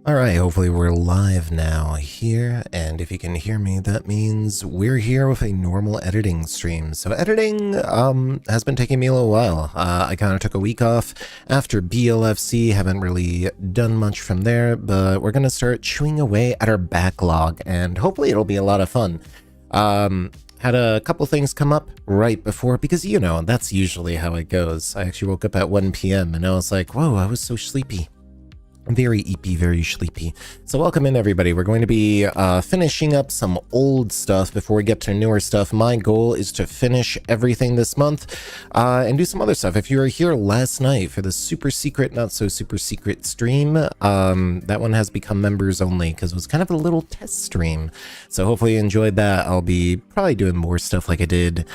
Alright, hopefully we're live now here, and if you can hear me, that means we're here with a normal editing stream. So editing has been taking me a little while. I kind of took a week off after BLFC, haven't really done much from there, but we're going to start chewing away at our backlog, and hopefully it'll be a lot of fun. Had a couple things come up right before, because you know, that's usually how it goes. I actually woke up at 1 p.m. and I was like, whoa, I was so sleepy. Very eepy, very sleepy. So welcome in everybody. We're going to be finishing up some old stuff before we get to newer stuff. My goal is to finish everything this month and do some other stuff. If you were here last night for the super secret, not so super secret stream, that one has become members only because it was kind of a little test stream. So hopefully you enjoyed that. I'll be probably doing more stuff like I did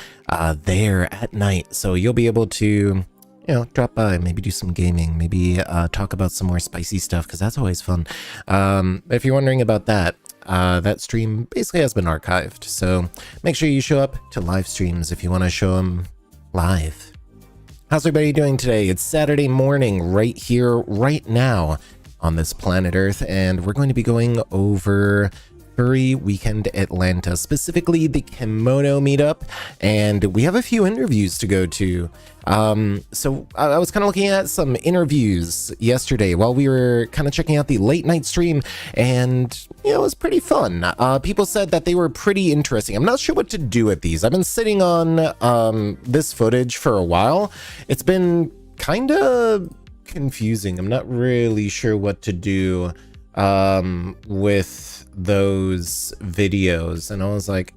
there at night. So you'll be able to, you know, drop by, maybe do some gaming, maybe talk about some more spicy stuff, because that's always fun. If you're wondering about that, that stream basically has been archived, so make sure you show up to live streams if you want to show them live. How's everybody doing today? It's Saturday morning right here, right now on this planet Earth, and we're going to be going over Furry Weekend Atlanta, specifically the Kemono meetup, and we have a few interviews to go to. So I was kind of looking at some interviews yesterday while we were kind of checking out the late night stream, and you know, it was pretty fun. People said that they were pretty interesting. I'm not sure what to do with these. I've been sitting on this footage for a while. It's been kind of confusing. I'm not really sure what to do with those videos, and I was like,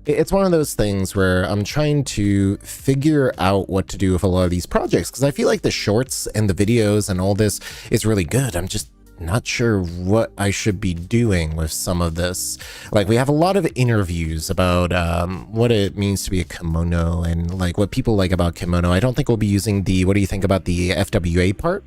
it's one of those things where I'm trying to figure out what to do with a lot of these projects, because I feel like the shorts and the videos and all this is really good. I'm just not sure what I should be doing with some of this. Like, we have a lot of interviews about what it means to be a kemono and like what people like about kemono. I don't think we'll be using the what do you think about the FWA part.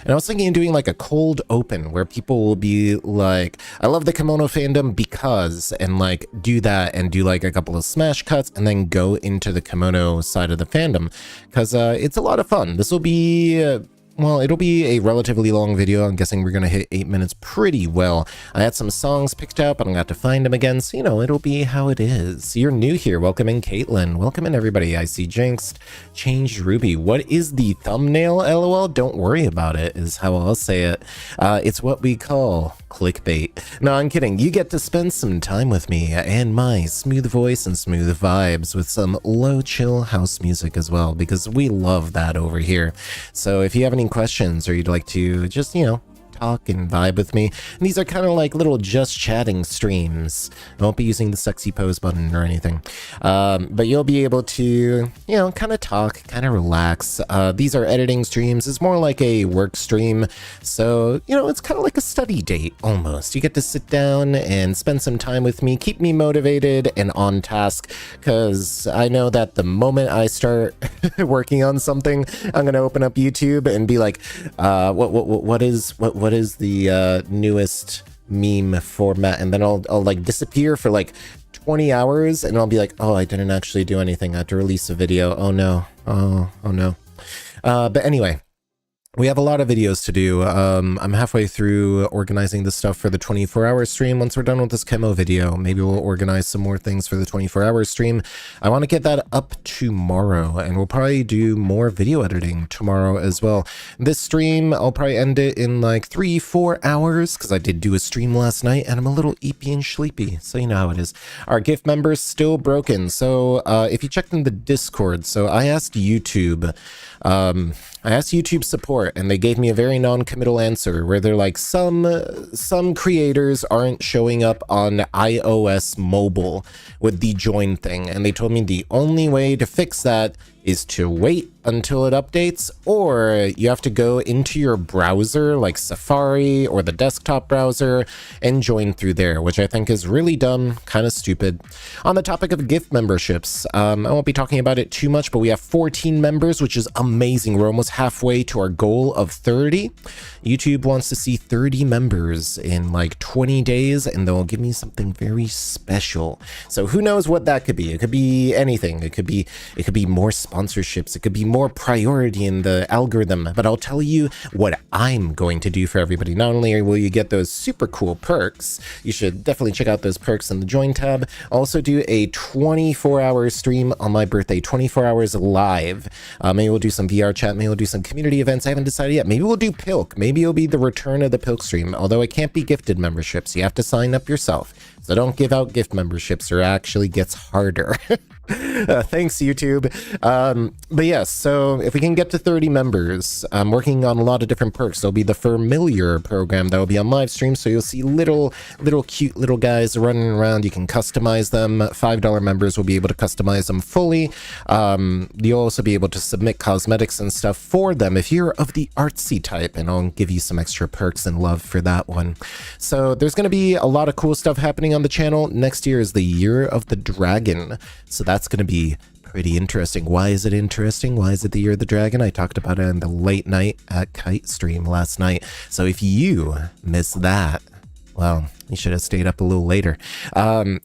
And I was thinking of doing like a cold open where people will be like, I love the kemono fandom because, and like do that and do like a couple of smash cuts and then go into the kemono side of the fandom, because it's a lot of fun. This will be well, it'll be a relatively long video. I'm guessing we're going to hit 8 minutes pretty well. I had some songs picked out, but I got to find them again, so, you know, it'll be how it is. You're new here. Welcome in, Caitlin. Welcome in, everybody. I see Jinxed. Changed Ruby. What is the thumbnail, LOL? Don't worry about it, is how I'll say it. It's what we call clickbait. No, I'm kidding. You get to spend some time with me and my smooth voice and smooth vibes with some low chill house music as well, because we love that over here. So if you have any questions or you'd like to just, you know, talk and vibe with me, and these are kind of like little just chatting streams. I won't be using the sexy pose button or anything, but you'll be able to, you know, kind of talk, kind of relax. These are editing streams. It's more like a work stream, so you know, it's kind of like a study date almost. You get to sit down and spend some time with me, keep me motivated and on task, because I know that the moment I start working on something, I'm gonna open up YouTube and be like, what is the newest meme format, and then I'll like disappear for like 20 hours and I'll be like, oh, I didn't actually do anything. I had to release a video. Oh no. Oh no. But anyway, we have a lot of videos to do. I'm halfway through organizing the stuff for the 24-hour stream. Once we're done with this chemo video, maybe we'll organize some more things for the 24-hour stream. I want to get that up tomorrow, and we'll probably do more video editing tomorrow as well. This stream, I'll probably end it in like 3-4 hours, because I did do a stream last night, and I'm a little eepy and sleepy, so you know how it is. Our gift member's still broken, so if you checked in the Discord, so I asked YouTube support, and they gave me a very non-committal answer where they're like, some creators aren't showing up on iOS mobile with the join thing, and they told me the only way to fix that is to wait until it updates, or you have to go into your browser like Safari or the desktop browser and join through there, which I think is really dumb, kind of stupid. On the topic of gift memberships, I won't be talking about it too much, but we have 14 members, which is amazing. We're almost halfway to our goal of 30. YouTube wants to see 30 members in like 20 days, and they'll give me something very special. So who knows what that could be? It could be anything. It could be more sponsorships. It could be more more priority in the algorithm, but I'll tell you what I'm going to do for everybody. Not only will you get those super cool perks, you should definitely check out those perks in the join tab. I'll also do a 24-hour stream on my birthday, 24 hours live. Maybe we'll do some VR chat, maybe we'll do some community events. I haven't decided yet. Maybe we'll do Pilk. Maybe it'll be the return of the Pilk stream, although it can't be gifted memberships. You have to sign up yourself. So don't give out gift memberships or it actually gets harder. Thanks, YouTube. But yes, so if we can get to 30 members, I'm working on a lot of different perks. There'll be the Familiar program that will be on live stream, so you'll see little cute little guys running around. You can customize them. $5 members will be able to customize them fully. You'll also be able to submit cosmetics and stuff for them if you're of the artsy type, and I'll give you some extra perks and love for that one. So there's going to be a lot of cool stuff happening on the channel. Next year is the Year of the Dragon, so that's going to be pretty interesting. Why is it interesting? Why is it the Year of the Dragon? I talked about it in the late night at Kite stream last night. So if you missed that, well, you should have stayed up a little later. I'm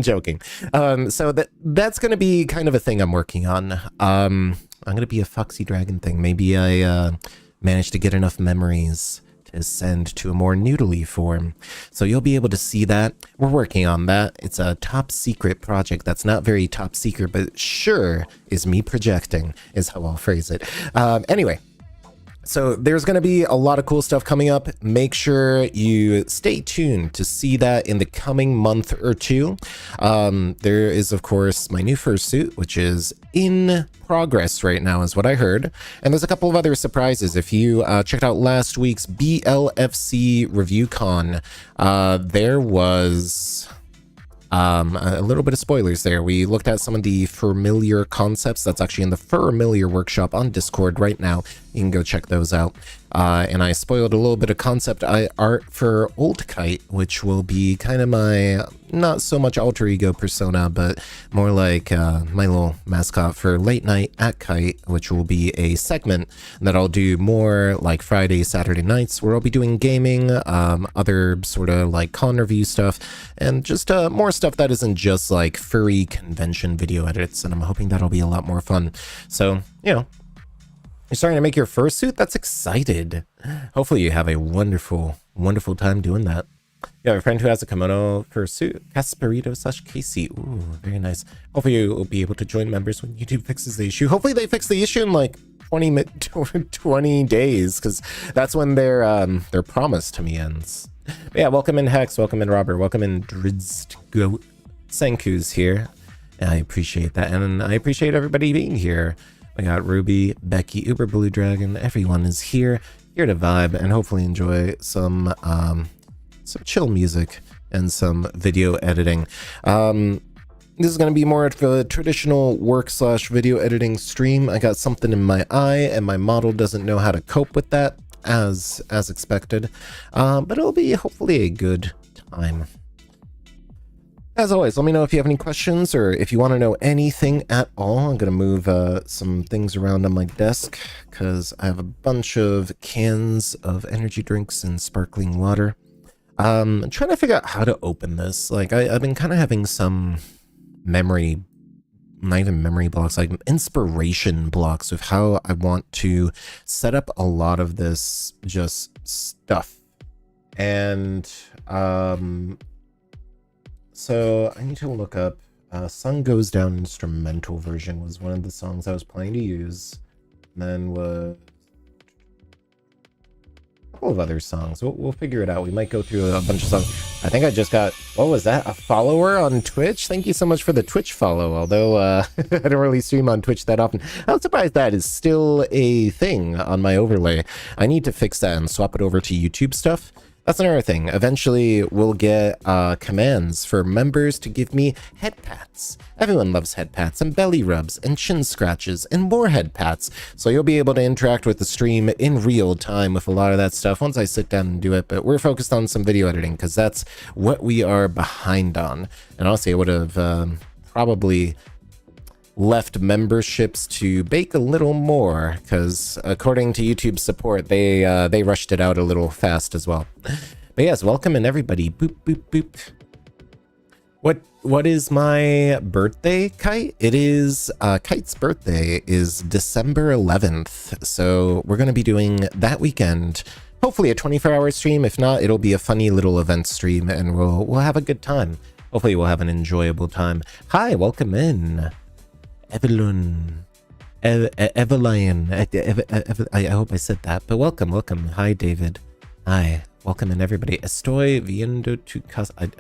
joking. So that's going to be kind of a thing I'm working on. I'm going to be a foxy dragon thing. Maybe I managed to get enough memories to send to a more noodly form. So you'll be able to see that. We're working on that. It's a top secret project that's not very top secret, but sure is me projecting, is how I'll phrase it. Anyway. So there's going to be a lot of cool stuff coming up. Make sure you stay tuned to see that in the coming month or two. There is, of course, my new fursuit, which is in progress right now, is what I heard. And there's a couple of other surprises. If you checked out last week's BLFC Review Con, there was a little bit of spoilers there. We looked at some of the familiar concepts. That's actually in the Familiar workshop on Discord right now. You can go check those out. And I spoiled a little bit of concept art for Old Kite, which will be kind of my, not so much alter ego persona, but more like my little mascot for late night at Kite, which will be a segment that I'll do more like Friday, Saturday nights, where I'll be doing gaming, other sort of like con review stuff, and just more stuff that isn't just like furry convention video edits, and I'm hoping that'll be a lot more fun. So, you know, you're starting to make your fursuit? That's excited. Hopefully you have a wonderful, wonderful time doing that. You have a friend who has a kemono fursuit. Casperito/Casey. Ooh, very nice. Hopefully you'll be able to join members when YouTube fixes the issue. Hopefully they fix the issue in like 20 days, because that's when their promise to me ends. But yeah, welcome in Hex, welcome in Robert, welcome in Dridzgo. Senku's here. I appreciate that, and I appreciate everybody being here. I got Ruby, Becky, Uber Blue Dragon. Everyone is here to vibe and hopefully enjoy some chill music and some video editing. This is going to be more of a traditional work/video editing stream. I got something in my eye and my model doesn't know how to cope with that, as expected. But it'll be hopefully a good time. As always, let me know if you have any questions or if you want to know anything at all. I'm going to move some things around on my desk because I have a bunch of cans of energy drinks and sparkling water. I'm trying to figure out how to open this. Like, I've been kind of having some memory, not even memory blocks, like inspiration blocks with how I want to set up a lot of this just stuff. And, so I need to look up Sun Goes Down instrumental version was one of the songs I was planning to use. And then was a couple of other songs. We'll figure it out. We might go through a bunch of songs. I think I just got, what was that? A follower on Twitch? Thank you so much for the Twitch follow. Although I don't really stream on Twitch that often. I'm surprised that is still a thing on my overlay. I need to fix that and swap it over to YouTube stuff. That's another thing. Eventually, we'll get commands for members to give me head pats. Everyone loves head pats and belly rubs and chin scratches and more head pats. So you'll be able to interact with the stream in real time with a lot of that stuff once I sit down and do it. But we're focused on some video editing because that's what we are behind on. And honestly, I would have probably left memberships to bake a little more because according to YouTube support, they rushed it out a little fast as well. But yes, welcome in everybody. Boop boop boop. what is my birthday, Kite? It is, Kite's birthday is December 11th. So we're going to be doing that weekend, hopefully a 24-hour stream. If not, it'll be a funny little event stream and we'll have a good time. Hopefully we'll have an enjoyable time. Hi, welcome in. Evelyn. Eveline. I hope I said that, but welcome. Hi, David. Hi. Welcome in, everybody. Estoy viendo tu casa.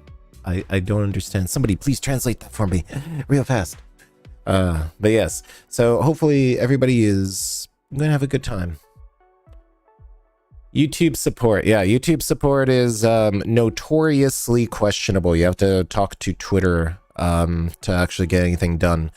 I don't understand. Somebody please translate that for me real fast. But yes, so hopefully everybody is going to have a good time. YouTube support. Yeah, YouTube support is notoriously questionable. You have to talk to Twitter to actually get anything done.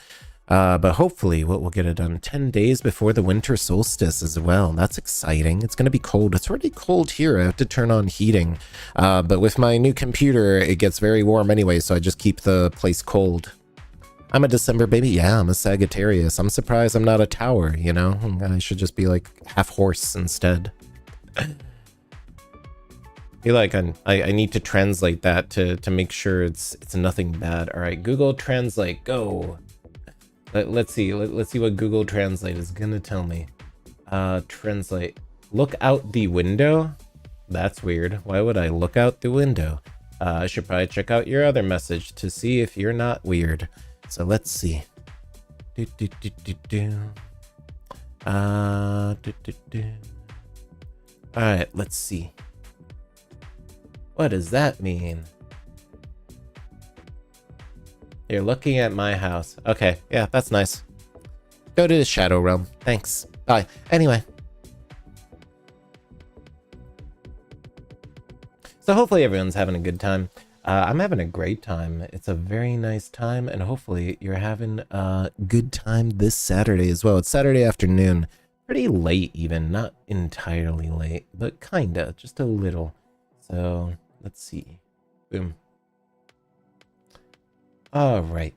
But hopefully we'll get it done 10 days before the winter solstice as well. That's exciting. It's going to be cold. It's already cold here. I have to turn on heating. But with my new computer, it gets very warm anyway, so I just keep the place cold. I'm a December baby. Yeah, I'm a Sagittarius. I'm surprised I'm not a Tower, you know? I should just be like half horse instead. I feel like I need to translate that to make sure it's nothing bad. All right, Google Translate, go. Let's see what Google Translate is gonna tell me. Translate. Look out the window? That's weird. Why would I look out the window? I should probably check out your other message to see if you're not weird. So let's see. Alright, let's see. What does that mean? You're looking at my house. Okay, yeah, that's nice. Go to the Shadow Realm. Thanks. Bye. Anyway. So hopefully everyone's having a good time. I'm having a great time. It's a very nice time, and hopefully you're having a good time this Saturday as well. It's Saturday afternoon. Pretty late even. Not entirely late, but kinda. Just a little. So, let's see. Boom. All right.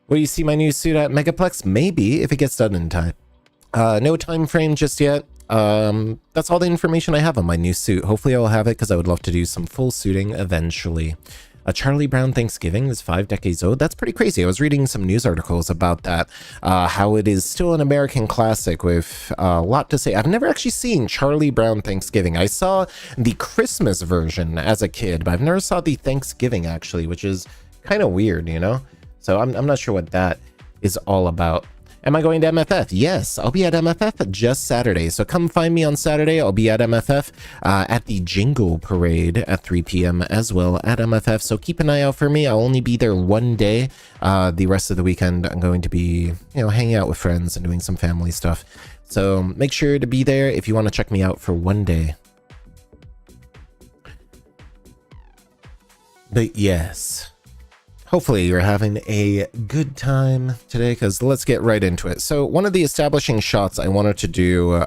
Will you see my new suit at Megaplex? Maybe, if it gets done in time. No time frame just yet. That's all the information I have on my new suit. Hopefully I'll have it because I would love to do some full suiting eventually. A Charlie Brown Thanksgiving is 5 decades old. That's pretty crazy. I was reading some news articles about that, how it is still an American classic with a lot to say. I've never actually seen Charlie Brown Thanksgiving. I saw the Christmas version as a kid, but I've never saw the Thanksgiving actually, which is kind of weird, you know? So I'm not sure what that is all about. Am I going to MFF? Yes, I'll be at MFF just Saturday. So come find me on Saturday. I'll be at MFF at the Jingle Parade at 3 p.m. as well at MFF. So keep an eye out for me. I'll only be there one day. The rest of the weekend, I'm going to be, hanging out with friends and doing some family stuff. So make sure to be there if you want to check me out for one day. But yes. Hopefully you're having a good time today, because let's get right into it. So one of the establishing shots I wanted to do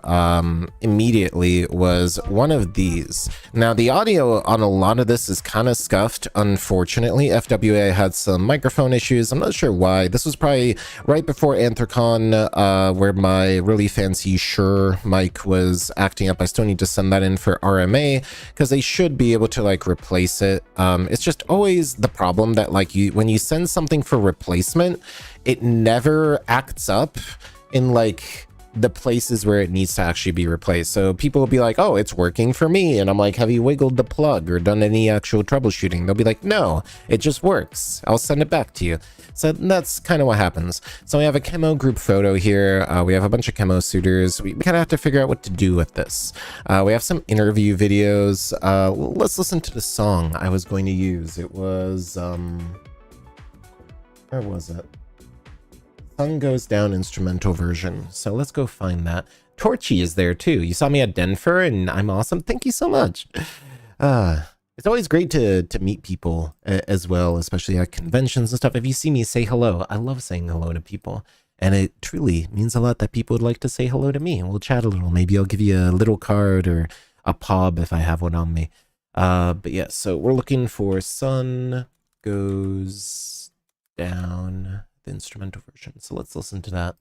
immediately was one of these. Now the audio on a lot of this is kind of scuffed, unfortunately. FWA had some microphone issues. I'm not sure why. This was probably right before Anthrocon, where my really fancy Shure mic was acting up. I still need to send that in for RMA, because they should be able to like replace it. It's just always the problem that like when you send something for replacement, it never acts up in like the places where it needs to actually be replaced. So people will be like, oh, it's working for me. And I'm like, have you wiggled the plug or done any actual troubleshooting? They'll be like, no, it just works. I'll send it back to you. So that's kind of what happens. So we have a chemo group photo here. We have a bunch of chemo suitors. We kind of have to figure out what to do with this. We have some interview videos. Let's listen to the song I was going to use. It was, where was it? Sun Goes Down instrumental version. So let's go find that. Torchy is there too. You saw me at Denver and I'm awesome. Thank you so much. It's always great to meet people as well, especially at conventions and stuff. If you see me, say hello. I love saying hello to people. And it truly means a lot that people would like to say hello to me. And we'll chat a little. Maybe I'll give you a little card or a pub if I have one on me. But yeah, so we're looking for Sun Goes Down, the instrumental version. So let's listen to that.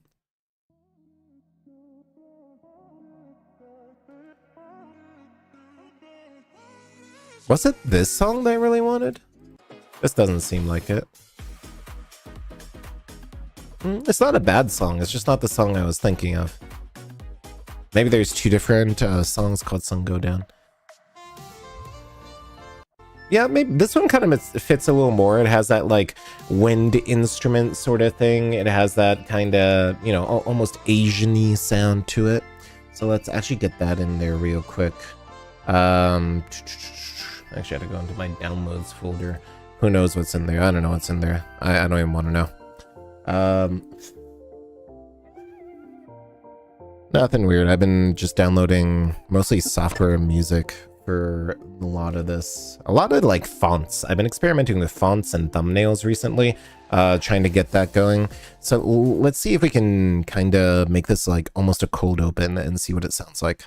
Was it this song that I really wanted? This doesn't seem like it. It's not a bad song, it's just not the song I was thinking of. Maybe there's two different songs called Sun Go Down. Yeah, maybe this one kind of fits a little more. It has that like wind instrument sort of thing. It has that kind of, you know, almost Asian-y sound to it. So let's actually get that in there real quick. Actually, I had to go into my downloads folder. Who knows what's in there? I don't know what's in there. I don't even want to know. Nothing weird. I've been just downloading mostly software and music for a lot of this. A lot of like fonts. I've been experimenting with fonts and thumbnails recently, trying to get that going. So let's see if we can kind of make this like almost a cold open and see what it sounds like.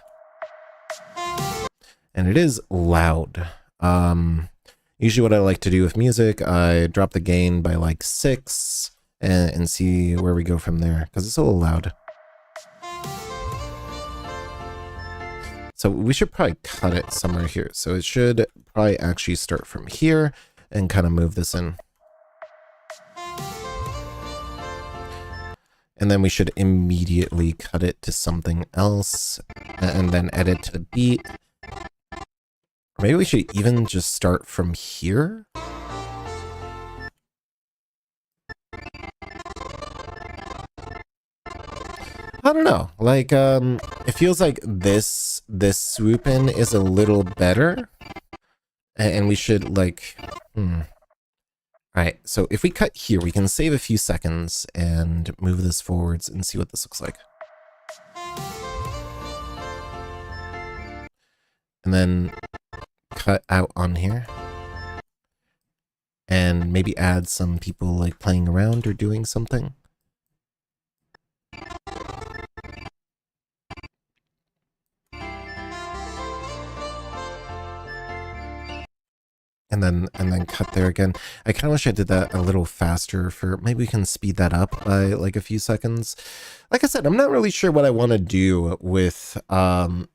And it is loud. Usually what I like to do with music, I drop the gain by like 6 and see where we go from there, because it's a little loud. So we should probably cut it somewhere here. So it should probably actually start from here and kind of move this in. And then we should immediately cut it to something else and then edit to the beat. Maybe we should even just start from here. I don't know, like, it feels like this swoop in is a little better. And we should, like, Alright, so if we cut here, we can save a few seconds and move this forwards and see what this looks like. And then cut out on here. And maybe add some people, like, playing around or doing something. And then cut there again. I kind of wish I did that a little faster. For maybe we can speed that up by like a few seconds. Like I said, I'm not really sure what I want to do with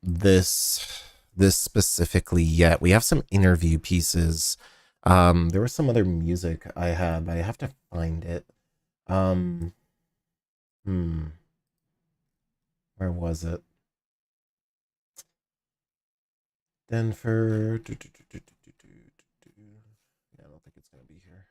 this specifically yet. We have some interview pieces. There was some other music I had, but I have to find it. Where was it? Denver. I don't think it's going to be here.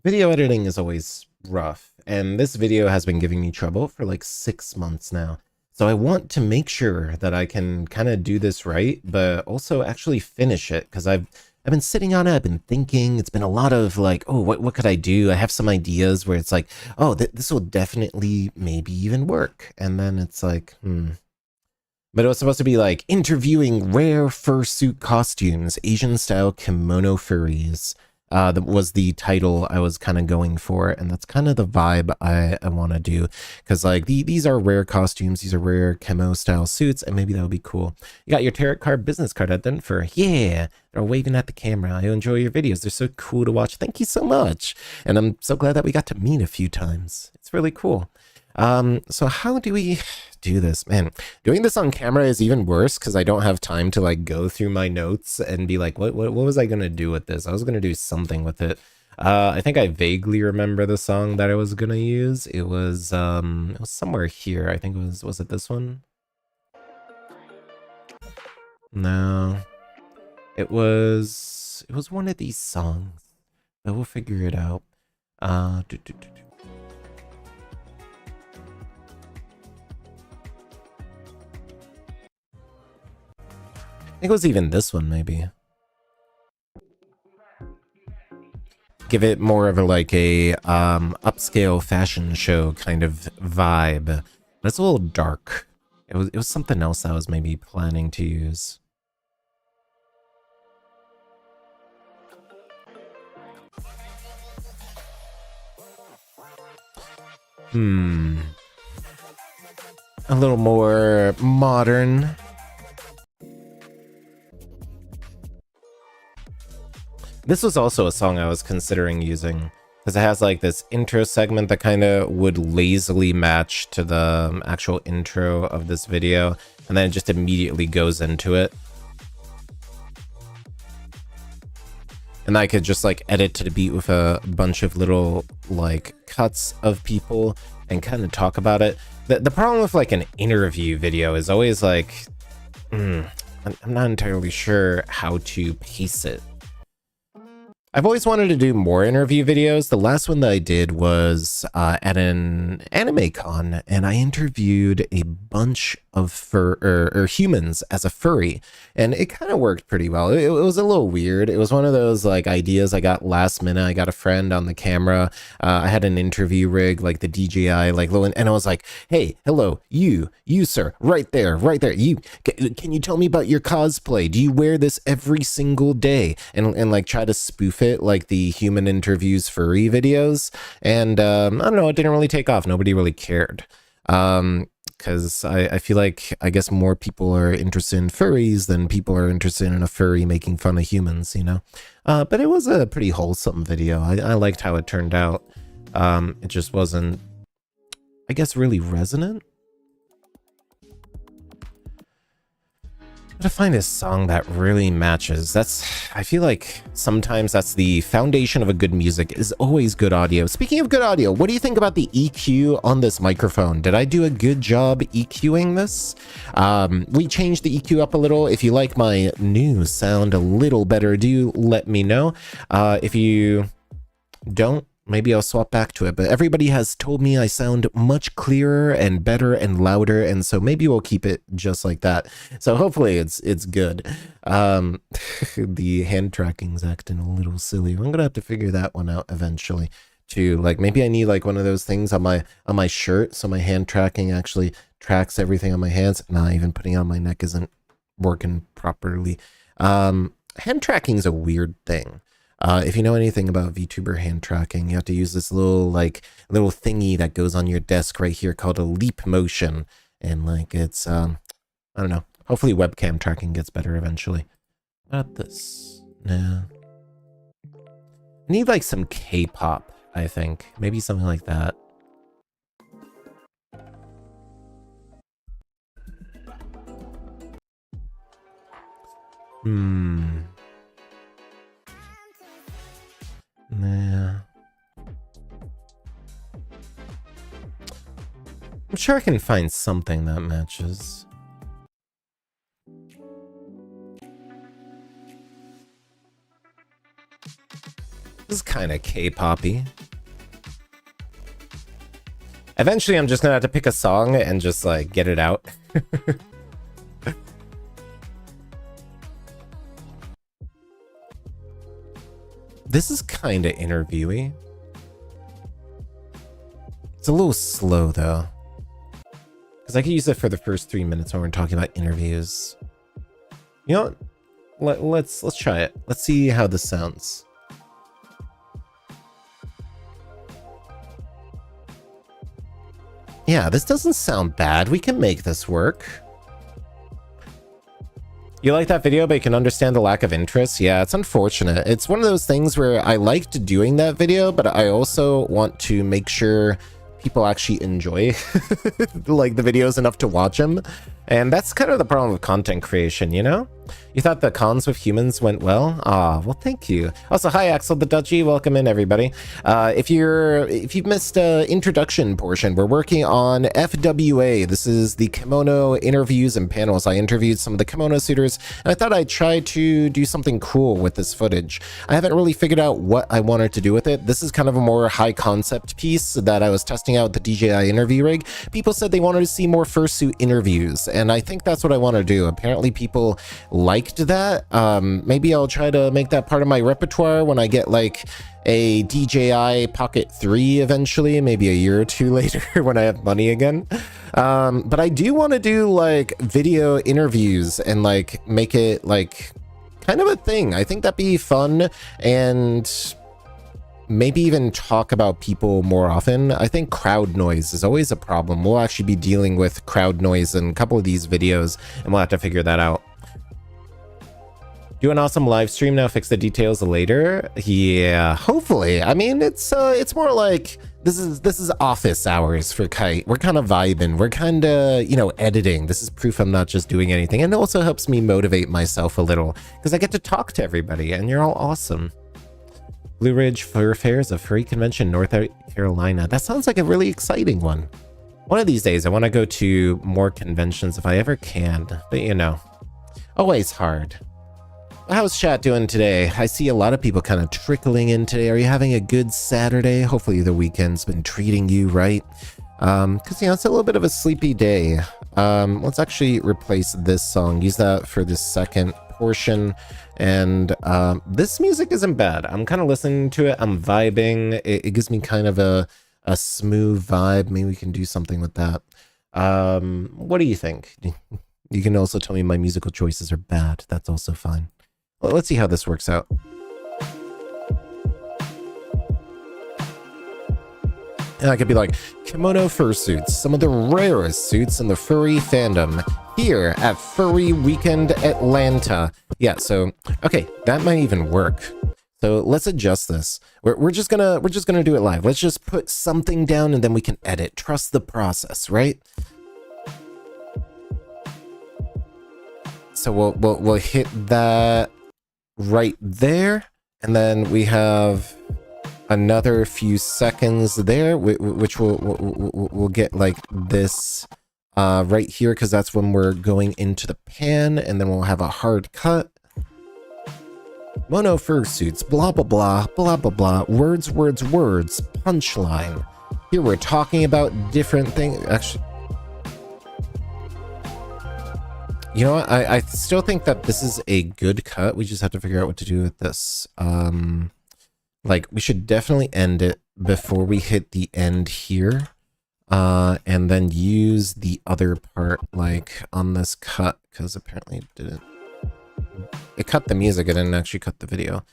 Video editing is always rough, and this video has been giving me trouble for like 6 months now. So I want to make sure that I can kind of do this right, but also actually finish it, because I've been sitting on it, I've been thinking, it's been a lot of like, oh, what could I do? I have some ideas where it's like, oh, this will definitely maybe even work. And then it's like, But it was supposed to be like interviewing rare fursuit costumes, Asian style kemono furries. That was the title I was kind of going for, and that's kind of the vibe I want to do, because like these are rare costumes, these are rare camo style suits, and maybe that would be cool. You got your tarot card business card at Denver. Yeah, they're waving at the camera. I enjoy your videos. They're so cool to watch. Thank you so much. And I'm so glad that we got to meet a few times. It's really cool. So how do we do this? Man, doing this on camera is even worse because I don't have time to like go through my notes and be like, what was I gonna do with this? I was gonna do something with it. I think I vaguely remember the song that I was gonna use. It was somewhere here. I think was it this one? No. It was one of these songs. But we'll figure it out. I think it was even this one, maybe. Give it more of a like a upscale fashion show kind of vibe. But it's a little dark. It was something else I was maybe planning to use. A little more modern. This was also a song I was considering using, because it has like this intro segment that kind of would lazily match to the actual intro of this video, and then it just immediately goes into it. And I could just like edit to the beat with a bunch of little like cuts of people and kind of talk about it. The problem with like an interview video is always like, I'm not entirely sure how to pace it. I've always wanted to do more interview videos. The last one that I did was at an anime con, and I interviewed a bunch of humans as a furry, and it kind of worked pretty well. It was a little weird. It was one of those like ideas I got last minute. I got a friend on the camera. I had an interview rig, like the DJI, like low, and I was like, "Hey, hello, you sir, right there. You can you tell me about your cosplay? Do you wear this every single day?" And like try to spoof it like the human interviews furry videos. And I don't know, it didn't really take off. Nobody really cared. Because I feel like, I guess more people are interested in furries than people are interested in a furry making fun of humans, you know? But it was a pretty wholesome video. I liked how it turned out. It just wasn't, I guess, really resonant. To find a song that really matches. I feel like sometimes that's the foundation of a good music, is always good audio. Speaking of good audio, what do you think about the EQ on this microphone? Did I do a good job EQing this? We changed the EQ up a little. If you like my new sound a little better, do let me know. If you don't, maybe I'll swap back to it, but everybody has told me I sound much clearer and better and louder, and so maybe we'll keep it just like that. So hopefully it's good. The hand tracking's acting a little silly. I'm gonna have to figure that one out eventually too. Like maybe I need like one of those things on my shirt so my hand tracking actually tracks everything on my hands. Nah, even putting it on my neck isn't working properly. Hand tracking is a weird thing. If you know anything about VTuber hand tracking, you have to use this little thingy that goes on your desk right here called a leap motion. And like it's, I don't know, hopefully webcam tracking gets better eventually. Not this, no. I need like some K-pop, I think. Maybe something like that. Nah. I'm sure I can find something that matches. This is kind of K-poppy. Eventually, I'm just gonna have to pick a song and just like get it out. This is kind of interviewy. It's a little slow though, because I could use it for the first 3 minutes when we're talking about interviews. You know what? Let's try it. Let's see how this sounds. Yeah, this doesn't sound bad. We can make this work. You like that video, but you can understand the lack of interest? Yeah, it's unfortunate. It's one of those things where I liked doing that video, but I also want to make sure people actually enjoy like the videos enough to watch them. And that's kind of the problem with content creation, you know? You thought the cons with humans went well? Ah, well, thank you. Also, hi, Axel the Dutchie. Welcome in, everybody. If you've missed introduction portion, we're working on FWA. This is the kimono interviews and panels. I interviewed some of the kimono suitors, and I thought I'd try to do something cool with this footage. I haven't really figured out what I wanted to do with it. This is kind of a more high concept piece that I was testing out with the DJI interview rig. People said they wanted to see more fursuit interviews, and I think that's what I want to do. Apparently people liked that. Maybe I'll try to make that part of my repertoire when I get like a DJI Pocket 3 eventually, maybe a year or two later when I have money again. But I do want to do like video interviews and like make it like kind of a thing. I think that'd be fun, and maybe even talk about people more often. I think crowd noise is always a problem. We'll actually be dealing with crowd noise in a couple of these videos, and we'll have to figure that out. Do an awesome live stream now, fix the details later. Yeah, hopefully. I mean, it's more like this is office hours for Kite. We're kind of vibing. We're kind of, you know, editing. This is proof I'm not just doing anything. And it also helps me motivate myself a little because I get to talk to everybody and you're all awesome. Blue Ridge Fur Fair is a furry convention, North Carolina. That sounds like a really exciting one. One of these days, I want to go to more conventions if I ever can. But you know, always hard. How's chat doing today? I see a lot of people kind of trickling in today. Are you having a good Saturday? Hopefully the weekend's been treating you right. Because, you know, it's a little bit of a sleepy day. Let's actually replace this song. Use that for the second portion. And this music isn't bad. I'm kind of listening to it. I'm vibing. It gives me kind of a smooth vibe. Maybe we can do something with that. What do you think? You can also tell me my musical choices are bad. That's also fine. Well, let's see how this works out. And I could be like, kemono fursuits, some of the rarest suits in the furry fandom, here at Furry Weekend Atlanta. Yeah, so, okay, that might even work. So let's adjust this. We're just gonna do it live. Let's just put something down and then we can edit. Trust the process, right? So we'll hit that right there, and then we have another few seconds there, which we'll get like this right here, because that's when we're going into the pan, and then we'll have a hard cut. Mono fursuits, blah blah blah, blah blah blah, words, punchline. Here we're talking about different things. Actually, you know what? I still think that this is a good cut. We just have to figure out what to do with this. Like, we should definitely end it before we hit the end here. And then use the other part, like, on this cut, because apparently it didn't. It cut the music, it didn't actually cut the video.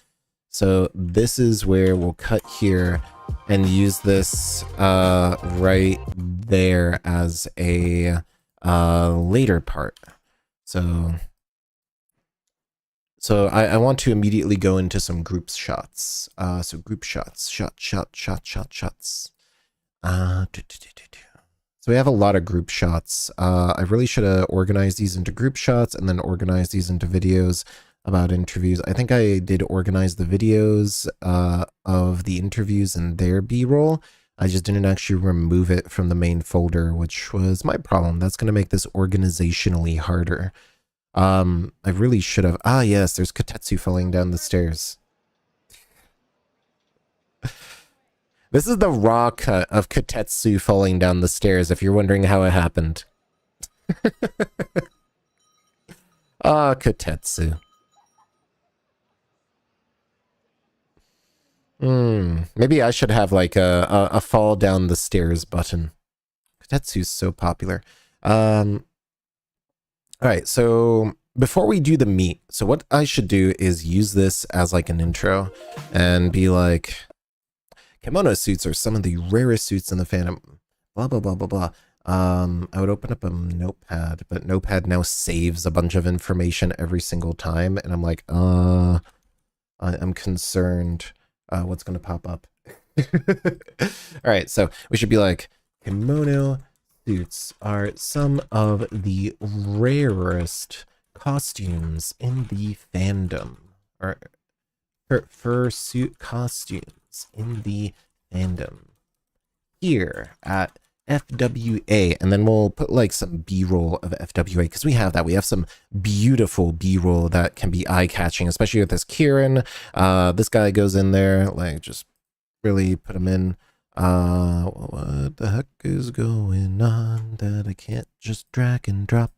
So this is where we'll cut here and use this right there as a later part. So I want to immediately go into some group shots. So group shots, shots. So we have a lot of group shots. I really should have organized these into group shots and then organized these into videos about interviews. I think I did organize the videos of the interviews and their B-roll. I just didn't actually remove it from the main folder, which was my problem. That's going to make this organizationally harder. I really should have... Ah, yes, there's Kotetsu falling down the stairs. This is the raw cut of Kotetsu falling down the stairs, if you're wondering how it happened. Ah, Kotetsu. Maybe I should have like a fall down the stairs button. Kotetsu's so popular. Alright, so before we do the meat, so what I should do is use this as like an intro and be like, kemono suits are some of the rarest suits in the fandom, blah, blah, blah, blah, blah. I would open up a notepad, but notepad now saves a bunch of information every single time. And I'm like, I'm concerned. What's going to pop up? All right, so we should be like, kemono suits are some of the rarest costumes in the fandom, or fursuit costumes in the fandom here at FWA, and then we'll put like some B-roll of FWA, because we have that. We have some beautiful B-roll that can be eye-catching, especially with this Kieran. This guy goes in there, like, just really put him in. What the heck is going on that I can't just drag and drop?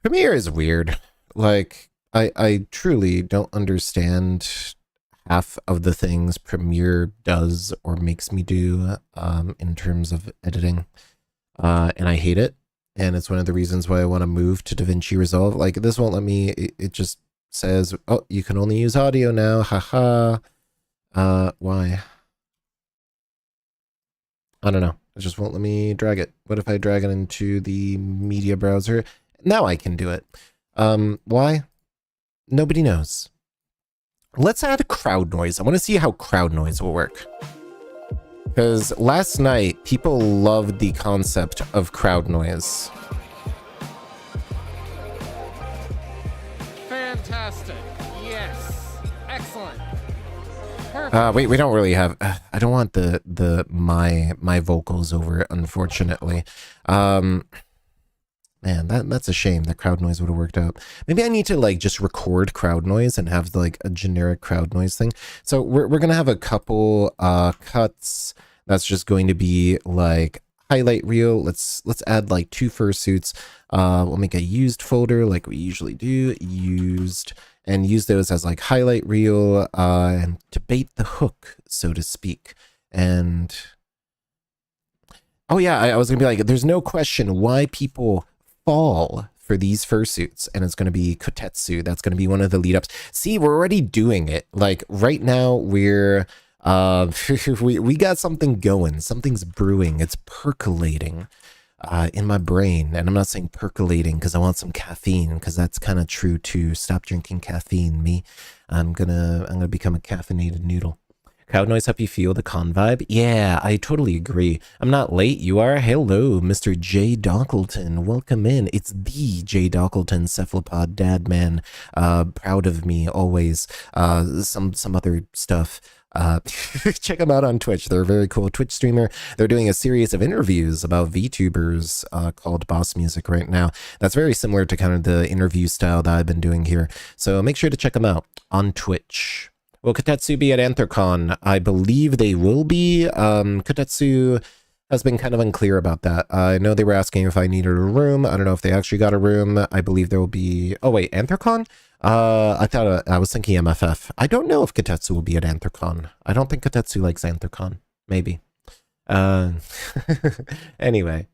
Premiere is weird. Like, I truly don't understand half of the things Premiere does or makes me do in terms of editing. And I hate it. And it's one of the reasons why I want to move to DaVinci Resolve. Like, this won't let me, it just says, oh, you can only use audio now, haha. Why? I don't know. It just won't let me drag it. What if I drag it into the media browser? Now I can do it. Why? Nobody knows. Let's add crowd noise. I want to see how crowd noise will work. Because last night, people loved the concept of crowd noise. Fantastic. Yes. Excellent. Wait, we don't really have. I don't want my vocals over it, unfortunately. Man, that's a shame. That crowd noise would have worked out. Maybe I need to like just record crowd noise and have like a generic crowd noise thing. So we're gonna have a couple cuts. That's just going to be like highlight reel. Let's add like 2 fursuits. We'll make a used folder like we usually do. Used. And use those as like highlight reel and to bait the hook, so to speak. And oh yeah, I was gonna be like, there's no question why people fall for these fursuits, and it's gonna be kotetsu. That's gonna be one of the lead ups. See, we're already doing it. Like right now, we're we got something going. Something's brewing. It's percolating. In my brain, and I'm not saying percolating because I want some caffeine, because that's kind of true too. Stop drinking caffeine, me. I'm gonna become a caffeinated noodle. Crowd noise help you feel the con vibe? Yeah, I totally agree. I'm not late, you are? Hello, Mr. J. Dockleton. Welcome in. It's the J. Dockleton, cephalopod dad man. Proud of me always. Some other stuff. Check them out on Twitch. They're a very cool Twitch streamer. They're doing a series of interviews about VTubers called Boss Music right now. That's very similar to kind of the interview style that I've been doing here. So make sure to check them out on Twitch. Will Kotetsu be at Anthrocon? I believe they will be. Kotetsu has been kind of unclear about that. I know they were asking if I needed a room. I don't know if they actually got a room. I believe there will be... Oh, wait, Anthrocon? I thought I was thinking MFF. I don't know if Kotetsu will be at Anthrocon. I don't think Kotetsu likes Anthrocon. Maybe. Anyway.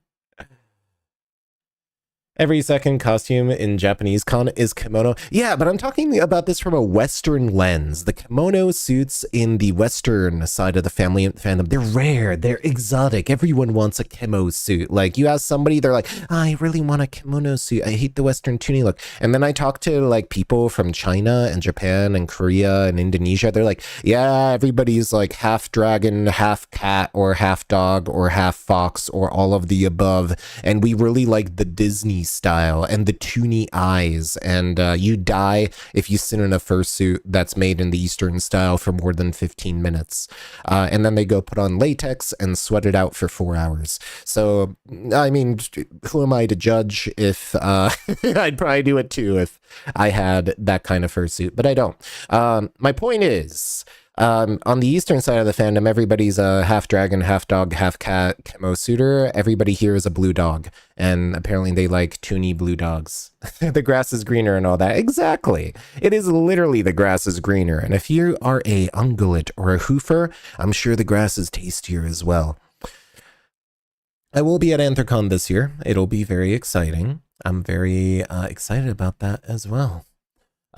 Every second costume in Japanese con is kimono. Yeah, but I'm talking about this from a Western lens. The kimono suits in the Western side of the fandom, they're rare, they're exotic. Everyone wants a kimo suit. Like, you ask somebody, they're like, I really want a kimono suit. I hate the Western toonie look. And then I talk to, like, people from China and Japan and Korea and Indonesia. They're like, yeah, everybody's, like, half dragon, half cat, or half dog, or half fox, or all of the above. And we really like the Disney style and the toony eyes, and you die if you sit in a fursuit that's made in the Eastern style for more than 15 minutes. And then they go put on latex and sweat it out for 4 hours. So, I mean, who am I to judge if I'd probably do it too if I had that kind of fursuit, but I don't. My point is, on the Eastern side of the fandom, everybody's a half dragon, half dog, half cat camo suitor. Everybody here is a blue dog, and apparently they like toony blue dogs. The grass is greener and all that. Exactly. It is literally the grass is greener. And if you are a ungulate or a hoofer, I'm sure the grass is tastier as well. I will be at Anthrocon this year. It'll be very exciting. I'm very excited about that as well.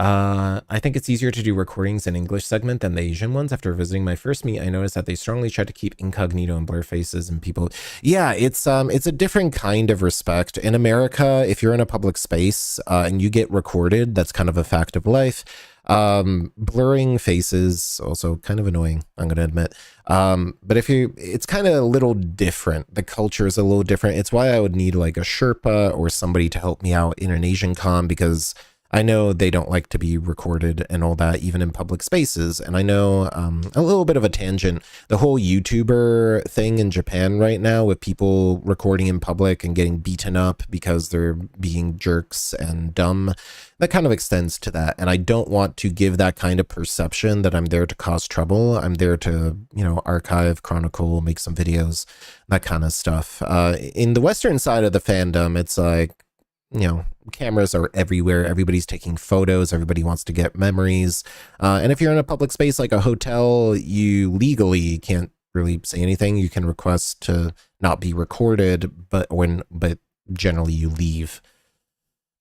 I think it's easier to do recordings in English segment than the Asian ones. After visiting my first meet, I noticed that they strongly try to keep incognito and blur faces and people. Yeah, it's a different kind of respect. In America, if you're in a public space and you get recorded, that's kind of a fact of life. Blurring faces, also kind of annoying, I'm gonna admit. But it's kind of a little different. The culture is a little different. It's why I would need like a Sherpa or somebody to help me out in an Asian con, because I know they don't like to be recorded and all that, even in public spaces. And I know a little bit of a tangent, the whole YouTuber thing in Japan right now with people recording in public and getting beaten up because they're being jerks and dumb, that kind of extends to that. And I don't want to give that kind of perception that I'm there to cause trouble. I'm there to, you know, archive, chronicle, make some videos, that kind of stuff. In the Western side of the fandom, it's like, you know, cameras are everywhere. Everybody's taking photos. Everybody wants to get memories. And if you're in a public space like a hotel, you legally can't really say anything. You can request to not be recorded, but generally you leave.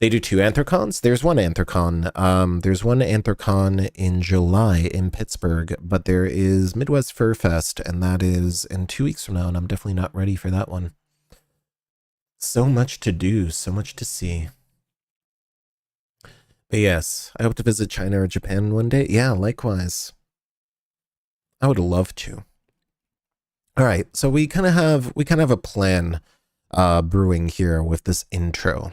They do 2 Anthrocons. There's one Anthrocon. There's one Anthrocon in July in Pittsburgh, but there is Midwest Fur Fest, and that is in 2 weeks from now, and I'm definitely not ready for that one. So much to do, so much to see. But yes, I hope to visit China or Japan one day. Yeah, likewise. I would love to. All right, so we kind of have a plan brewing here with this intro.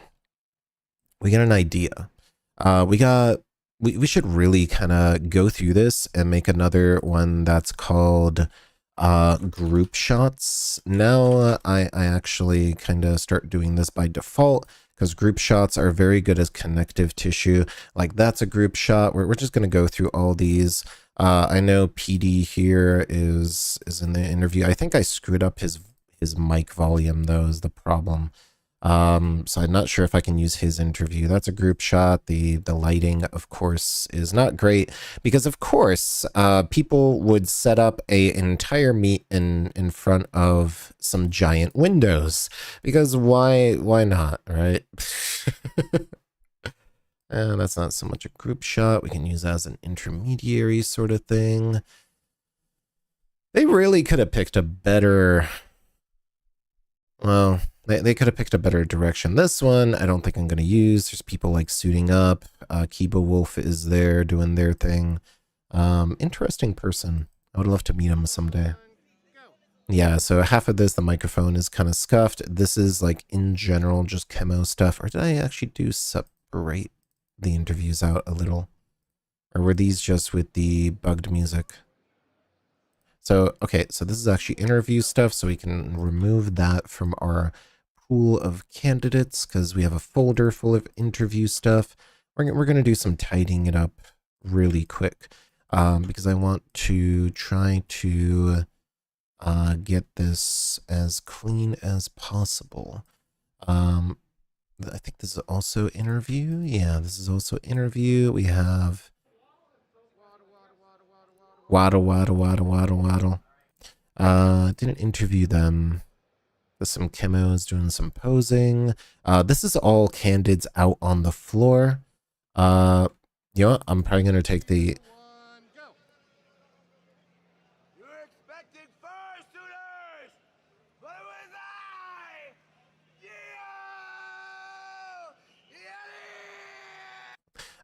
We got an idea. We should really kind of go through this and make another one that's called group shots. Now I actually kind of start doing this by default because group shots are very good as connective tissue. Like that's a group shot. We're just going to go through all these. I know PD here is in the interview. I think I screwed up his mic volume though is the problem. So I'm not sure if I can use his interview. That's a group shot. The lighting, of course, is not great because, of course, people would set up a entire meet in front of some giant windows because why not, right? And that's not so much a group shot. We can use that as an intermediary sort of thing. They really could have picked a better, well, they could have picked a better direction. This one, I don't think I'm going to use. There's people like suiting up. Kiba Wolf is there doing their thing. Interesting person. I would love to meet him someday. Yeah, so half of this, the microphone is kind of scuffed. This is like in general, just chemo stuff. Or did I actually do separate the interviews out a little? Or were these just with the bugged music? So, okay, so this is actually interview stuff, so we can remove that from our pool of candidates because we have a folder full of interview stuff. We're going to do some tidying it up really quick because I want to try to get this as clean as possible. I think this is also interview. Yeah, this is also interview. We have waddle. Didn't interview them. There's some chemos doing some posing. This is all candidates out on the floor. You know what? I'm probably gonna take the.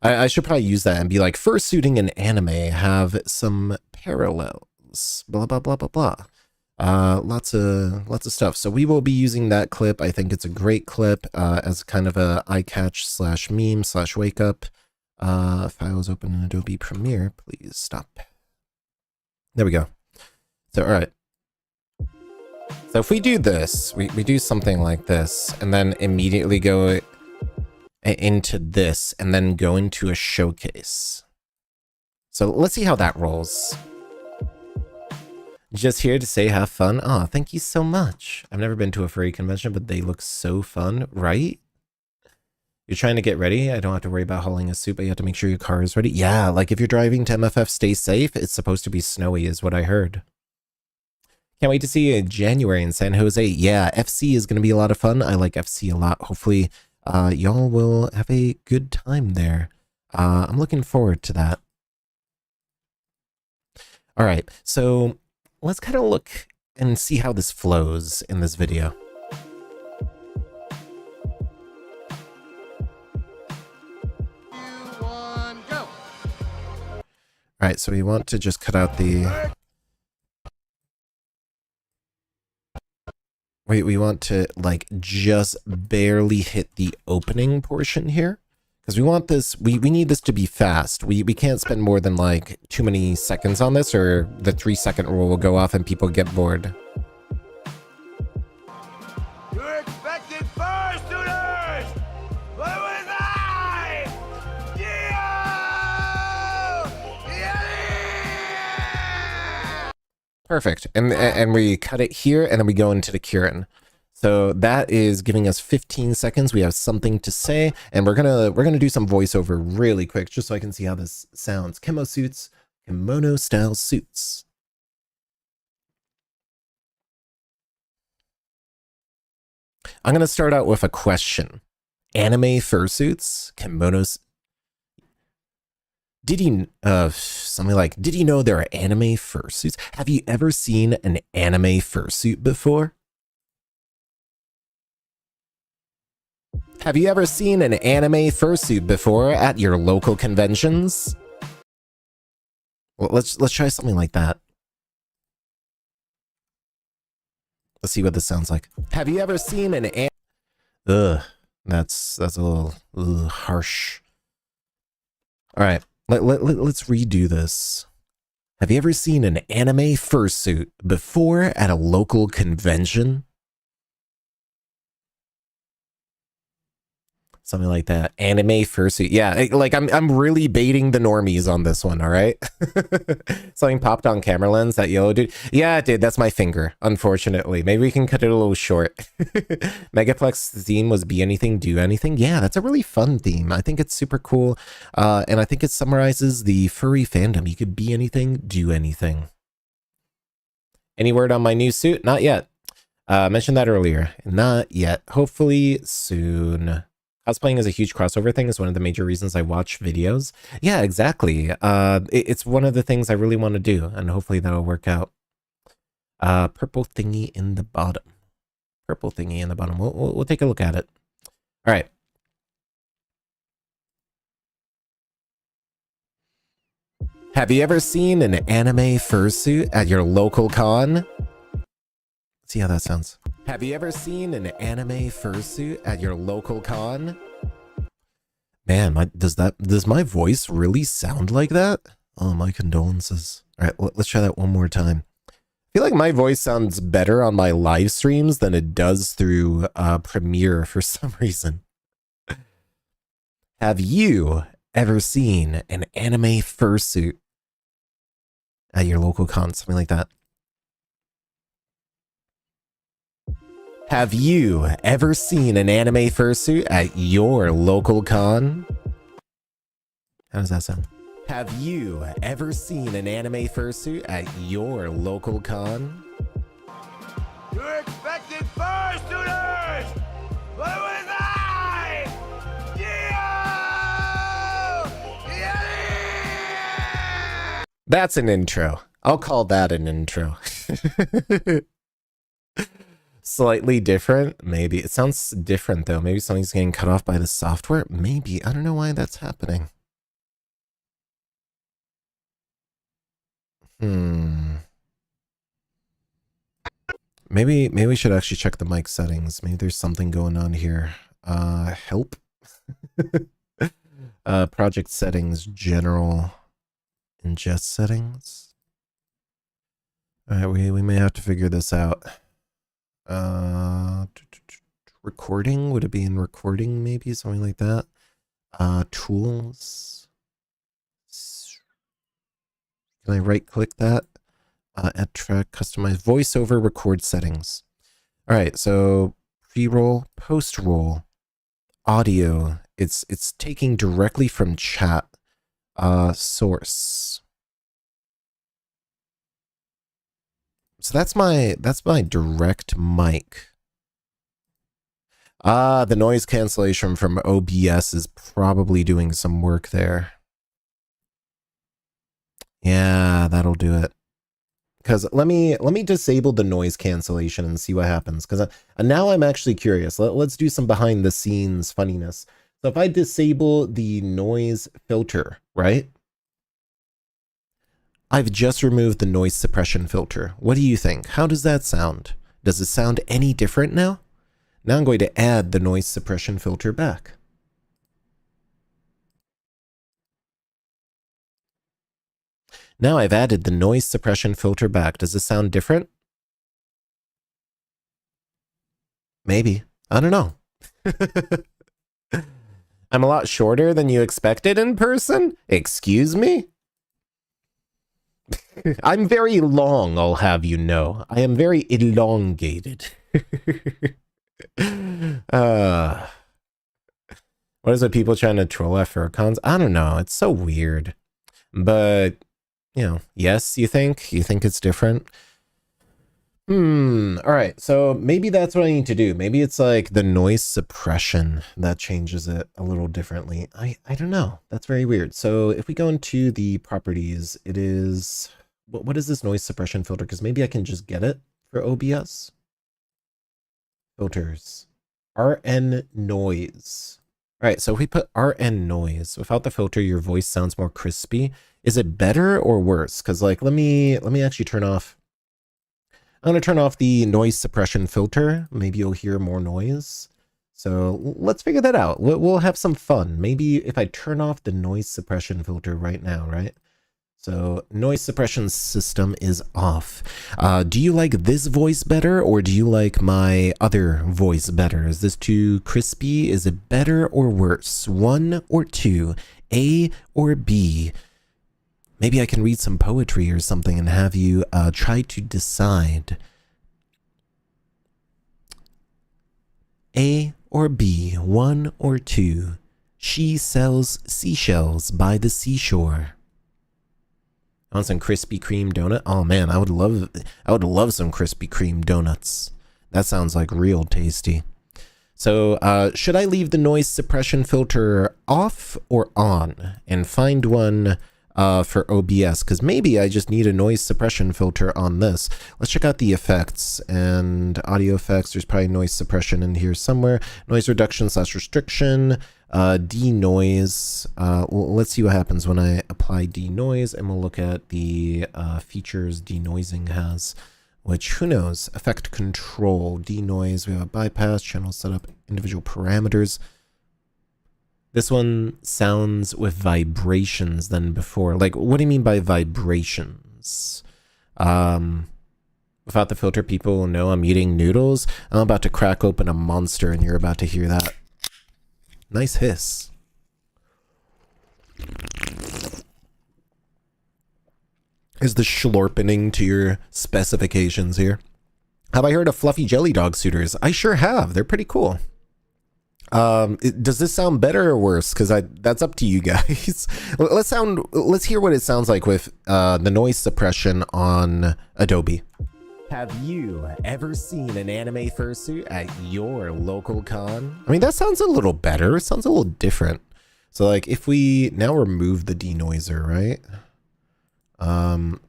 I should probably use that and be like, fursuiting in anime have some parallels. Blah blah blah blah blah. Lots of stuff. So we will be using that clip. I think it's a great clip as kind of a eye catch / meme / wake up. Files open in Adobe Premiere. Please stop. There we go. So all right. So if we do this, we do something like this, and then immediately go into this, and then go into a showcase. So let's see how that rolls. Just here to say have fun. Oh, thank you so much. I've never been to a furry convention, but they look so fun, right? You're trying to get ready. I don't have to worry about hauling a suit, but you have to make sure your car is ready. Yeah, like if you're driving to MFF, stay safe. It's supposed to be snowy is what I heard. Can't wait to see you in January in San Jose. Yeah, FC is going to be a lot of fun. I like FC a lot. Hopefully, y'all will have a good time there. I'm looking forward to that. All right, so let's kind of look and see how this flows in this video. All right, so we want to just cut out the... We want to like just barely hit the opening portion here because we want this, we need this to be fast. We can't spend more than like too many seconds on this or the 3-second rule will go off and people get bored. You're expected first, students! What was I? Yeah! Perfect. And we cut it here and then we go into the Kieran. So that is giving us 15 seconds. We have something to say and we're gonna do some voiceover really quick just so I can see how this sounds. Kemono style suits. I'm gonna start out with a question. Anime fursuits, kimonos. Did you something like, did you know there are anime fursuits? Have you ever seen an anime fursuit before? Have you ever seen an anime fursuit before at your local conventions? Well, let's try something like that. Let's see what this sounds like. Have you ever seen an Ugh, that's a little harsh. All right, let's redo this. Have you ever seen an anime fursuit before at a local convention? Something like that. Anime fursuit. Yeah, like I'm really baiting the normies on this one, all right? Something popped on camera lens, that yellow dude. Yeah, dude, that's my finger, unfortunately. Maybe we can cut it a little short. Megaplex theme was be anything, do anything. Yeah, that's a really fun theme. I think it's super cool. And I think it summarizes the furry fandom. You could be anything, do anything. Any word on my new suit? Not yet. Mentioned that earlier. Not yet. Hopefully soon. Cosplaying is a huge crossover thing, is one of the major reasons I watch videos. Yeah, exactly. It's one of the things I really want to do, and hopefully that'll work out. Purple thingy in the bottom. Purple thingy in the bottom. We'll take a look at it. All right. Have you ever seen an anime fursuit at your local con? Let's see how that sounds. Have you ever seen an anime fursuit at your local con? Man, does my voice really sound like that? Oh, my condolences. All right, let's try that one more time. I feel like my voice sounds better on my live streams than it does through Premiere for some reason. Have you ever seen an anime fursuit at your local con? Something like that. Have you ever seen an anime fursuit at your local con? How does that sound? Have you ever seen an anime fursuit at your local con? You're expected fursuiters! But was I? Yeah! That's an intro. I'll call that an intro. Slightly different, maybe. It sounds different, though. Maybe something's getting cut off by the software. Maybe. I don't know why that's happening. Maybe we should actually check the mic settings. Maybe there's something going on here. Help. Project settings, general, ingest settings. All right, we may have to figure this out. Recording, would it be in recording, maybe something like that? Tools. Can I right click that? Add track, customize voiceover, record settings. All right, so pre-roll, post-roll, audio. It's taking directly from chat. Source. So that's my direct mic. The noise cancellation from OBS is probably doing some work there. Yeah, that'll do it. Because let me disable the noise cancellation and see what happens. Because now I'm actually curious. Let's do some behind the scenes funniness. So if I disable the noise filter, right? I've just removed the noise suppression filter. What do you think? How does that sound? Does it sound any different now? Now I'm going to add the noise suppression filter back. Now I've added the noise suppression filter back. Does it sound different? Maybe. I don't know. I'm a lot shorter than you expected in person? Excuse me? I'm very long, I'll have you know. I am very elongated. What is it, people trying to troll at furcons? I don't know. It's so weird. But, you know, yes, you think? You think it's different? All right, so maybe that's what I need to do. Maybe it's like the noise suppression that changes it a little differently. I don't know. That's very weird. So if we go into the properties, it is... What is this noise suppression filter? Because maybe I can just get it for OBS. Filters. RN noise. All right, so if we put RN noise without the filter, your voice sounds more crispy. Is it better or worse? Because like, let me actually turn off. I'm gonna turn off the noise suppression filter. Maybe you'll hear more noise. So let's figure that out. We'll have some fun. Maybe if I turn off the noise suppression filter right now, right? So noise suppression system is off. Do you like this voice better or do you like my other voice better? Is this too crispy? Is it better or worse? 1 or 2? A or B? Maybe I can read some poetry or something and have you try to decide. A or B? 1 or 2? She sells seashells by the seashore. I want some Krispy Kreme donut. Oh man, I would love some Krispy Kreme donuts. That sounds like real tasty. So should I leave the noise suppression filter off or on and find one for OBS? Because maybe I just need a noise suppression filter on this. Let's check out the effects and audio effects. There's probably noise suppression in here somewhere. Noise reduction / restriction. Denoise. Let's see what happens when I apply denoise, and we'll look at the features denoising has, which who knows. Effect control, denoise. We have a bypass, channel setup, individual parameters. This one sounds with vibrations than before. Like, what do you mean by vibrations? Without the filter, people will know I'm eating noodles. I'm about to crack open a monster, and you're about to hear that. Nice hiss. Is the schlorpening to your specifications here? Have I heard of fluffy jelly dog suitors? I sure have. They're pretty cool. Does this sound better or worse? Because that's up to you guys. Let's hear what it sounds like with the noise suppression on Adobe. Have you ever seen an anime fursuit at your local con? I mean, that sounds a little better. It sounds a little different. So like if we now remove the denoiser, right? And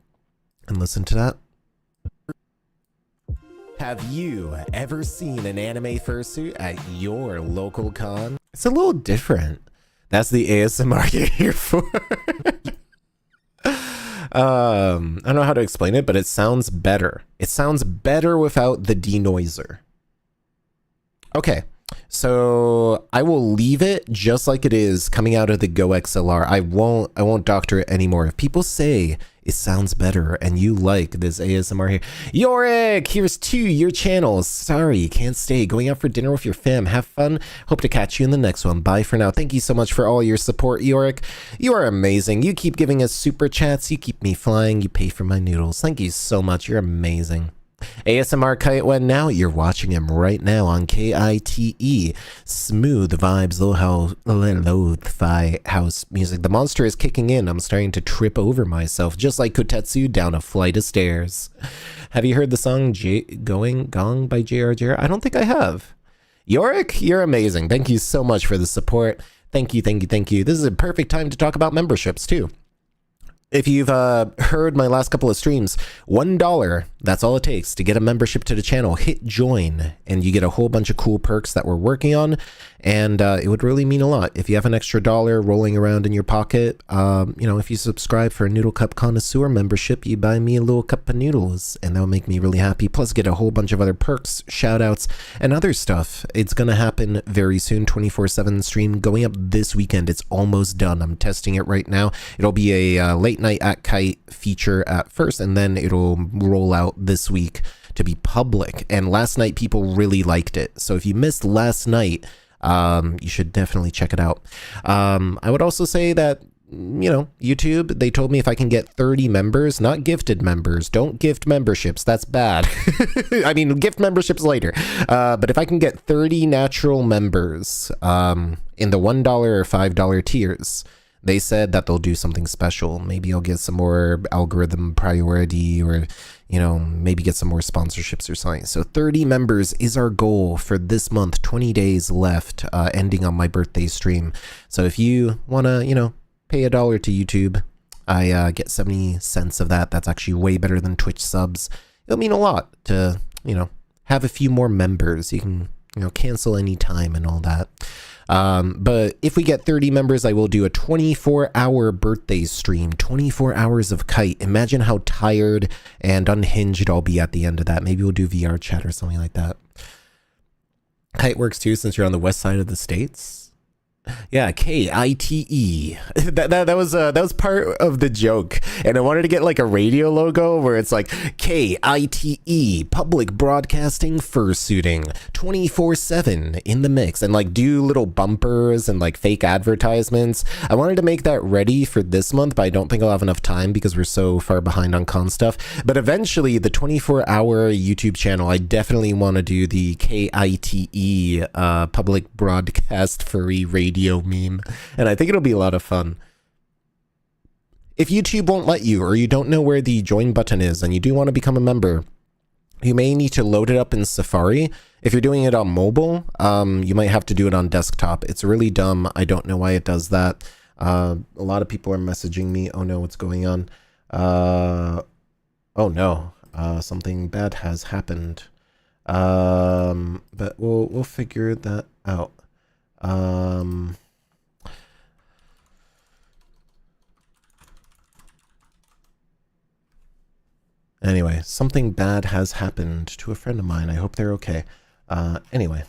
listen to that. Have you ever seen an anime fursuit at your local con? It's a little different. That's the ASMR you're here for. I don't know how to explain it, but it sounds better. It sounds better without the denoiser. Okay, so I will leave it just like it is coming out of the Go XLR. I won't doctor it anymore. If people say it sounds better and you like this ASMR here, Yorick, here's to your channel. Sorry, can't stay. Going out for dinner with your fam. Have fun. Hope to catch you in the next one. Bye for now. Thank you so much for all your support, Yorick. You are amazing. You keep giving us super chats. You keep me flying. You pay for my noodles. Thank you so much. You're amazing. ASMR Kite When now, you're watching him right now on KITE. Smooth vibes, lo-fi house music. The monster is kicking in. I'm starting to trip over myself, just like Kotetsu down a flight of stairs. Have you heard the song Going Gong by JR? I don't think I have. Yorick, you're amazing. Thank you so much for the support. Thank you, thank you, thank you. This is a perfect time to talk about memberships, too. If you've heard my last couple of streams, $1, that's all it takes to get a membership to the channel. Hit join, and you get a whole bunch of cool perks that we're working on, and it would really mean a lot. If you have an extra $1 rolling around in your pocket, you know, if you subscribe for a Noodle Cup Connoisseur membership, you buy me a little cup of noodles, and that'll make me really happy. Plus, get a whole bunch of other perks, shout-outs, and other stuff. It's going to happen very soon, 24/7 stream going up this weekend. It's almost done. I'm testing it right now. It'll be a late night at Kite feature at first, and then it'll roll out this week to be public. And last night people really liked it, so if you missed last night, you should definitely check it out. I would also say that, you know, YouTube, they told me if I can get 30 members, not gifted members, don't gift memberships, that's bad. I mean, gift memberships later, but if I can get 30 natural members in the $1 or $5 tiers, they said that they'll do something special. Maybe I'll get some more algorithm priority, or, you know, maybe get some more sponsorships or something. So 30 members is our goal for this month. 20 days left, ending on my birthday stream. So if you want to, you know, pay $1 to YouTube, I get 70 cents of that. That's actually way better than Twitch subs. It'll mean a lot to, you know, have a few more members. You can you know, cancel any time and all that. But if we get 30 members, I will do a 24-hour birthday stream, 24 hours of kite. Imagine how tired and unhinged I'll be at the end of that. Maybe we'll do VR chat or something like that. Kite works too, since you're on the west side of the States. Yeah, KITE. That was part of the joke, and I wanted to get like a radio logo where it's like KITE, public broadcasting fursuiting 24/7 in the mix, and like do little bumpers and like fake advertisements. I wanted to make that ready for this month, but I don't think I'll have enough time because we're so far behind on con stuff. But eventually, the 24-hour YouTube channel, I definitely want to do the KITE public broadcast furry radio meme, and I think it'll be a lot of fun. If YouTube won't let you, or you don't know where the join button is and you do want to become a member, you may need to load it up in Safari. If you're doing it on mobile, you might have to do it on desktop. It's really dumb. I don't know why it does that. A lot of people are messaging me, oh no, what's going on? Oh no, something bad has happened. But we'll figure that out. Anyway, something bad has happened to a friend of mine. I hope they're okay. Anyway.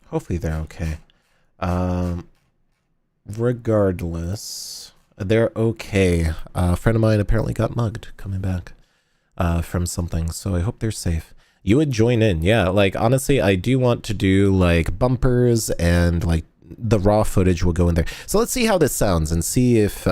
Hopefully they're okay. Regardless, they're okay. A friend of mine apparently got mugged coming back from something, so I hope they're safe. You would join in, yeah. Like, honestly, I do want to do like bumpers, and like the raw footage will go in there. So let's see how this sounds and see if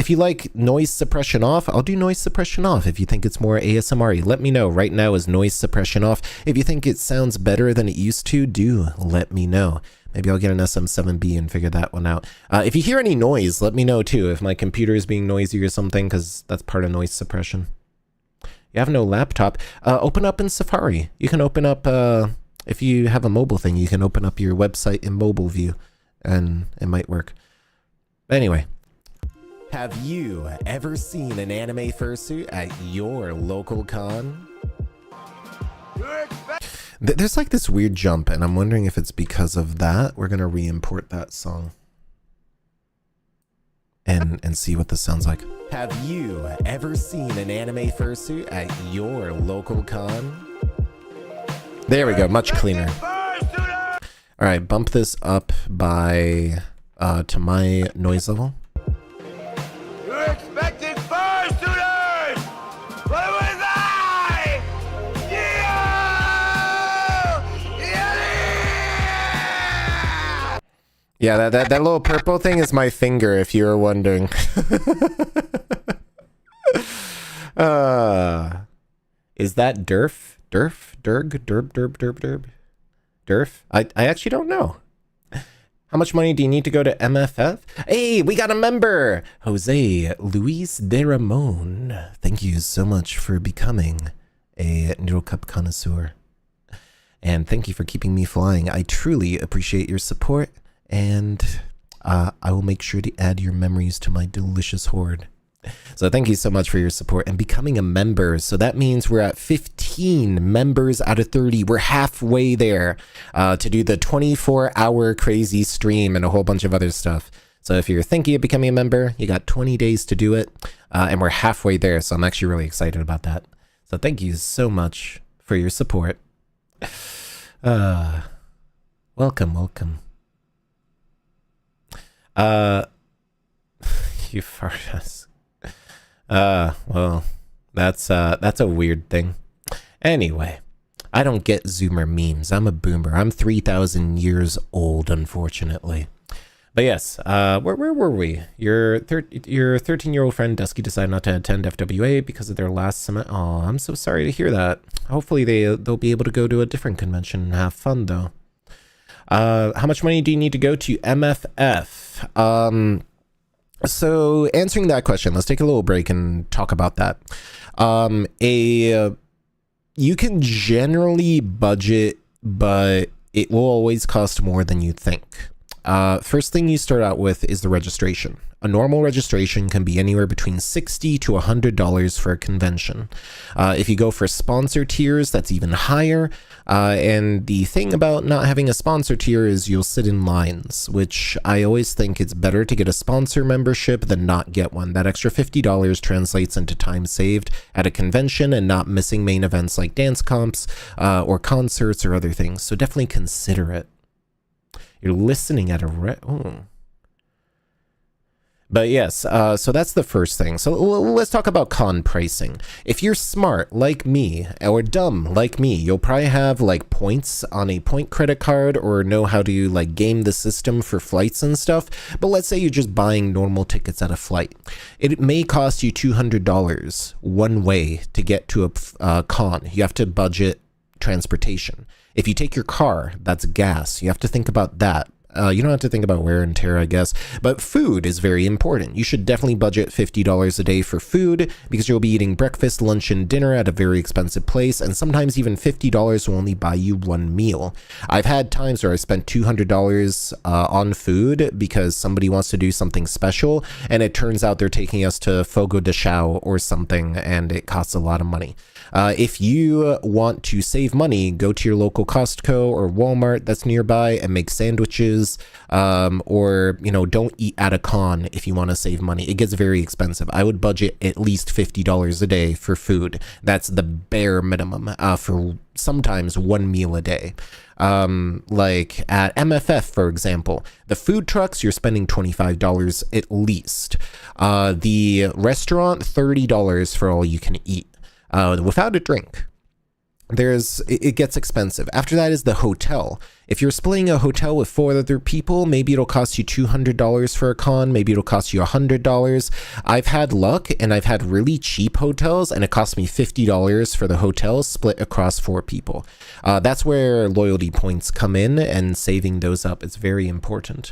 you like noise suppression off, I'll do noise suppression off. If you think it's more ASMR-y, let me know. Right now is noise suppression off. If you think it sounds better than it used to, do let me know. Maybe I'll get an SM7B and figure that one out. If you hear any noise, let me know too. If my computer is being noisy or something, because that's part of noise suppression. You have no laptop, open up in Safari. You can open up, if you have a mobile thing, you can open up your website in mobile view, and it might work. Anyway. Have you ever seen an anime fursuit at your local con? There's like this weird jump, and I'm wondering if it's because of that. We're going to re-import that song. And see what this sounds like. Have you ever seen an anime fursuit at your local con? There we go, much cleaner. Alright, bump this up by to my noise level. You expected fursuiters! But it was I! Yeah, that little purple thing is my finger, if you were wondering. Is that Durf? Durf? Durg? Derb? Derb? Derb? Derb? Durf? I actually don't know. How much money do you need to go to MFF? Hey, we got a member! Jose Luis de Ramon. Thank you so much for becoming a Noodle Cup connoisseur. And thank you for keeping me flying. I truly appreciate your support. And I will make sure to add your memories to my delicious hoard. So thank you so much for your support and becoming a member. So that means we're at 15 members out of 30. We're halfway there to do the 24-hour crazy stream and a whole bunch of other stuff. So if you're thinking of becoming a member, you got 20 days to do it. And we're halfway there. So I'm actually really excited about that. So thank you so much for your support. Welcome, welcome. You fart us. Well, that's a weird thing. Anyway, I don't get Zoomer memes. I'm a boomer. I'm 3,000 years old, unfortunately. But yes, where were we? Your 13-year-old friend Dusky decided not to attend FWA because of their last semester. Oh, I'm so sorry to hear that. Hopefully they'll be able to go to a different convention and have fun though. How much money do you need to go to MFF? So answering that question, let's take a little break and talk about that. You can generally budget, but it will always cost more than you think. First thing you start out with is the registration. A normal registration can be anywhere between $60 to $100 for a convention. If you go for sponsor tiers, that's even higher. And the thing about not having a sponsor tier is you'll sit in lines, which I always think it's better to get a sponsor membership than not get one. That extra $50 translates into time saved at a convention and not missing main events like dance comps or concerts or other things. So definitely consider it. You're listening at a But yes, so that's the first thing. So let's talk about con pricing. If you're smart like me or dumb like me, you'll probably have like points on a point credit card or know how to like game the system for flights and stuff. But let's say you're just buying normal tickets at a flight. It may cost you $200 one way to get to a con. You have to budget transportation. If you take your car, that's gas. You have to think about that. You don't have to think about wear and tear, I guess, but food is very important. You should definitely budget $50 a day for food because you'll be eating breakfast, lunch, and dinner at a very expensive place, and sometimes even $50 will only buy you one meal. I've had times where I spent $200 on food because somebody wants to do something special, and it turns out they're taking us to Fogo de Chao or something, and it costs a lot of money. If you want to save money, go to your local Costco or Walmart that's nearby and make sandwiches, or, you know, don't eat at a con if you want to save money. It gets very expensive. I would budget at least $50 a day for food. That's the bare minimum for sometimes one meal a day. Like at MFF, for example, the food trucks, you're spending $25 at least. The restaurant, $30 for all you can eat. Without a drink. It gets expensive. After that is the hotel. If you're splitting a hotel with 4 other people, maybe it'll cost you $200 for a con, maybe it'll cost you $100. I've had luck and I've had really cheap hotels and it cost me $50 for the hotel split across 4 people. That's where loyalty points come in, and saving those up is very important.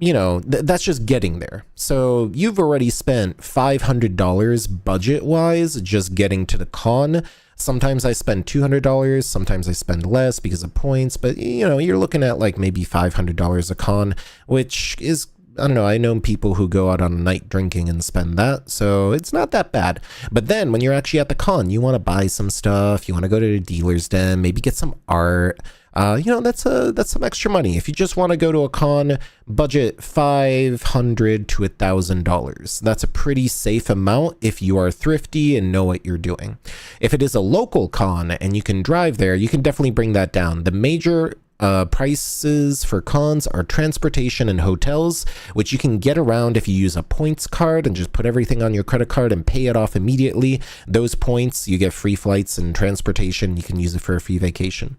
You know, that's just getting there. So you've already spent $500 budget-wise just getting to the con. Sometimes I spend $200, sometimes I spend less because of points, but you know, you're looking at like maybe $500 a con, which is, I don't know, I know people who go out on a night drinking and spend that, so it's not that bad. But then when you're actually at the con, you want to buy some stuff, you want to go to the dealer's den, maybe get some art. You know, that's some extra money. If you just want to go to a con, budget $500 to $1,000. That's a pretty safe amount if you are thrifty and know what you're doing. If it is a local con and you can drive there, you can definitely bring that down. The major prices for cons are transportation and hotels, which you can get around if you use a points card and just put everything on your credit card and pay it off immediately. Those points, you get free flights and transportation. You can use it for a free vacation.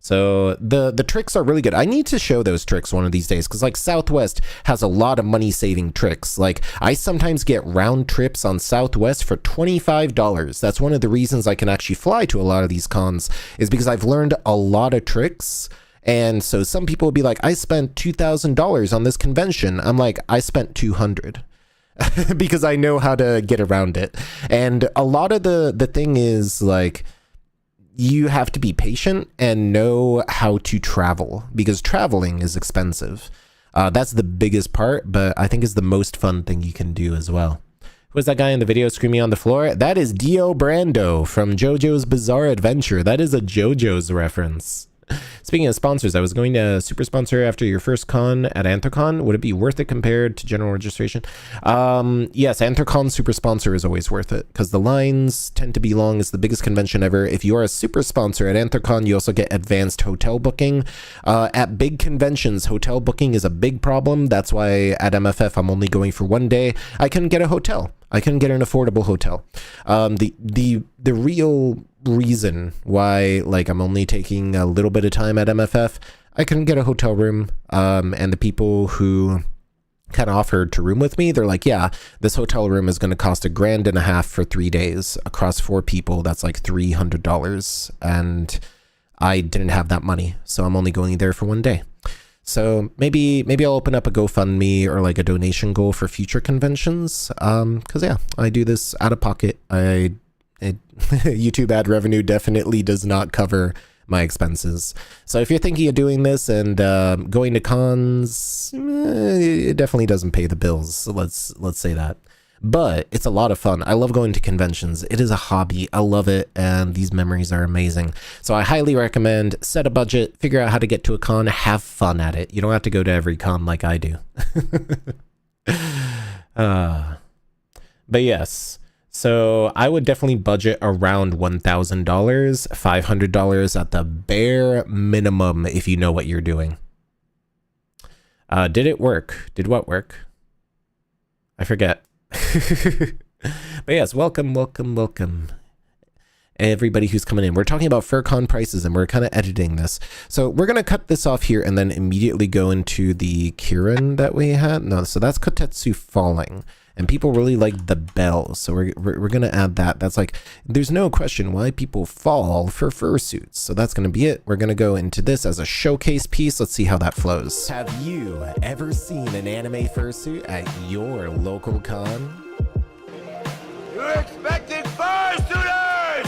So the tricks are really good. I need to show those tricks one of these days because like Southwest has a lot of money saving tricks. Like I sometimes get round trips on Southwest for $25. That's one of the reasons I can actually fly to a lot of these cons, is because I've learned a lot of tricks. And so some people will be like, I spent $2,000 on this convention. I'm like, I spent $200. Because I know how to get around it. And a lot of the thing is like, you have to be patient and know how to travel, because traveling is expensive. That's the biggest part, but I think is the most fun thing you can do as well. Who was that guy in the video screaming on the floor? That is Dio Brando from JoJo's Bizarre Adventure. That is a JoJo's reference. Speaking of sponsors, I was going to super sponsor after your first con at Anthrocon. Would it be worth it compared to general registration? Yes, Anthrocon super sponsor is always worth it because the lines tend to be long. It's the biggest convention ever. If you are a super sponsor at Anthrocon, you also get advanced hotel booking. At big conventions, hotel booking is a big problem. That's why at MFF, I'm only going for one day. I couldn't get a hotel. I couldn't get an affordable hotel. The real reason why like I'm only taking a little bit of time at MFF, I couldn't get a hotel room, and the people who kind of offered to room with me, they're like, yeah, this hotel room is going to cost $1,500 for 3 days across 4 people. That's like $300, and I didn't have that money, so I'm only going there for one day. So maybe I'll open up a GoFundMe or like a donation goal for future conventions, because yeah, I do this out of pocket. YouTube ad revenue definitely does not cover my expenses. So if you're thinking of doing this and going to cons, it definitely doesn't pay the bills. So let's say that. But it's a lot of fun. I love going to conventions. It is a hobby. I love it, and these memories are amazing. So I highly recommend set a budget, figure out how to get to a con, have fun at it. You don't have to go to every con like I do. But yes, so I would definitely budget around $1,000, $500 at the bare minimum if you know what you're doing. Did it work? Did what work? I forget. But yes, welcome everybody who's coming in. We're talking about FurCon prices, and we're kind of editing this, so we're gonna cut this off here and then immediately go into the Kirin that we had. No, so that's Kotetsu falling, and people really like the bell, so we're gonna add that. That's like, there's no question why people fall for fursuits, so that's gonna be it. We're gonna go into this as a showcase piece. Let's see how that flows. Have you ever seen an anime fursuit at your local con? You're expecting fursuiters!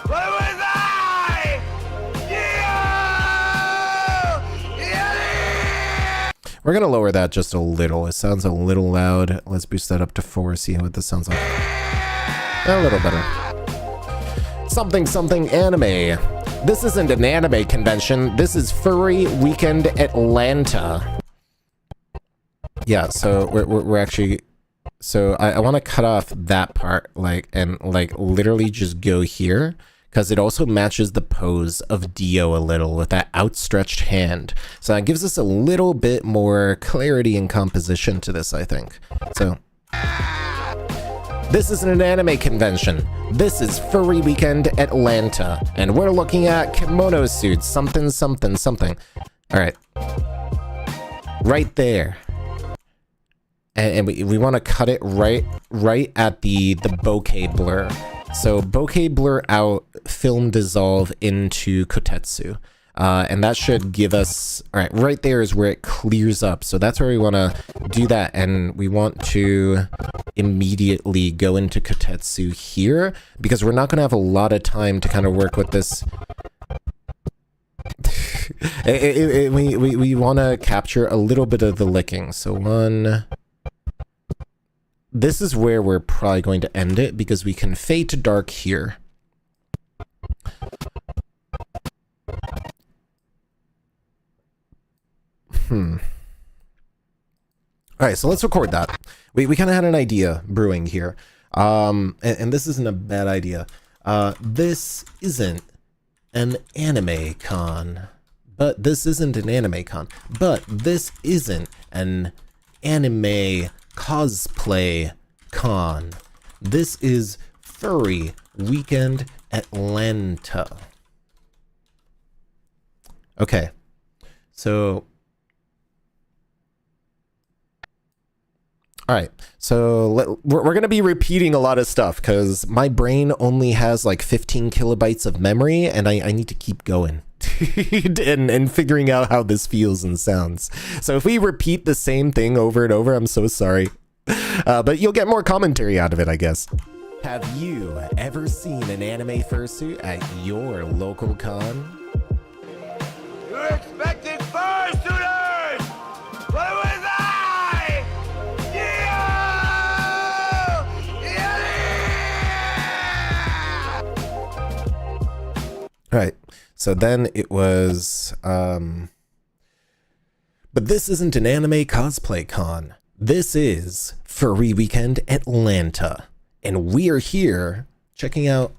What was I? Yeah! We're gonna lower that just a little. It sounds a little loud. Let's boost that up to 4, see what this sounds like. A little better. Something anime. This isn't an anime convention. This is Furry Weekend Atlanta. Yeah, so we're actually... So I want to cut off that part, and literally just go here, because it also matches the pose of Dio a little with that outstretched hand. So that gives us a little bit more clarity and composition to this, I think. So this isn't an anime convention. This is Furry Weekend Atlanta, and we're looking at kimono suits, something. All right, right there. And we want to cut it right at the bokeh blur. So bokeh blur out, film dissolve into Kotetsu. And that should give us, all right there is where it clears up. So that's where we want to do that. And we want to immediately go into Kotetsu here, because we're not going to have a lot of time to kind of work with this. We want to capture a little bit of the licking. So this is where we're probably going to end it, because we can fade to dark here. All right, so let's record that. We kind of had an idea brewing here. And this isn't a bad idea. This isn't an anime con. But this isn't an anime con. But this isn't an anime cosplay con. This is Furry Weekend Atlanta. Okay, so all right, so we're going to be repeating a lot of stuff, because my brain only has like 15 kilobytes of memory, and I need to keep going and figuring out how this feels and sounds. So if we repeat the same thing over and over, I'm so sorry. But you'll get more commentary out of it, I guess. Have you ever seen an anime fursuit at your local con? You're expecting fursuiters! What was I? Yeah! All right, so then it was, but this isn't an anime cosplay con. This is Furry Weekend Atlanta, and we are here checking out,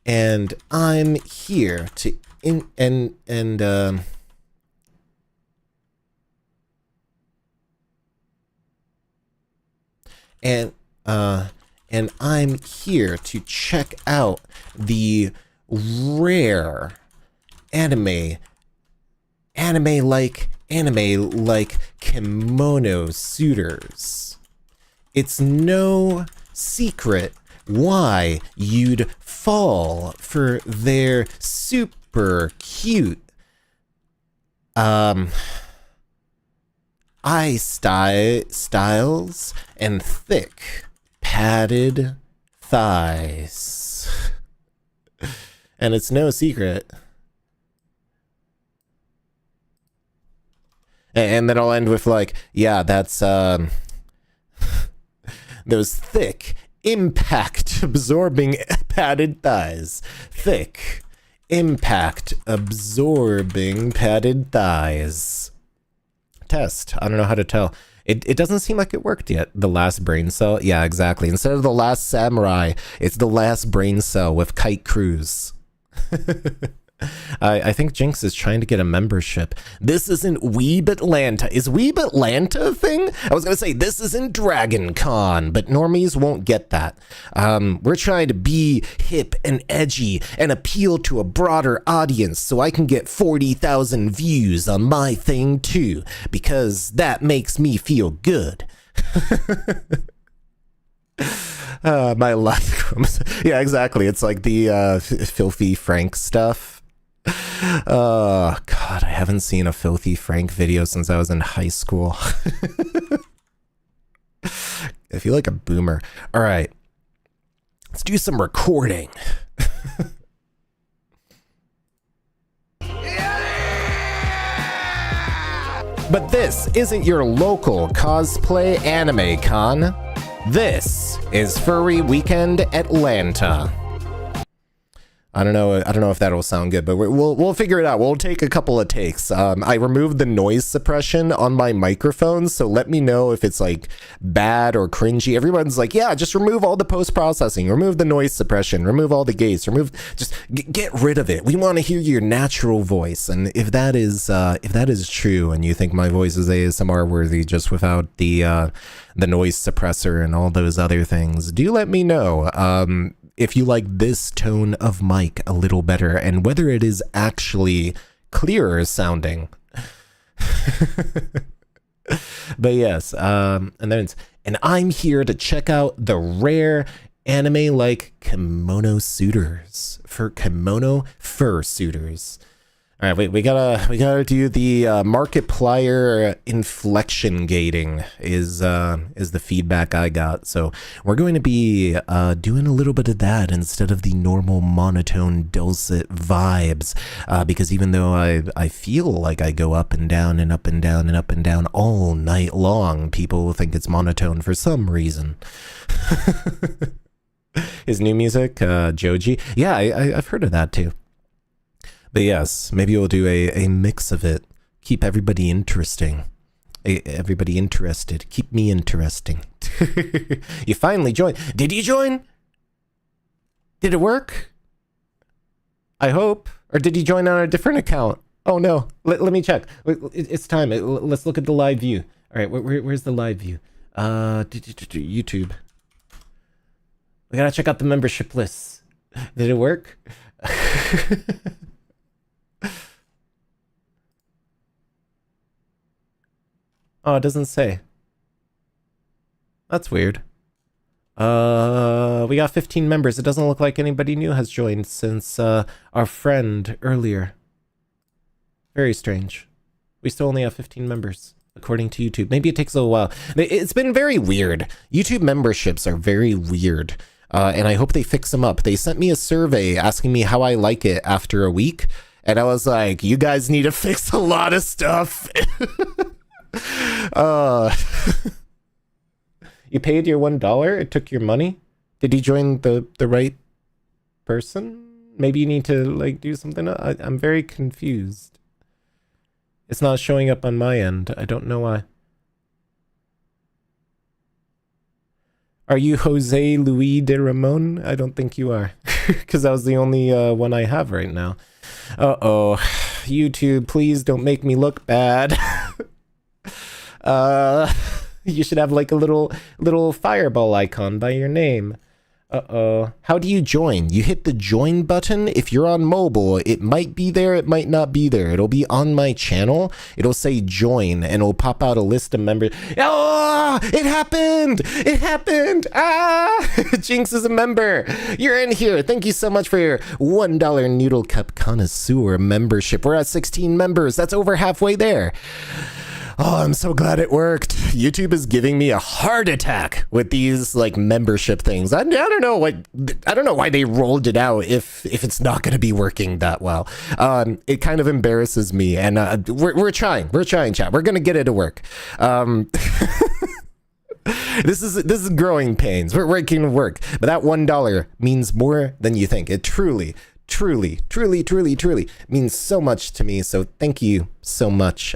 and I'm here to and I'm here to check out the rare anime like kemono suitors. It's no secret why you'd fall for their super cute eye styles and thick padded thighs. And it's no secret. And then I'll end with like, yeah, that's those thick, impact-absorbing padded thighs. Thick, impact-absorbing padded thighs. Test. I don't know how to tell. It doesn't seem like it worked yet. The last brain cell. Yeah, exactly. Instead of the last samurai, it's the last brain cell with Kite Cruise. I think Jinx is trying to get a membership. This isn't Weeb Atlanta. Is Weeb Atlanta a thing? I was going to say, this isn't Dragon Con, but normies won't get that. We're trying to be hip and edgy and appeal to a broader audience so I can get 40,000 views on my thing too, because that makes me feel good. My life. Yeah, exactly. It's like the Filthy Frank stuff. Oh, God, I haven't seen a Filthy Frank video since I was in high school. I feel like a boomer. All right, let's do some recording. But this isn't your local cosplay anime con. This is Furry Weekend Atlanta. I don't know if that'll sound good, but we'll figure it out. We'll take a couple of takes. I removed the noise suppression on my microphone, so let me know if it's like bad or cringy. Everyone's like, yeah, just remove all the post-processing, remove the noise suppression, remove all the gates, just get rid of it. We want to hear your natural voice, and if that is true, and you think my voice is ASMR worthy just without the noise suppressor and all those other things, do let me know. If you like this tone of mic a little better and whether it is actually clearer sounding. But yes, and I'm here to check out the rare anime-like kemono suitors for kemono fursuiters. All right, wait, we gotta do the Markiplier inflection gating is the feedback I got. So we're going to be doing a little bit of that instead of the normal monotone dulcet vibes, because even though I feel like I go up and down and up and down and up and down all night long, people think it's monotone for some reason. His new music, Joji, yeah, I've heard of that too. But yes, maybe we'll do a mix of it. Keep everybody interesting. Everybody interested. Keep me interesting. You finally joined. Did you join? Did it work? I hope. Or did you join on a different account? Oh no. Let me check. It's time. Let's look at the live view. All right, where's the live view? YouTube. We gotta check out the membership lists. Did it work? Oh, it doesn't say. That's weird. We got 15 members. It doesn't look like anybody new has joined since our friend earlier. Very strange. We still only have 15 members, according to YouTube. Maybe it takes a little while. It's been very weird. YouTube memberships are very weird. And I hope they fix them up. They sent me a survey asking me how I like it after a week. And I was like, you guys need to fix a lot of stuff. You paid your $1? It took your money? Did you join the right person? Maybe you need to like do something. I'm very confused. It's not showing up on my end. I don't know why. Are you Jose Luis de Ramon? I don't think you are, because that was the only one I have right now. Uh-oh. YouTube, please don't make me look bad. You should have like a little fireball icon by your name. Uh-oh. How do you join? You hit the join button. If you're on mobile, it might be there, it might not be there. It'll be on my channel. It'll say join, and it'll pop out a list of members. Oh, it happened! It happened! Ah! Jinx is a member. You're in here. Thank you so much for your $1 Noodle Cup Connoisseur membership. We're at 16 members. That's over halfway there. Oh, I'm so glad it worked. YouTube is giving me a heart attack with these like membership things. I don't know why they rolled it out if it's not going to be working that well. It kind of embarrasses me, and we're trying, chat. We're going to get it to work. This is growing pains. We're making it work, but that $1 means more than you think. It truly means so much to me. So thank you so much.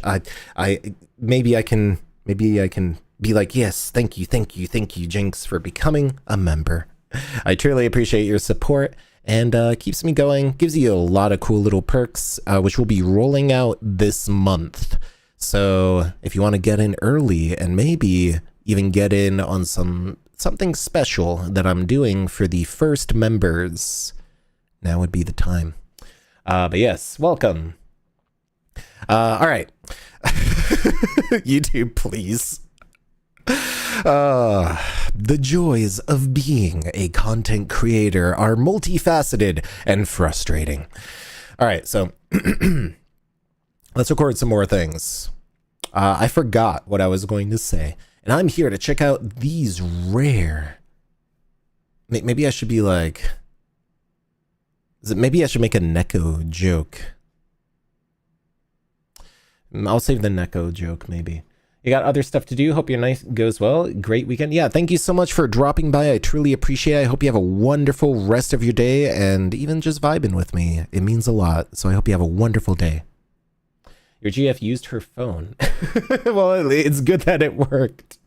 Maybe I can be like, yes, thank you, Jinx, for becoming a member. I truly appreciate your support, and keeps me going, gives you a lot of cool little perks, which will be rolling out this month. So if you want to get in early and maybe even get in on something special that I'm doing for the first members, now would be the time. But yes, welcome. All right. YouTube, please. The joys of being a content creator are multifaceted and frustrating. All right, so let's record some more things. I forgot what I was going to say, and I'm here to check out these rare... Maybe I should be like... Maybe I should make a Neko joke. I'll save the Neko joke, maybe. You got other stuff to do? Hope your night goes well. Great weekend. Yeah, thank you so much for dropping by. I truly appreciate it. I hope you have a wonderful rest of your day, and even just vibing with me. It means a lot, so I hope you have a wonderful day. Your GF used her phone. Well, it's good that it worked.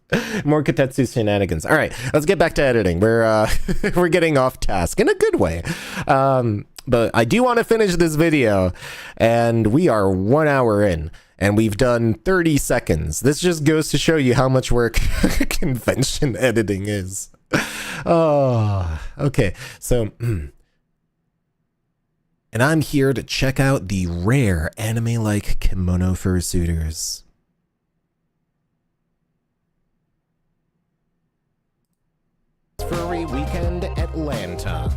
More Kotetsu shenanigans. All right, let's get back to editing. We're we're getting off task in a good way. But I do want to finish this video, and we are 1 hour in, and we've done 30 seconds. This just goes to show you how much work convention editing is. Oh, okay. So, and I'm here to check out the rare anime-like kemono fursuiters. Furry Weekend Atlanta.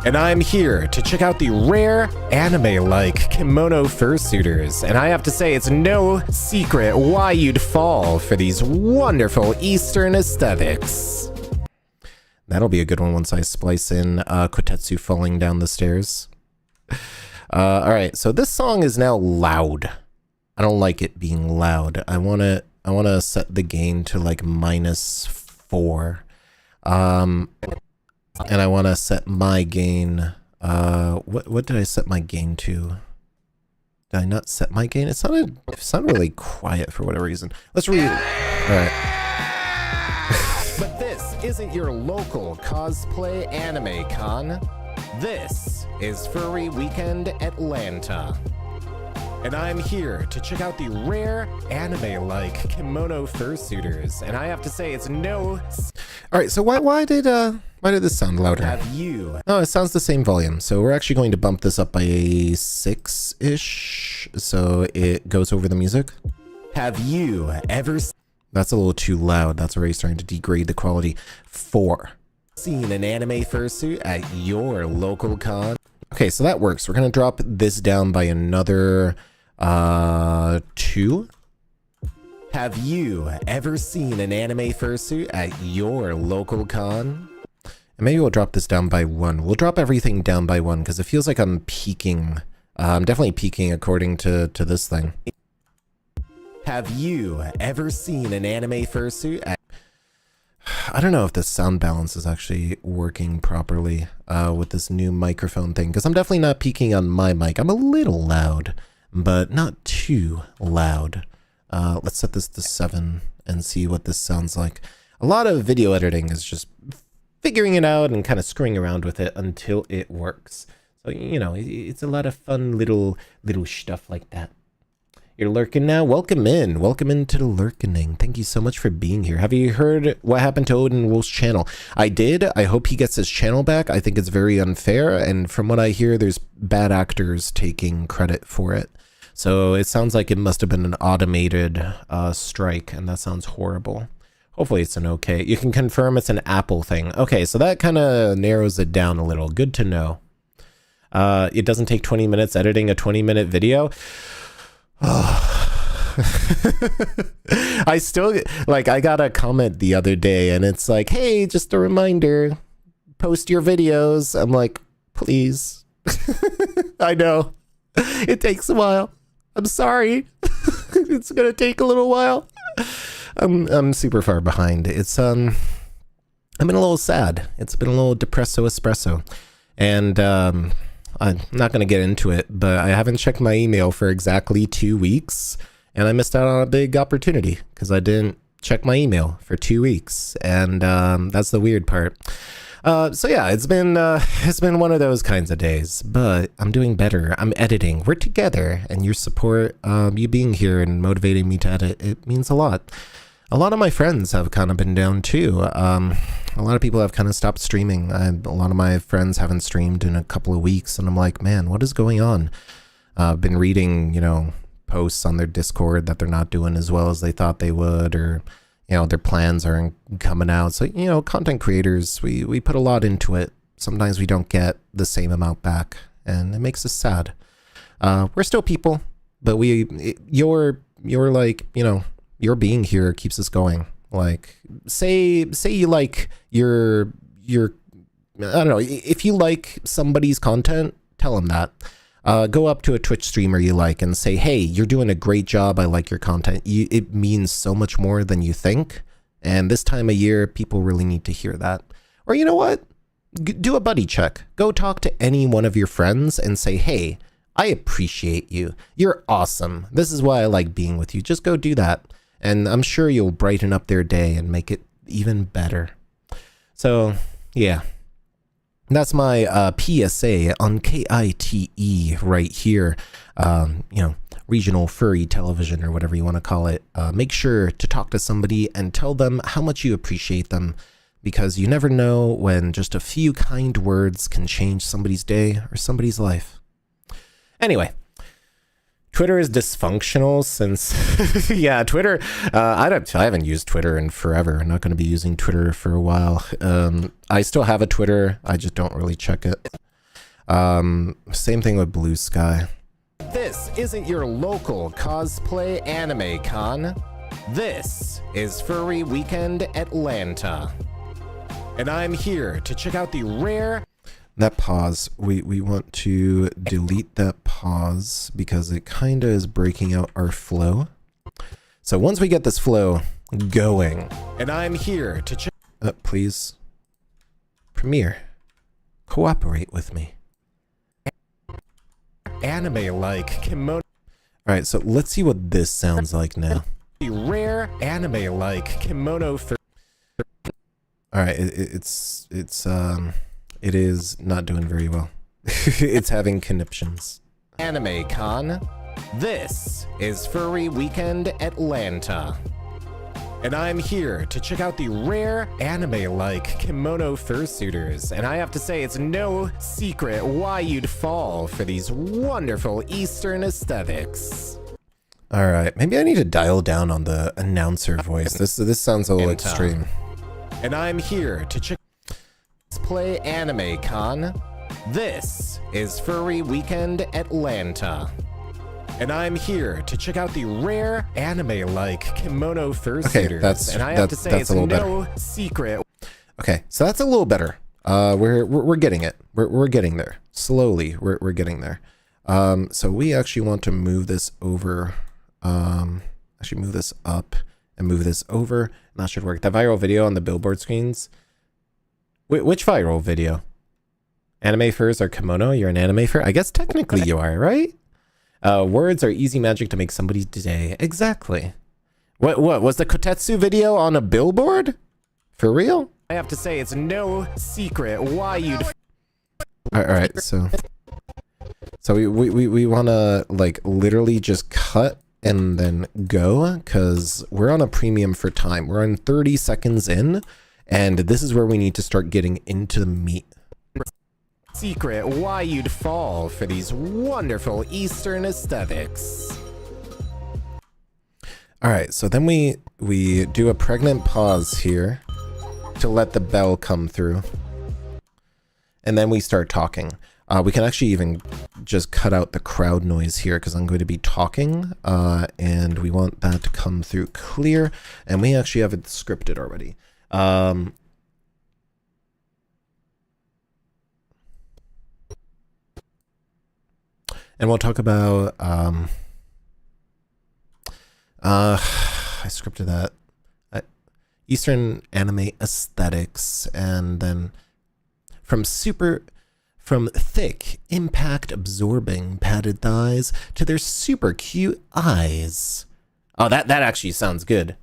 And I'm here to check out the rare anime-like kemono fursuiters. And I have to say, it's no secret why you'd fall for these wonderful Eastern aesthetics. That'll be a good one once I splice in Kotetsu falling down the stairs. Alright, so this song is now loud. I don't like it being loud. I wanna set the gain to like -4. And I want to set my gain, what did I set my gain to? Did I not set my gain? It sounded really quiet for whatever reason. Let's read it. All right. But this isn't your local cosplay anime con. This is Furry Weekend Atlanta. And I'm here to check out the rare anime-like kemono fursuiters. And I have to say, it's no... Alright, so why did this sound louder? Have you? Oh, it sounds the same volume. So we're actually going to bump this up by a 6-ish, so it goes over the music. Have you ever... That's a little too loud. That's already starting to degrade the quality. 4. Seen an anime fursuit at your local con? Okay, so that works. We're going to drop this down by another 2. Have you ever seen an anime fursuit at your local con? And maybe we'll drop this down by 1. We'll drop everything down by 1 because it feels like I'm peaking. I'm definitely peaking according to this thing. Have you ever seen an anime fursuit at... I don't know if this sound balance is actually working properly with this new microphone thing, because I'm definitely not peaking on my mic. I'm a little loud, but not too loud. Let's set this to 7 and see what this sounds like. A lot of video editing is just figuring it out and kind of screwing around with it until it works. So, you know, it's a lot of fun little stuff like that. You're lurking now? Welcome in. Welcome into the lurkening. Thank you so much for being here. Have you heard what happened to Odin Wolf's channel? I did. I hope he gets his channel back. I think it's very unfair. And from what I hear, there's bad actors taking credit for it. So it sounds like it must have been an automated strike, and that sounds horrible. Hopefully it's an okay. You can confirm it's an Apple thing. Okay, so that kind of narrows it down a little. Good to know. It doesn't take 20 minutes editing a 20-minute video. Oh. I still, like, I got a comment the other day and it's like, hey, just a reminder, post your videos. I'm like, please. I know. It takes a while. I'm sorry. It's gonna take a little while. I'm super far behind. It's I've been a little sad. It's been a little depresso espresso. And I'm not gonna get into it, but I haven't checked my email for exactly 2 weeks, and I missed out on a big opportunity because I didn't check my email for 2 weeks, and that's the weird part. So yeah, it's been one of those kinds of days, but I'm doing better. I'm editing. We're together, and your support, you being here and motivating me to edit, it means a lot. A lot of my friends have kind of been down too. A lot of people have kind of stopped streaming. A lot of my friends haven't streamed in a couple of weeks, and I'm like, man, what is going on? I've been reading, you know, posts on their Discord that they're not doing as well as they thought they would, or you know, their plans aren't coming out. So, you know, content creators, we put a lot into it. Sometimes we don't get the same amount back, and it makes us sad. We're still people, but you're like, you know, your being here keeps us going. Like, say you like your, I don't know, if you like somebody's content, tell them that. Go up to a Twitch streamer you like and say, hey, you're doing a great job. I like your content. It means so much more than you think. And this time of year, people really need to hear that. Or you know what? Do a buddy check. Go talk to any one of your friends and say, hey, I appreciate you. You're awesome. This is why I like being with you. Just go do that. And I'm sure you'll brighten up their day and make it even better. So, yeah. That's my PSA on KITE right here. You know, regional furry television or whatever you want to call it. Make sure to talk to somebody and tell them how much you appreciate them, because you never know when just a few kind words can change somebody's day or somebody's life. Anyway, Twitter is dysfunctional since, yeah, Twitter, I haven't used Twitter in forever. I'm not going to be using Twitter for a while. I still have a Twitter. I just don't really check it. Same thing with Blue Sky. This isn't your local cosplay anime con. This is Furry Weekend Atlanta. And I'm here to check out the rare... That pause, we want to delete that pause because it kind of is breaking out our flow. So once we get this flow going, and I'm here to check... please, Premiere, cooperate with me. Anime-like kemono... Alright, so let's see what this sounds like now. The rare anime-like kemono... Alright, it is not doing very well. It's having conniptions. Anime Con. This is Furry Weekend Atlanta. And I'm here to check out the rare anime-like kimono fursuiters. And I have to say, it's no secret why you'd fall for these wonderful Eastern aesthetics. All right, maybe I need to dial down on the announcer voice. This sounds a little extreme. And I'm here to check Play Anime Con. This is Furry Weekend Atlanta. And I'm here to check out the rare anime-like kimono fursuiters. And I have to say, it's no secret. Okay, so that's a little better. We're getting it. We're getting there. Slowly, we're getting there. So we actually want to move this over. Actually move this up and move this over. And that should work. That viral video on the billboard screens. Which viral video? Anime furs are kimono? You're an anime fur? I guess technically you are, right? Words are easy magic to make somebody's day. Exactly. What was the Kotetsu video on a billboard? For real? I have to say, it's no secret why you'd... Alright, so we want to, like, literally just cut and then go, because we're on a premium for time. We're on 30 seconds in. And this is where we need to start getting into the meat. Secret why you'd fall for these wonderful Eastern aesthetics. All right, so then we do a pregnant pause here to let the bell come through. And then we start talking. We can actually even just cut out the crowd noise here because I'm going to be talking, and we want that to come through clear. And we actually have it scripted already. And we'll talk about, I scripted that, Eastern anime aesthetics, and then from thick, impact absorbing padded thighs to their super cute eyes. Oh, that actually sounds good.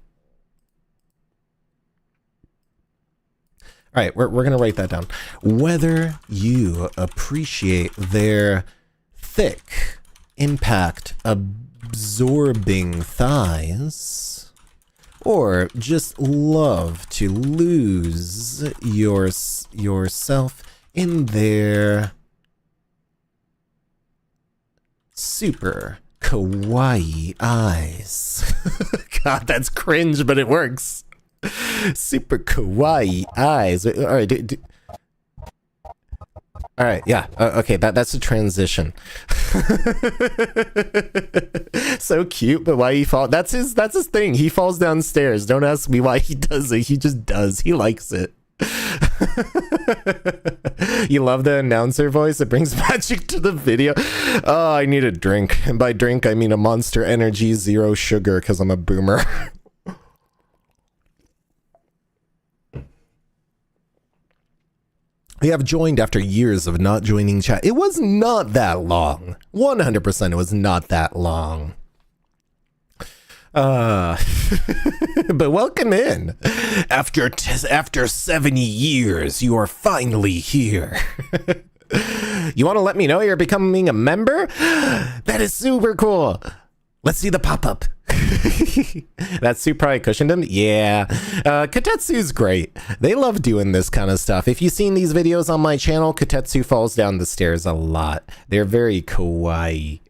All right, we're going to write that down. Whether you appreciate their thick, impact absorbing thighs, or just love to lose yourself in their super kawaii eyes. God, that's cringe, but it works. Super kawaii eyes. All right, all right, yeah, okay, that's a transition. So cute, but why he fall? That's his thing. He falls downstairs. Don't ask me why he does it. He just does. He likes it. You love the announcer voice? It brings magic to the video. Oh, I need a drink. And by drink, I mean a Monster Energy Zero Sugar because I'm a boomer. We have joined after years of not joining chat. It was not that long. 100% it was not that long. But welcome in. After 70 years, you are finally here. You want to let me know you're becoming a member? That is super cool. Let's see the pop-up. That suit probably cushioned him. Yeah. Katetsu's great. They love doing this kind of stuff. If you've seen these videos on my channel, Katetsu falls down the stairs a lot. They're very kawaii.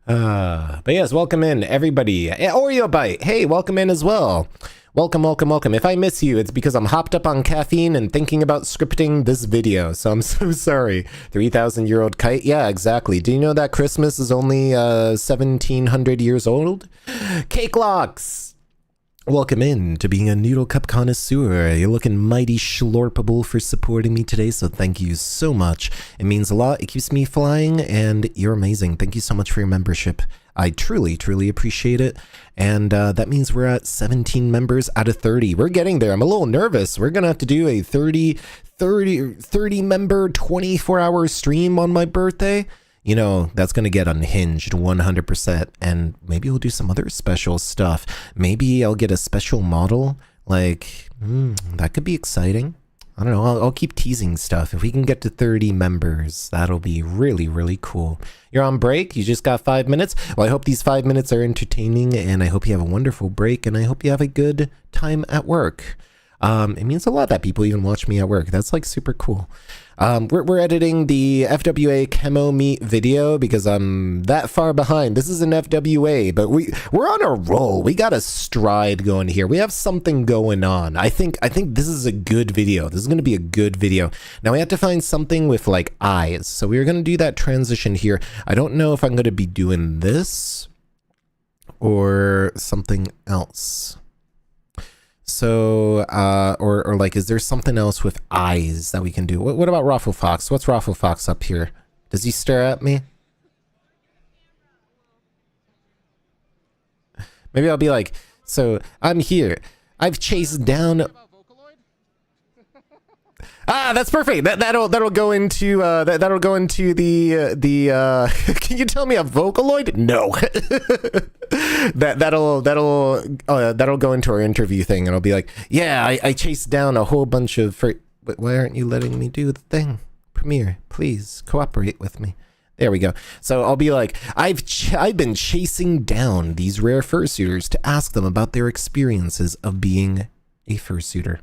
But yes, welcome in, everybody. Oreo Bite, hey, welcome in as well. Welcome, welcome, welcome. If I miss you, it's because I'm hopped up on caffeine and thinking about scripting this video, so I'm so sorry. 3,000-year-old kite? Yeah, exactly. Do you know that Christmas is only 1,700 years old? Cake Locks! Welcome in to being a noodle cup connoisseur. You're looking mighty schlorpable for supporting me today, so thank you so much. It means a lot. It keeps me flying, and you're amazing. Thank you so much for your membership. I truly, truly appreciate it. And that means we're at 17 members out of 30. We're getting there. I'm a little nervous. We're going to have to do a 30 member 24-hour stream on my birthday. You know, that's going to get unhinged 100%. And maybe we'll do some other special stuff. Maybe I'll get a special model. Like, that could be exciting. I don't know. I'll keep teasing stuff. If we can get to 30 members, that'll be really, really cool. You're on break? You just got 5 minutes? Well, I hope these 5 minutes are entertaining, and I hope you have a wonderful break, and I hope you have a good time at work. It means a lot that people even watch me at work. That's like super cool. We're editing the FWA Chemo Meet video because I'm that far behind. This is an FWA, but we're on a roll. We got a stride going here. We have something going on. I think this is a good video. This is going to be a good video. Now we have to find something with like eyes. So we're going to do that transition here. I don't know if I'm going to be doing this or something else. So, or like, is there something else with eyes that we can do? What about Raffle Fox? What's Raffle Fox up here? Does he stare at me? Maybe I'll be like, so I'm here. I've chased down. Ah, that's perfect. That'll go into that'll go into the can you tell me a Vocaloid? No. that'll go into our interview thing, and I'll be like, yeah, I chased down a whole bunch of but why aren't you letting me do the thing? Premiere, please cooperate with me. There we go. So I'll be like, I've been chasing down these rare fursuiters to ask them about their experiences of being a fursuiter.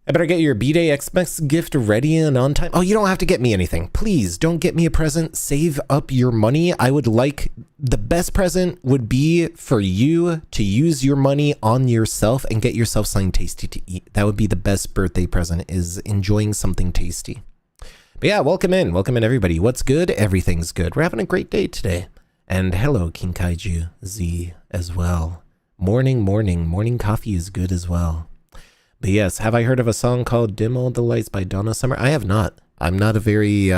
I better get your B-Day Xmas gift ready and on time. Oh, you don't have to get me anything. Please don't get me a present. Save up your money. I would like, the best present would be for you to use your money on yourself and get yourself something tasty to eat. That would be the best birthday present, is enjoying something tasty. But yeah, welcome in everybody. What's good? Everything's good. We're having a great day today. And hello, King Kaiju Z as well. Morning coffee is good as well. But yes, have I heard of a song called Dim All the Lights by Donna Summer? I have not. I'm not a very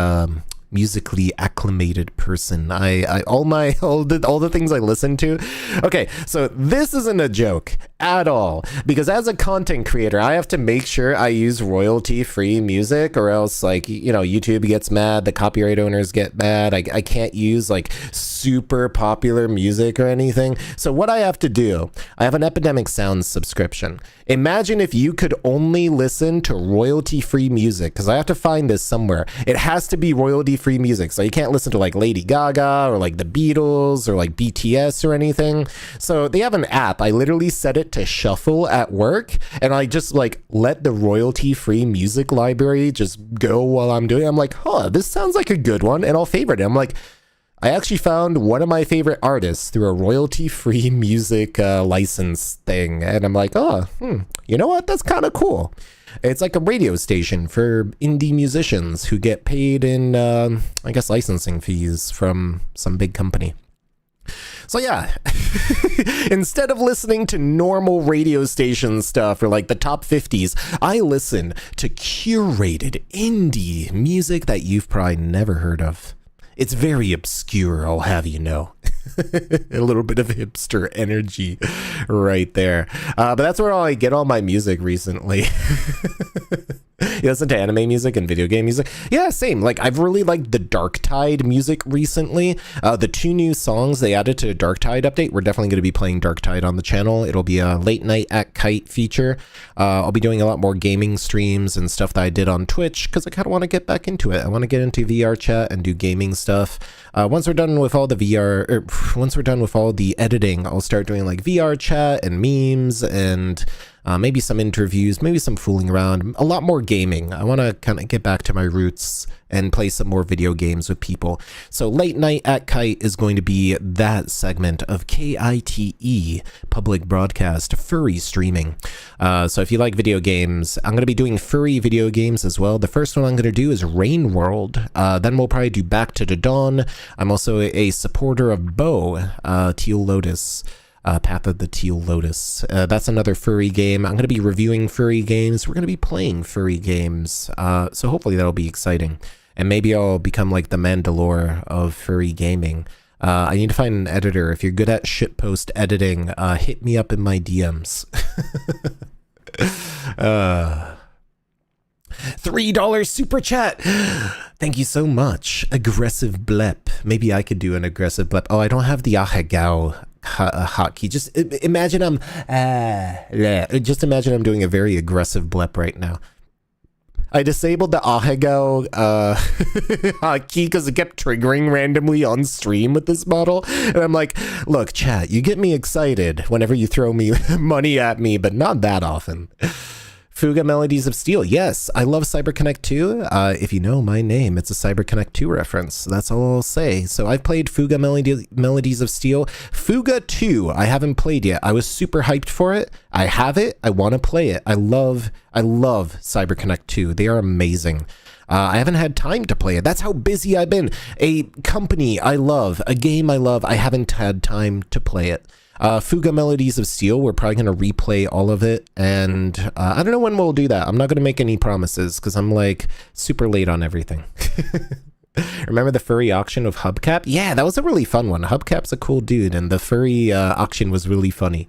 musically acclimated person. All the things I listen to. Okay, so this isn't a joke at all, because as a content creator, I have to make sure I use royalty-free music, or else, like, you know, YouTube gets mad, the copyright owners get mad. I can't use like super popular music or anything. So what I have to do, I have an Epidemic Sound subscription. Imagine if you could only listen to royalty-free music, because I have to find this somewhere. It has to be royalty-free music, so you can't listen to like Lady Gaga or like the Beatles or like BTS or anything. So they have an app. I literally set it to shuffle at work, and I just like let the royalty-free music library just go while I'm doing it. I'm like, huh, this sounds like a good one, and I'll favorite it. I'm like, I actually found one of my favorite artists through a royalty-free music license thing, and I'm like, oh, you know what? That's kind of cool. It's like a radio station for indie musicians who get paid in, I guess, licensing fees from some big company. So yeah, instead of listening to normal radio station stuff or like the top 50s, I listen to curated indie music that you've probably never heard of. It's very obscure, I'll have you know. A little bit of hipster energy right there. But that's where I get all my music recently. You listen to anime music and video game music? Yeah, same. Like, I've really liked the Darktide music recently. The 2 new songs they added to the Darktide update. We're definitely going to be playing Darktide on the channel. It'll be a late night at Kite feature. I'll be doing a lot more gaming streams and stuff that I did on Twitch, because I kind of want to get back into it. I want to get into VR chat and do gaming stuff. Once we're done with all the once we're done with all the editing, I'll start doing like VR chat and memes and maybe some interviews, maybe some fooling around, a lot more gaming. I want to kind of get back to my roots and play some more video games with people. So late night at Kite is going to be that segment of KITE, public broadcast, furry streaming. So if you like video games, I'm going to be doing furry video games as well. The first one I'm going to do is Rain World. Then we'll probably do Back to the Dawn. I'm also a supporter of Bo, Teal Lotus. Path of the Teal Lotus. That's another furry game. I'm going to be reviewing furry games. We're going to be playing furry games. So hopefully that'll be exciting. And maybe I'll become like the Mandalore of furry gaming. I need to find an editor. If you're good at shitpost editing, hit me up in my DMs. $3 super chat. Thank you so much. Aggressive blep. Maybe I could do an aggressive blep. Oh, I don't have the ahegao hotkey. Just imagine I'm doing a very aggressive blep right now. I disabled the ahegao hotkey because it kept triggering randomly on stream with this model, and I'm like, look, chat, you get me excited whenever you throw me money at me, but not that often. Fuga Melodies of Steel. Yes, I love CyberConnect 2. If you know my name, it's a CyberConnect 2 reference. That's all I'll say. So I've played Fuga Melodies of Steel. Fuga 2, I haven't played yet. I was super hyped for it. I have it. I want to play it. I love CyberConnect 2. They are amazing. I haven't had time to play it. That's how busy I've been. A company I love, a game I love, I haven't had time to play it. Fuga Melodies of Steel, we're probably going to replay all of it, and I don't know when we'll do that. I'm not going to make any promises, because I'm like super late on everything. Remember the furry auction of Hubcap? Yeah, that was a really fun one. Hubcap's a cool dude, and the furry auction was really funny.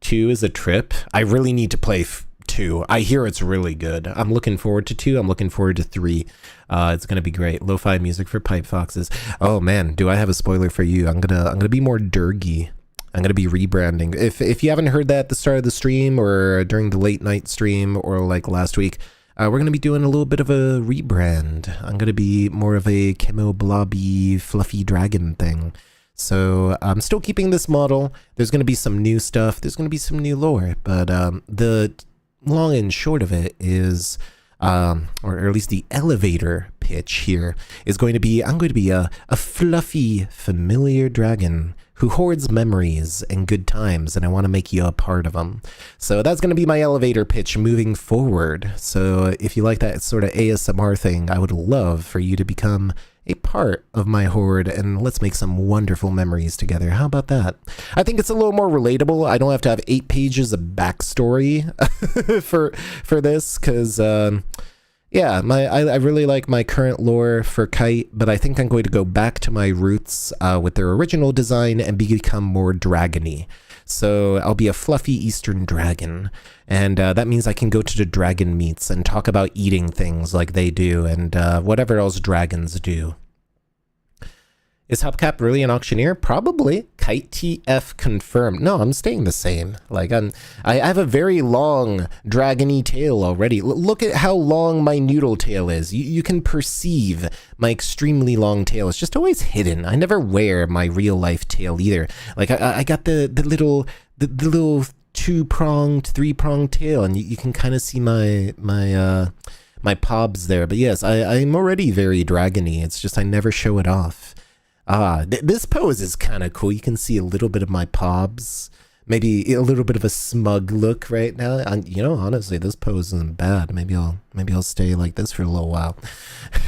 2 is a trip. I really need to play 2. I hear it's really good. I'm looking forward to 2. I'm looking forward to 3. It's gonna be great. Lo-fi music for pipe foxes. Oh man, do I have a spoiler for you? I'm gonna be more dergy. I'm gonna be rebranding. If you haven't heard that at the start of the stream or during the late night stream or like last week, we're gonna be doing a little bit of a rebrand. I'm gonna be more of a chemo blobby fluffy dragon thing. So I'm still keeping this model. There's gonna be some new stuff. There's gonna be some new lore, but the long and short of it is or at least the elevator pitch here, is going to be, I'm going to be a fluffy, familiar dragon who hoards memories and good times, and I want to make you a part of them. So that's going to be my elevator pitch moving forward. So if you like that sort of ASMR thing, I would love for you to become a part of my horde, and let's make some wonderful memories together. How about that? I think it's a little more relatable. I don't have to have 8 pages of backstory for this, because yeah, I really like my current lore for Kite, but I think I'm going to go back to my roots with their original design and become more dragony. So I'll be a fluffy Eastern dragon, and that means I can go to the dragon meets and talk about eating things like they do, and whatever else dragons do. Is Hubcap really an auctioneer? Probably. Kite TF confirmed. No, I'm staying the same. Like I have a very long dragony tail already. Look at how long my noodle tail is. You can perceive my extremely long tail. It's just always hidden. I never wear my real life tail either. Like I got the little 2-pronged, 3-pronged tail, and you can kind of see my pobs there. But yes, I'm already very dragony. It's just I never show it off. This pose is kind of cool. You can see a little bit of my pobs, maybe a little bit of a smug look right now. And you know, honestly, this pose isn't bad. Maybe I'll stay like this for a little while.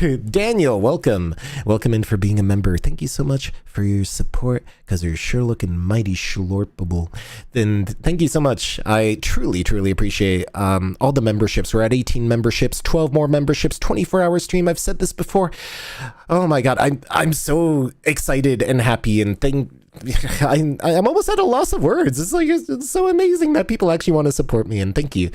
Daniel, welcome in for being a member. Thank you so much for your support, because you're sure looking mighty schlorpable. Then thank you so much. I truly appreciate all the memberships. We're at 18 memberships, 12 more memberships, 24-hour stream. I've said this before. Oh my god, I'm so excited and happy, and I'm almost at a loss of words. It's like it's so amazing that people actually want to support me, and thank you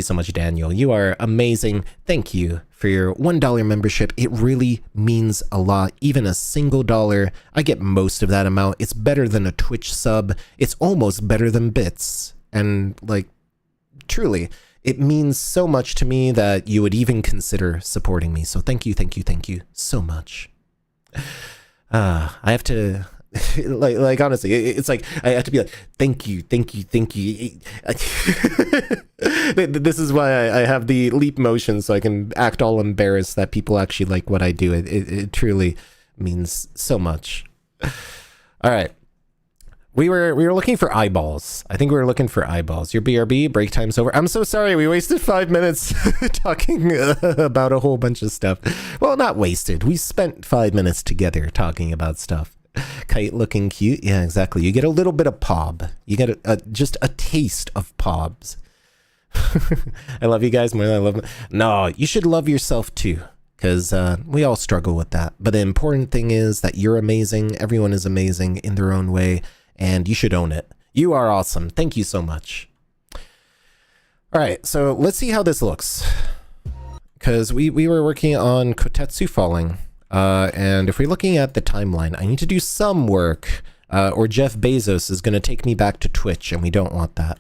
so much, Daniel. You are amazing. Thank you for your $1 membership. It really means a lot. Even a single dollar, I get most of that amount. It's better than a Twitch sub. It's almost better than bits, and like truly, it means so much to me that you would even consider supporting me. So thank you so much. I have to like honestly, it's like I have to be like thank you. This is why I have the leap motion, so I can act all embarrassed that people actually like what I do. It truly means so much. All right. We were looking for eyeballs. I think we were looking for eyeballs. Your BRB, break time's over. I'm so sorry. We wasted 5 minutes talking about a whole bunch of stuff. Well, not wasted. We spent 5 minutes together talking about stuff. Kite looking cute. Yeah, exactly. You get a little bit of pob. You get just a taste of pobs. I love you guys more than I love them. No, you should love yourself too, because we all struggle with that. But the important thing is that you're amazing. Everyone is amazing in their own way, and you should own it. You are awesome. Thank you so much. All right, so let's see how this looks, because we were working on Kotetsu falling, and if we're looking at the timeline, I need to do some work, or Jeff Bezos is going to take me back to Twitch, and we don't want that.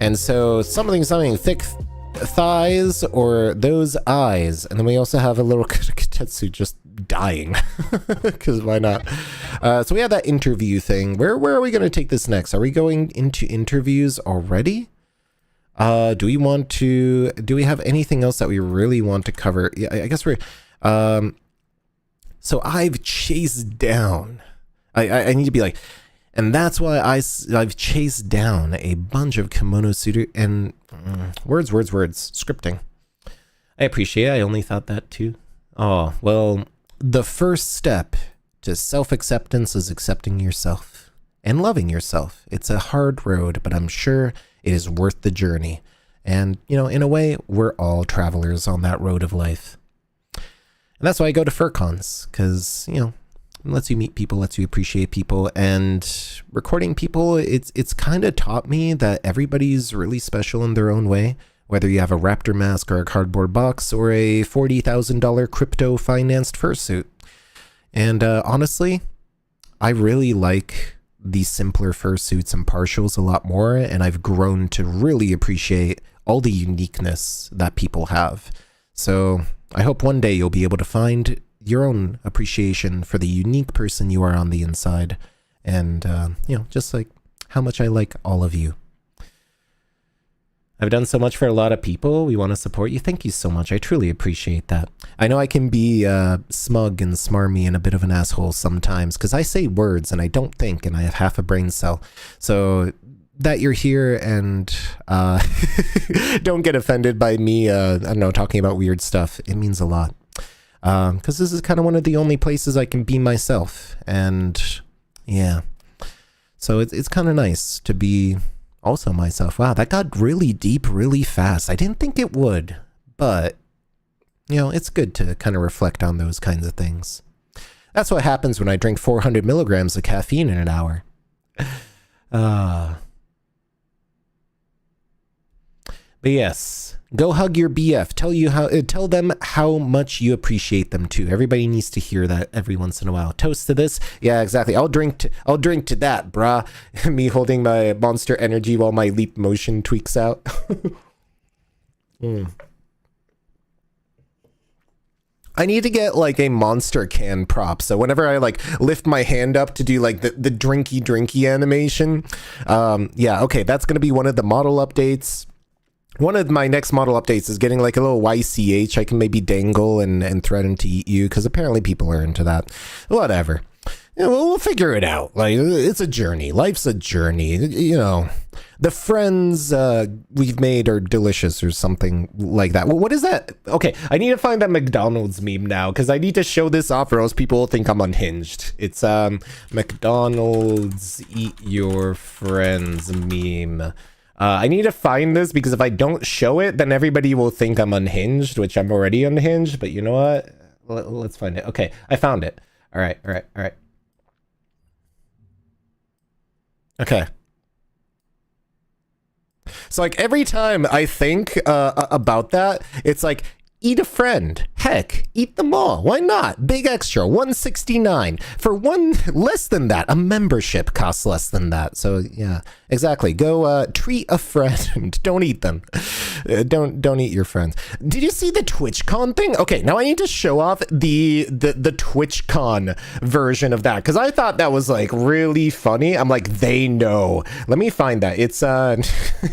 And so something, thick thighs or those eyes. And then we also have a little Kotetsu just dying, because why not? So we have that interview thing. Where are we going to take this next? Are we going into interviews already? Do we have anything else that we really want to cover? Yeah, I guess we're, so I've chased down, I need to be like, and that's why I've chased down a bunch of kemono suitor and words, scripting. I appreciate it. I only thought that too. Oh, well, the first step to self-acceptance is accepting yourself and loving yourself. It's a hard road, but I'm sure it is worth the journey. And, you know, in a way, we're all travelers on that road of life. And that's why I go to furcons, because, you know, it lets you meet people, lets you appreciate people, and recording people, it's kind of taught me that everybody's really special in their own way, whether you have a raptor mask or a cardboard box or a $40,000 crypto-financed fursuit. And honestly, I really like the simpler fursuits and partials a lot more, and I've grown to really appreciate all the uniqueness that people have. So I hope one day you'll be able to find your own appreciation for the unique person you are on the inside, and you know, just like how much I like all of you. I've done so much for a lot of people. We want to support you. Thank you so much. I truly appreciate that. I know I can be smug and smarmy and a bit of an asshole sometimes because I say words and I don't think, and I have half a brain cell. So that you're here and don't get offended by me, I don't know, talking about weird stuff. It means a lot. Because this is kind of one of the only places I can be myself. And yeah. So it's kind of nice to be also myself. Wow, that got really deep really fast. I didn't think it would, but you know, it's good to kind of reflect on those kinds of things. That's what happens when I drink 400 milligrams of caffeine in an hour. But yes, go hug your BF. Tell them how much you appreciate them too. Everybody needs to hear that every once in a while. Toast to this. Yeah, exactly. I'll drink to that, brah. Me holding my Monster Energy while my leap motion tweaks out. I need to get like a monster can prop. So whenever I like lift my hand up to do like the drinky animation, yeah, okay, that's gonna be one of the model updates. One of my next model updates is getting like a little YCH I can maybe dangle and threaten to eat you, because apparently people are into that. Whatever. Yeah, we'll figure it out. Like, it's a journey. Life's a journey. You know, the friends we've made are delicious or something like that. Well, what is that? Okay, I need to find that McDonald's meme now, because I need to show this off or else people will think I'm unhinged. It's McDonald's eat your friends meme. I need to find this because if I don't show it, then everybody will think I'm unhinged, which I'm already unhinged. But you know what? Let's find it. Okay, I found it. All right. Okay. So like every time I think about that, it's like, eat a friend. Heck, eat them all. Why not? Big extra, $169. For one less than that, a membership costs less than that. So yeah, exactly. Go treat a friend. Don't eat them. Don't eat your friends. Did you see the TwitchCon thing? Okay, now I need to show off the TwitchCon version of that, because I thought that was like really funny. I'm like, they know. Let me find that. It's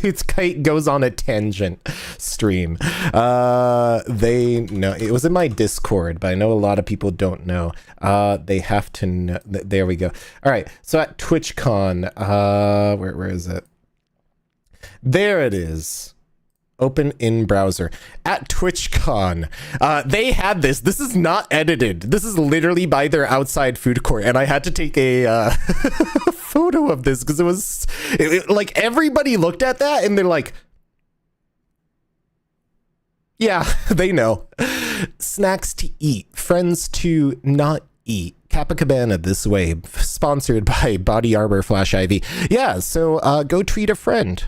it's Kite Goes on a Tangent stream. They know. It was in my Discord, but I know a lot of people don't know. They have to know. There we go. All right. So at TwitchCon, where is it? There it is. Open in browser. At TwitchCon, they had this. This is not edited. This is literally by their outside food court, and I had to take a photo of this because it was like everybody looked at that and they're like, yeah, they know. Snacks to eat, friends to not eat. Kappa Cabana this way, sponsored by Body Armor Flash IV. Yeah, so go treat a friend.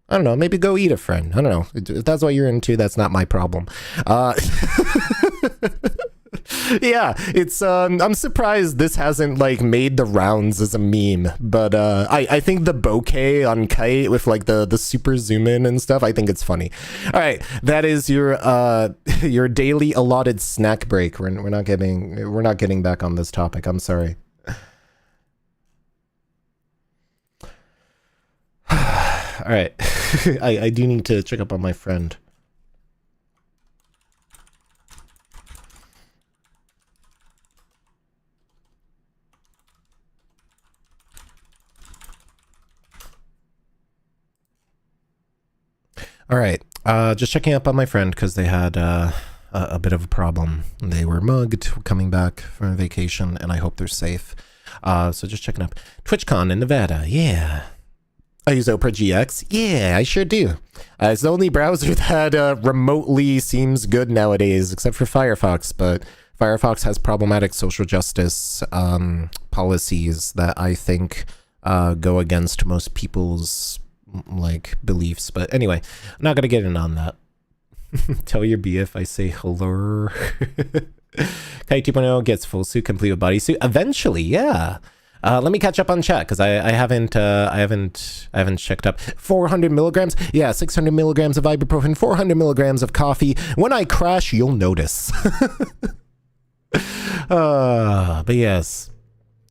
I don't know, maybe go eat a friend. I don't know. If that's what you're into, that's not my problem. Yeah, it's I'm surprised this hasn't like made the rounds as a meme, but I think the bokeh on Kite with like the super zoom in and stuff, I think it's funny. All right, that is your daily allotted snack break. We're not getting back on this topic. I'm sorry. All right. I do need to check up on my friend. All right, just checking up on my friend because they had a bit of a problem. They were mugged coming back from vacation, and I hope they're safe. So just checking up. TwitchCon in Nevada, yeah. I use Opera GX, yeah, I sure do. It's the only browser that remotely seems good nowadays, except for Firefox, but Firefox has problematic social justice policies that I think go against most people's like beliefs, but anyway, I'm not gonna get in on that. Tell your BF I say hello. Kite 2.0 gets full suit complete with bodysuit eventually, yeah. Let me catch up on chat because I haven't checked up. 400 milligrams, yeah, 600 milligrams of ibuprofen, 400 milligrams of coffee. When I crash, you'll notice. But yes.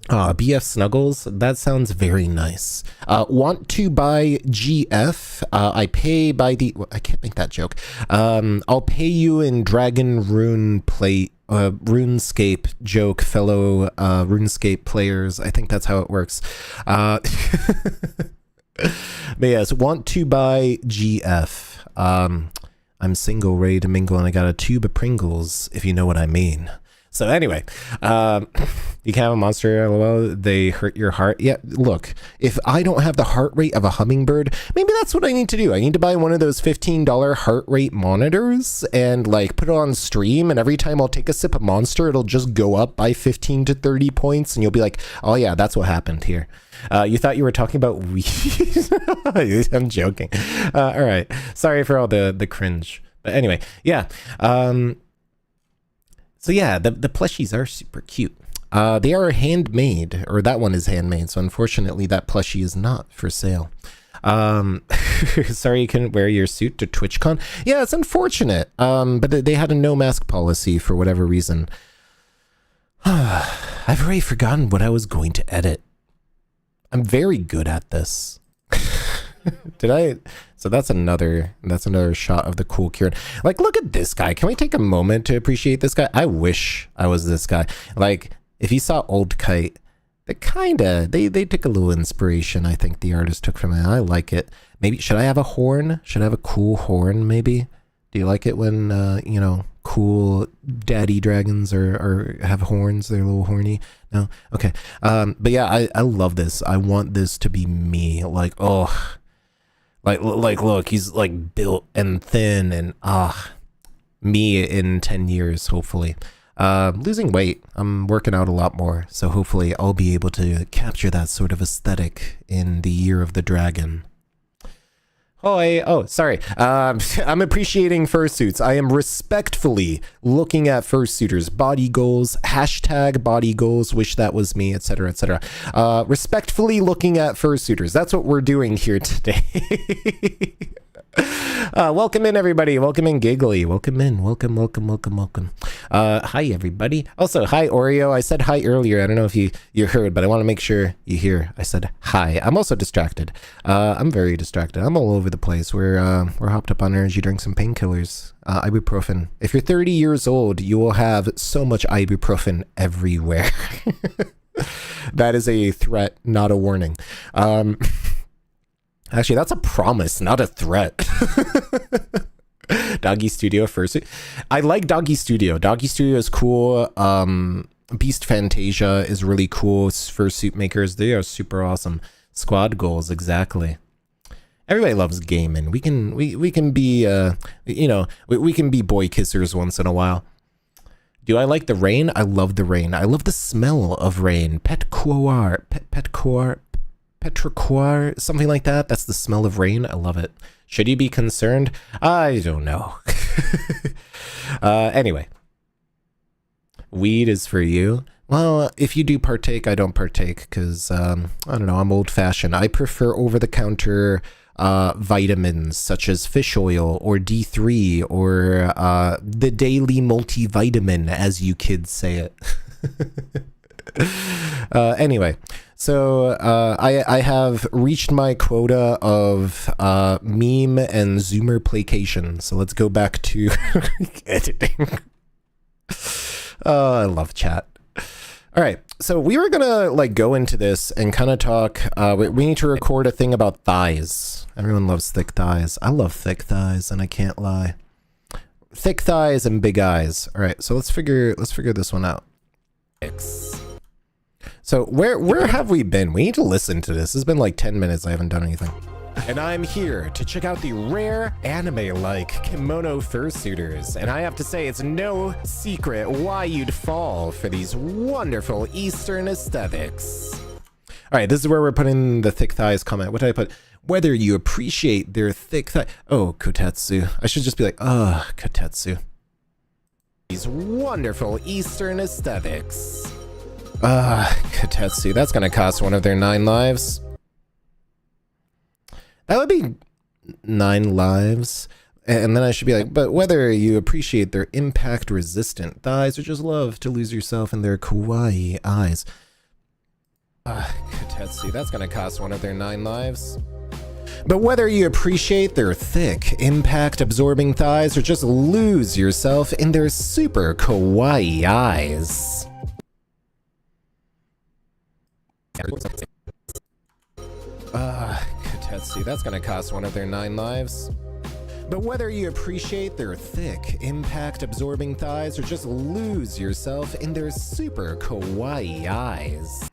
BF Snuggles, that sounds very nice. Want to buy GF? I pay by the... I can't make that joke. I'll pay you in Dragon Rune Plate, RuneScape joke, fellow RuneScape players. I think that's how it works. But yes, want to buy GF. I'm single, ready to mingle, and I got a tube of Pringles, if you know what I mean. So anyway, you can have a monster, LOL, they hurt your heart. Yeah, look, if I don't have the heart rate of a hummingbird, maybe that's what I need to do. I need to buy one of those $15 heart rate monitors and like put it on stream, and every time I'll take a sip of Monster, it'll just go up by 15 to 30 points, and you'll be like, oh yeah, that's what happened here. You thought you were talking about weed? I'm joking. All right, sorry for all the cringe. But anyway, yeah. So yeah, the plushies are super cute. They are handmade, or that one is handmade. So unfortunately, that plushie is not for sale. Sorry you couldn't wear your suit to TwitchCon. Yeah, it's unfortunate. But they had a no mask policy for whatever reason. I've already forgotten what I was going to edit. I'm very good at this. Did I? So that's another shot of the cool Kieran. Like, look at this guy. Can we take a moment to appreciate this guy? I wish I was this guy. Like, if you saw Old Kite, they took a little inspiration. I think the artist took from it. I like it. Maybe should I have a horn? Should I have a cool horn? Maybe. Do you like it when you know, cool daddy dragons or have horns? They're a little horny. No, okay. But yeah, I love this. I want this to be me. Like, oh. Like, look, he's like built and thin and me in 10 years, hopefully. Losing weight, I'm working out a lot more, so hopefully I'll be able to capture that sort of aesthetic in the year of the dragon. Oh, sorry. I'm appreciating fursuits. I am respectfully looking at fursuiters' body goals, hashtag body goals, wish that was me, etc., etc. Respectfully looking at fursuiters. That's what we're doing here today. Welcome in, everybody. Welcome in, Giggly. Welcome in. Welcome. Hi, everybody. Also, hi, Oreo. I said hi earlier. I don't know if you heard, but I want to make sure you hear. I said hi. I'm also distracted. I'm very distracted. I'm all over the place. We're hopped up on energy drinks and painkillers. Ibuprofen. If you're 30 years old, you will have so much ibuprofen everywhere. That is a threat, not a warning. Actually, that's a promise, not a threat. Doggy Studio fursuit. I like Doggy Studio. Doggy Studio is cool. Beast Fantasia is really cool. Fursuit makers, they are super awesome. Squad goals, exactly. Everybody loves gaming. We can be you know, we can be boy kissers once in a while. Do I like the rain? I love the rain. I love the smell of rain. Petrichor, something like that. That's the smell of rain. I love it. Should you be concerned? I don't know. Anyway. Weed is for you. Well, if you do partake, I don't partake because, I don't know, I'm old-fashioned. I prefer over-the-counter vitamins such as fish oil or D3 or the daily multivitamin, as you kids say it. Anyway, so I have reached my quota of meme and Zoomer placation. So let's go back to editing. I love chat. All right, so we were gonna like go into this and kind of talk. We need to record a thing about thighs. Everyone loves thick thighs. I love thick thighs, and I can't lie. Thick thighs and big eyes. All right, so let's figure this one out. So where have we been? We need to listen to this. It's been like 10 minutes. I haven't done anything. And I'm here to check out the rare anime-like kemono fursuiters. And I have to say, it's no secret why you'd fall for these wonderful Eastern aesthetics. All right, this is where we're putting the thick thighs comment. What did I put? Whether you appreciate their thick thigh. Oh, Kotetsu. I should just be like, Kotetsu. These wonderful Eastern aesthetics. Kotetsu. That's gonna cost one of their 9 lives. That would be 9 lives. And then I should be like, but whether you appreciate their impact-resistant thighs or just love to lose yourself in their kawaii eyes. Kotetsu, that's gonna cost one of their 9 lives. But whether you appreciate their thick, impact-absorbing thighs or just lose yourself in their super kawaii eyes. Kotetsu, that's gonna cost one of their 9 lives. But whether you appreciate their thick, impact-absorbing thighs or just lose yourself in their super kawaii eyes.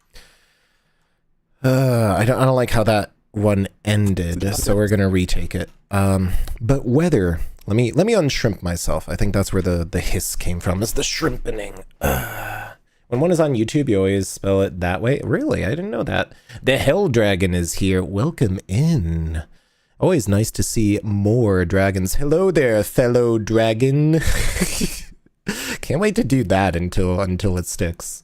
I don't like how that one ended, so we're gonna retake it. But whether let me unshrimp myself. I think that's where the hiss came from. It's the shrimpening. When one is on YouTube, you always spell it that way. Really, I didn't know that. The Hell Dragon is here. Welcome in. Always nice to see more dragons. Hello there, fellow dragon. Can't wait to do that until it sticks.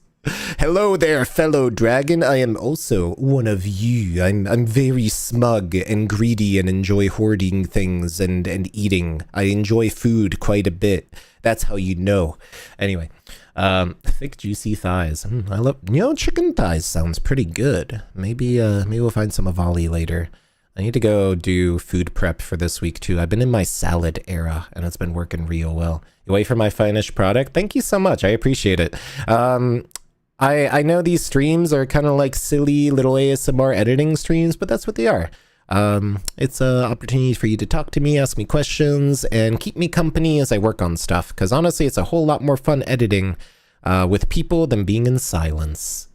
Hello there, fellow dragon. I am also one of you. I'm very smug and greedy and enjoy hoarding things and eating. I enjoy food quite a bit. That's how you know. Anyway, thick juicy thighs. I love, chicken thighs sounds pretty good. Maybe we'll find some avali later. I need to go do food prep for this week too. I've been in my salad era and it's been working real well. You wait for my finished product? Thank you so much. I appreciate it. I know these streams are kind of like silly little ASMR editing streams, but that's what they are. It's an opportunity for you to talk to me, ask me questions, and keep me company as I work on stuff. Because honestly, it's a whole lot more fun editing with people than being in silence.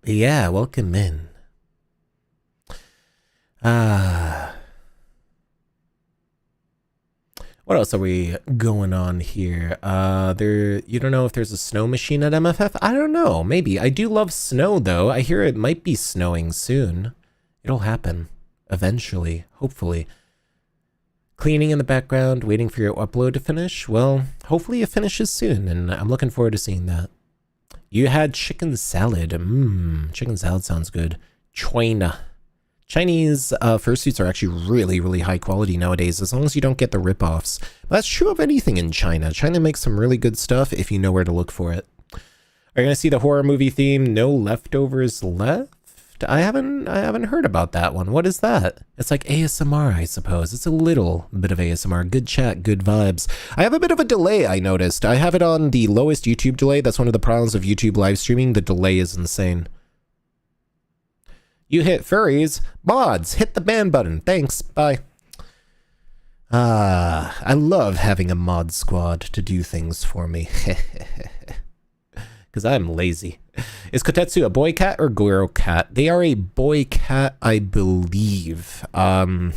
But yeah, welcome in. What else are we going on here? You don't know if there's a snow machine at MFF? I don't know, maybe. I do love snow though. I hear it might be snowing soon. It'll happen. Eventually. Hopefully. Cleaning in the background, waiting for your upload to finish? Well, hopefully it finishes soon, and I'm looking forward to seeing that. You had chicken salad. Chicken salad sounds good. China. Chinese fursuits are actually really, really high quality nowadays, as long as you don't get the ripoffs. That's true of anything in China. China makes some really good stuff if you know where to look for it. Are you gonna see the horror movie theme? No leftovers left? I haven't heard about that one. What is that? It's like ASMR, I suppose. It's a little bit of ASMR. Good chat, good vibes. I have a bit of a delay, I noticed. I have it on the lowest YouTube delay. That's one of the problems of YouTube live streaming. The delay is insane. You hit furries. Mods, hit the ban button. Thanks. Bye. I love having a mod squad to do things for me. Because I'm lazy. Is Kotetsu a boy cat or girl cat? They are a boy cat, I believe. I'm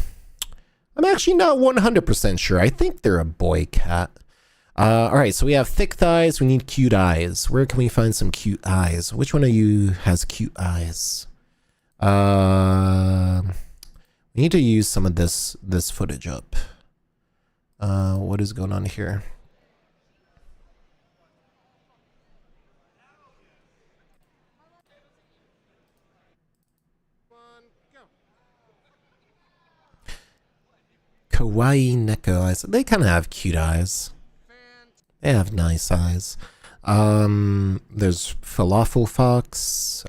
actually not 100% sure. I think they're a boy cat. Alright, so we have thick thighs. We need cute eyes. Where can we find some cute eyes? Which one of you has cute eyes? We need to use some of this footage up. What is going on here? Kawaii neko eyes. They kind of have cute eyes. They have nice eyes. There's falafel fox.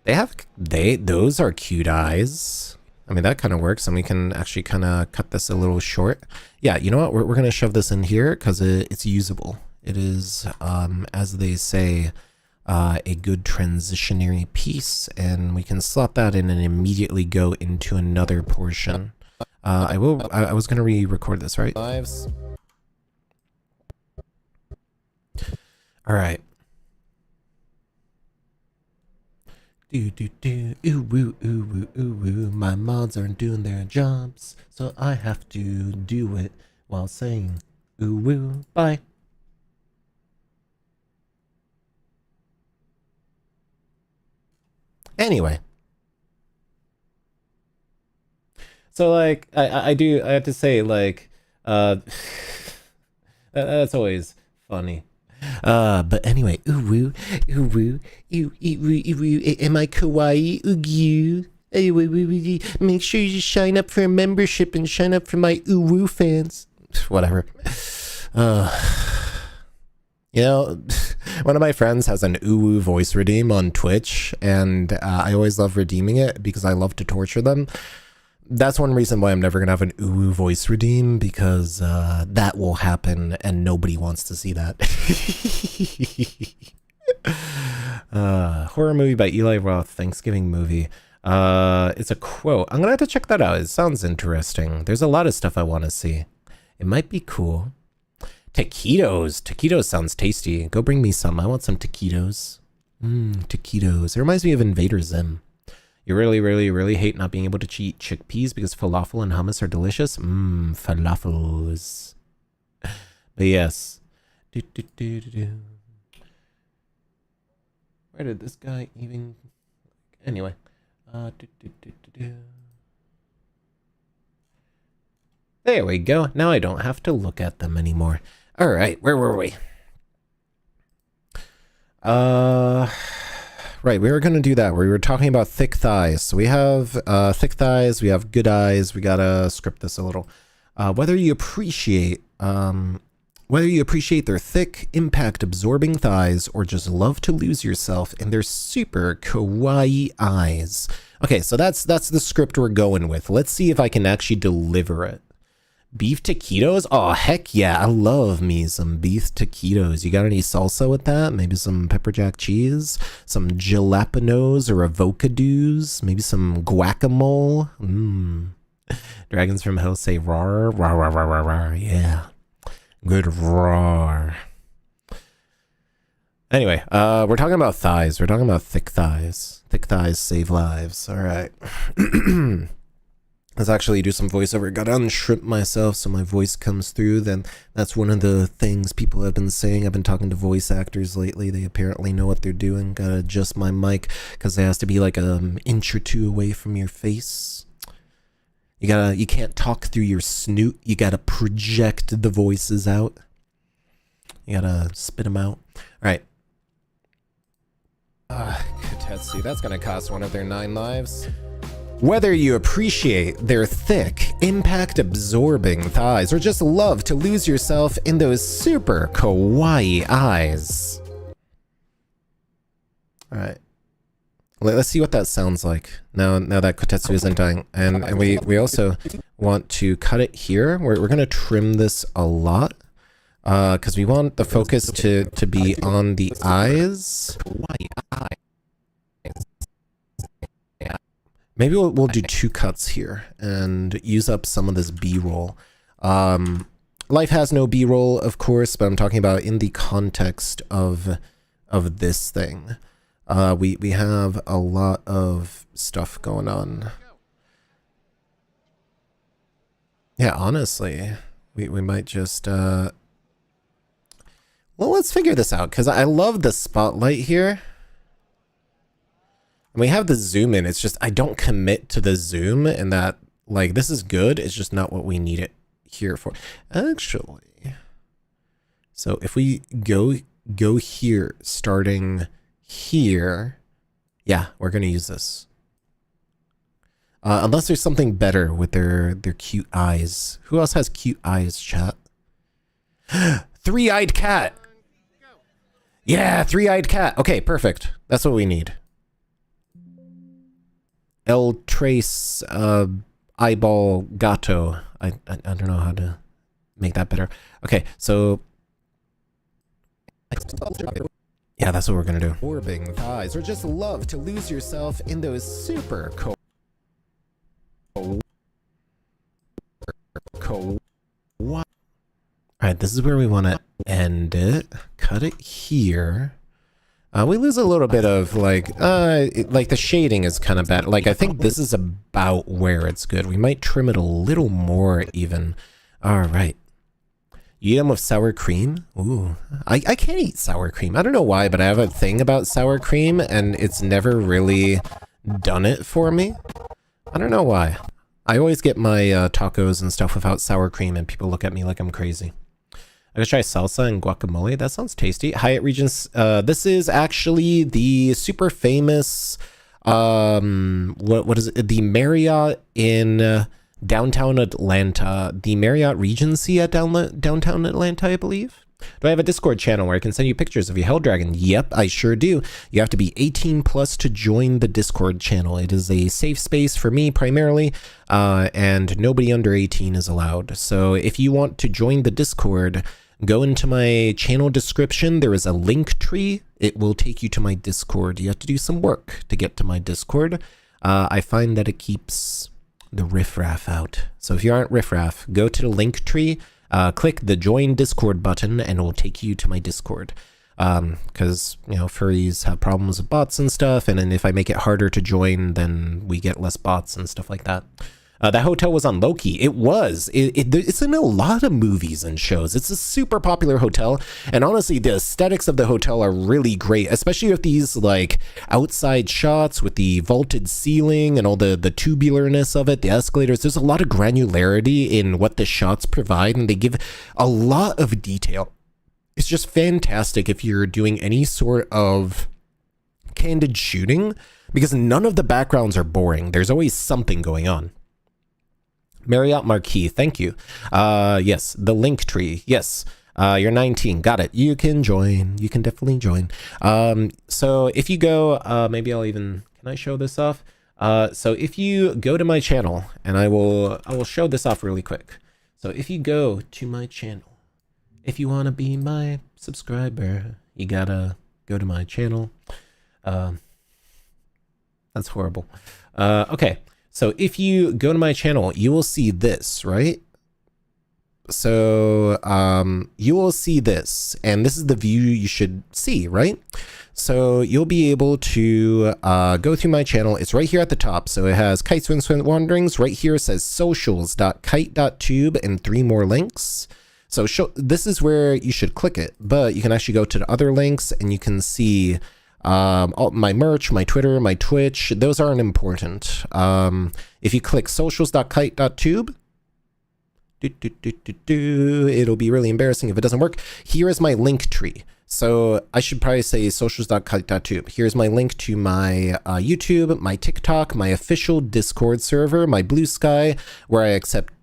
Those are cute eyes. I mean, that kind of works, and we can actually kind of cut this a little short. Yeah, you know what? We're going to shove this in here because it's usable. It is, as they say, a good transitionary piece, and we can slot that in and immediately go into another portion. I was going to re-record this, right? Lives. All right. Ooh woo, ooh woo, ooh woo. My mods aren't doing their jobs, so I have to do it while saying ooh woo. Bye. Anyway. So like I have to say, like that's always funny. But anyway, ooh woo, ooh woo, ooh woo, am I kawaii? Ooh you. Make sure you sign up for a membership and sign up for my ooh woo fans. Whatever. You know, One of my friends has an uwu voice redeem on Twitch, and I always love redeeming it because I love to torture them. That's one reason why I'm never going to have an uwu voice redeem, because that will happen and nobody wants to see that. Horror movie by Eli Roth, Thanksgiving movie. It's a quote. I'm going to have to check that out. It sounds interesting. There's a lot of stuff I want to see. It might be cool. Taquitos. Taquitos sounds tasty. Go bring me some. I want some taquitos. Taquitos. It reminds me of Invader Zim. You really hate not being able to eat chickpeas because falafel and hummus are delicious? Falafels. But yes. Where did this guy even... Anyway. There we go. Now I don't have to look at them anymore. All right, where were we? Right, we were going to do that. We were talking about thick thighs. So we have thick thighs, we have good eyes. We got to script this a little. Whether you appreciate their thick, impact-absorbing thighs or just love to lose yourself in their super kawaii eyes. Okay, so that's the script we're going with. Let's see if I can actually deliver it. Beef taquitos? Oh, heck yeah. I love me some beef taquitos. You got any salsa with that? Maybe some pepper jack cheese? Some jalapenos or avocados? Maybe some guacamole? Dragons from Hell say rawr, rawr, rawr, rawr, rawr, rawr. Yeah. Good roar. Anyway, we're talking about thighs. We're talking about thick thighs. Thick thighs save lives. All right. Let's actually do some voiceover. Gotta unshrimp myself so my voice comes through. Then that's one of the things people have been saying. I've been talking to voice actors lately. They apparently know what they're doing. Gotta adjust my mic because it has to be like an inch or two away from your face. You can't talk through your snoot. You gotta project the voices out. You gotta spit them out. All right. Kotetsu, that's gonna cost one of their 9 lives. Whether you appreciate their thick, impact-absorbing thighs or just love to lose yourself in those super kawaii eyes. All right. Let's see what that sounds like now that Kotetsu isn't dying. And we also want to cut it here. We're going to trim this a lot because we want the focus to be on the eyes. Yeah. Maybe we'll do 2 cuts here and use up some of this B-roll. Life has no B-roll, of course, but I'm talking about in the context of this thing. We have a lot of stuff going on. Yeah, honestly, we might just, well, let's figure this out, because I love the spotlight here. And we have the zoom in, it's just, I don't commit to the zoom, and that, like, this is good, it's just not what we need it here for. Actually, so if we go here, starting here, yeah, we're gonna use this. Unless there's something better with their cute eyes. Who else has cute eyes, chat? Three-eyed cat. Yeah, three-eyed cat. Okay, perfect. That's what we need. El Trace eyeball gato. I don't know how to make that better. Okay, so yeah, that's what we're gonna do. Orbing thighs, or just love to lose yourself in those super cool. Alright, this is where we want to end it. Cut it here. We lose a little bit of like the shading is kind of bad. Like, I think this is about where it's good. We might trim it a little more even. Alright. You eat them with sour cream? Ooh, I can't eat sour cream. I don't know why, but I have a thing about sour cream and it's never really done it for me. I don't know why. I always get my tacos and stuff without sour cream and people look at me like I'm crazy. I gotta try salsa and guacamole. That sounds tasty. Hyatt Regency. This is actually the super famous, what is it? The Marriott in downtown Atlanta. The Marriott Regency at downtown Atlanta, I believe. Do I have a Discord channel where I can send you pictures of your Hell Dragon? Yep, I sure do. You have to be 18 plus to join the Discord channel. It is a safe space for me primarily, and nobody under 18 is allowed. So if you want to join the Discord, go into my channel description. There is a link tree. It will take you to my Discord. You have to do some work to get to my Discord. I find that it keeps the riffraff out. So if you aren't riffraff, go to the link tree. Click the join Discord button and it will take you to my Discord. Because, you know, furries have problems with bots and stuff. And then if I make it harder to join, then we get less bots and stuff like that. That hotel was on Loki. It was. It's in a lot of movies and shows. It's a super popular hotel. And honestly, the aesthetics of the hotel are really great, especially with these like outside shots with the vaulted ceiling and all the tubularness of it, the escalators. There's a lot of granularity in what the shots provide, and they give a lot of detail. It's just fantastic if you're doing any sort of candid shooting, because none of the backgrounds are boring. There's always something going on. Marriott Marquis, thank you. Yes, the link tree. Yes, you're 19. Got it. You can join. You can definitely join. So if you go, maybe I'll even, can I show this off? So if you go to my channel, and I will show this off really quick. So if you go to my channel, if you want to be my subscriber, you gotta go to my channel. That's horrible. Okay. So if you go to my channel, you will see this, right? So you will see this, and this is the view you should see, right? So you'll be able to go through my channel. It's right here at the top. So it has Kite Swim Swim Wanderings. Right here it says socials.kite.tube and 3 more links. So this is where you should click it, but you can actually go to the other links and you can see all my merch, my Twitter, my Twitch. Those aren't important. If you click socials.kite.tube, it'll be really embarrassing if it doesn't work. Here is my link tree. So I should probably say socials.kite.tube. Here's my link to my YouTube, my TikTok, my official Discord server, my Blue Sky, where I accept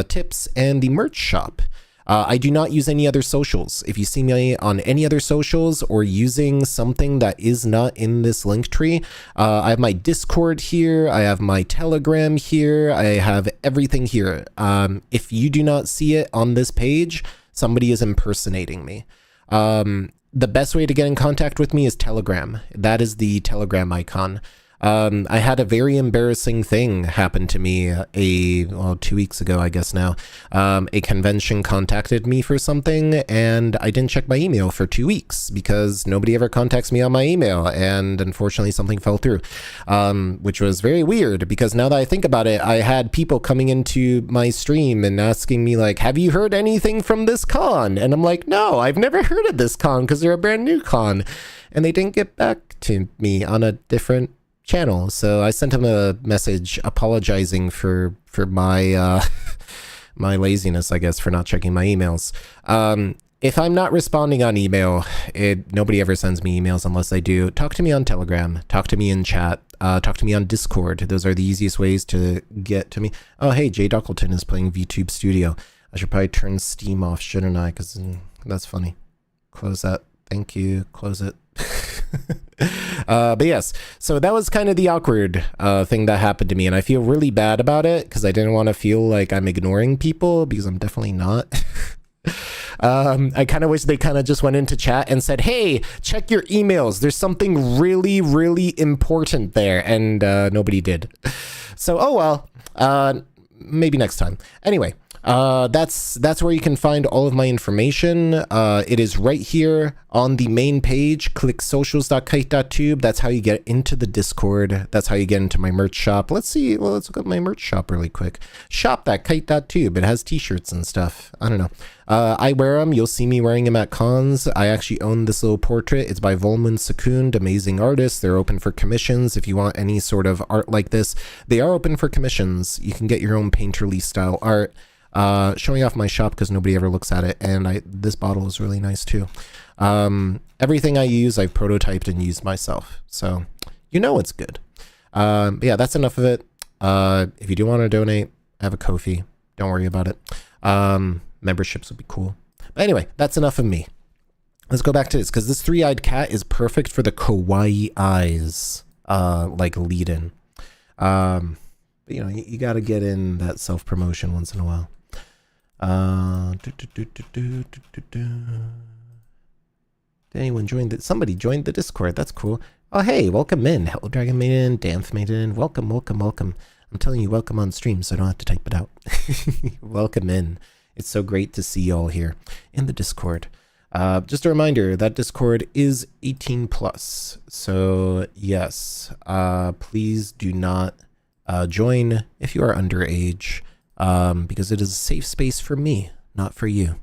tips, and the merch shop. I do not use any other socials. If you see me on any other socials or using something that is not in this link tree, I have my Discord here, I have my Telegram here, I have everything here. If you do not see it on this page, somebody is impersonating me. The best way to get in contact with me is Telegram. That is the Telegram icon. I had a very embarrassing thing happen to me 2 weeks ago, I guess now. A convention contacted me for something, and I didn't check my email for 2 weeks because nobody ever contacts me on my email, and unfortunately something fell through, which was very weird because now that I think about it, I had people coming into my stream and asking me like, have you heard anything from this con? And I'm like, no, I've never heard of this con because they're a brand new con. And they didn't get back to me on a different channel, so I sent him a message apologizing for my my laziness, I guess, for not checking my emails. If I'm not responding on email, nobody ever sends me emails unless I do. Talk to me on Telegram, talk to me in chat, talk to me on Discord. Those are the easiest ways to get to me. Oh hey, Jay Dockleton is playing VTube Studio. I should probably turn Steam off, shouldn't I? Because that's funny. Close that. Thank you. Close it. But yes, so that was kind of the awkward thing that happened to me, and I feel really bad about it because I didn't want to feel like I'm ignoring people, because I'm definitely not. I kind of wish they kind of just went into chat and said, hey, check your emails, there's something really, really important there, and nobody did. So oh well, maybe next time. Anyway, that's where you can find all of my information. It is right here on the main page. Click socials.kite.tube. That's how you get into the Discord. That's how you get into my merch shop. Let's look at my merch shop really quick. Shop.kite.tube. It has t-shirts and stuff. I don't know. I wear them. You'll see me wearing them at cons. I actually own this little portrait. It's by Volmund Sekund, amazing artist. They're open for commissions. If you want any sort of art like this, they are open for commissions. You can get your own painterly style art. Showing off my shop because nobody ever looks at it, and this bottle is really nice too. Everything I use, I've prototyped and used myself, so you know it's good. But yeah, that's enough of it. If you do want to donate, I have a Ko-fi. Don't worry about it. Memberships would be cool. But anyway, that's enough of me. Let's go back to this, because this three-eyed cat is perfect for the kawaii eyes, like lead-in. But you know, you got to get in that self-promotion once in a while. Did anyone join the... Somebody joined the Discord. That's cool. Oh, hey, welcome in. Hello, Dragon Maiden, Danth Maiden. Welcome, welcome, welcome. I'm telling you, welcome on stream, so I don't have to type it out. Welcome in. It's so great to see you all here in the Discord. Just a reminder, that Discord is 18 plus. So, yes, please do not join if you are underage, because it is a safe space for me, not for you.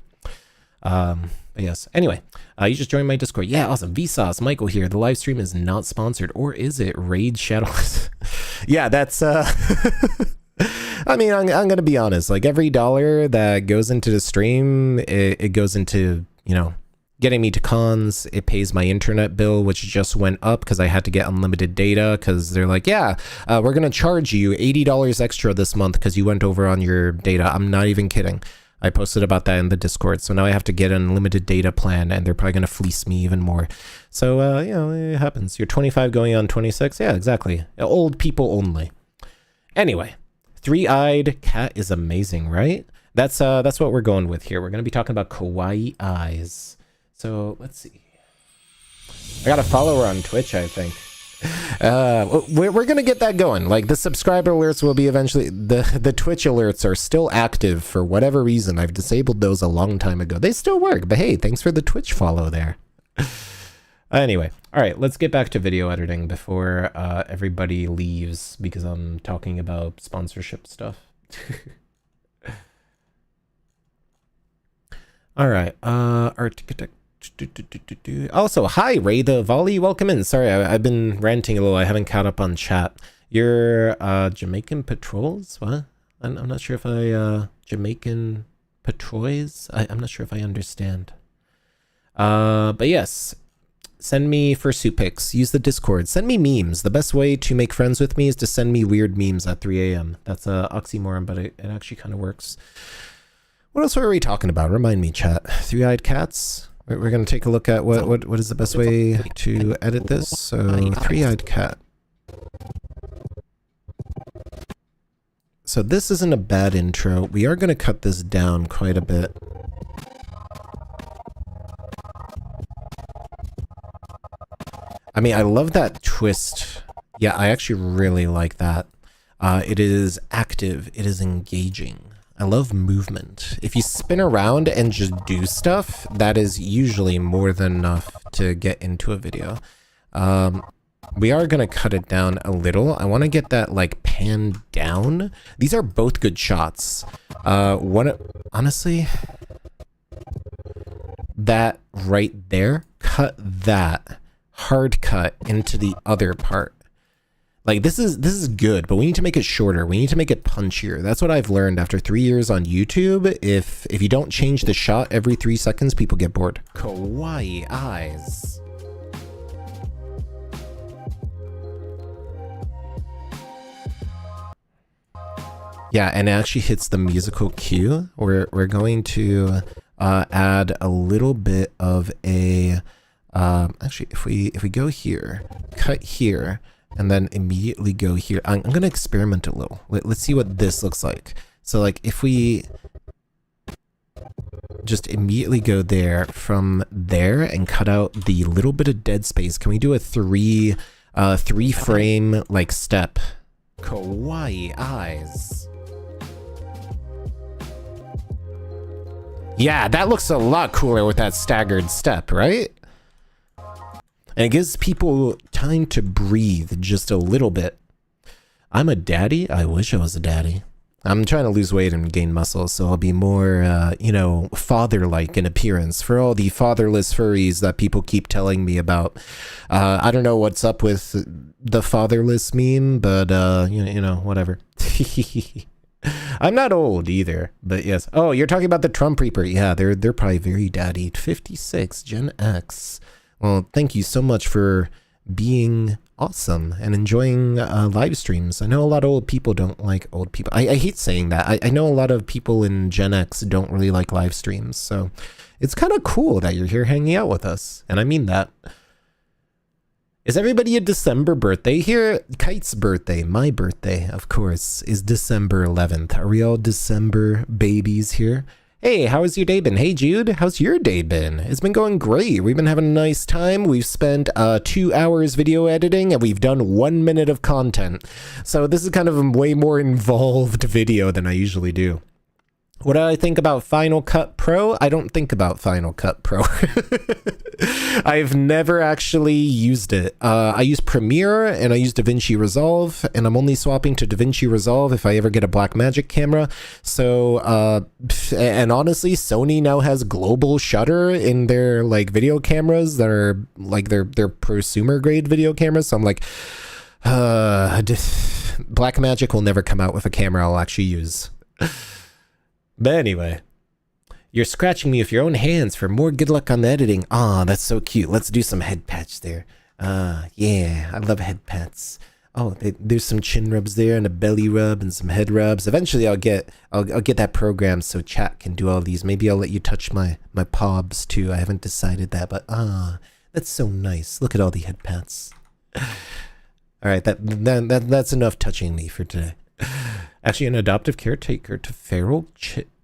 But yes, anyway, you just joined my Discord. Yeah, awesome. Vsauce, Michael here. The live stream is not sponsored, or is it? Raid Shadowless. Yeah, that's I mean, I'm gonna be honest, like every dollar that goes into the stream, it goes into, you know, getting me to cons. It pays my internet bill, which just went up because I had to get unlimited data, because they're like, yeah, we're gonna charge you $80 extra this month because you went over on your data. I'm not even kidding. I posted about that in the Discord. So now I have to get an unlimited data plan, and they're probably going to fleece me even more. So, you know, it happens. You're 25 going on 26. Yeah, exactly. Old people only. Anyway, three-eyed cat is amazing, right? That's what we're going with here. We're going to be talking about kawaii eyes. So let's see. I got a follower on Twitch, I think. We're gonna get that going. Like, the subscriber alerts will be eventually, the Twitch alerts are still active for whatever reason. I've disabled those a long time ago. They still work, but hey, thanks for the Twitch follow there. Anyway, all right, let's get back to video editing before everybody leaves because I'm talking about sponsorship stuff. All right, architect. Also, hi, Ray the Volley. Welcome in. Sorry, I've been ranting a little. I haven't caught up on chat. You're Jamaican patrols? What? I'm not sure if I Jamaican patrols. I'm not sure if I understand. But yes, send me fursuit pics. Use the Discord. Send me memes. The best way to make friends with me is to send me weird memes at 3 a.m. That's a oxymoron, but it actually kind of works. What else were we talking about? Remind me, chat. Three-eyed cats. We're going to take a look at what is the best way to edit this. So, three-eyed cat. So this isn't a bad intro. We are going to cut this down quite a bit. I mean, I love that twist. Yeah, I actually really like that. It is active. It is engaging. I love movement. If you spin around and just do stuff, that is usually more than enough to get into a video. We are going to cut it down a little. I want to get that like pan down. These are both good shots. Honestly, that right there, cut that hard cut into the other part. Like, this is good, but we need to make it shorter. We need to make it punchier. That's what I've learned after 3 years on YouTube. If you don't change the shot every 3 seconds, people get bored. Kawaii eyes. Yeah, and it actually hits the musical cue. We're going to add a little bit of a actually, if we go here, cut here, and then immediately go here. I'm going to experiment a little. Let's see what this looks like. So like if we just immediately go there from there and cut out the little bit of dead space. Can we do a three frame like step? Kawaii eyes. Yeah, that looks a lot cooler with that staggered step, right? And it gives people time to breathe just a little bit. I'm a daddy. I wish I was a daddy. I'm trying to lose weight and gain muscle, so I'll be more, you know, father-like in appearance for all the fatherless furries that people keep telling me about. I don't know what's up with the fatherless meme, but, you know, whatever. I'm not old either, but yes. Oh, you're talking about the Trump Reaper. Yeah, they're probably very daddy. 56, Gen X. Well, thank you so much for being awesome and enjoying live streams. I know a lot of old people don't like old people. I hate saying that. I know a lot of people in Gen X don't really like live streams. So It's kind of cool that you're here hanging out with us, and I mean that. Is everybody a December birthday here? Kite's birthday, my birthday, of course, is December 11th. Are we all December babies here? Hey, how has your day been? Hey, Jude, how's your day been? It's been going great. We've been having a nice time. We've spent 2 hours video editing, and we've done 1 minute of content. So this is kind of a way more involved video than I usually do. What do I think about Final Cut Pro? I don't think about Final Cut Pro. I've never actually used it. I use Premiere and I use DaVinci Resolve, and I'm only swapping to DaVinci Resolve if I ever get a Blackmagic camera. So, and honestly, Sony now has global shutter in their like video cameras that are like their prosumer grade video cameras. So I'm like, Blackmagic will never come out with a camera I'll actually use. But anyway, you're scratching me with your own hands for more good luck on the editing. Aw, that's so cute. Let's do some head pats there. Yeah, I love head pats. Oh, there's some chin rubs there and a belly rub and some head rubs. Eventually I'll get that program so chat can do all these. Maybe I'll let you touch my pobs too. I haven't decided that, but that's so nice. Look at all the head pats. All right, that's enough touching me for today. Actually, an adoptive caretaker to feral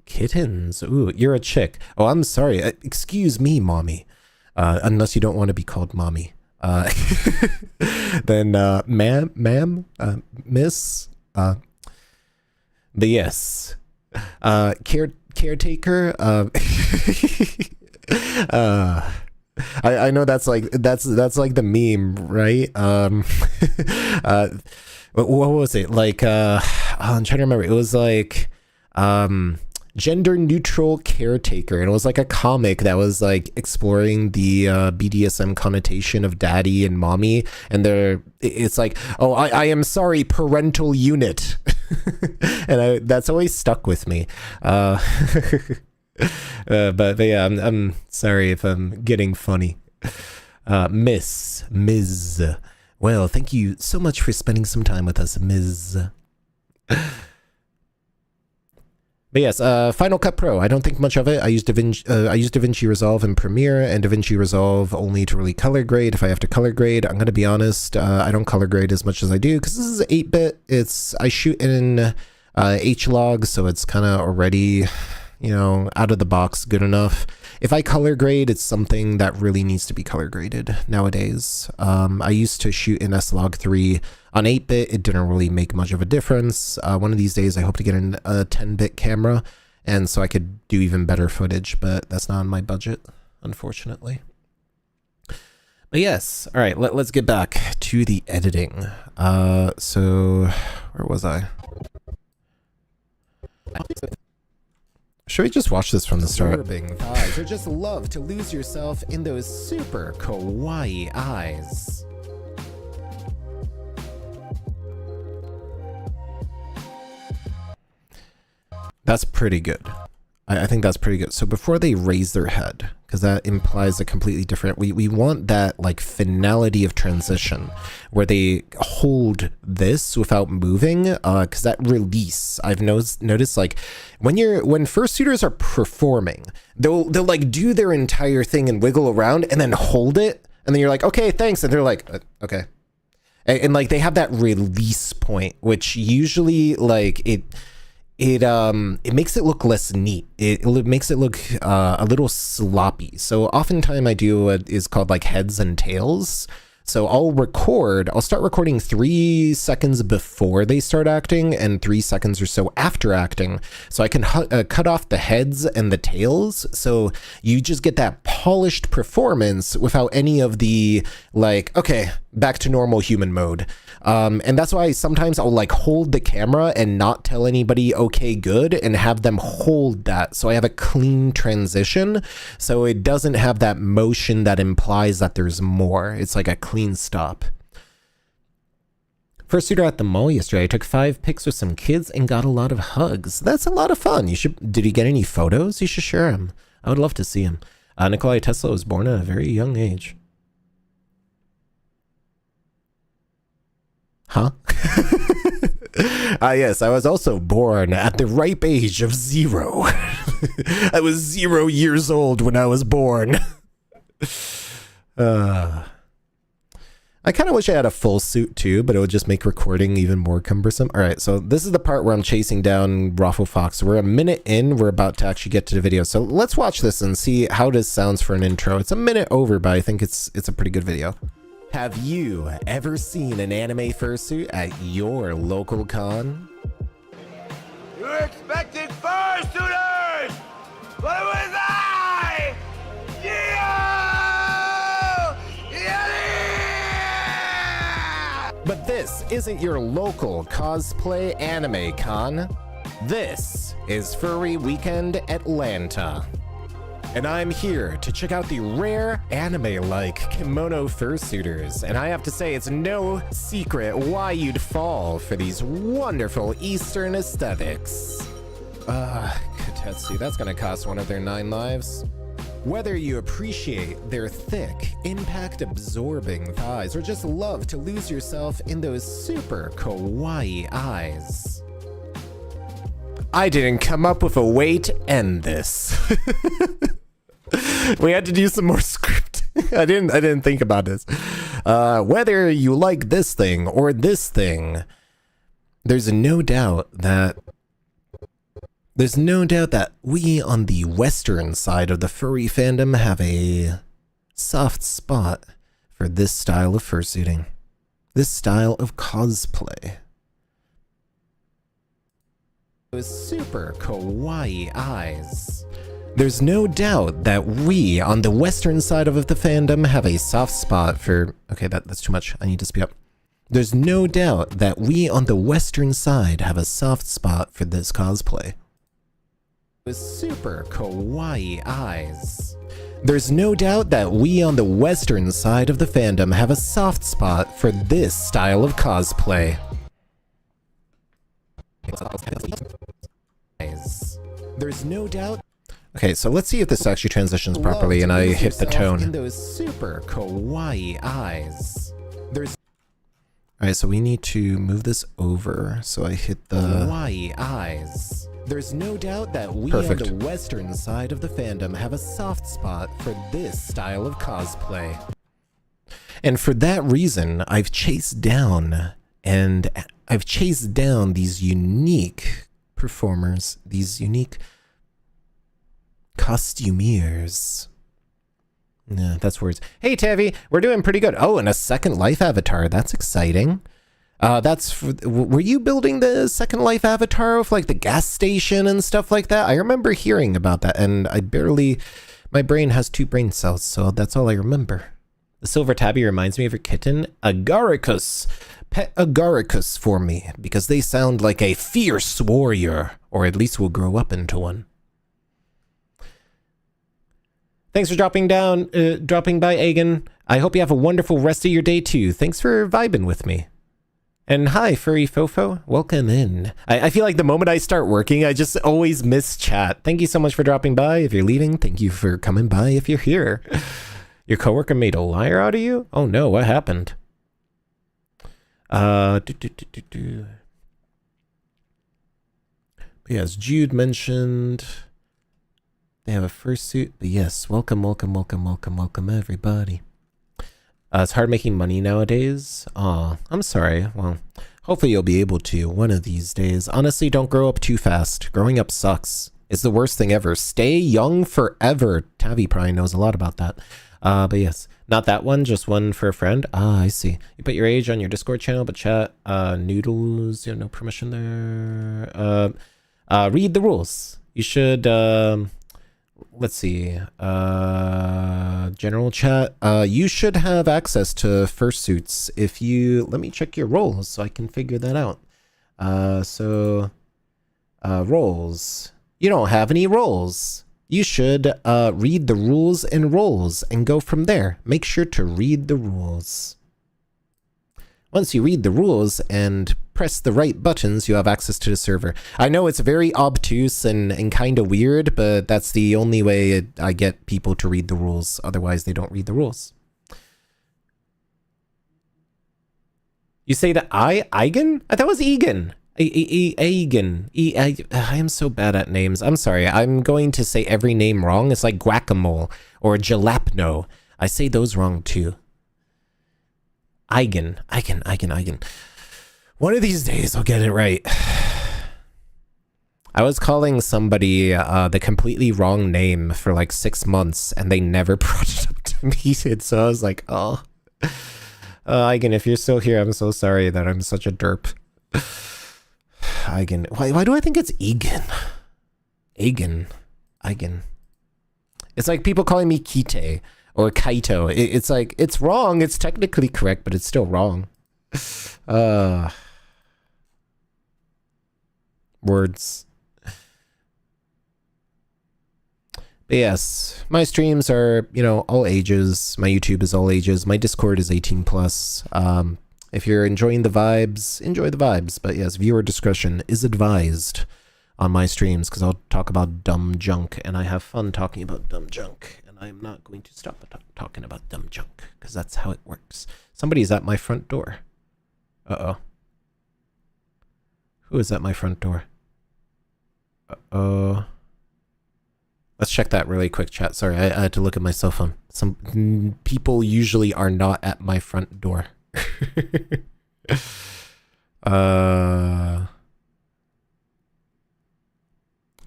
kittens. Ooh, you're a chick. Oh, I'm sorry. Excuse me, mommy. Unless you don't want to be called mommy. Then, ma'am, miss. But yes. Caretaker. I know that's like the meme, right? What was it? Like, I'm trying to remember. It was like, gender neutral caretaker. And it was like a comic that was like exploring the BDSM connotation of daddy and mommy. And it's like, oh, I am sorry, parental unit. And that's always stuck with me. But yeah, I'm sorry if I'm getting funny. Ms. Well, thank you so much for spending some time with us, Ms. But yes, Final Cut Pro. I don't think much of it. I use DaVinci Resolve and Premiere, and DaVinci Resolve only to really color grade. If I have to color grade, I'm gonna be honest, I don't color grade as much as I do because this is 8-bit. I shoot in H-log, so it's kind of already, you know, out of the box good enough. If I color grade, it's something that really needs to be color graded nowadays. I used to shoot in S-Log 3 on 8-bit. It didn't really make much of a difference. One of these days, I hope to get a 10-bit camera, and so I could do even better footage, but that's not on my budget, unfortunately. But yes, all right, let's get back to the editing. So where was I? Should we just watch this from the start? Thighs, or just love to lose yourself in those super kawaii eyes. That's pretty good. I think that's pretty good. So before they raise their head, because that implies a completely different, we want that like finality of transition where they hold this without moving, because that release, I've noticed like when fursuiters are performing, they'll like do their entire thing and wiggle around and then hold it, and then you're like, okay, thanks, and they're like, okay, and like they have that release point, which usually like it makes it look less neat. It makes it look a little sloppy. So oftentimes I do what is called like heads and tails. So I'll start recording 3 seconds before they start acting and 3 seconds or so after acting. So I can cut off the heads and the tails. So you just get that polished performance without any of the like, okay, back to normal human mode. And that's why sometimes I'll like hold the camera and not tell anybody, okay, good, and have them hold that. So I have a clean transition. So it doesn't have that motion that implies that there's more. It's like a clean stop. Fursuiter at the mall yesterday. I took 5 pics with some kids and got a lot of hugs. That's a lot of fun. Did you get any photos? You should share them. I would love to see them. Nikolai Tesla was born at a very young age. Huh? Yes, I was also born at the ripe age of 0. I was 0 years old when I was born. I kind of wish I had a full suit too, but it would just make recording even more cumbersome. All right, so this is the part where I'm chasing down Raffle Fox. We're a minute in. We're about to actually get to the video. So let's watch this and see how this sounds for an intro. It's a minute over, but I think it's a pretty good video. Have you ever seen an anime fursuit at your local con? You're expecting fursuiters! But it was I! Yeah! But this isn't your local cosplay anime con. This is Furry Weekend Atlanta. And I'm here to check out the rare anime-like kimono fursuiters. And I have to say, it's no secret why you'd fall for these wonderful Eastern aesthetics. Katetsu, that's gonna cost one of their 9 lives. Whether you appreciate their thick, impact-absorbing thighs or just love to lose yourself in those super kawaii eyes, I didn't come up with a way to end this. We had to do some more script. I didn't think about this. Whether you like this thing or this thing, there's no doubt that we on the Western side of the furry fandom have a soft spot for this style of fursuiting, this style of cosplay. Those super kawaii eyes. There's no doubt that we on the Western side of the fandom have a soft spot for... Okay, that's too much. I need to speed up. There's no doubt that we on the Western side have a soft spot for this cosplay. With super kawaii eyes. There's no doubt that we on the Western side of the fandom have a soft spot for this style of cosplay. There's no doubt... Okay, so let's see if this actually transitions properly and I hit the tone. In those super kawaii eyes. Alright, so we need to move this over. So I hit the kawaii eyes. There's no doubt that we on the Western side of the fandom have a soft spot for this style of cosplay. And for that reason, I've chased down these unique performers, these unique costumiers. Yeah, that's words. Hey, Tavi, we're doing pretty good. Oh, and a Second Life avatar. That's exciting. Were you building the Second Life avatar of like the gas station and stuff like that? I remember hearing about that, and my brain has 2 brain cells, so that's all I remember. The silver tabby reminds me of your kitten, Agaricus. Pet Agaricus for me, because they sound like a fierce warrior, or at least will grow up into one. Thanks for dropping by, Agan. I hope you have a wonderful rest of your day too. Thanks for vibing with me. And hi, Furry Fofo. Welcome in. I feel like the moment I start working, I just always miss chat. Thank you so much for dropping by. If you're leaving, thank you for coming by if you're here. Your coworker made a liar out of you? Oh no, what happened? Yes, Jude mentioned they have a fursuit, but yes, welcome everybody. It's hard making money nowadays. Aw, I'm sorry. Well, hopefully you'll be able to one of these days. Honestly, don't grow up too fast. Growing up sucks. It's the worst thing ever. Stay young forever. Tavi probably knows a lot about that. But yes, not that one, just one for a friend. Ah, I see. You put your age on your Discord channel, but chat, noodles, you have no permission there. Read the rules. You should, let's see, general chat. You should have access to fursuits if you, let me check your roles so I can figure that out. Roles. You don't have any roles. You should read the rules and roles and go from there. Make sure to read the rules. Once you read the rules and press the right buttons, you have access to the server. I know it's very obtuse and kind of weird, but that's the only way I get people to read the rules. Otherwise, they don't read the rules. You say that Eigen? I thought it was Egan. Aegon. I am so bad at names. I'm sorry. I'm going to say every name wrong. It's like guacamole or jalapeno. I say those wrong too. Eigen. One of these days I'll get it right. I was calling somebody the completely wrong name for like 6 months and they never brought it up to me. So I was like, oh. Eigen, if you're still here, I'm so sorry that I'm such a derp. Eigen. Why do I think it's Egan? Eigen. It's like people calling me Kite or Kaito. It's like, it's wrong. It's technically correct, but it's still wrong. Words. But yes, my streams are, you know, all ages. My YouTube is all ages. My Discord is 18 plus. If you're enjoying the vibes, enjoy the vibes. But yes, viewer discretion is advised on my streams because I'll talk about dumb junk and I have fun talking about dumb junk. And I'm not going to stop talking about dumb junk because that's how it works. Somebody's at my front door. Uh-oh. Who is at my front door? Uh-oh. Let's check that really quick, chat. Sorry, I had to look at my cell phone. Some people usually are not at my front door. Oh,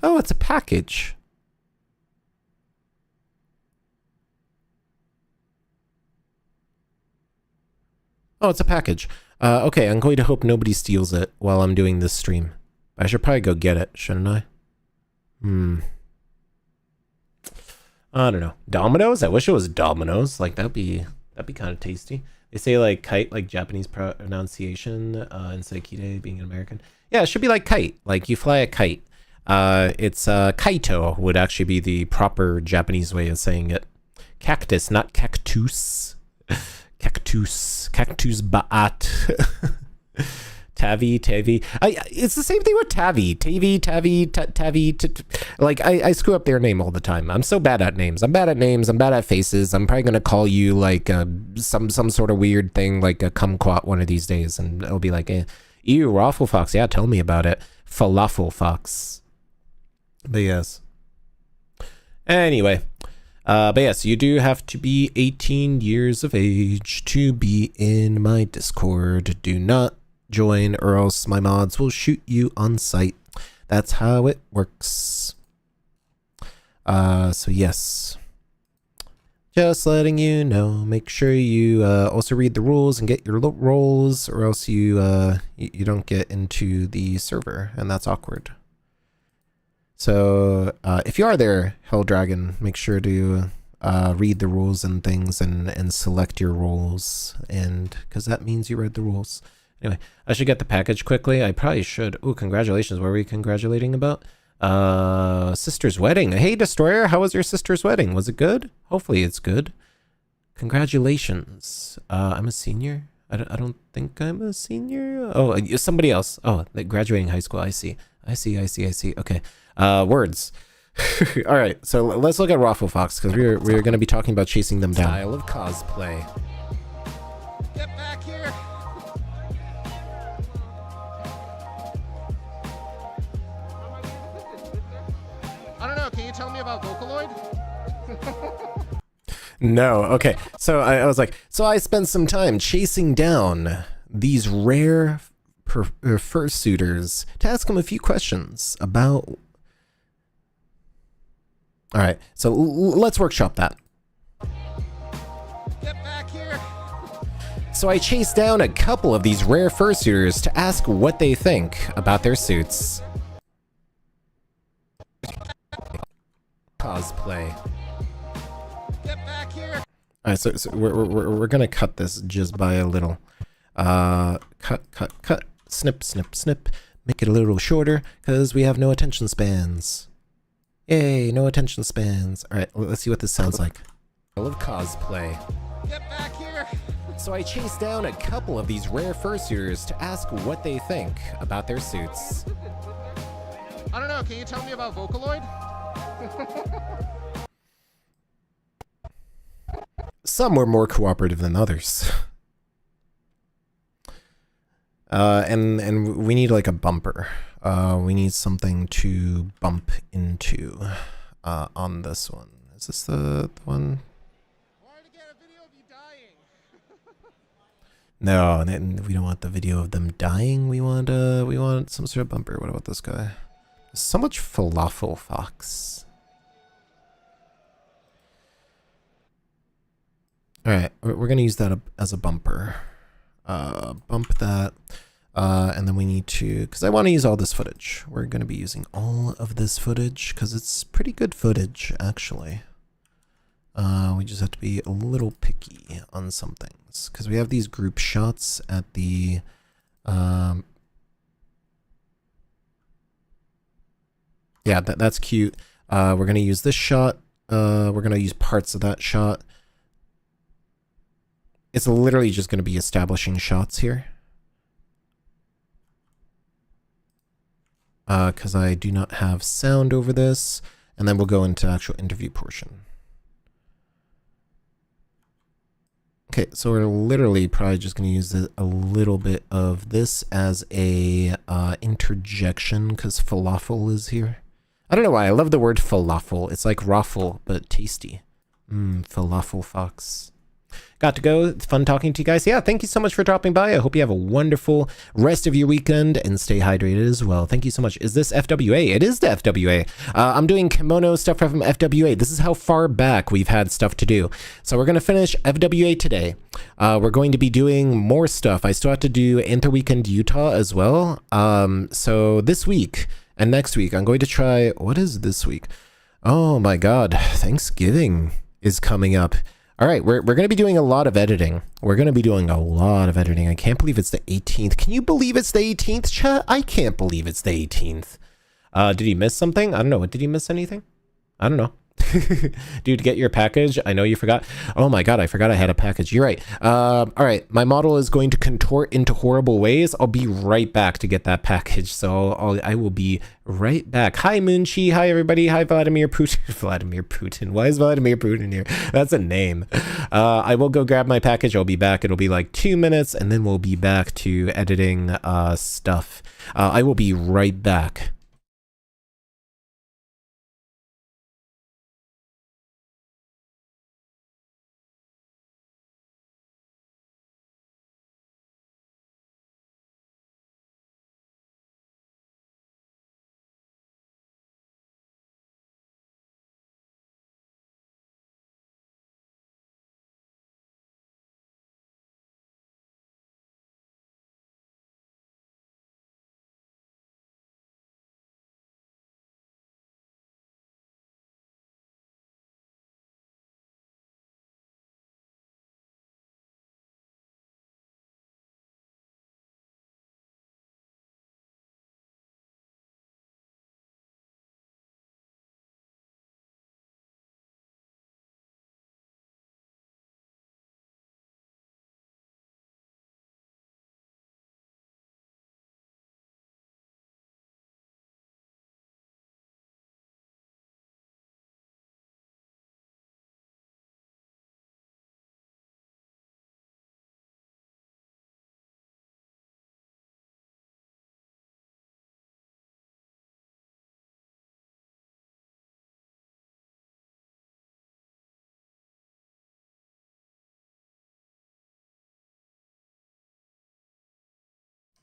it's a package. Oh, it's a package. Okay, I'm going to hope nobody steals it while I'm doing this stream. I should probably go get it, shouldn't I? I don't know. Domino's? I wish it was Domino's. Like, that'd be kind of tasty. They say, like, kite, like Japanese pronunciation, instead of kite being an American. Yeah, it should be like kite. Like, you fly a kite. It's kaito would actually be the proper Japanese way of saying it. Cactus, not cactus. Cactus ba'at. Tavi. It's the same thing with Tavi. Tavi. Like, I screw up their name all the time. I'm so bad at names. I'm bad at names. I'm bad at faces. I'm probably going to call you, like, some sort of weird thing, like a kumquat one of these days. And it'll be like, ew, Raffle Fox. Yeah, tell me about it. Falafel Fox. But yes. Anyway. But yes, you do have to be 18 years of age to be in my Discord. Do not join or else my mods will shoot you on sight. That's how it works. So yes, just letting you know, make sure you also read the rules and get your roles or else you don't get into the server and that's awkward. So if you are there, Hell Dragon, make sure to read the rules and things and select your roles, and because that means you read the rules. Anyway, I should get the package quickly. I probably should. Oh, congratulations. What were you congratulating about? Sister's wedding. Hey, Destroyer, how was your sister's wedding? Was it good? Hopefully it's good. Congratulations. I'm a senior? I don't think I'm a senior. Oh, somebody else. Oh, like graduating high school. I see. Okay. Words. All right, so let's look at Raffle Fox because we're going to be talking about chasing them down. Style of cosplay. Get back here! I don't know, can you tell me about Vocaloid? No, okay. So I was like, so I spent some time chasing down these rare fursuiters to ask them a few questions about... All right, so let's workshop that. Get back here! So I chased down a couple of these rare fursuiters to ask what they think about their suits. Cosplay. Get back here! All right, so we're gonna cut this just by a little. Cut. Snip. Make it a little shorter because we have no attention spans. Yay, no attention spans. All right, let's see what this sounds like. I love cosplay. Get back here! So I chased down a couple of these rare fursuiters to ask what they think about their suits. I don't know, can you tell me about Vocaloid? Some were more cooperative than others. And we need like a bumper. We need something to bump into on this one. Is this the one? I wanted to get a video of you dying. No, we don't want the video of them dying. We want some sort of bumper. What about this guy? So much falafel fox. All right, we're gonna use that as a bumper. Bump that, and then we need to, because I want to use all this footage. We're gonna be using all of this footage because it's pretty good footage, actually. We just have to be a little picky on some things because we have these group shots at the, yeah, that's cute. We're gonna use this shot. We're gonna use parts of that shot. It's literally just going to be establishing shots here. Because I do not have sound over this. And then we'll go into actual interview portion. Okay, so we're literally probably just going to use a little bit of this as a interjection because falafel is here. I don't know why. I love the word falafel. It's like raffle, but tasty. Falafel fox. Got to go. It's fun talking to you guys. Yeah, thank you so much for dropping by. I hope you have a wonderful rest of your weekend and stay hydrated as well. Thank you so much. Is this FWA? It is the FWA. I'm doing kemono stuff from FWA. This is how far back we've had stuff to do. So we're going to finish FWA today. We're going to be doing more stuff. I still have to do Interweekend Utah as well. So this week and next week, I'm going to try... What is this week? Oh my God. Thanksgiving is coming up. All right, we're going to be doing a lot of editing. We're going to be doing a lot of editing. I can't believe it's the 18th. Can you believe it's the 18th, chat? I can't believe it's the 18th. Did he miss something? I don't know. Did he miss anything? I don't know. Dude, get your package. I know you forgot. Oh my God, I forgot I had a package. You're right. All right, my model is going to contort into horrible ways. I'll be right back to get that package. So I will be right back. Hi, Moonchi. Hi, everybody. Hi, Vladimir Putin. Vladimir Putin. Why is Vladimir Putin here? That's a name. I will go grab my package. I'll be back. It'll be like 2 minutes, and then we'll be back to editing stuff. I will be right back.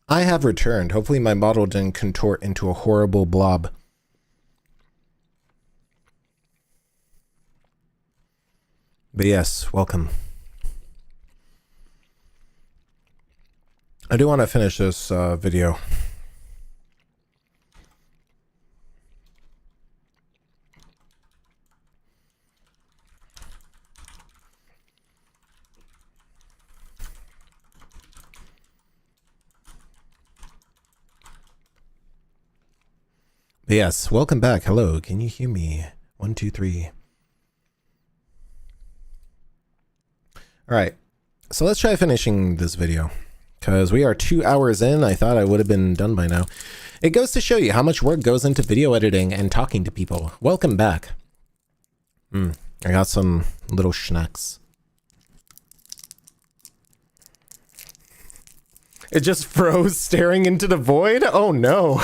I have returned. Hopefully my model didn't contort into a horrible blob. But yes, welcome. I do want to finish this video. But yes, welcome back. Hello, can you hear me? 1, 2, 3. All right, so let's try finishing this video because we are 2 hours in. I thought I would have been done by now. It goes to show you how much work goes into video editing and talking to people. Welcome back. I got some little snacks. It just froze staring into the void? Oh no.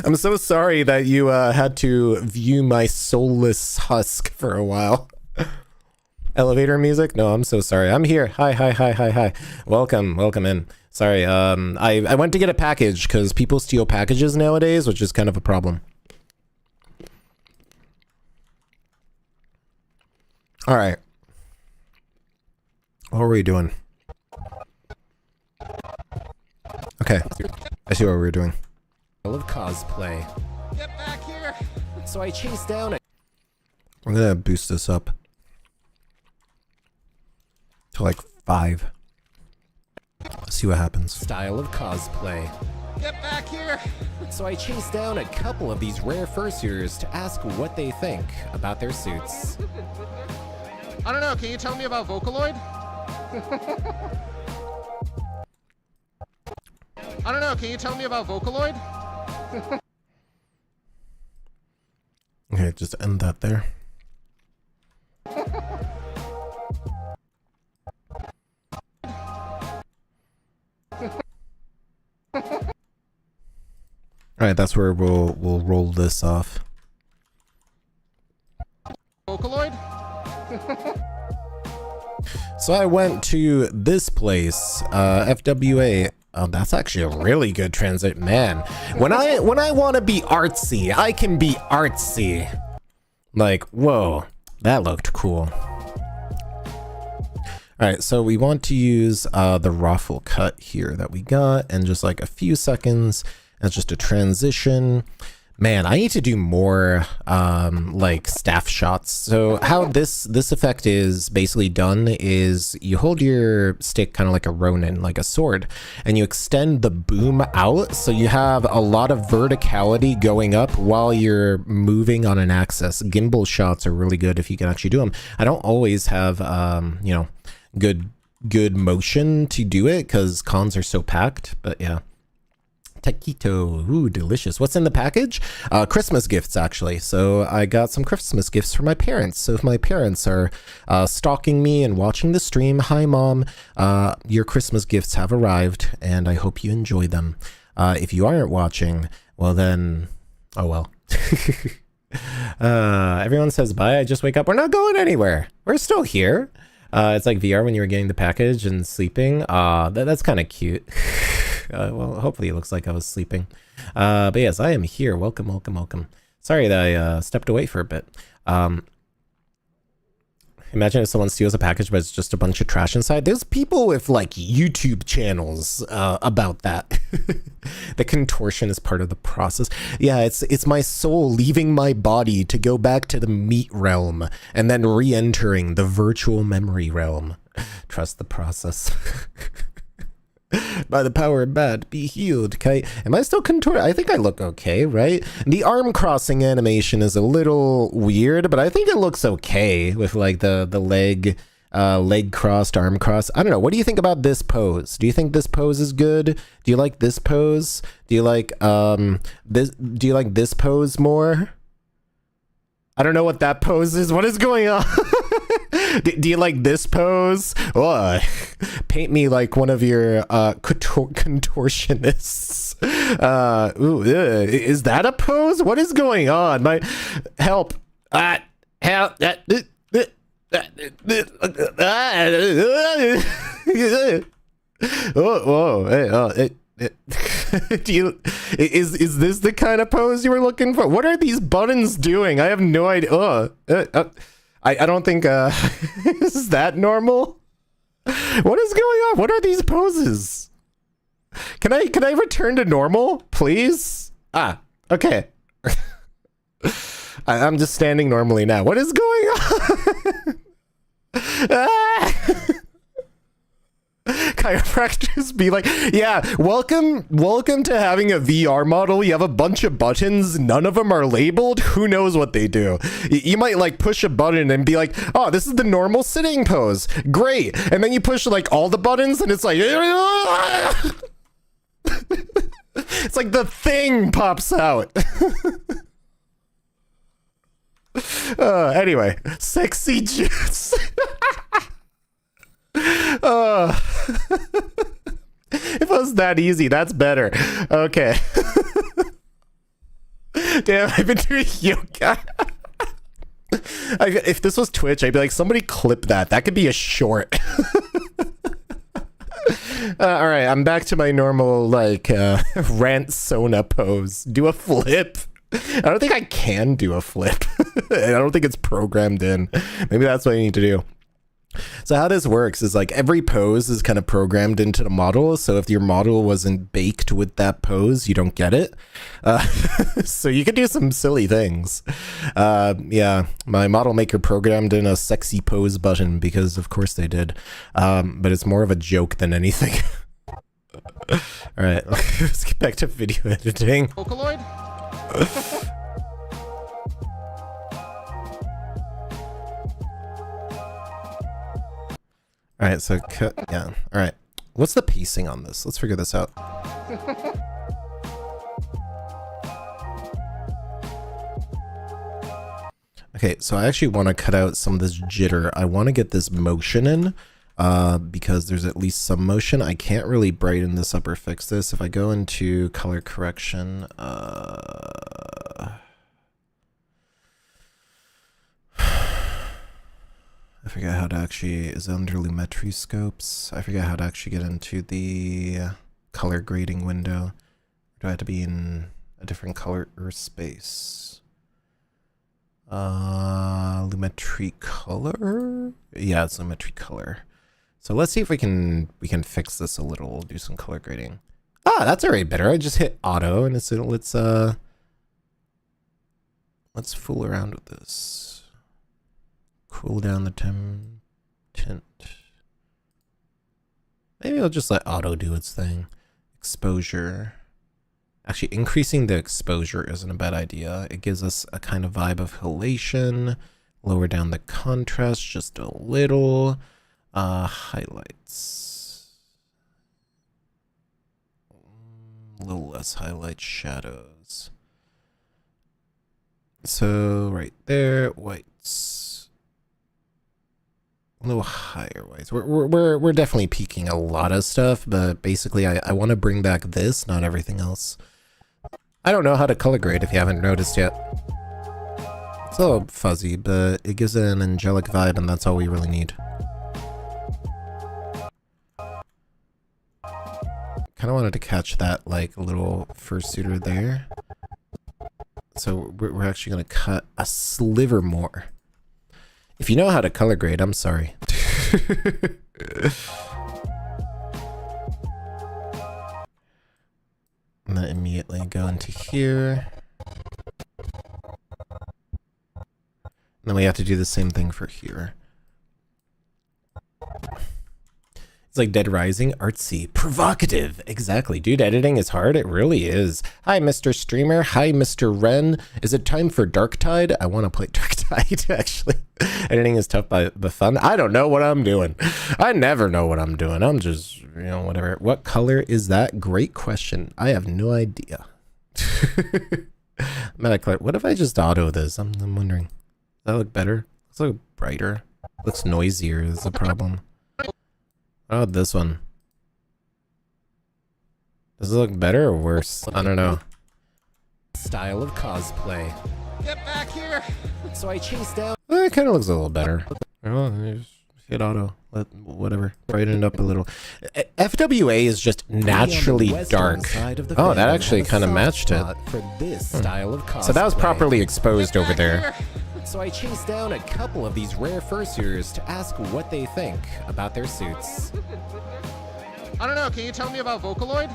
I'm so sorry that you had to view my soulless husk for a while. Elevator music? No, I'm so sorry. I'm here. Hi. Welcome in. Sorry, I went to get a package because people steal packages nowadays, which is kind of a problem. All right. What were we doing? Okay, I see what we were doing. I love cosplay. Get back here! So I chased down it. I'm gonna boost this up to like 5. See what happens. Style of cosplay. Get back here! So I chased down a couple of these rare fursuiters to ask what they think about their suits. I don't know, can you tell me about Vocaloid? I don't know, can you tell me about Vocaloid? Okay, just end that there. Alright, that's where we'll roll this off. Vocaloid? So I went to this place, FWA. Oh, that's actually a really good transit, man. When I want to be artsy, I can be artsy. Like, whoa, that looked cool. All right, so we want to use the raffle cut here that we got, and just like a few seconds as just a transition. Man, I need to do more like staff shots. So how this effect is basically done is you hold your stick kind of like a Ronin, like a sword, and you extend the boom out, so you have a lot of verticality going up while you're moving on an axis. Gimbal shots are really good if you can actually do them. I don't always have you know, good motion to do it because cons are so packed, but yeah. Taquito, ooh, delicious. What's in the package? Christmas gifts, actually. So I got some Christmas gifts for my parents. So if my parents are stalking me and watching the stream, hi mom, your Christmas gifts have arrived and I hope you enjoy them. If you aren't watching, well then, oh well. Everyone says bye, I just wake up. We're not going anywhere. We're still here. It's like VR when you were getting the package and sleeping. That's kind of cute. Well, hopefully it looks like I was sleeping. But yes, I am here. Welcome. Sorry that I stepped away for a bit. Imagine if someone steals a package, but it's just a bunch of trash inside. There's people with like YouTube channels about that. The contortion is part of the process. Yeah, it's my soul leaving my body to go back to the meat realm and then re-entering the virtual memory realm. Trust the process. By the power of bad, be healed. Okay, am I still contorted? I think I look okay, right? The arm crossing animation is a little weird, but I think it looks okay with like the leg crossed, arm crossed. I don't know. What do you think about this pose? Do you think this pose is good? Do you like this pose? Do you like this? Do you like this pose more? I don't know what that pose is. What is going on? Do you like this pose? Oh, paint me like one of your contortionists. Is that a pose? What is going on? My help! Help! Do you is this the kind of pose you were looking for? What are these buttons doing? I have no idea. I don't think is that normal? What is going on? What are these poses? Can I return to normal, please? Okay. I'm just standing normally now. What is going on? Chiropractors be like, yeah, welcome to having a VR model. You have a bunch of buttons, none of them are labeled. Who knows what they do? You might like push a button and be like, oh, this is the normal sitting pose, great, and then you push like all the buttons and it's like it's like the thing pops out. Anyway, sexy juice. was that easy. That's better. Okay. Damn, I've been doing yoga. If this was Twitch, I'd be like, somebody clip that. That could be a short. All right, I'm back to my normal, like, rant Sona pose. Do a flip. I don't think I can do a flip. I don't think it's programmed in. Maybe that's what I need to do. So how this works is like every pose is kind of programmed into the model. So if your model wasn't baked with that pose, you don't get it. So you can do some silly things. Yeah, my model maker programmed in a sexy pose button because of course they did. But it's more of a joke than anything. All right, let's get back to video editing. Vocaloid? All right, so yeah. All right, what's the pacing on this? Let's figure this out. Okay, so I actually want to cut out some of this jitter. I want to get this motion in because there's at least some motion. I can't really brighten this up or fix this. If I go into color correction, I forget how to actually, is it under Lumetri scopes? I forget how to actually get into the color grading window. Do I have to be in a different color or space? Lumetri color? Yeah, it's Lumetri color. So let's see if we can fix this a little. We'll do some color grading. Ah, that's already better. I just hit auto and let's fool around with this. Cool down the tint. Maybe I'll just let auto do its thing. Exposure. Actually, increasing the exposure isn't a bad idea. It gives us a kind of vibe of halation. Lower down the contrast just a little. Highlights. A little less highlight, shadows. So right there, whites. A little higher whites. We're definitely peaking a lot of stuff, but basically I want to bring back this, not everything else. I don't know how to color grade if you haven't noticed yet. It's a little fuzzy, but it gives it an angelic vibe, and that's all we really need. Kind of wanted to catch that like little fursuiter there. So we're actually going to cut a sliver more. If you know how to color grade, I'm sorry. And then immediately go into here. And then we have to do the same thing for here. It's like Dead Rising, artsy, provocative. Exactly, dude, editing is hard. It really is. Hi, Mr. Streamer. Hi, Mr. Wren. Is it time for Darktide? I want to play Darktide, actually. Editing is tough but fun. I don't know what I'm doing. I never know what I'm doing. I'm just, you know, whatever. What color is that? Great question. I have no idea. What if I just auto this? I'm wondering. Does that look better? Looks look brighter. Looks noisier is the problem. Oh, this one. Does it look better or worse? I don't know. Style of cosplay. Get back here! So I chased down. It kind of looks a little better. Oh, just hit auto. Whatever. Brighten it up a little. FWA is just naturally dark. Oh, that actually kind of matched it. For this style of cosplay. So that was properly exposed over there. So I chased down a couple of these rare fursuiters to ask what they think about their suits. I don't know, can you tell me about Vocaloid?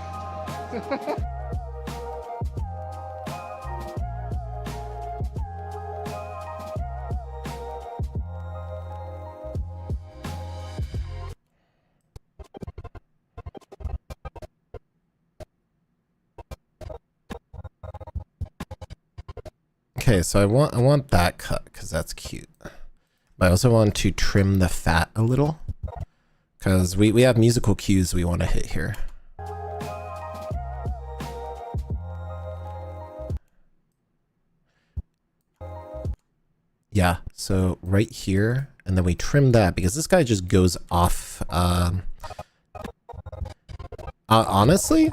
Okay, so I want that cut because that's cute. But I also want to trim the fat a little because we have musical cues we want to hit here. Yeah, so right here, and then we trim that because this guy just goes off Honestly,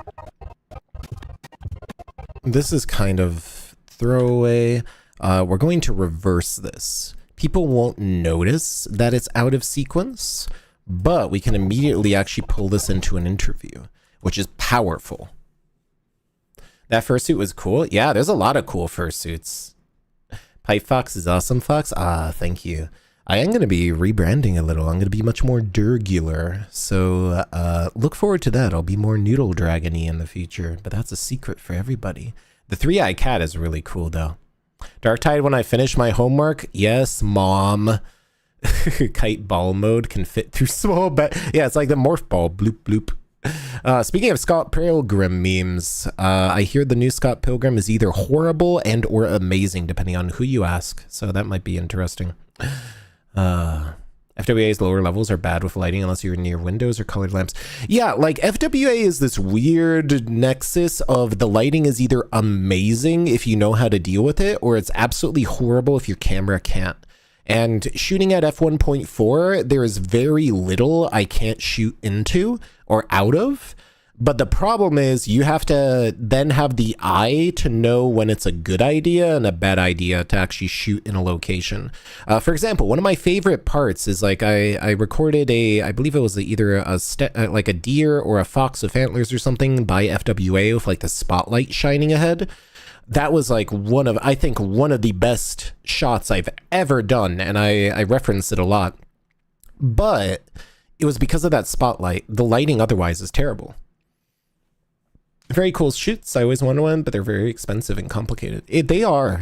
this is kind of throwaway. We're going to reverse this. People won't notice that it's out of sequence, but we can immediately actually pull this into an interview, which is powerful. That fursuit was cool. Yeah, there's a lot of cool fursuits. Pipe Fox is awesome, Fox. Ah, thank you. I am going to be rebranding a little. I'm going to be much more durgular. So look forward to that. I'll be more noodle dragon-y in the future, but that's a secret for everybody. The three-eyed cat is really cool, though. Dark Tide when I finish my homework. Yes, Mom. Kite ball mode can fit through small, but yeah, it's like the morph ball. Bloop, bloop. Speaking of Scott Pilgrim memes, I hear the new Scott Pilgrim is either horrible and or amazing, depending on who you ask. So that might be interesting. FWA's lower levels are bad with lighting unless you're near windows or colored lamps. Yeah, like FWA is this weird nexus of the lighting is either amazing if you know how to deal with it, or it's absolutely horrible if your camera can't. And shooting at f1.4, there is very little I can't shoot into or out of. But the problem is you have to then have the eye to know when it's a good idea and a bad idea to actually shoot in a location. For example, one of my favorite parts is like I recorded I believe it was either like a deer or a fox with antlers or something by FWA with like the spotlight shining ahead. That was like I think one of the best shots I've ever done, and I reference it a lot. But it was because of that spotlight. The lighting otherwise is terrible. Very cool shoots. I always wanted one, but they're very expensive and complicated. They are.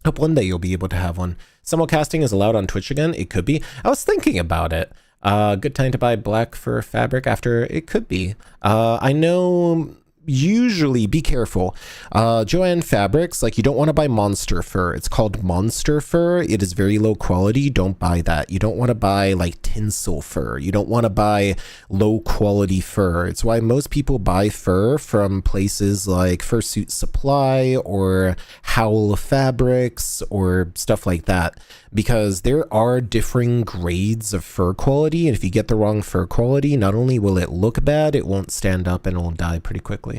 Hope one day you'll be able to have one. Simulcasting is allowed on Twitch again. It could be. I was thinking about it. Good time to buy black fur fabric after. It could be. I know. Usually, be careful. Joanne Fabrics, like you don't want to buy monster fur. It's called monster fur. It is very low quality. Don't buy that. You don't want to buy like tinsel fur. You don't want to buy low quality fur. It's why most people buy fur from places like Fursuit Supply or Howl Fabrics or stuff like that, because there are differing grades of fur quality. And if you get the wrong fur quality, not only will it look bad, it won't stand up and it will die pretty quickly.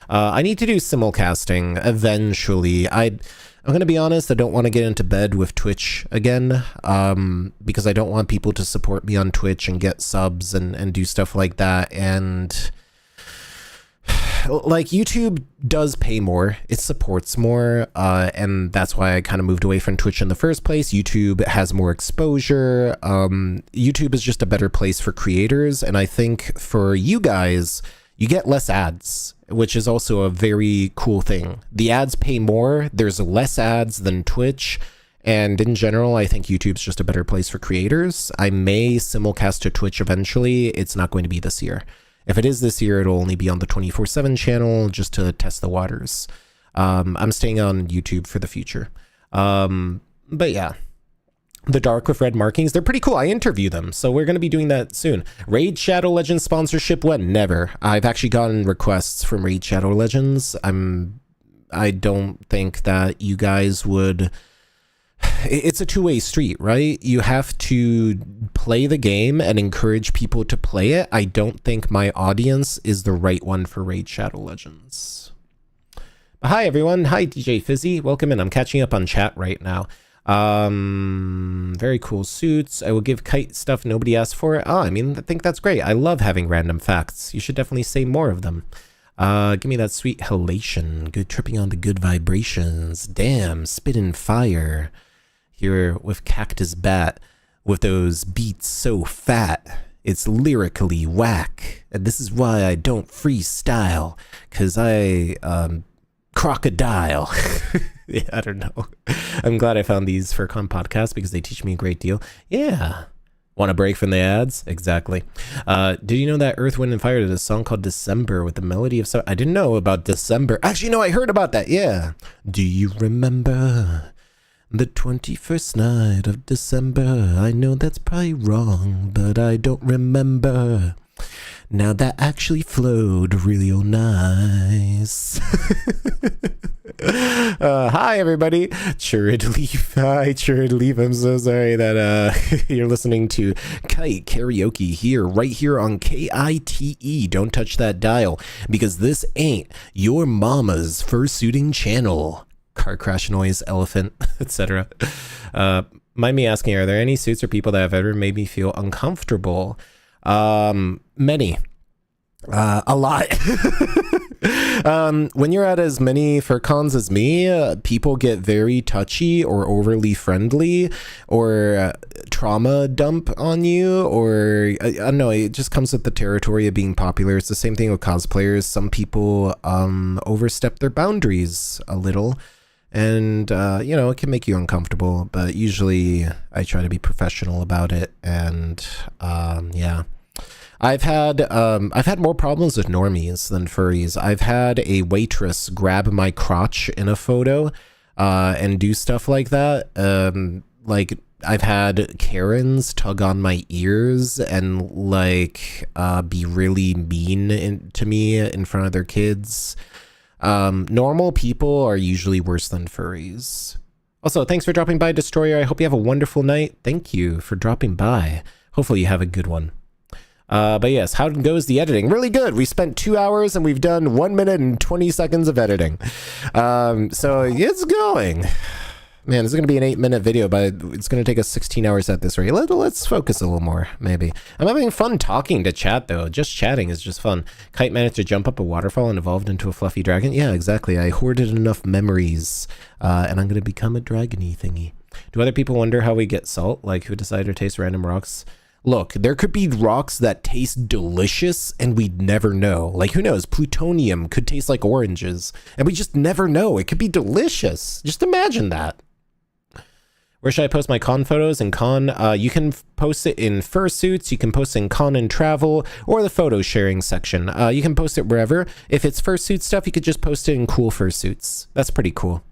I need to do simulcasting eventually. I'm going to be honest, I don't want to get into bed with Twitch again, because I don't want people to support me on Twitch and get subs and do stuff like that. And like YouTube does pay more, it supports more, and that's why I kind of moved away from Twitch in the first place. YouTube has more exposure. YouTube is just a better place for creators, and I think for you guys, you get less ads, which is also a very cool thing. The ads pay more, there's less ads than Twitch, and in general, I think YouTube's just a better place for creators. I may simulcast to Twitch eventually. It's not going to be this year. If it is this year, it'll only be on the 24/7 channel just to test the waters. I'm staying on YouTube for the future. But yeah. The dark with red markings, they're pretty cool. I interview them, so we're going to be doing that soon. Raid Shadow Legends sponsorship? When? Never. I've actually gotten requests from Raid Shadow Legends. I don't think that you guys would... It's a two-way street, right? You have to play the game and encourage people to play it. I don't think my audience is the right one for Raid Shadow Legends. But hi, everyone. Hi, DJ Fizzy. Welcome in. I'm catching up on chat right now. Very cool suits. I will give Kite stuff nobody asked for. Oh, I mean, I think that's great. I love having random facts. You should definitely say more of them. Give me that sweet halation. Good tripping on the good vibrations. Damn, spitting fire. Here with Cactus Bat with those beats so fat. It's lyrically whack. And this is why I don't freestyle. 'Cause I, crocodile. Yeah, I don't know. I'm glad I found these FurCon podcasts because they teach me a great deal. Yeah. Want a break from the ads? Exactly. Did you know that Earth, Wind, and Fire did a song called December with the melody of... I didn't know about December. Actually, no, I heard about that. Yeah. Do you remember the 21st night of December? I know that's probably wrong, but I don't remember. Now that actually flowed real nice. Hi everybody, Churrid Leaf. Hi Churrid Leaf. I'm so sorry that you're listening to Kite Karaoke right here on KITE. Don't touch that dial because this ain't your mama's fursuiting channel. Car crash noise, elephant, etc. Mind me asking, are there any suits or people that have ever made me feel uncomfortable? Many. A lot. When you're at as many furcons as me, people get very touchy or overly friendly or trauma dump on you, or I don't know, it just comes with the territory of being popular. It's the same thing with cosplayers. Some people overstep their boundaries a little, and you know, it can make you uncomfortable, but usually I try to be professional about it. And yeah, I've had more problems with normies than furries. I've had a waitress grab my crotch in a photo and do stuff like that. Like I've had Karens tug on my ears and like be really mean to me in front of their kids. Normal people are usually worse than furries. Also, thanks for dropping by, Destroyer. I hope you have a wonderful night. Thank you for dropping by. Hopefully you have a good one. But yes, how goes the editing? Really good. We spent 2 hours and we've done 1 minute and 20 seconds of editing. So it's going. Man, this is going to be an 8-minute video, but it's going to take us 16 hours at this rate. Let's focus a little more, maybe. I'm having fun talking to chat, though. Just chatting is just fun. Kite managed to jump up a waterfall and evolved into a fluffy dragon. Yeah, exactly. I hoarded enough memories, and I'm going to become a dragony thingy. Do other people wonder how we get salt? Like, who decided to taste random rocks? Look, there could be rocks that taste delicious and we'd never know. Like, who knows? Plutonium could taste like oranges and we just never know. It could be delicious. Just imagine that. Where should I post my con photos? In con, you can post it in fursuits, you can post it in con and travel, or the photo sharing section. You can post it wherever. If it's fursuit stuff, you could just post it in cool fursuits. That's pretty cool.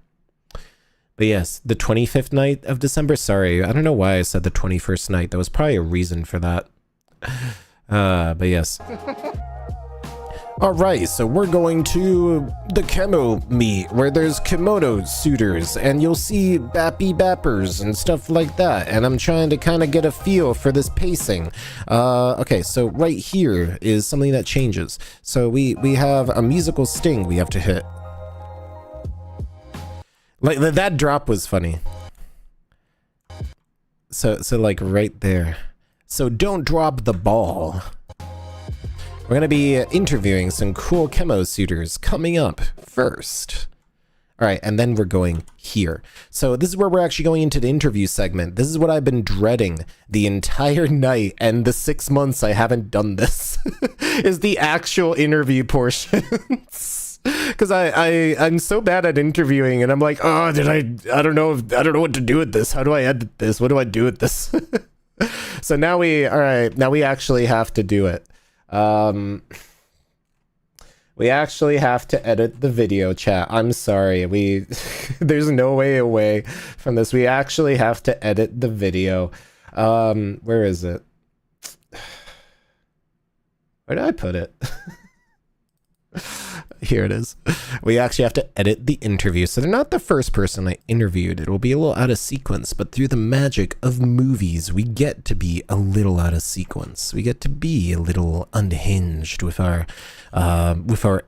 But yes, the 25th night of December. Sorry, I don't know why I said the 21st night. There was probably a reason for that. But yes. All right, so we're going to the Kemo meet where there's kimono suitors and you'll see bappy bappers and stuff like that. And I'm trying to kind of get a feel for this pacing. Okay, so right here is something that changes. So we have a musical sting we have to hit. Like that drop was funny. So like right there. So don't drop the ball. We're gonna be interviewing some cool kemo suitors coming up first. All right, and then we're going here. So this is where we're actually going into the interview segment. This is what I've been dreading the entire night, and the 6 months I haven't done this is the actual interview portions. Because I'm so bad at interviewing, and I'm like, oh, I don't know what to do with this. How do I edit this? What do I do with this? So now we actually have to do it. We actually have to edit the video, chat. I'm sorry. There's no way away from this. We actually have to edit the video. Where is it? Where did I put it? Here it is. We actually have to edit the interview. So they're not the first person I interviewed. It will be a little out of sequence, but through the magic of movies, we get to be a little out of sequence. We get to be a little unhinged with our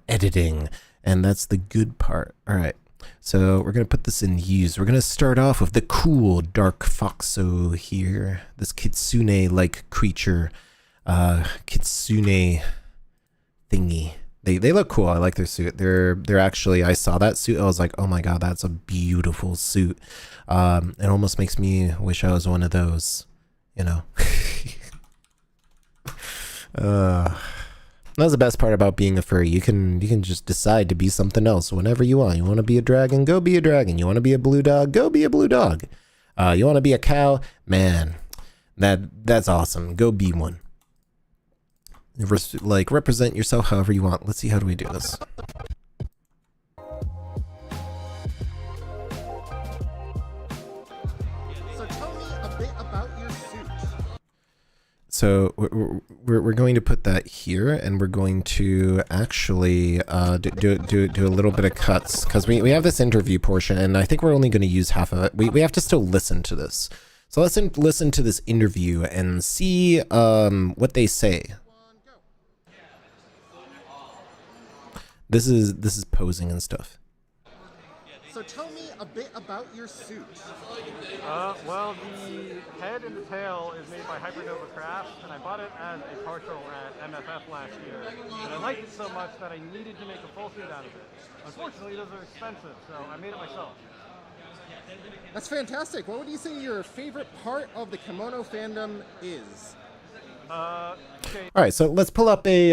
editing, and that's the good part. All right. So we're going to put this in use. We're going to start off with the cool dark foxo here. This kitsune-like creature. Kitsune thingy. They look cool. I like their suit. They're actually, I saw that suit. I was like, oh my god, that's a beautiful suit. It almost makes me wish I was one of those, you know. That's the best part about being a furry. You can just decide to be something else whenever you want. You want to be a dragon? Go be a dragon. You want to be a blue dog? Go be a blue dog. You want to be a cow? Man, that's awesome. Go be one. Like, represent yourself however you want. Let's see, how do we do this? So tell me a bit about your suit. So we're going to put that here, and we're going to actually do a little bit of cuts, because we have this interview portion, and I think we're only going to use half of it. We have to still listen to this. So let's listen to this interview and see what they say. This is posing and stuff. So tell me a bit about your suit. Well, the head and the tail is made by Hypernova Crafts, and I bought it as a partial at MFF last year. And I liked it so much that I needed to make a full suit out of it. Unfortunately, those are expensive, so I made it myself. That's fantastic. What would you say your favorite part of the kimono fandom is? Okay. All right, so let's pull up a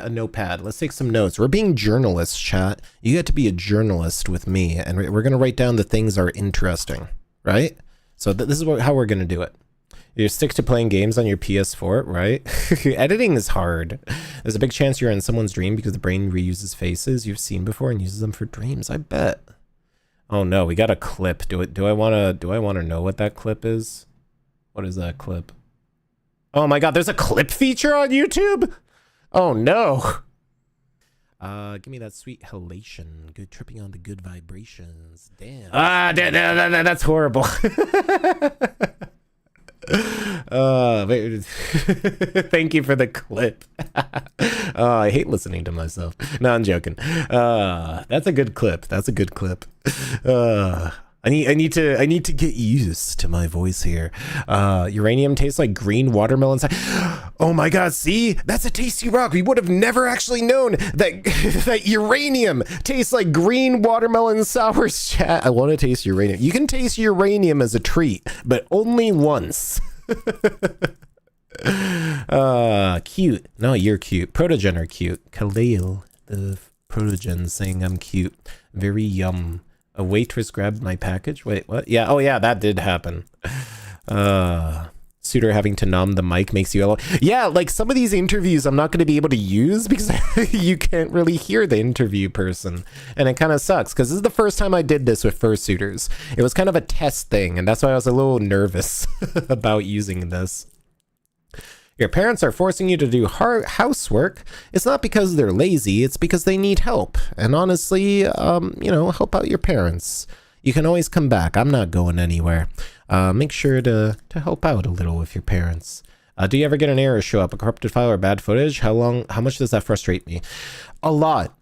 notepad. Let's take some notes. We're being journalists, chat. You get to be a journalist with me, and we're gonna write down the things that are interesting, right? So this is how we're gonna do it. You stick to playing games on your PS4, right? Editing is hard. There's a big chance you're in someone's dream because the brain reuses faces you've seen before and uses them for dreams. I bet. Oh no, we got a clip. Do I wanna know what that clip is? What is that clip? Oh my god, there's a clip feature on YouTube? Oh no. Give me that sweet halation. Good tripping on the good vibrations. Damn. That's horrible. Thank you for the clip. I hate listening to myself. No, I'm joking. That's a good clip. That's a good clip. I need to get used to my voice here. Uranium tastes like green watermelon. Oh my god, see? That's a tasty rock. We would have never actually known that that uranium tastes like green watermelon sours, chat. I want to taste uranium. You can taste uranium as a treat, but only once. Cute. No, you're cute. Protogen are cute. Khalil, the protogen, saying I'm cute. Very yum. A waitress grabbed my package. Wait, what? Yeah, oh yeah, that did happen. Suitor having to nom the mic makes you yellow. Yeah, like some of these interviews I'm not going to be able to use because you can't really hear the interview person. And it kind of sucks because this is the first time I did this with fursuiters. It was kind of a test thing, and that's why I was a little nervous about using this. Your parents are forcing you to do housework. It's not because they're lazy, it's because they need help. And honestly, help out your parents. You can always come back. I'm not going anywhere. Make sure to help out a little with your parents. Do you ever get an error show up, a corrupted file or bad footage? How much does that frustrate me? A lot.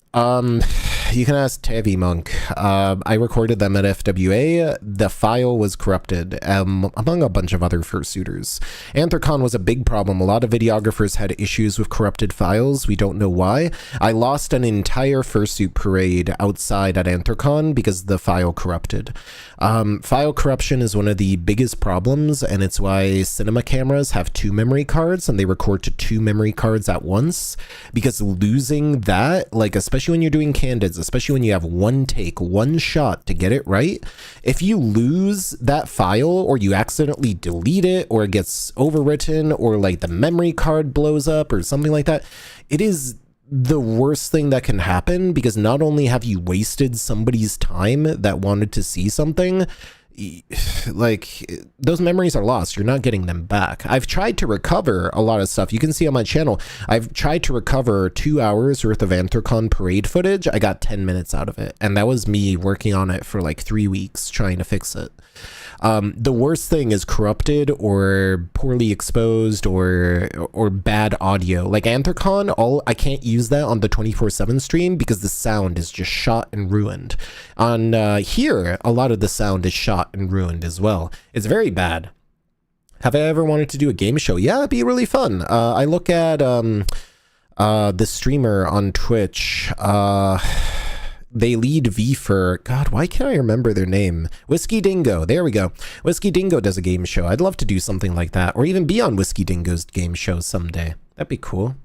You can ask Tavi Monk. I recorded them at FWA. The file was corrupted, among a bunch of other fursuiters. Anthrocon was a big problem. A lot of videographers had issues with corrupted files. We don't know why. I lost an entire fursuit parade outside at Anthrocon because the file corrupted. File corruption is one of the biggest problems, and it's why cinema cameras have 2 memory cards, and they record to 2 memory cards at once, because losing that, like, especially when you're doing candids, especially when you have one take, one shot to get it right, if you lose that file or you accidentally delete it or it gets overwritten or like the memory card blows up or something like that, it is the worst thing that can happen, because not only have you wasted somebody's time that wanted to see something, like, those memories are lost. You're not getting them back. I've tried to recover a lot of stuff. You can see on my channel, I've tried to recover 2 hours worth of Anthrocon parade footage. I got 10 minutes out of it, and that was me working on it for like 3 weeks trying to fix it. The worst thing is corrupted or poorly exposed or bad audio. Like Anthrocon, I can't use that on the 24/7 stream because the sound is just shot and ruined. On here, a lot of the sound is shot and ruined as well. It's very bad. Have I ever wanted to do a game show? Yeah, it'd be really fun. I look at the streamer on Twitch. They lead vfur. God, why can't I remember their name? Whiskey Dingo. There we go. Whiskey Dingo does a game show. I'd love to do something like that, or even be on Whiskey Dingo's game show someday. That'd be cool.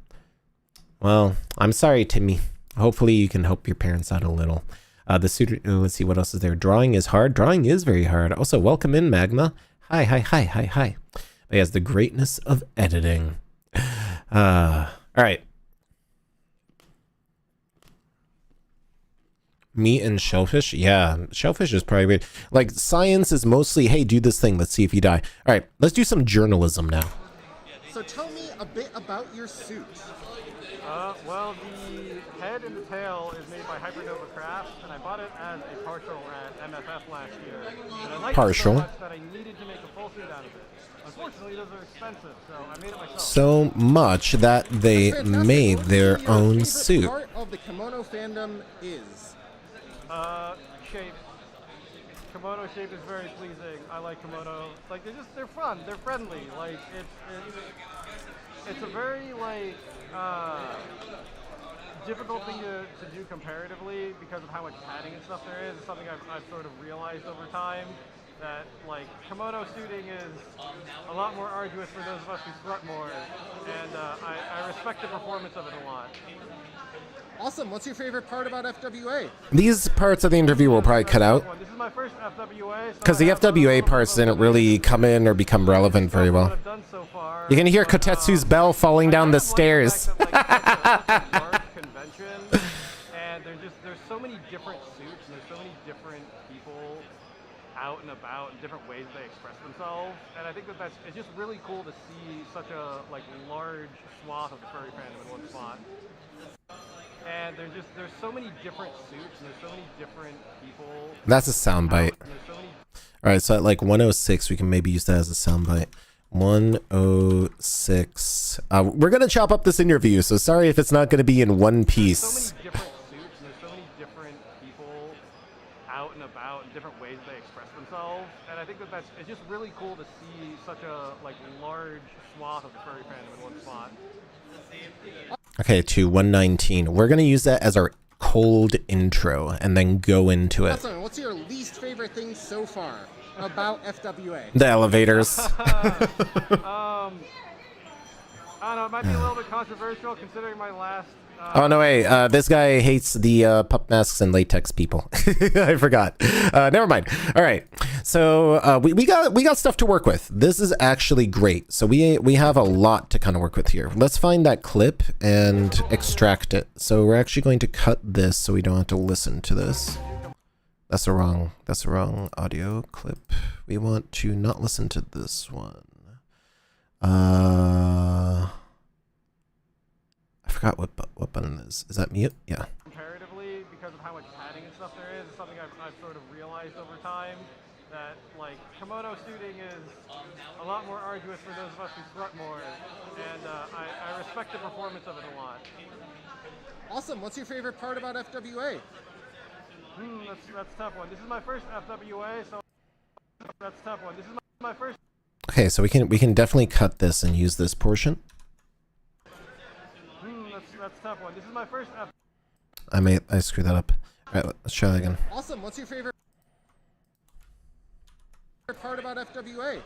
Well, I'm sorry, Timmy. Hopefully you can help your parents out a little. The suitor. Let's see what else is there. Drawing is hard. Drawing is very hard. Also, welcome in, Magma. Hi. But yes, the greatness of editing. All right. Meat and shellfish? Yeah, shellfish is probably weird. Like, science is mostly, hey, do this thing, let's see if you die. All right, let's do some journalism now. So tell me a bit about your suit. Well, the head and the tail is made by Hypernova Crafts, and I bought it as a partial at MFF last year. And I liked it so much that I needed to make a full suit out of it. Unfortunately, those are expensive, so I made it myself. So much that they made their own suit. Part of the kimono fandom is shape. Kemono shape is very pleasing. I like kimono. Like they're fun. They're friendly. Like it's a very like difficult thing to do comparatively because of how much padding and stuff there is. It's something I've sort of realized over time that like kimono suiting is a lot more arduous for those of us who sweat more, and I respect the performance of it a lot. Awesome. What's your favorite part about FWA? These parts of the interview will probably cut out. This is my first FWA. Because the FWA parts didn't really come in or become relevant very well. You can hear Kotetsu's bell falling down the stairs. And there's so many different suits and there's so many different people out and about and different ways they express themselves. And I think it's just really cool to see such a like large swath of the furry fandom in one spot. And there's so many different suits and there's so many different people. That's a soundbite. All right, so at like 106, we can maybe use that as a soundbite. 106. We're gonna chop up this interview, so sorry if it's not gonna be in one piece. There's so many different suits and there's so many different people out and about and different ways they express themselves. And I think it's just really cool to see such a like large swath of the furry fandom in one spot. Okay, to 119. We're going to use that as our cold intro and then go into it. Awesome. What's your least favorite thing so far about FWA? The elevators. I don't know, it might be a little bit controversial considering my last... oh, no, wait. This guy hates the pup masks and latex people. I forgot. Never mind. All right. So we got stuff to work with. This is actually great. So we have a lot to kind of work with here. Let's find that clip and extract it. So we're actually going to cut this so we don't have to listen to this. That's the wrong audio clip. We want to not listen to this one. I forgot what button it is. Is that mute? Yeah. Comparatively, because of how much padding and stuff there is, it's something I've sort of realized over time that like kimono suiting is a lot more arduous for those of us who sweat more, and I respect the performance of it a lot. Awesome. What's your favorite part about FWA? That's a tough one. This is my first FWA, so that's a tough one. This is my first. Okay, so we can definitely cut this and use this portion. That's a tough one. This is my first I screwed that up. All right, let's try that again. Awesome. What's your favorite part about FWA?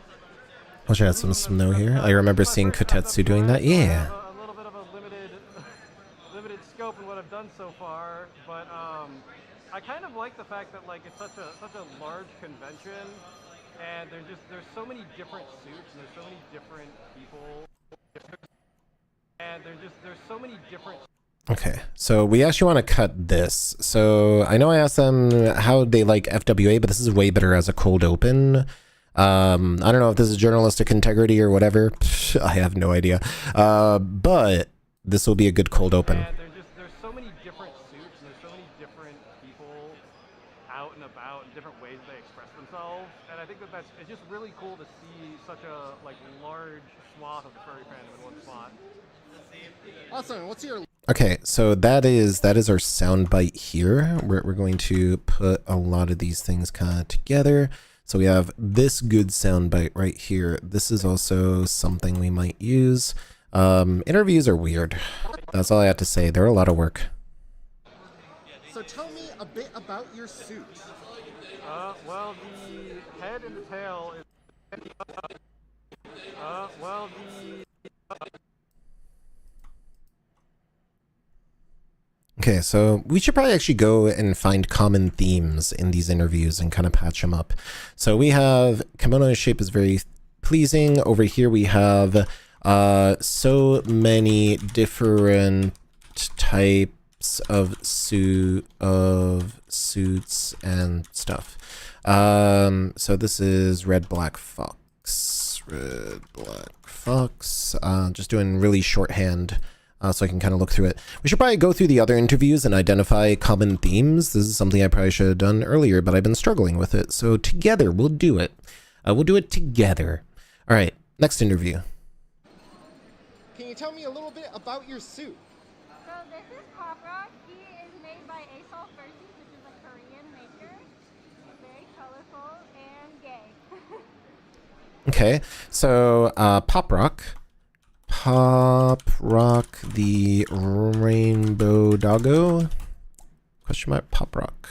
I'll try some snow here. I remember seeing Kotetsu doing that. Yeah. A little bit of a limited scope in what I've done so far, but I kind of like the fact that like it's such a large convention, and there's so many different suits and there's so many different people, and there's so many different. Okay, so we actually want to cut this. So I know I asked them how they like FWA, but this is way better as a cold open. I don't know if this is journalistic integrity or whatever. I have no idea. But this will be a good cold open. And there's so many different suits and there's so many different people out and about and different ways they express themselves. And I think it's just really cool to see such a like large swath of the furry fandom in one spot. Awesome. What's your... Okay, so that is our soundbite here. We're going to put a lot of these things kind of together. So we have this good soundbite right here. This is also something we might use. Interviews are weird. That's all I have to say. They're a lot of work. So tell me a bit about your suit. Well, the head and the tail is... Okay, so we should probably actually go and find common themes in these interviews and kind of patch them up. So we have kimono shape is very pleasing. Over here we have so many different type types of suits and stuff. So this is red black fox. Red black fox. Just doing really shorthand. So I can kind of look through it. We should probably go through the other interviews and identify common themes. This is something I probably should have done earlier, but I've been struggling with it. So together, we'll do it. We'll do it together. All right, next interview. Can you tell me a little bit about your suit? So this is Pop-Rock. He is made by fursuit, which is a Korean maker. He's very colorful and gay. Okay, so Pop Rock the Rainbow Doggo? Question mark, Pop Rock.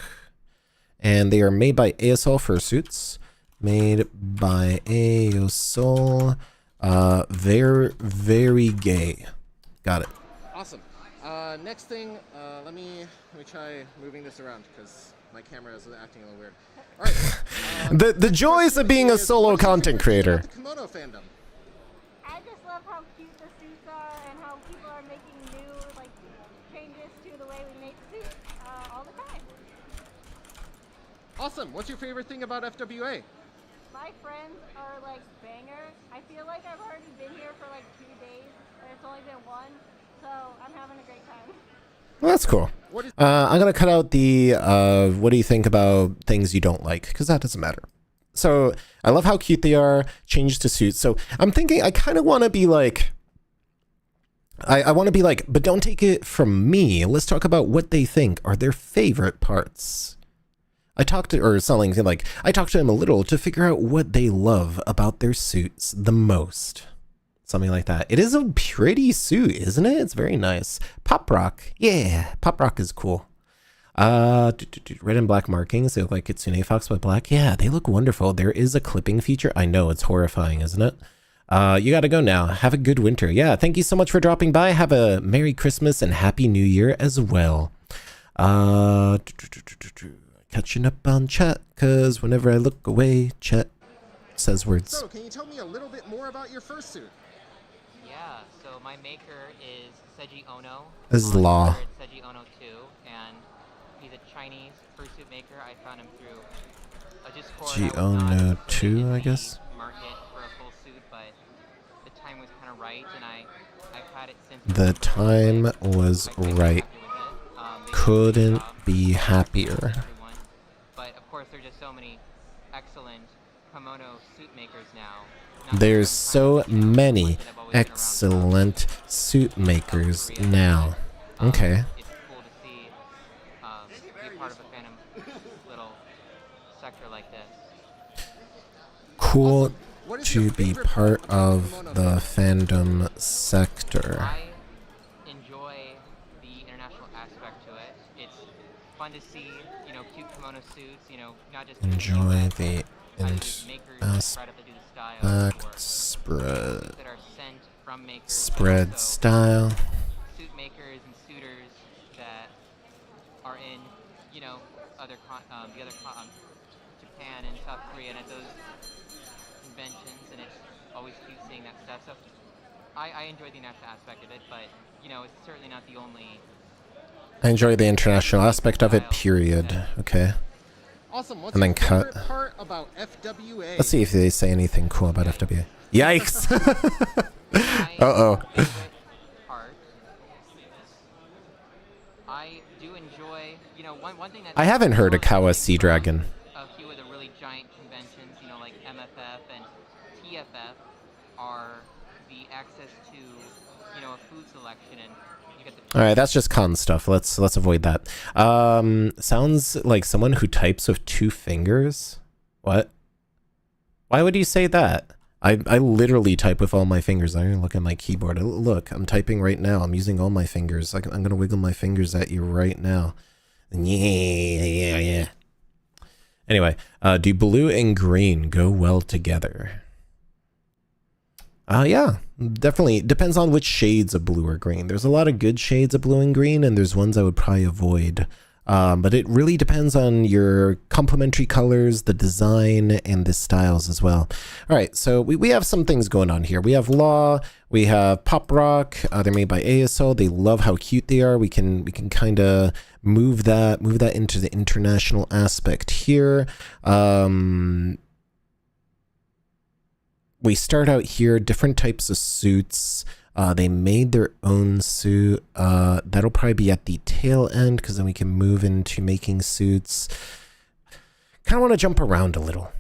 And they are made by ASL Fursuits. Made by ASL. Very, very gay. Got it. Awesome. Next thing, let me try moving this around because my camera is acting a little weird. All right. The joys of being a solo content creator. The Kemono fandom. I just love how cute the suits are and how people are making new changes to the way we make suits all the time. Awesome. What's your favorite thing about FWA? My friends are bangers. I feel like I've already been here for 2 days, and it's only been one, so I'm having a great time. Well, that's cool. I'm going to cut out the, what do you think about things you don't like? Because that doesn't matter. So I love how cute they are, changed to suits. So I'm thinking I kind of want to be I want to be but don't take it from me. Let's talk about what they think are their favorite parts. I talked to them a little to figure out what they love about their suits the most. Something like that. It is a pretty suit, isn't it? It's very nice. Pop Rock. Yeah, Pop Rock is cool. Red and black markings. They look like Kitsune Fox but black. Yeah, they look wonderful. There is a clipping feature. I know, it's horrifying, isn't it? You gotta go now. Have a good winter. Yeah, thank you so much for dropping by. Have a Merry Christmas and Happy New Year as well. Catching up on chat, because whenever I look away, chat says words. So, can you tell me a little bit more about your fursuit? Yeah, so my maker is Seiji Ono. This is Law. Seiji Ono 2, and he's a Chinese fursuit maker. I found him through a Discord. Seiji Ono 2, I guess. Market for a full suit, but the time was kind of right, and I've had it since. The time was right. Couldn't be happier. But of course, there's just so many excellent kemono suit makers now. There's so many excellent suit makers now. Okay. It's cool to see be part of a fandom little sector like this. Cool to be part of the fandom sector. I enjoy the international aspect to it. It's fun to see, cute kimono suits, not just Enjoy the spread style. Suit makers and suitors that are in, Japan and South Korea and at those conventions, and it's always cute seeing that stuff. So I enjoy the international aspect of it, but it's certainly not the only. I enjoy the international aspect of it, period. Okay. Awesome. What's And then your cut. favorite part about FWA? Let's see if they say anything cool about FWA. Yikes! Uh-oh. Part. I do enjoy, one thing that I haven't heard of Kawa Sea Dragon. A few of the really giant conventions, like MFF and TFF, are the access to, a food selection, and you get the. All right, that's just con stuff. Let's avoid that. Sounds like someone who types with 2 fingers. What? Why would you say that? I literally type with all my fingers. I don't look at my keyboard. Look, I'm typing right now. I'm using all my fingers. I'm gonna wiggle my fingers at you right now. Yeah. Anyway, do blue and green go well together? Yeah, definitely. Depends on which shades of blue or green. There's a lot of good shades of blue and green, and there's ones I would probably avoid But it really depends on your complementary colors, the design, and the styles as well. All right, so we have some things going on here. We have Law, we have Pop Rock. They're made by ASL. They love how cute they are. We can kind of move that into the international aspect here. We start out here, different types of suits. They made their own suit. That'll probably be at the tail end because then we can move into making suits. Kind of want to jump around a little.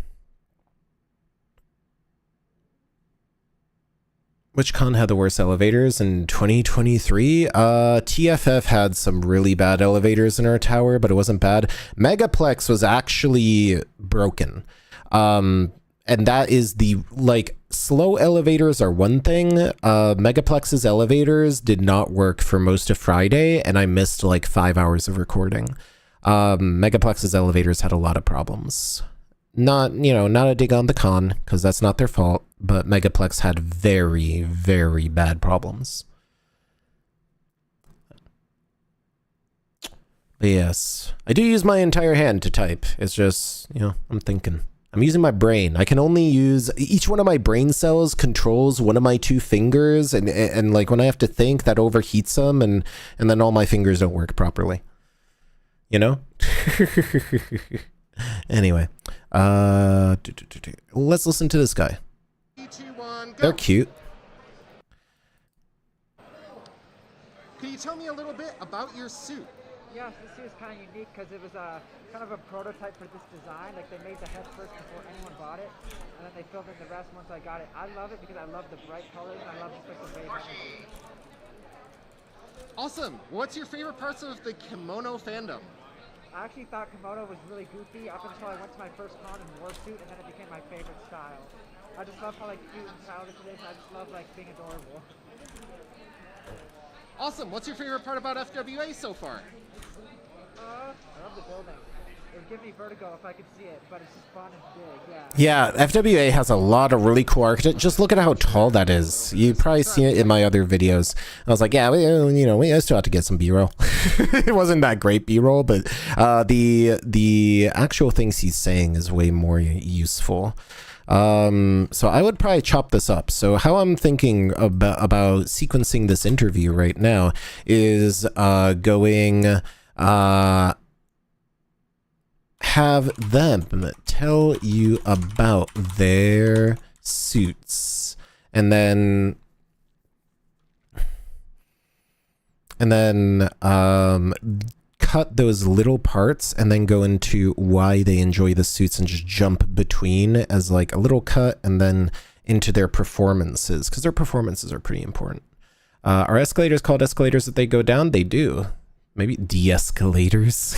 Which con had the worst elevators in 2023? TFF had some really bad elevators in our tower, but it wasn't bad. Megaplex was actually broken. And that is the, like, slow elevators are one thing. Megaplex's elevators did not work for most of Friday, and I missed like 5 hours of recording. Megaplex's elevators had a lot of problems. Not a dig on the con, because that's not their fault, but Megaplex had very, very bad problems. But yes, I do use my entire hand to type. It's just, I'm thinking. I'm using my brain. I can only use, each one of my brain cells controls one of my two fingers, and like when I have to think, that overheats them, and then all my fingers don't work properly. Anyway, let's listen to this guy. 3, 2, 1, go. They're cute. Can you tell me a little bit about your suit? Yeah, this suit is kind of unique because it was kind of a prototype for this design. Like, they made the head first before anyone bought it, and then they filled in the rest once I got it. I love it because I love the bright colors, and I love just like the wave energy. Awesome. What's your favorite parts of the kemono fandom? I actually thought kimono was really goofy up until I went to my first con in warsuit, and then it became my favorite style. I just love how like cute and childish it is. I just love like being adorable. Awesome. What's your favorite part about FWA so far? I love the building. It would give me vertigo if I could see it, but it's just fun and big, yeah. Yeah, FWA has a lot of really cool architecture. Just look at how tall that is. You've probably seen it in my other videos. I was like, yeah, we still have to get some B-roll. It wasn't that great B-roll, but the actual things he's saying is way more useful. So I would probably chop this up. So how I'm thinking about sequencing this interview right now is going... have them tell you about their suits, and then cut those little parts and then go into why they enjoy the suits and just jump between as like a little cut and then into their performances, because their performances are pretty important. Are escalators called escalators if they go down? They do. Maybe de-escalators.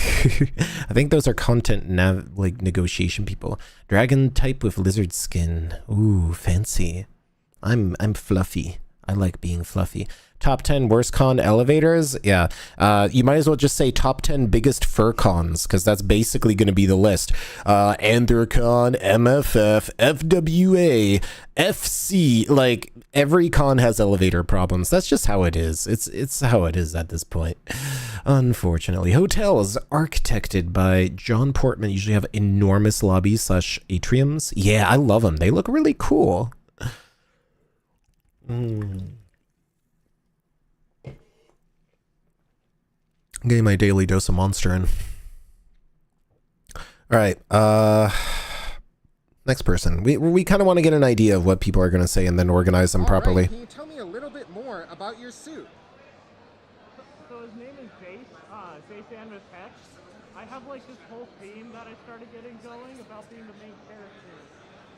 I think those are content negotiation people. Dragon type with lizard skin. Ooh, fancy. I'm fluffy. I like being fluffy. Top 10 worst con elevators? Yeah. You might as well just say top 10 biggest fur cons, because that's basically going to be the list. Anthrocon, MFF, FWA, FC. Like, every con has elevator problems. That's just how it is. It's how it is at this point. Unfortunately. Hotels architected by John Portman usually have enormous lobbies / atriums. Yeah, I love them. They look really cool. Getting my daily dose of Monster in. All right. Next person. We kind of want to get an idea of what people are going to say and then organize them properly. Can you tell me a little bit more about your suit? So his name is Jace Andrus X. I have like this whole theme that I started getting going about being the main character.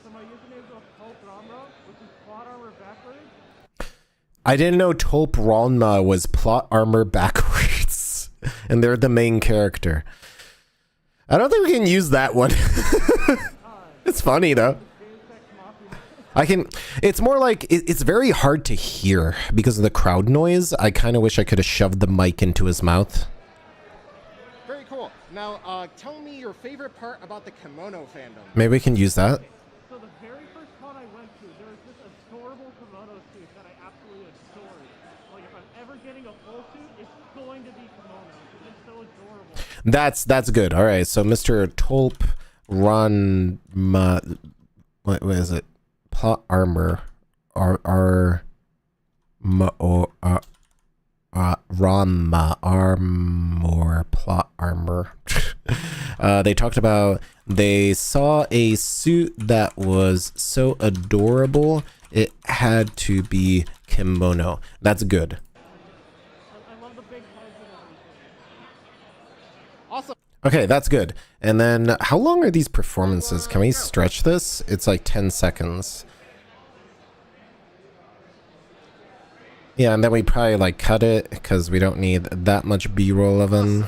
So my username is Hope Ramro, which is plot armor backwards. I didn't know Tolp Ronma was plot armor backwards. And they're the main character. I don't think we can use that one. It's funny though. It's more like, it's very hard to hear because of the crowd noise. I kind of wish I could have shoved the mic into his mouth. Very cool. Now, tell me your favorite part about the kemono fandom. Maybe we can use that. So the very first con I went to, there was this adorable kimono suit that I absolutely adored. Like if I'm ever ever getting a full suit, it's going to be kimono because it's so adorable. That's good. All right, so Mr. Tolp what is it? Plot armor. Rama armor, plot armor. They talked about they saw a suit that was so adorable it had to be kimono. That's good. I love the big heads and everything. Awesome. Okay, that's good. And then how long are these performances? Can we stretch this? It's like 10 seconds. Yeah, and then we probably like cut it because we don't need that much B-roll of them.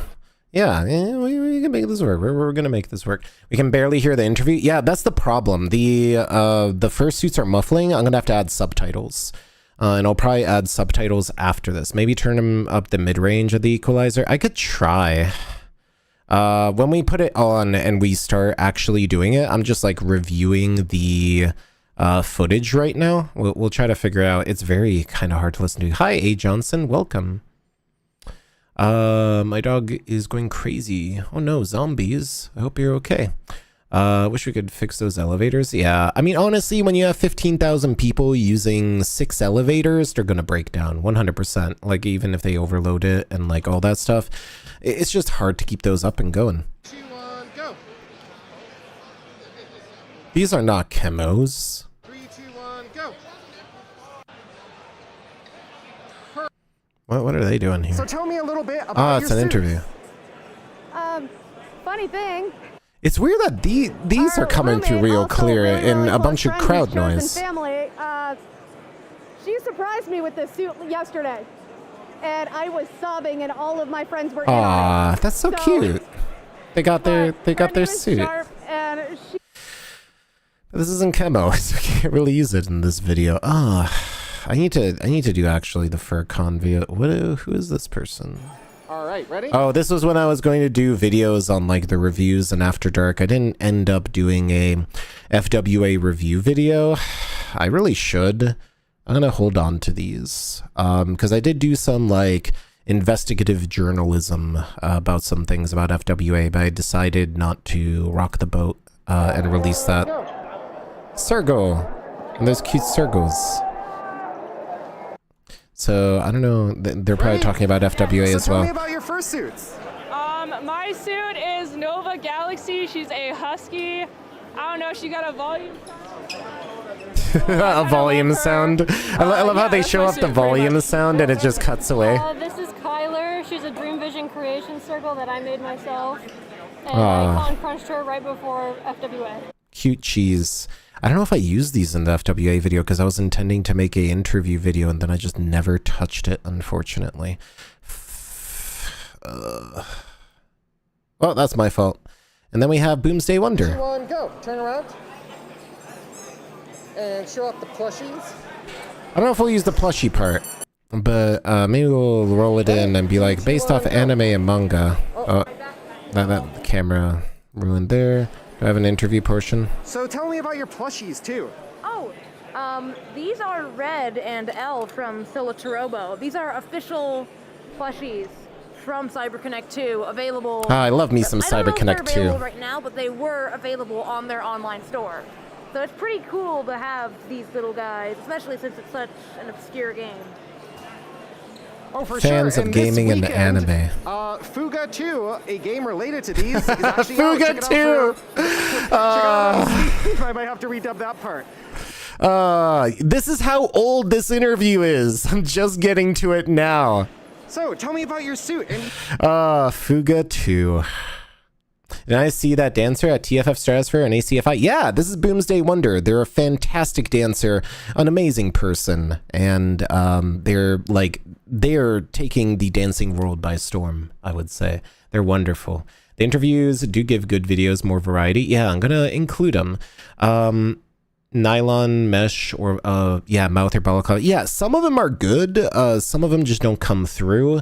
Yeah, we can make this work. We're gonna make this work. We can barely hear the interview. Yeah, that's the problem. The fursuits are muffling. I'm gonna have to add subtitles. And I'll probably add subtitles after this. Maybe turn them up the mid-range of the equalizer. I could try. When we put it on and we start actually doing it, I'm just like reviewing the footage right now. We'll try to figure out. It's very kind of hard to listen to. Hi, A. Johnson. Welcome. My dog is going crazy. Oh no, zombies. I hope you're okay. Wish we could fix those elevators. Yeah, I mean, honestly, when you have 15,000 people using 6 elevators, they're gonna break down 100%. Like, even if they overload it and like all that stuff, it's just hard to keep those up and going. 2, 1, go. These are not chemos. 3, 2, 1, go. What are they doing here? So tell me a little bit about Ah, it's your an suit. interview. Funny thing. It's weird that these are coming through real clear in a bunch of crowd noise. Family, she surprised me with this suit yesterday, and I was sobbing, and all of my friends were in on Aw, it. that's so cute. They got their suit. Sharp, and she This isn't chemo, so I can't really use it in this video. I need to do actually the FurCon video. Who is this person? All right, ready? Oh, this was when I was going to do videos on like the reviews and After Dark. I didn't end up doing a FWA review video. I really should. I'm gonna hold on to these because I did do some like investigative journalism about some things about FWA, but I decided not to rock the boat and release that. Sergo, and those cute Sergos. So I don't know. They're probably talking about FWA as Tell well. me about your fursuits. My suit is Nova Galaxy. She's a husky. I don't know. She got a volume. A volume sound. I love how they that's show my up the suit, pretty volume much. sound and it just cuts away. This is Kyler. She's a Dream Vision creation circle that I made myself, and Aw. I con crunched her right before FWA. Cute cheese. I don't know if I used these in the FWA video because I was intending to make a interview video and then I just never touched it, unfortunately. Well, that's my fault. And then we have Boomsday 2, Wonder. 1, go. Turn around. And show up the plushies. I don't know if we'll use the plushie part, but maybe we'll roll it in and be like, based off anime and manga. Oh, that camera ruined there. Do I have an interview portion? So tell me about your plushies too. Oh, these are Red and L from Silotorobo. These are official plushies from CyberConnect 2, available. Ah, I love me some I don't know if CyberConnect they're available 2. right now, but they were available on their online store. So it's pretty cool to have these little guys, especially since it's such an obscure game. Oh, for Fans sure. of And this gaming and weekend, anime. Fuga 2, a game related to these, is actually out. Fuga Check it out 2! check it out on Steam. I might have to redub that part. This is how old this interview is. I'm just getting to it now. So tell me about your suit. And Fuga 2. Did I see that dancer at TFF Stratosphere and ACFI? Yeah, this is Boomsday Wonder. They're a fantastic dancer, an amazing person, and they're taking the dancing world by storm, I would say. They're wonderful. The interviews do give good videos, more variety. Yeah, I'm gonna include them. Nylon mesh or mouth or balaclava. Yeah, some of them are good. Some of them just don't come through.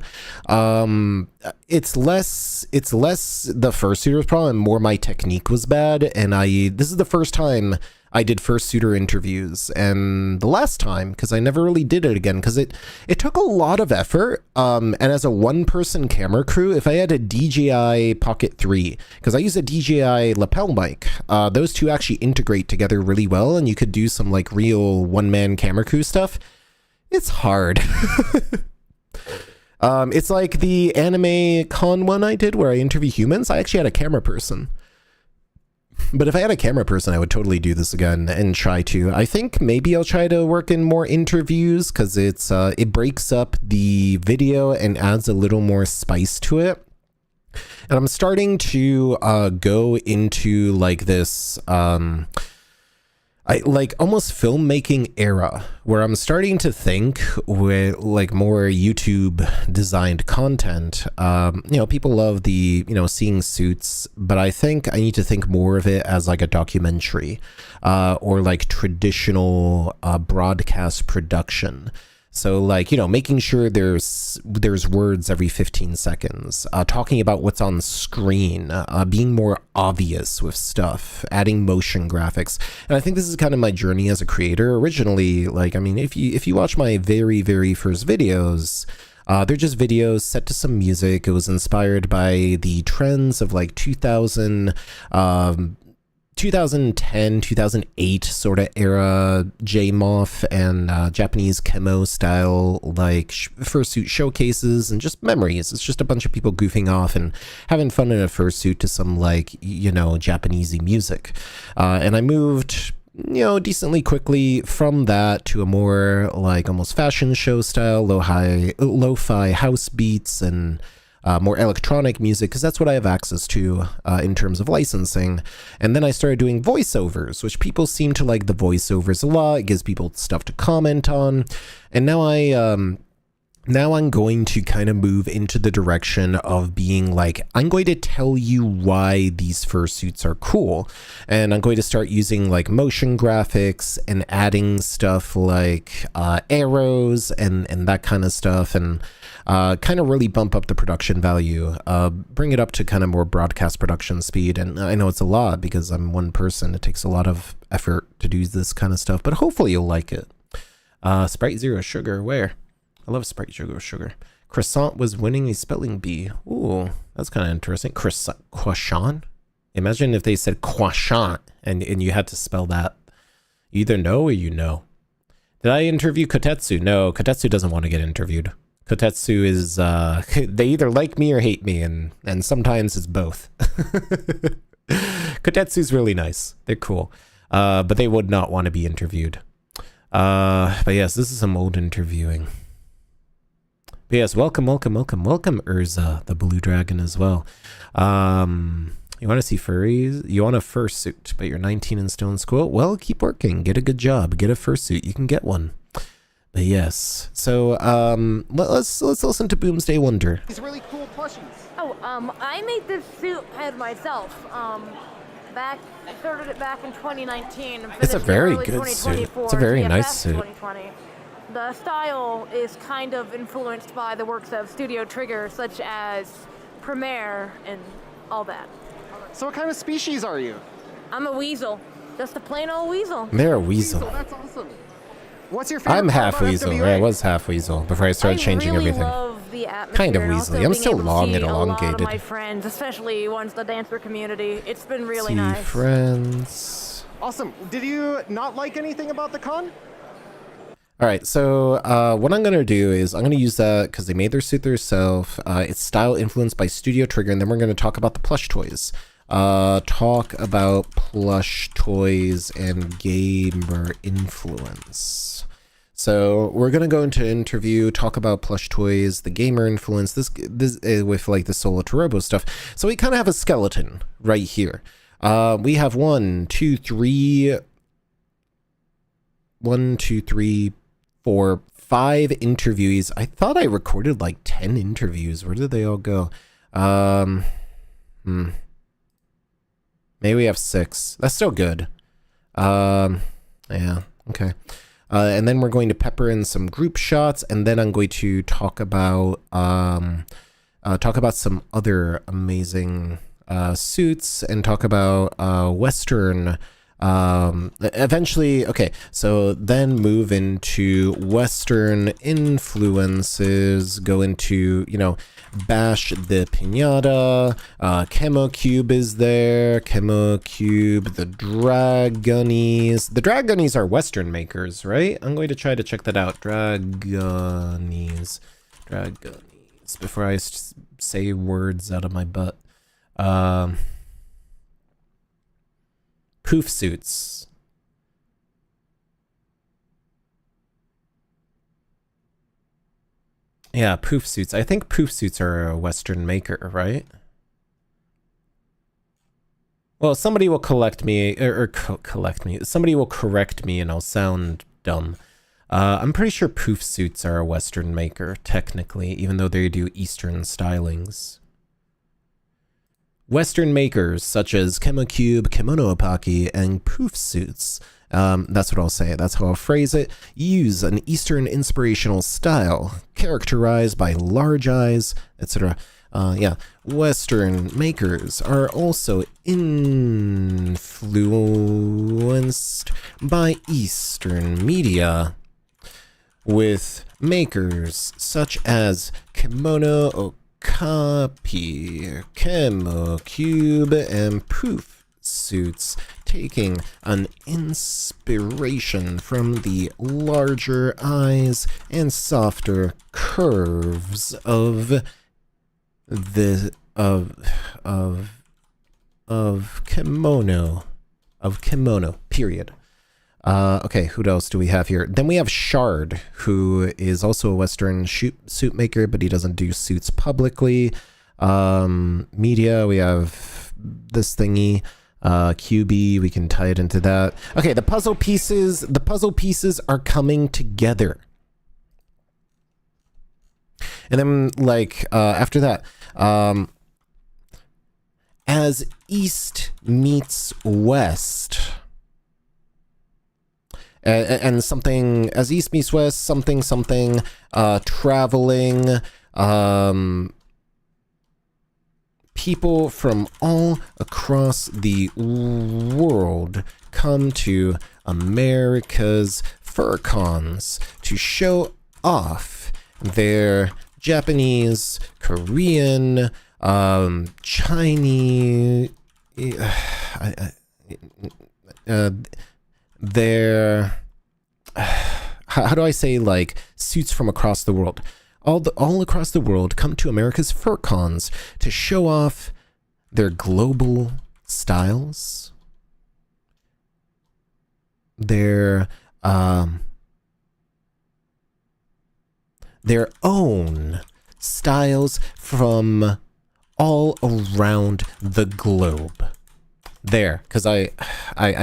It's less the fursuiter's problem, and more my technique was bad. And this is the first time I did fursuiter interviews, and the last time, because I never really did it again, because it took a lot of effort, and as a one-person camera crew, if I had a DJI Pocket 3, because I use a DJI lapel mic, those two actually integrate together really well, and you could do some like real one-man camera crew stuff. It's hard. It's like the anime con one I did where I interview humans. I actually had a camera person. But if I had a camera person, I would totally do this again and try to. I think maybe I'll try to work in more interviews because it breaks up the video and adds a little more spice to it. And I'm starting to go into like this almost filmmaking era where I'm starting to think with like more YouTube designed content. People love the, seeing suits, but I think I need to think more of it as like a documentary or like traditional broadcast production. So like, making sure there's words every 15 seconds, talking about what's on screen, being more obvious with stuff, adding motion graphics. And I think this is kind of my journey as a creator. Originally, like, I mean, if you watch my very, very first videos, they're just videos set to some music. It was inspired by the trends of like 2010, 2008 sort of era J-Moth and Japanese kemo style like fursuit showcases and just memories. It's just a bunch of people goofing off and having fun in a fursuit to some like, Japanesey music. And I moved, decently quickly from that to a more like almost fashion show style, lo-fi house beats and more electronic music, because that's what I have access to in terms of licensing. And then I started doing voiceovers, which people seem to like the voiceovers a lot. It gives people stuff to comment on. And now I'm going to kind of move into the direction of being like, I'm going to tell you why these fursuits are cool. And I'm going to start using like motion graphics and adding stuff like arrows and that kind of stuff. And kind of really bump up the production value, bring it up to kind of more broadcast production speed. And I know it's a lot because I'm one person. It takes a lot of effort to do this kind of stuff, but hopefully you'll like it. Sprite Zero Sugar, where? I love Sprite Zero Sugar. Croissant was winning a spelling bee. Ooh, that's kind of interesting. Croissant? Imagine if they said croissant and you had to spell that. You either know or you know. Did I interview Kotetsu? No, Kotetsu doesn't want to get interviewed. Kotetsu is, they either like me or hate me, and sometimes it's both. Kotetsu's really nice. They're cool. But they would not want to be interviewed. But yes, this is some old interviewing. But yes, welcome, Urza, the blue dragon as well. You want to see furries? You want a fursuit, but you're 19 and still in school? Well, keep working. Get a good job. Get a fursuit. You can get one. But yes, so let's listen to Boomsday Wonder. These really cool plushies. Oh, I made this suit head myself. I started it back in 2019. It's a very good suit. It's a very nice suit. 2020. The style is kind of influenced by the works of Studio Trigger, such as Premiere and all that. So what kind of species are you? I'm a weasel. Just a plain old weasel. They're a weasel. That's awesome. What's your favorite? I'm half weasel. I was half weasel before I started changing everything. Love the atmosphere. Kind of weaselly. I'm still long and elongated. A lot of my friends, especially ones the dancer community. It's been really nice. Friends. Awesome. Did you not like anything about the con? All right, so what I'm going to do is I'm going to use that because they made their suit themselves. It's style influenced by Studio Trigger, and then we're going to talk about the plush toys. Talk about plush toys and gamer influence. So we're going to go into interview, talk about plush toys, the gamer influence, this with like the Solo Torobo stuff. So we kind of have a skeleton right here. We have 1, 2, 3, 4, 5 interviewees. I thought I recorded like 10 interviews. Where did they all go? Maybe we have 6. That's still good. Yeah, okay. And then we're going to pepper in some group shots, and then I'm going to talk about some other amazing suits, and talk about Western Eventually, okay, so then move into Western influences, go into, you know, Bash the Pinata, Chemo Cube is there, Chemo Cube, the Dragonies. The Dragonies are Western makers, right? I'm going to try to check that out. Dragonies. Before I say words out of my butt. Poof suits. Yeah, poof suits. I think poof suits are a Western maker, right? Well, somebody will collect me, collect me. Somebody will correct me and I'll sound dumb. I'm pretty sure poof suits are a Western maker, technically, even though they do Eastern stylings. Western makers such as Chemocube, Kemono Apaki, and poof suits. That's what I'll say. That's how I'll phrase it. Use an Eastern inspirational style characterized by large eyes, etc. Yeah, Western makers are also influenced by Eastern media, with makers such as Kemono Okapi, Chemo Cube, and Poof Suits taking an inspiration from the larger eyes and softer curves of kimono, period. Okay, who else do we have here? Then we have Shard, who is also a Western suit maker, but he doesn't do suits publicly. Media, we have this thingy. QB, we can tie it into that. Okay, the puzzle pieces are coming together. And then, like, after that, as East meets West, and something, as East meets West, something, traveling, people from all across the world come to America's FurCons to show off their Japanese, Korean, Chinese, their, how do I say, like, suits from across the world. All across the world come to America's FurCons to show off their global styles, their own styles from all around the globe. There, because I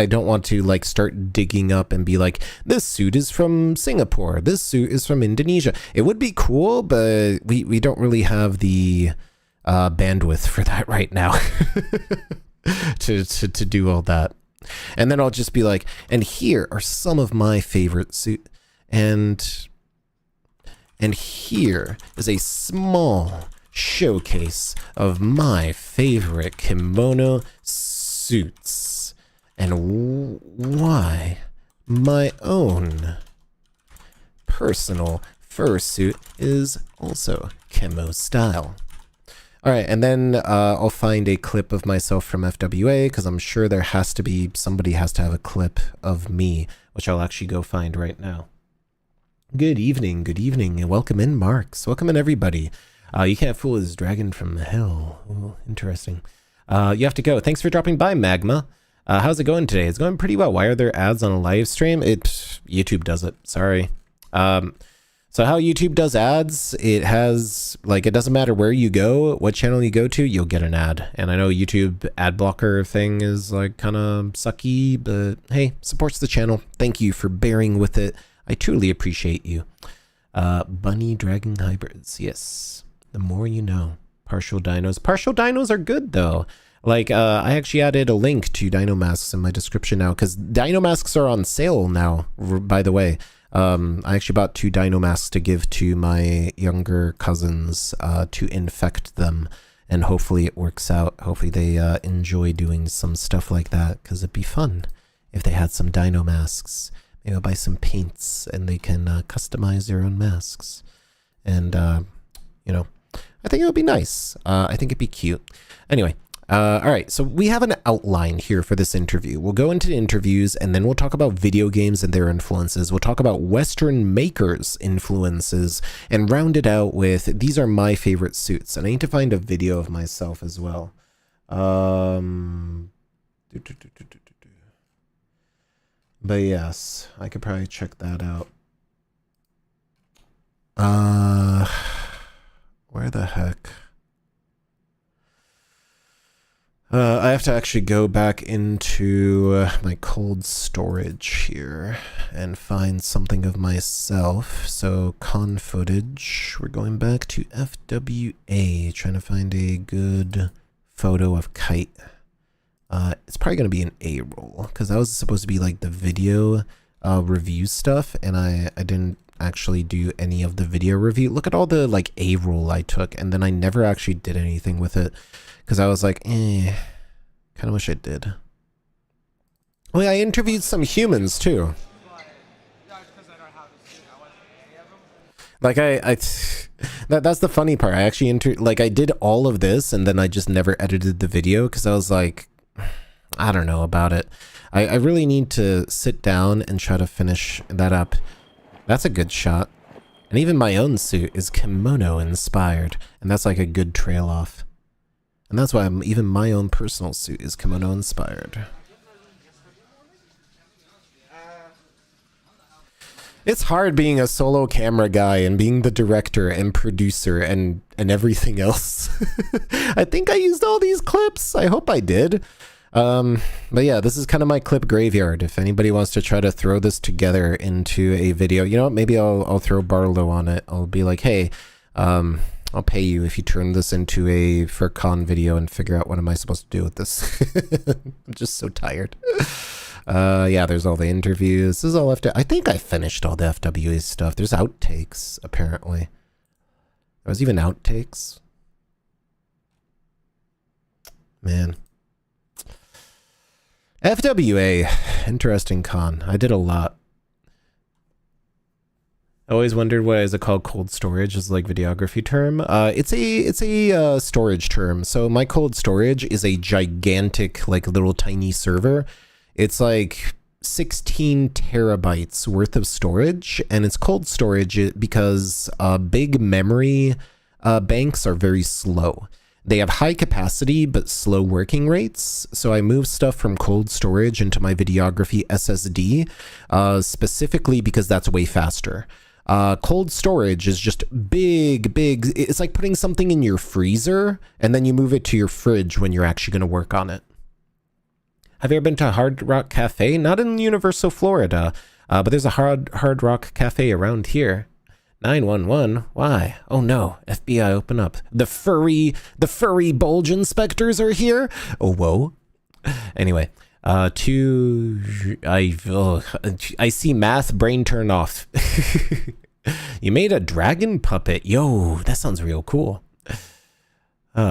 don't want to, like, start digging up and be like, this suit is from Singapore, this suit is from Indonesia. It would be cool, but we don't really have the bandwidth for that right now to do all that. And then I'll just be like, and here are some of my favorite suit, and here is a small showcase of my favorite kimono suits, and why my own personal fursuit is also chemo style. All right, and then I'll find a clip of myself from FWA, because I'm sure there has to be, somebody has to have a clip of me, which I'll actually go find right now. Good evening, and welcome in, Marks. Welcome in, everybody. You can't fool this dragon from hell. Ooh, interesting. You have to go. Thanks for dropping by, Magma. How's it going today? It's going pretty well. Why are there ads on a live stream? YouTube does it. Sorry. So how YouTube does ads, it has, like, it doesn't matter where you go, what channel you go to, you'll get an ad. And I know YouTube ad blocker thing is, like, kind of sucky, but hey, supports the channel. Thank you for bearing with it. I truly appreciate you. Bunny dragon hybrids. Yes. The more you know. Partial dinos. Partial dinos are good, though. Like, I actually added a link to dino masks in my description now, because dino masks are on sale now, by the way. I actually bought 2 dino masks to give to my younger cousins to infect them, and hopefully it works out. Hopefully they enjoy doing some stuff like that, because it'd be fun. if they had some dino masks. Maybe I'll buy some paints and they can customize their own masks. And, you know, I think it would be nice. I think it'd be cute. Anyway, all right, so we have an outline here for this interview. We'll go into interviews and then we'll talk about video games and their influences. We'll talk about Western makers' influences and round it out with, these are my favorite suits. And I need to find a video of myself as well. But yes, I could probably check that out. Where the heck? I have to actually go back into my cold storage here and find something of myself. So con footage, we're going back to FWA, trying to find a good photo of Kite. It's probably going to be an A-roll, because that was supposed to be like the video review stuff, and I didn't actually do any of the video review. Look at all the like A-roll I took, and then I never actually did anything with it, because I was like, kind of wish I did. Oh yeah, I interviewed some humans too. Like that's the funny part. I actually I did all of this and then I just never edited the video because I was like, I don't know about it. I really need to sit down and try to finish that up. That's a good shot. And even my own suit is kemono inspired, and that's like a good trail off. And that's why even my own personal suit is kemono inspired. It's hard being a solo camera guy and being the director and producer and everything else. I think I used all these clips. I hope I did. But yeah, this is kind of my clip graveyard. If anybody wants to try to throw this together into a video, you know what? Maybe I'll throw Barlow on it. I'll be like, hey, I'll pay you if you turn this into a FurCon video and figure out what am I supposed to do with this. I'm just so tired. Yeah, there's all the interviews. This is all I think I finished all the FWA stuff. There's outtakes, apparently. There was even outtakes. Man. FWA, interesting con. I did a lot. I always wondered why is it called cold storage as like videography term. It's a storage term. So my cold storage is a gigantic like little tiny server. It's like 16 terabytes worth of storage, and it's cold storage because big memory banks are very slow. They have high capacity but slow working rates, so I move stuff from cold storage into my videography SSD, specifically because that's way faster. Cold storage is just big. It's like putting something in your freezer and then you move it to your fridge when you're actually going to work on it. Have you ever been to a Hard Rock Cafe? Not in Universal Florida, but there's a Hard Rock Cafe around here. 911? Why? Oh no, FBI, open up. The furry bulge inspectors are here? Oh, whoa. Anyway, I see math, brain turn off. You made a dragon puppet. Yo, that sounds real cool.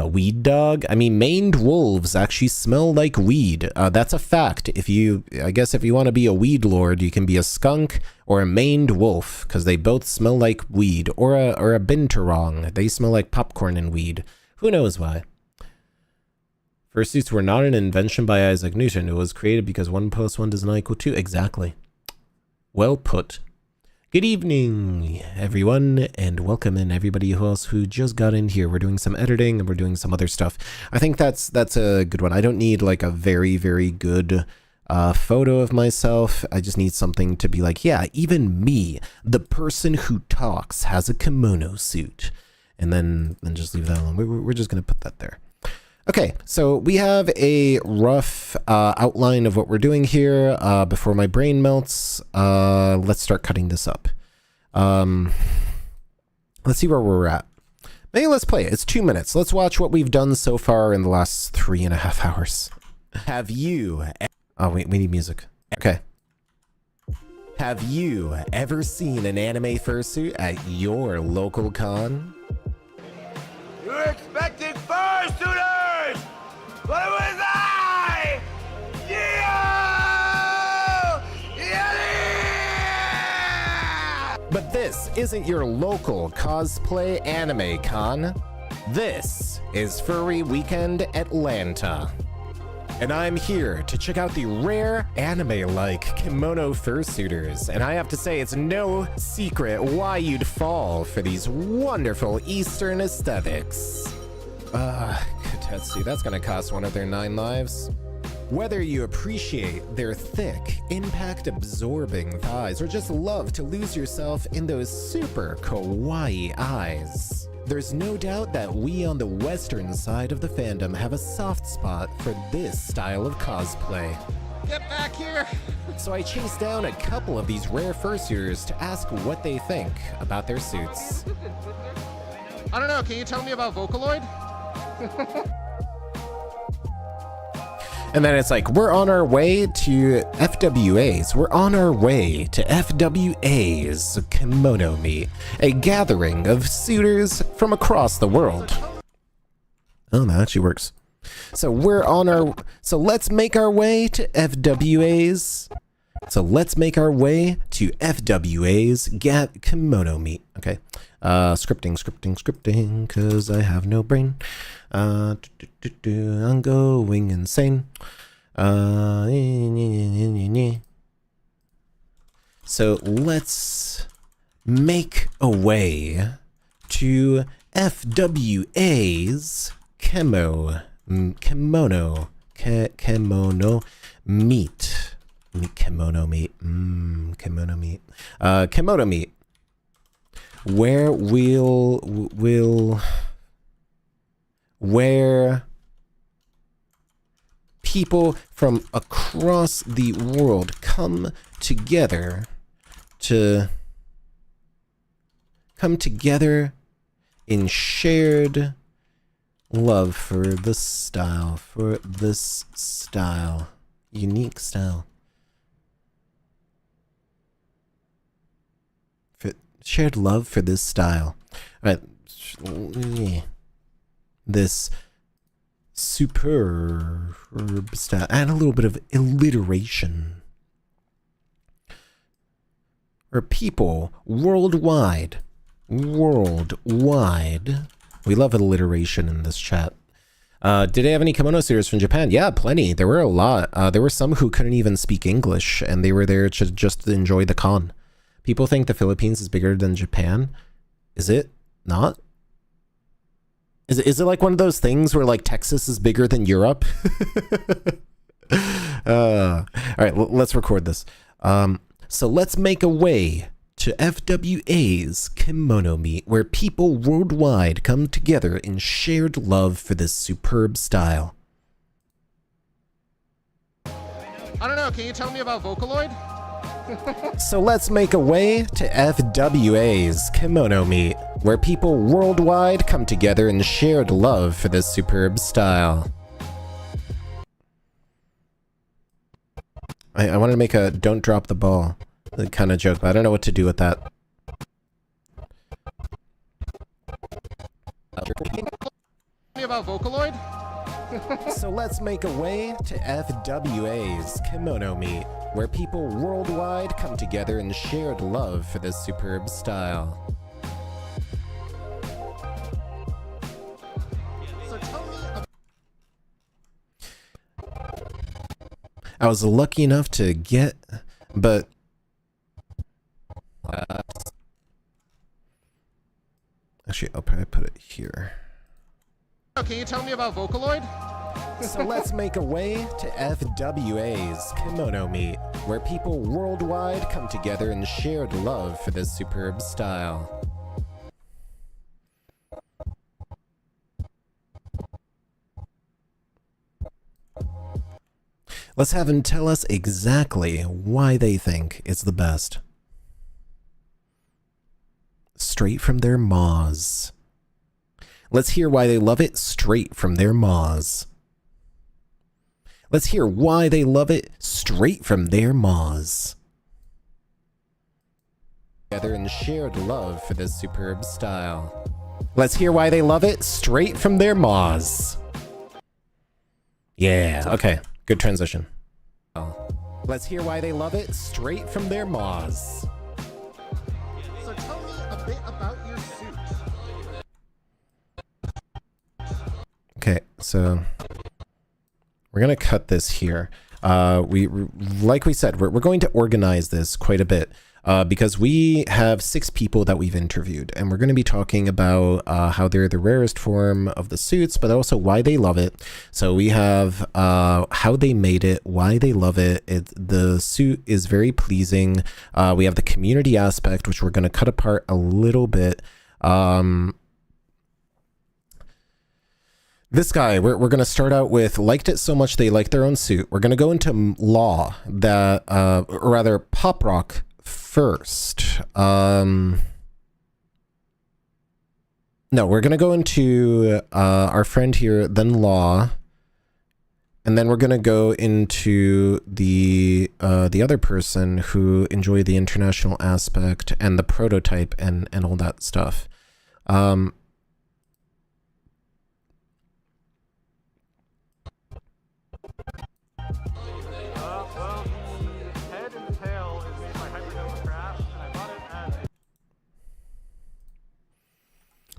Weed dog. I mean, maned wolves actually smell like weed. That's a fact. I guess if you want to be a weed lord, you can be a skunk or a maned wolf, because they both smell like weed, or a binturong. They smell like popcorn and weed. Who knows why? Fursuits were not an invention by Isaac Newton. It was created because 1 + 1 does not equal 2. Exactly. Well put. Good evening, everyone, and welcome in everybody who just got in here. We're doing some editing and we're doing some other stuff. I think that's a good one. I don't need like a very, very good photo of myself. I just need something to be like, yeah, even me, the person who talks, has a kimono suit. And then just leave that alone. We're just going to put that there. Okay, so we have a rough outline of what we're doing here before my brain melts. Let's start cutting this up. Let's see where we're at. Maybe let's play it. It's 2 minutes. Let's watch what we've done so far in the last 3.5 hours. Have you... Oh, we need music. Okay. Have you ever seen an anime fursuit at your local con? You're expecting fursuiters! But it was I! Yeah! This isn't your local cosplay anime con. This is Furry Weekend Atlanta. And I'm here to check out the rare anime-like kimono fursuiters. And I have to say, it's no secret why you'd fall for these wonderful Eastern aesthetics. Kotetsu, that's gonna cost one of their 9 lives. Whether you appreciate their thick, impact-absorbing thighs or just love to lose yourself in those super kawaii eyes, there's no doubt that we on the western side of the fandom have a soft spot for this style of cosplay. Get back here! So I chased down a couple of these rare fursuiters to ask what they think about their suits. I don't know, can you tell me about Vocaloid? And then it's like, we're on our way to FWA's. We're on our way to FWA's Kemono Meet, a gathering of suitors from across the world. Oh, that actually works. So let's make our way to FWA's. So let's make our way to FWA's Kemono Meet. Okay. Scripting, cause I have no brain. I'm going insane. So let's make a way to FWA's Kemono Meet. Kemono Meet. Where where people from across the world come together in shared love for this style, unique style. Shared love for this style. All right. This superb style. Add a little bit of alliteration. Or people worldwide. We love alliteration in this chat. Did they have any kimono suitors from Japan? Yeah, plenty. There were a lot. There were some who couldn't even speak English, and they were there to just enjoy the con. People think the Philippines is bigger than Japan. Is it not? Is it like one of those things where like Texas is bigger than Europe? All right, let's record this. So let's make a way to FWA's Kemono Meet, where people worldwide come together in shared love for this superb style. I don't know, can you tell me about Vocaloid? So let's make a way to FWA's Kemono Meet, where people worldwide come together in shared love for this superb style. I wanted to make a don't drop the ball kind of joke, but I don't know what to do with that. Tell me about Vocaloid? So let's make a way to FWA's Kemono Meet, where people worldwide come together in shared love for this superb style. So tell me I was lucky enough to get, but actually, I'll probably put it here. Can you tell me about Vocaloid? So let's make a way to FWA's Kemono Meet, where people worldwide come together in shared love for this superb style. Let's have them tell us exactly why they think it's the best. Straight from their maws. Let's hear why they love it straight from their maws. Let's hear why they love it straight from their maws. Together in shared love for this superb style. Let's hear why they love it straight from their maws. Yeah, okay, good transition. Let's hear why they love it straight from their maws. So tell me Okay, so we're gonna cut this here. Like we said, we're going to organize this quite a bit because we have 6 people that we've interviewed, and we're going to be talking about how they're the rarest form of the suits, but also why they love it. So we have how they made it, why they love it. The suit is very pleasing. We have the community aspect, which we're going to cut apart a little bit. This guy, we're going to start out with liked it so much they like their own suit. We're going to go into law, that, or rather pop rock first. No, we're going to go into our friend here, then law. And then we're going to go into the other person who enjoyed the international aspect and the prototype and all that stuff. Well, the head and the tail is made by Hypernova Crafts, and I bought it as a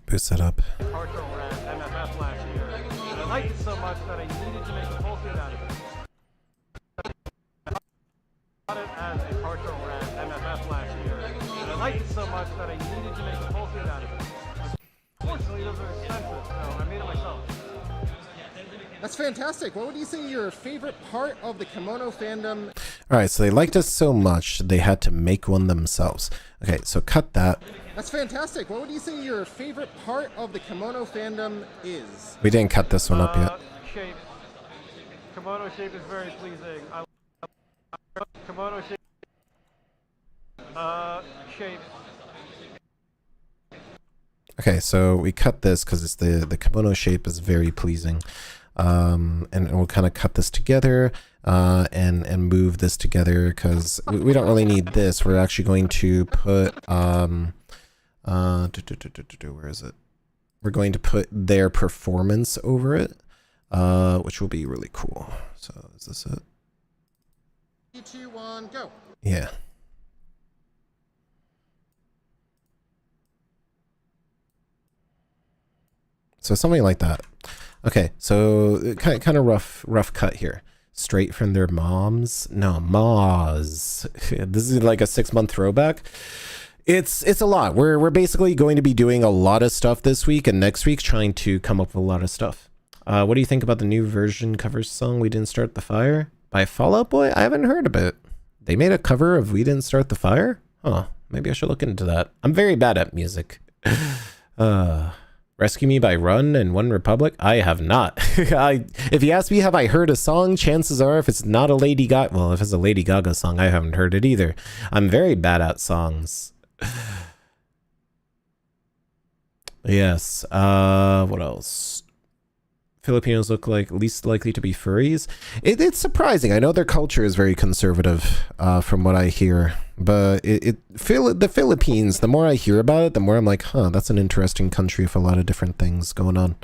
Boost that up. partial at MFF last year. And I liked it so much that I needed to make a full suit out of it. I bought it as a partial at MFF last year. And I liked it so much that I needed to make a full suit out of it. Unfortunately, those are expensive, so I made it myself. That's fantastic. What would you say your favorite part of the kimono fandom? All right, so they liked us so much they had to make one themselves. Okay, so cut that. That's fantastic. What would you say your favorite part of the kimono fandom is? We didn't cut this one up yet. Shape. Kimono shape is very pleasing. Kimono shape. Shape. Okay, so we cut this because it's the kimono shape is very pleasing. And we'll kind of cut this together and move this together because we don't really need this. We're actually going to put where is it? We're going to put their performance over it, which will be really cool. So is this it? 3, 2, 1, go. Yeah. So something like that. Okay, so kind of rough cut here. Straight from their moms? No, maws. This is like a 6-month throwback. It's a lot. We're basically going to be doing a lot of stuff this week and next week, trying to come up with a lot of stuff. What do you think about the new version cover song "We Didn't Start the Fire" by Fall Out Boy? I haven't heard of it. They made a cover of "We Didn't Start the Fire"? Huh, maybe I should look into that. I'm very bad at music. Rescue Me by Run and One Republic? I have not. If you ask me, have I heard a song? Chances are, if it's not a Lady Gaga, well, if it's a Lady Gaga song, I haven't heard it either. I'm very bad at songs. Yes. What else? Filipinos look like least likely to be furries. It's surprising. I know their culture is very conservative, from what I hear. But the Philippines, the more I hear about it, the more I'm like, huh, that's an interesting country with a lot of different things going on.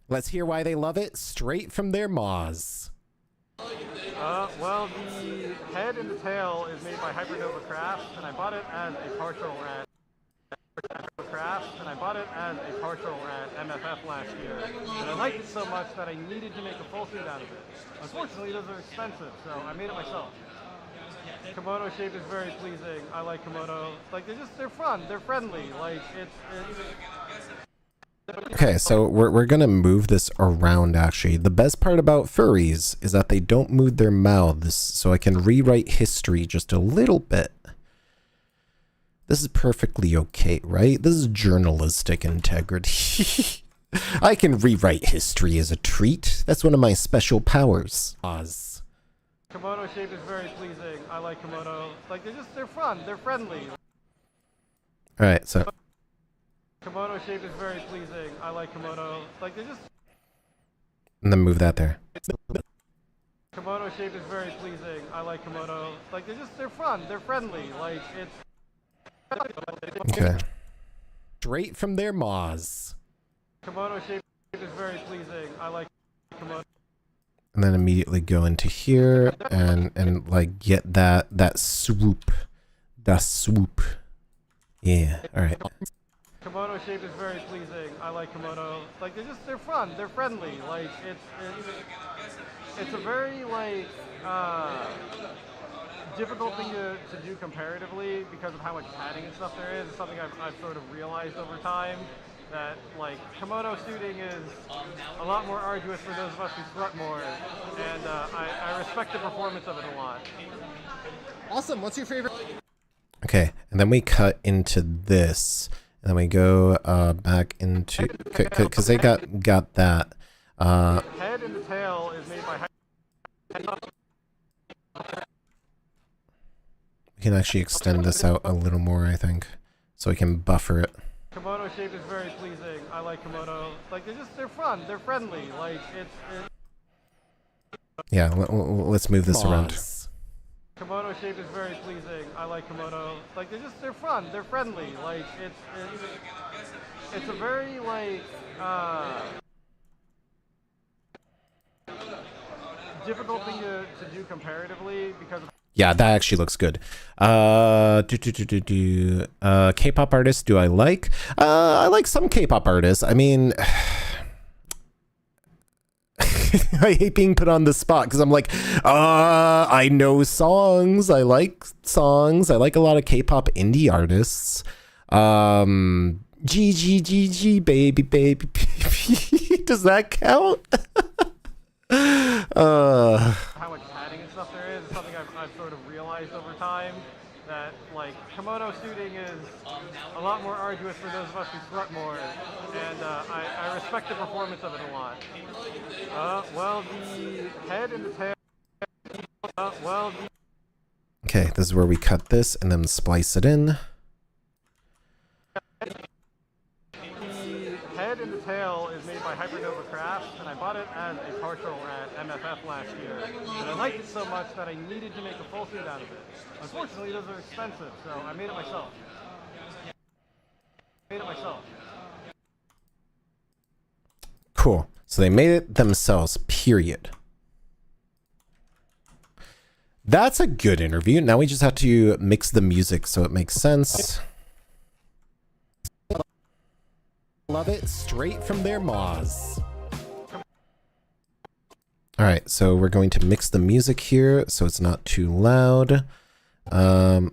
Let's hear why they love it straight from their maws. Well, the head and the tail is made by Hypernova Crafts, and I bought it as a partial at MFF last year. And I liked it so much that I needed to make a full suit out of it. Unfortunately, those are expensive, so I made it myself. Kimono shape is very pleasing. I like kimono. Like they're fun. They're friendly. Like it's Okay, so we're gonna move this around actually. The best part about furries is that they don't move their mouths, so I can rewrite history just a little bit. This is perfectly okay, right? This is journalistic integrity. I can rewrite history as a treat. That's one of my special powers. Oz. Kimono shape is very pleasing. I like kimono. Like they're fun. They're friendly. All right, so. Kimono shape is very pleasing. I like kimono. Like And then move that there. Kimono shape is very pleasing. I like kimono. Like they're fun. They're friendly. Like it's. Okay. Straight from their maws. Kimono shape is very pleasing. I like kimono. And then immediately go into here and like get that swoop. That swoop. Yeah. All right. Kimono Kemono shape is very pleasing. I like kimono. Like they're fun. They're friendly. Like it's a very like difficult thing to do comparatively because of how much padding and stuff there is. It's something I've sort of realized over time that like kimono suiting is a lot more arduous for those of us who sweat more, and I respect the performance of it a lot. Awesome. What's your favorite? Okay, and then we cut into this, and then we go back into because they got that. Head and the tail is made by. We can actually extend this out a little more, I think, so we can buffer it. Kimono shape is very pleasing. I like kimono. Like they're fun. They're friendly. Like it's Yeah, let's move this around. Kimono shape is very pleasing. I like kimono. Like they're fun. They're friendly. Like it's a very like difficult thing to do comparatively because of. Yeah, that actually looks good. K-pop artists, do I like? I like some K-pop artists. I mean, I hate being put on the spot because I'm like, I know songs. I like songs. I like a lot of K-pop indie artists. G, baby, baby, baby. Does that count? How much padding and stuff there is something I've sort of realized over time that like kimono suiting is a lot more arduous for those of us who sweat more, and I respect the performance of it a lot. Well, the head and the tail. Okay, this is where we cut this and then splice it in. The head and the tail is made by Hypernova Crafts, and I bought it as a partial at MFF last year. And I liked it so much that I needed to make a full suit out of it. Unfortunately, those are expensive, so I made it myself. Cool. So they made it themselves, period. That's a good interview. Now we just have to mix the music so it makes sense. Love it straight from their maws. All right, so we're going to mix the music here so it's not too loud. And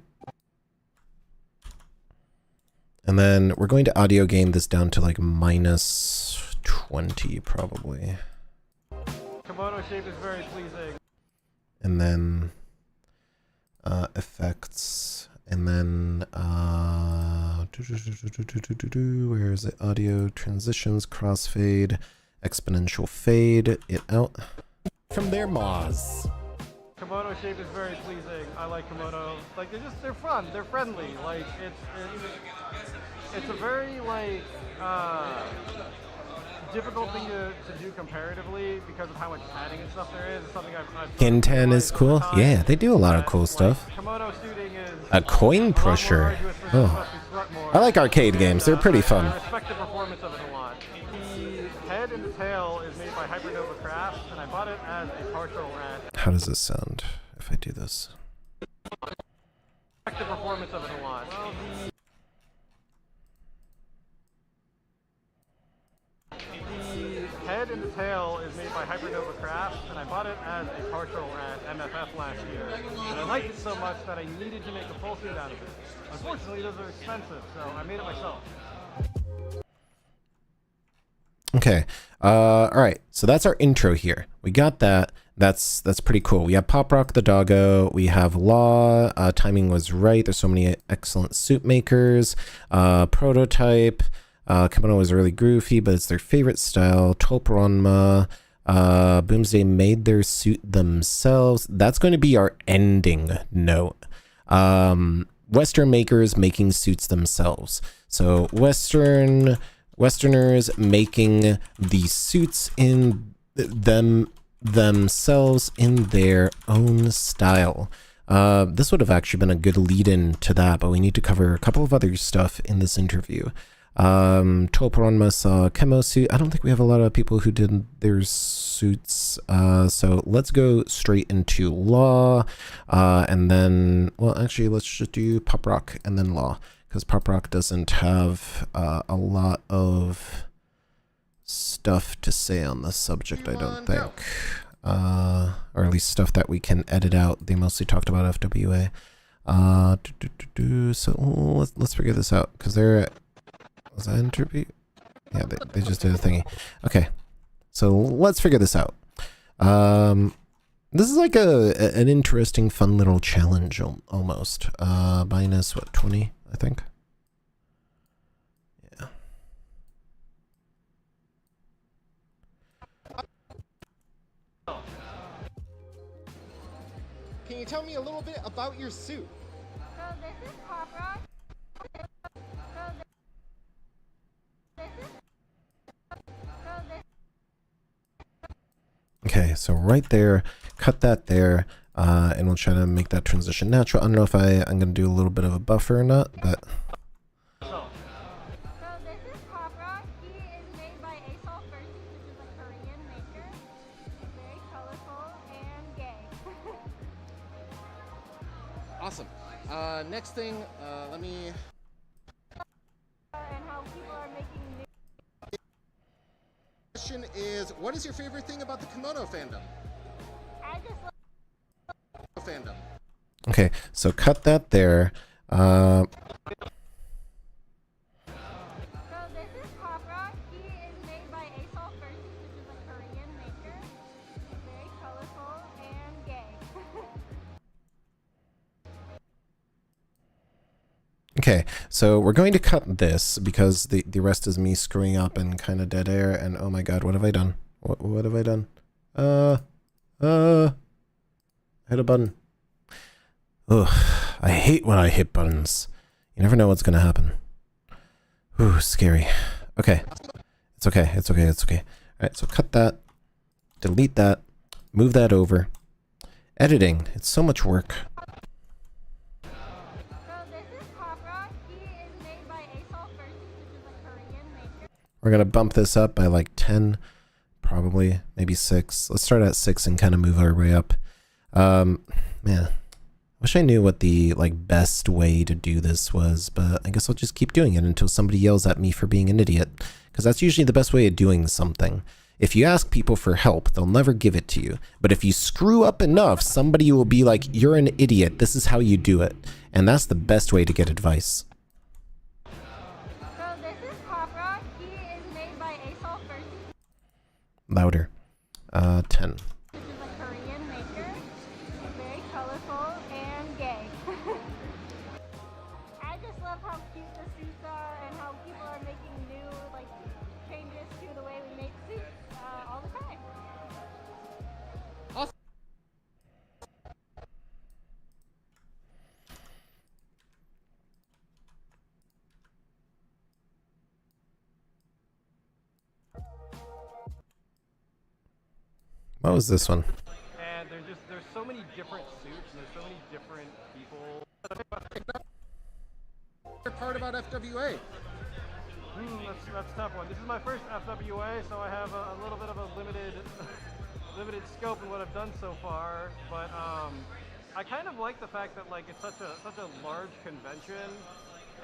then we're going to audio gain this down to like -20 probably. Kemono shape is very pleasing. And then effects, and then where is it? Audio, transitions, crossfade, exponential fade it out from their maws. Kimono shape is very pleasing. I like kimono. Like they're fun. They're friendly. Like it's a very like difficult thing to do comparatively because of how much padding and stuff there is. It's something I've Kinten is cool. Yeah, they do a lot of cool stuff. Kimono suiting is a coin pusher. Oh, I like arcade games. They're pretty fun. I respect the performance of it a lot. The head and the tail is made by Hypernova Crafts, and I bought it as a partial at. How does this sound if I do this? I respect the performance of it a lot. The head and the tail is made by Hypernova Crafts, and I bought it as a partial at MFF last year. And I liked it so much that I needed to make a full suit out of it. Unfortunately, those are expensive, so I made it myself. Okay. All right. So that's our intro here. We got that. That's pretty cool. We have Pop Rock the doggo. We have Law. Timing was right. There's so many excellent suit makers. Prototype. Kemono was really groovy, but it's their favorite style. Tolperonma. Boomsday made their suit themselves. That's going to be our ending note. Western makers making suits themselves. So Westerners making the suits in themselves in their own style. This would have actually been a good lead-in to that, but we need to cover a couple of other stuff in this interview. Tolperonma saw Kemo suit. I don't think we have a lot of people who did their suits, so let's go straight into Law, and then, well, actually, let's just do Pop Rock and then Law, because Pop Rock doesn't have a lot of stuff to say on this subject, I don't think. Or at least stuff that we can edit out. They mostly talked about FWA. So let's figure this out, because they're... Was that interview? Yeah, they just did a thingy. Okay, so let's figure this out. This is like an interesting, fun little challenge almost. Minus, what, 20, I think? Yeah. Can you tell me a little bit about your suit? So this is Pop Rock. Okay, so right there, cut that there, and we'll try to make that transition natural. I don't know if I'm going to do a little bit of a buffer or not, but... So this is Pop Rock. He is made by fursuit, which is a Korean maker. He's very colorful and gay. Awesome. Next thing, let me... And how people are making new... Question is, what is your favorite thing about the kemono fandom? I just love Fandom. Okay, so cut that there. So this is Pop Rock. He is made by fursuit, which is a Korean maker. He's very colorful and gay. Okay, so we're going to cut this because the rest is me screwing up and kind of dead air, and oh my god, what have I done? What have I done? Hit a button. Ugh, I hate when I hit buttons. You never know what's gonna happen. Ooh, scary. Okay. It's okay, it's okay, it's okay. Alright, so cut that. Delete that. Move that over. Editing. It's so much work. So this is Pop Rock. He is made by fursuit, which is a Korean maker. We're gonna bump this up by like 10, probably, maybe 6. Let's start at 6 and kind of move our way up. Man, wish I knew what the like best way to do this was, but I guess I'll just keep doing it until somebody yells at me for being an idiot, because that's usually the best way of doing something. If you ask people for help, they'll never give it to you. But if you screw up enough, somebody will be like, you're an idiot, this is how you do it. And that's the best way to get advice. So this is Pop Rock. He is made by fursuit, Louder. 10. which is a Korean maker. He's very colorful and gay. I just love how cute the suits are and how people are making new like changes to the way we make suits all the time. Awesome. What was this one? And there's so many different suits and there's so many different people. Favorite part about FWA? That's a tough one. This is my first FWA, so I have a little bit of a limited scope in what I've done so far. But I kind of like the fact that like it's such a large convention,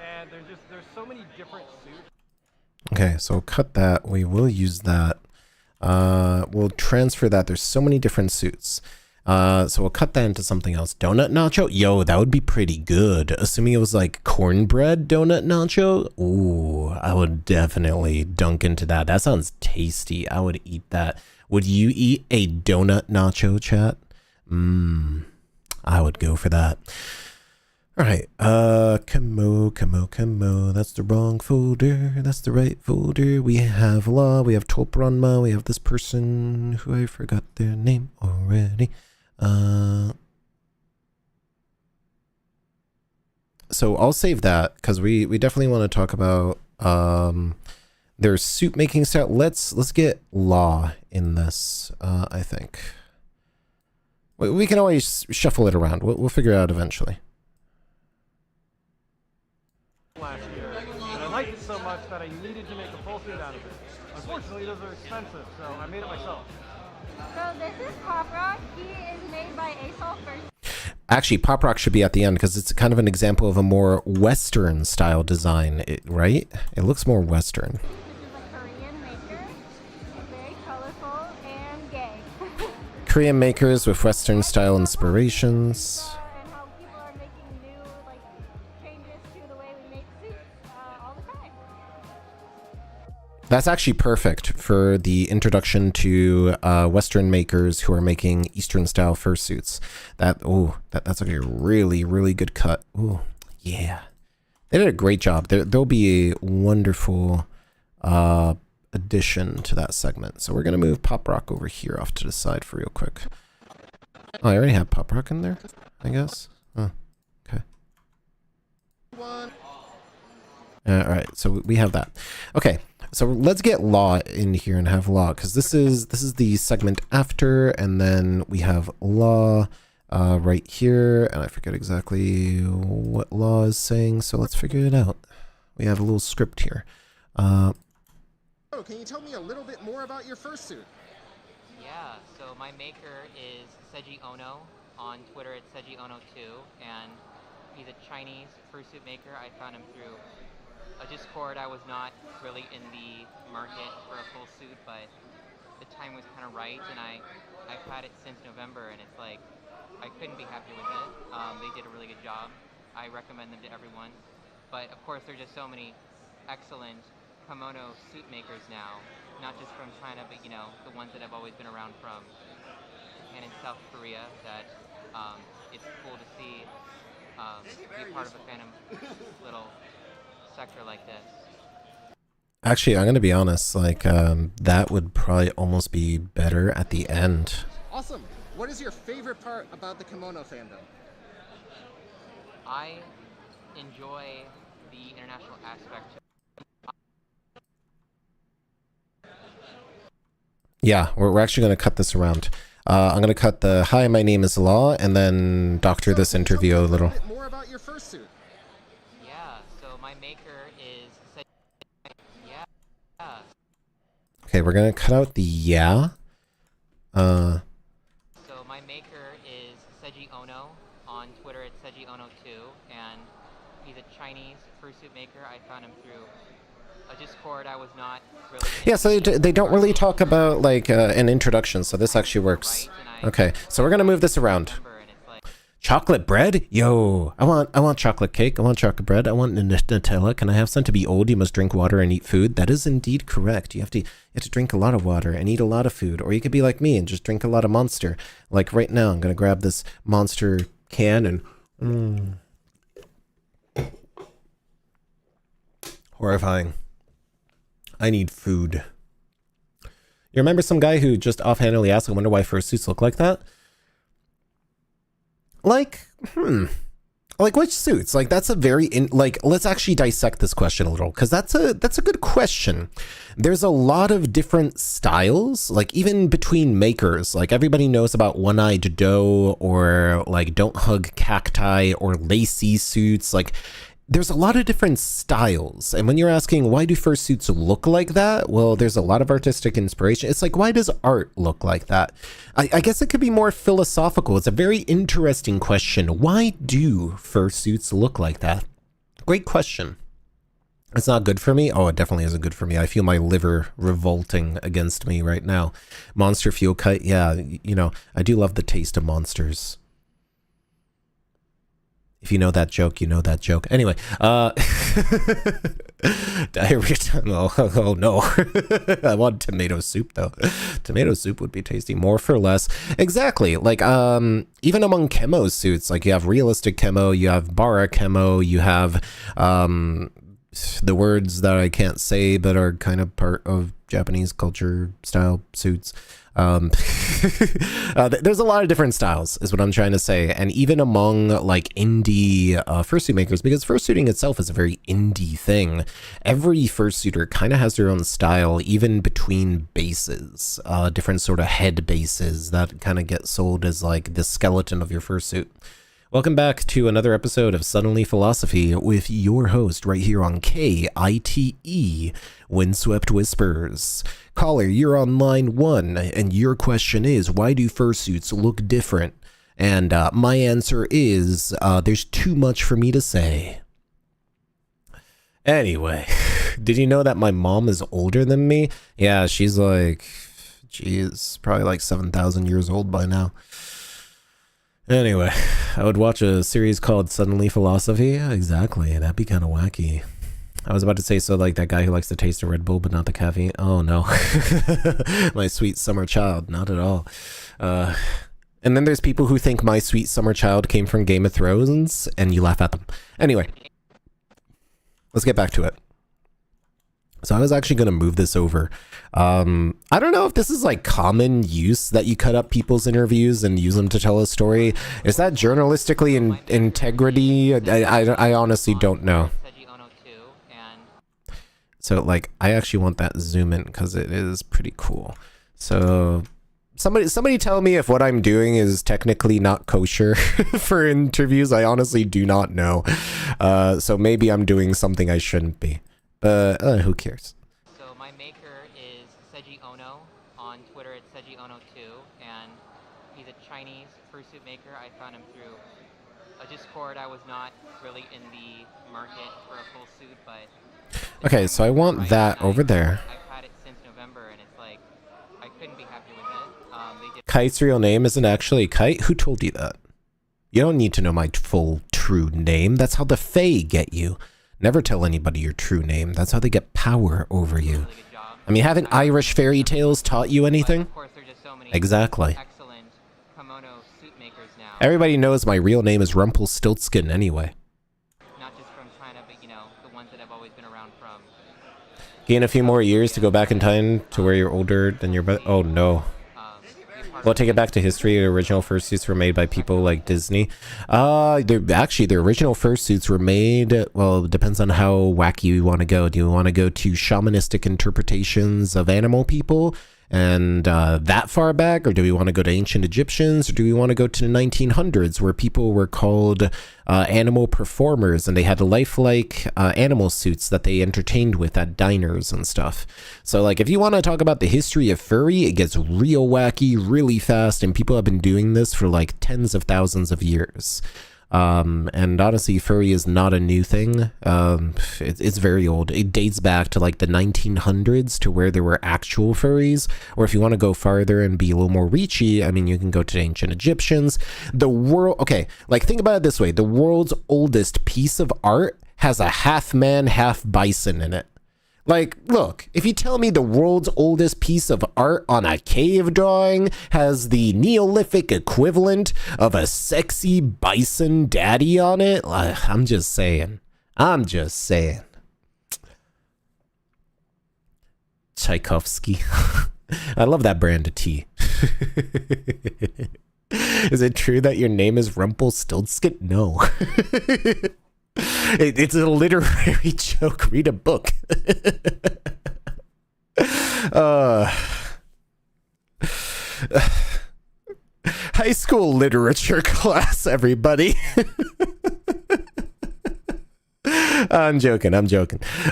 and there's so many different suits. Okay, so cut that. We will use that. We'll transfer that. There's so many different suits. So we'll cut that into something else. Donut nacho? Yo, that would be pretty good. Assuming it was like cornbread donut nacho? Ooh, I would definitely dunk into that. That sounds tasty. I would eat that. Would you eat a donut nacho, chat? I would go for that. Alright, Kemo, that's the wrong folder, that's the right folder. We have law, we have Topranma, we have this person who I forgot their name already. So I'll save that, because we definitely want to talk about their suit making style. Let's get law in this, I think. We can always shuffle it around, we'll figure it out eventually. Last year, and I liked it so much that I needed to make a full suit out of it. Unfortunately, those are expensive, so I made it myself. So this is Pop Rock. He is made by fursuit. Actually, Pop Rock should be at the end because it's kind of an example of a more Western style design, right? It looks more Western. This is a Korean maker. It's very colorful and gay. Korean makers with Western style inspirations. And how people are making new like changes to the way we make suits all the time. That's actually perfect for the introduction to Western makers who are making Eastern style fursuits. That's like a really, really good cut. Oh, yeah. They did a great job. There'll be a wonderful addition to that segment. So we're going to move Pop Rock over here off to the side for real quick. Oh, I already have Pop Rock in there, I guess. Oh, okay. Alright, so we have that. Okay. So let's get Law in here and have Law, because this is the segment after, and then we have Law right here, and I forget exactly what Law is saying, so let's figure it out. We have a little script here. Oh, can you tell me a little bit more about your fursuit? Yeah, so my maker is Seiji Ono. On Twitter it's Seiji Ono2, and he's a Chinese fursuit maker. I found him through a Discord. I was not really in the market for a full suit, but the time was kind of right, and I've had it since November, and it's like I couldn't be happier with it. They did a really good job. I recommend them to everyone. But of course, there's just so many excellent kemono suit makers now, not just from China, but you know, the ones that have always been around from Japan and South Korea, that it's cool to see be a part of a fandom little sector like this. Actually, I'm gonna be honest, like that would probably almost be better at the end. Awesome. What is your favorite part about the kemono fandom? I enjoy the international aspect. Yeah, we're actually gonna cut this around. I'm gonna cut the "Hi, my name is Law" and then doctor this interview a little. More about your fursuit. My maker is Okay, we're gonna cut out the yeah. So my maker is Seiji Ono. On Twitter it's Seiji Ono2, and he's a Chinese fursuit maker. I found him through a Discord. I was not really... Yeah, so they don't really talk about like an introduction, so this actually works. Okay, so we're gonna move this around. Chocolate bread? Yo, I want chocolate cake. I want chocolate bread. I want Nutella. Can I have some? To be old, you must drink water and eat food. That is indeed correct. You have to drink a lot of water and eat a lot of food. Or you could be like me and just drink a lot of Monster. Like right now, I'm going to grab this Monster can and... Horrifying. I need food. You remember some guy who just offhandedly asked, I wonder why fursuits look like that? Like, like which suits? Like that's a very let's actually dissect this question a little, because that's a good question. There's a lot of different styles, like even between makers. Like everybody knows about one-eyed doe, or like don't hug cacti, or lacy suits. Like there's a lot of different styles. And when you're asking why do fursuits look like that, well, there's a lot of artistic inspiration. It's like, why does art look like that? I guess it could be more philosophical. It's a very interesting question. Why do fursuits look like that? Great question. It's not good for me. Oh, it definitely isn't good for me. I feel my liver revolting against me right now. Monster fuel cut. Yeah, you know, I do love the taste of monsters. If you know that joke, you know that joke. Anyway, diarrhea. Oh no. I want tomato soup though. Tomato soup would be tasty. More for less. Exactly. Like even among kemo suits, like you have realistic kemo, you have bara kemo, you have the words that I can't say but are kind of part of Japanese culture style suits. There's a lot of different styles is what I'm trying to say, and even among like indie fursuit makers, because fursuiting itself is a very indie thing. Every fursuiter kind of has their own style, even between bases, different sort of head bases that kind of get sold as like the skeleton of your fursuit. Welcome back to another episode of Suddenly Philosophy with your host right here on KITE, Windswept Whispers. Caller, you're on line 1, and your question is, why do fursuits look different? And my answer is there's too much for me to say. Anyway, did you know that my mom is older than me? Yeah, she's like, geez, probably like 7,000 years old by now. Anyway, I would watch a series called Suddenly Philosophy. Yeah, exactly. That'd be kind of wacky. I was about to say, so like that guy who likes to taste a Red Bull but not the caffeine. Oh no. My sweet summer child. Not at all. And then there's people who think my sweet summer child came from Game of Thrones, and you laugh at them. Anyway, let's get back to it. So I was actually going to move this over. I don't know if this is like common use that you cut up people's interviews and use them to tell a story. Is that journalistically integrity? I honestly don't know. So like, I actually want that zoom in because it is pretty cool. So somebody tell me if what I'm doing is technically not kosher for interviews. I honestly do not know. So maybe I'm doing something I shouldn't be. Who cares? So my maker is Seiji Ono. On Twitter it's Seiji Ono 2, and he's a Chinese fursuit maker. I found him through a Discord. I was not really in the market for a full suit, but okay, so I want that over there. I've had it since November, and it's like I couldn't be happier with it. Kite's real name isn't actually Kite. Who told you that? You don't need to know my full true name. That's how the Fae get you. Never tell anybody your true name. That's how they get power over you. I mean, haven't Irish fairy tales taught you anything? Exactly. Excellent kemono suit makers now. Everybody knows my real name is Rumpelstiltskin anyway. Not just from China, but you know, the ones that have always been around from. Gain a few more years to go back in time to where you're older than your oh no. Well, take it back to history. The original fursuits were made by people like Disney. Actually, the original fursuits were made, well, it depends on how wacky you want to go. Do you want to go to shamanistic interpretations of animal people and that far back? Or do we want to go to ancient Egyptians? Or do we want to go to the 1900s where people were called animal performers and they had lifelike animal suits that they entertained with at diners and stuff? So like, if you want to talk about the history of furry, it gets real wacky really fast, and people have been doing this for like tens of thousands of years. And honestly, furry is not a new thing. It's very old. It dates back to like the 1900s to where there were actual furries. Or if you want to go farther and be a little more reachy, I mean, you can go to ancient Egyptians. Okay, like think about it this way. The world's oldest piece of art has a half man, half bison in it. Like, look, if you tell me the world's oldest piece of art on a cave drawing has the Neolithic equivalent of a sexy bison daddy on it, I'm just saying. Tchaikovsky. I love that brand of tea. Is it true that your name is Rumpelstiltskin? No. It's a literary joke. Read a book. High school literature class, everybody. I'm joking.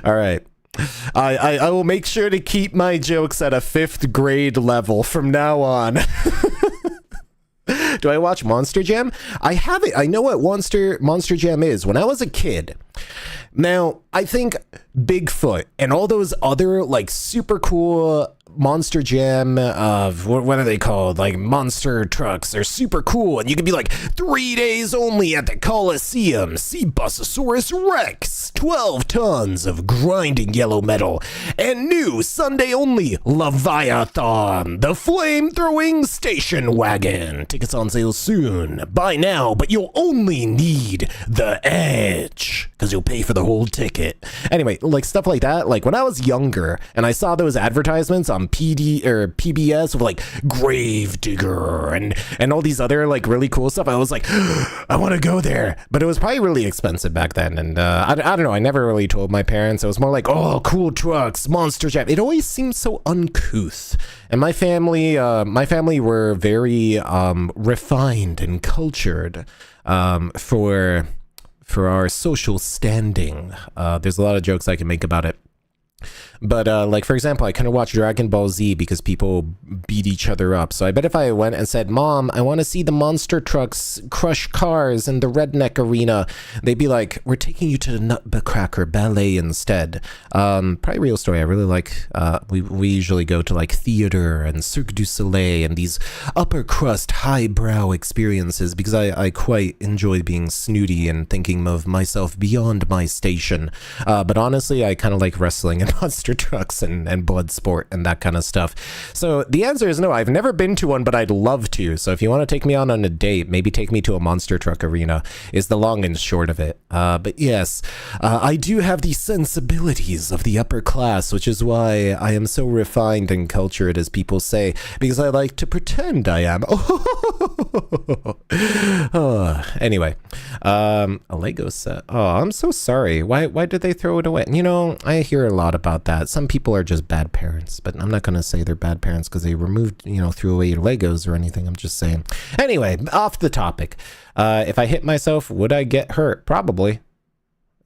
All right. I will make sure to keep my jokes at a 5th grade level from now on. Do I watch Monster Jam? I haven't. I know what Monster Jam is. When I was a kid, now I think Bigfoot and all those other like super cool Monster Jam, what are they called? Like monster trucks. They're super cool. And you can be like, 3 days only at the Coliseum. See Busasaurus Rex. 12 tons of grinding yellow metal. And new Sunday only Leviathan. The flame-throwing station wagon. Tickets on sale soon. Buy now, but you'll only need the edge. Because you'll pay for the whole ticket. Anyway, like stuff like that. Like when I was younger and I saw those advertisements on PD or PBS with like Gravedigger and all these other like really cool stuff, I was like, I want to go there. But it was probably really expensive back then, and I don't know, I never really told my parents. It was more like, oh, cool trucks, Monster Jam. It always seemed so uncouth. And my family were very refined and cultured for our social standing. There's a lot of jokes I can make about it. But like, for example, I couldn't watch Dragon Ball Z because people beat each other up. So I bet if I went and said, Mom, I want to see the monster trucks crush cars in the redneck arena, they'd be like, we're taking you to the Nutcracker Ballet instead. Probably real story. I really like, we usually go to like theater and Cirque du Soleil and these upper crust, highbrow experiences because I quite enjoy being snooty and thinking of myself beyond my station. But honestly, I kind of like wrestling and monster trucks and blood sport and that kind of stuff. So the answer is no, I've never been to one, but I'd love to. So if you want to take me on a date, maybe take me to a monster truck arena is the long and short of it. But yes, I do have the sensibilities of the upper class, which is why I am so refined and cultured, as people say, because I like to pretend I am. Anyway, a Lego set. Oh, I'm so sorry. Why did they throw it away? You know, I hear a lot about that. Some people are just bad parents, but I'm not going to say they're bad parents because they removed, threw away your Legos or anything. I'm just saying. Anyway, off the topic. If I hit myself, would I get hurt? Probably.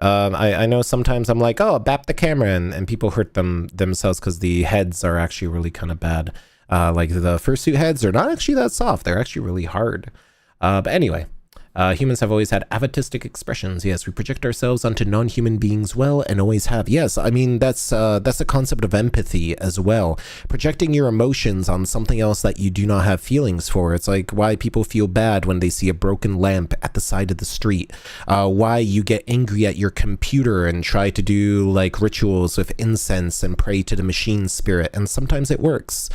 I know sometimes I'm like, oh, bap the camera, and people hurt themselves because the heads are actually really kind of bad. Like the fursuit heads are not actually that soft. They're actually really hard. But anyway. Humans have always had atavistic expressions. Yes, we project ourselves onto non-human beings well and always have. Yes, I mean, that's a concept of empathy as well. Projecting your emotions on something else that you do not have feelings for. It's like why people feel bad when they see a broken lamp at the side of the street. Why you get angry at your computer and try to do like rituals with incense and pray to the machine spirit. And sometimes it works.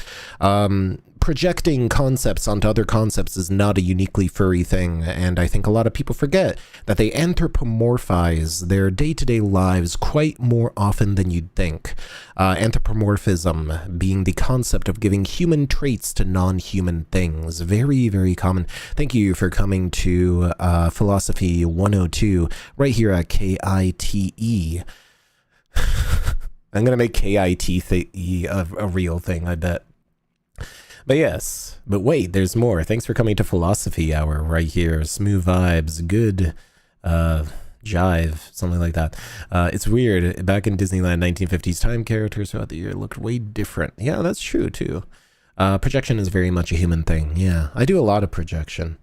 Projecting concepts onto other concepts is not a uniquely furry thing, and I think a lot of people forget that they anthropomorphize their day-to-day lives quite more often than you'd think. Anthropomorphism being the concept of giving human traits to non-human things. Very, very common. Thank you for coming to Philosophy 102 right here at KITE. I'm going to make KITE a real thing, I bet. But yes, but wait, there's more. Thanks for coming to Philosophy Hour right here. Smooth vibes, good jive, something like that. It's weird. Back in Disneyland 1950s, time characters throughout the year looked way different. Yeah, that's true too. Projection is very much a human thing. Yeah, I do a lot of projection.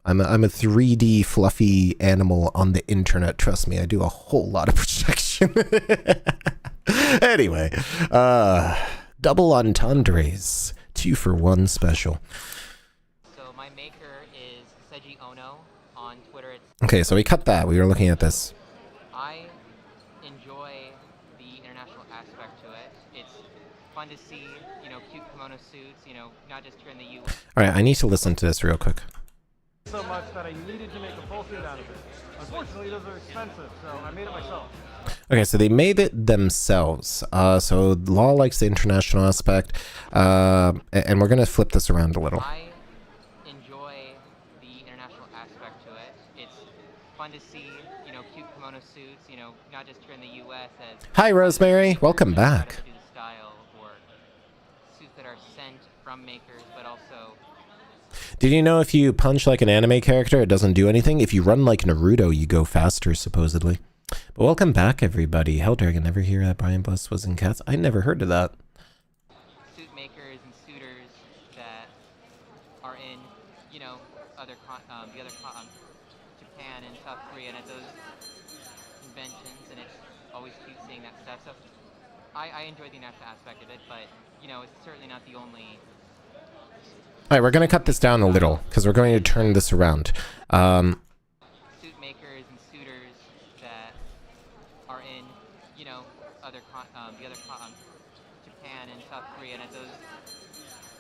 I'm a 3D fluffy animal on the internet. Trust me, I do a whole lot of projection. Anyway, double entendres. 2-for-1 special. So my maker is Seiji Ono on Twitter. Okay, so we cut that. We were looking at this. I enjoy the international aspect to it. It's fun to see, cute kemono suits, not just here in the U.S. All right, I need to listen to this real quick. So much that I needed to make a full suit out of it. Unfortunately, those are expensive, so I made it myself. Okay, so they made it themselves. So Law likes the international aspect, and we're gonna flip this around a little. I enjoy the international aspect to it. It's fun to see, cute kemono suits, not just here in the U.S. as Hi, Rosemary. Welcome back. do the style or suits that are sent from makers, but also. Did you know if you punch like an anime character, it doesn't do anything? If you run like Naruto, you go faster, supposedly. But welcome back, everybody. Helldragon, never hear that Brian Buss was in Cats? I never heard of that. Suit makers and suitors that are in, Japan and South Korea and at those conventions, and it's always cute seeing that stuff. So I enjoy the national aspect of it, but, it's certainly not the only. All right, we're going to cut this down a little because we're going to turn this around. Suit makers and suitors that are in, Japan and South Korea and at those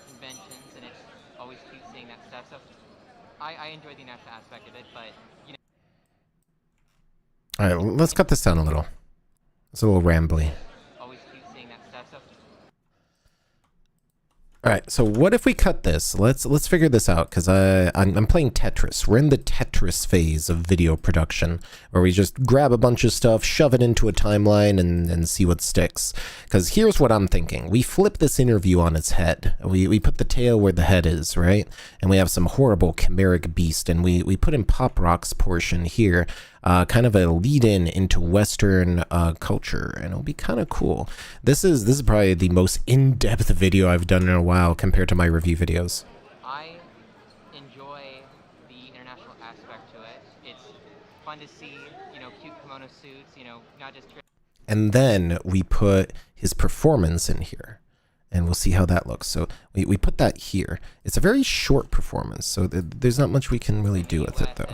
conventions, and it's always cute seeing that stuff. So I enjoy the national aspect of it, but, All right, let's cut this down a little. It's a little rambly. always cute seeing that stuff. So All right, so what if we cut this? Let's figure this out, because I'm playing Tetris. We're in the Tetris phase of video production, where we just grab a bunch of stuff, shove it into a timeline, and see what sticks. Because here's what I'm thinking. We flip this interview on its head. We put the tail where the head is, right? And we have some horrible chimeric beast, and we put in Pop Rock's portion here. kind of a lead-in into Western culture, and it'll be kind of cool. This is probably the most in-depth video I've done in a while compared to my review videos. I enjoy the international aspect to it. It's fun to see, you know, cute kimono suits, you know, not just... And then we put his performance in here, and we'll see how that looks. So we put that here. It's a very short performance, so there's not much we can really do with it, though.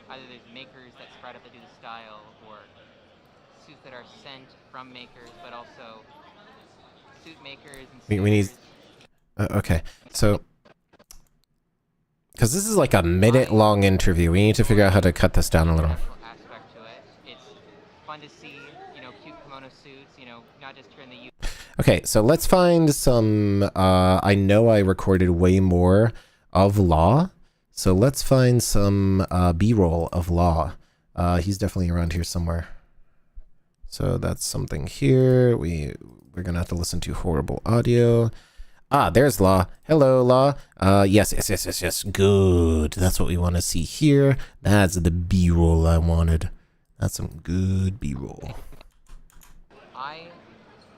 Either there's makers that spread up to do the style, or suits that are sent from makers, but also suit makers and We need... okay, so... Because this is like a minute-long interview. We need to figure out how to cut this down a little. Aspect to it. It's fun to see, you know, cute kimono suits, you know, not just here in the U. Okay, so let's find some, I know I recorded way more of Law, so let's find some B-roll of Law. He's definitely around here somewhere. So that's something here. We're gonna have to listen to horrible audio. Ah, there's Law. Hello, Law. Yes. Good. That's what we want to see here. That's the B-roll I wanted. That's some good B-roll. I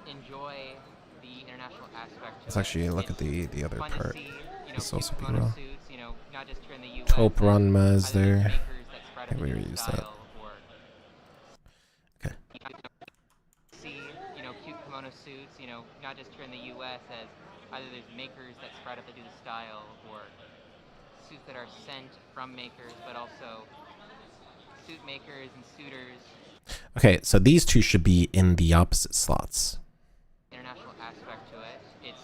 enjoy the international aspect. Let's actually look at the other part. This also B-roll. You know, not just here in the US. Top Ranma is there. I think we reuse that. Okay. See, you know, cute kimono suits, you know, not just here in the US, as either there's makers that spread up to do the style, or suits that are sent from makers, but also suit makers and suitors. Okay, so these two should be in the opposite slots. International aspect to it. It's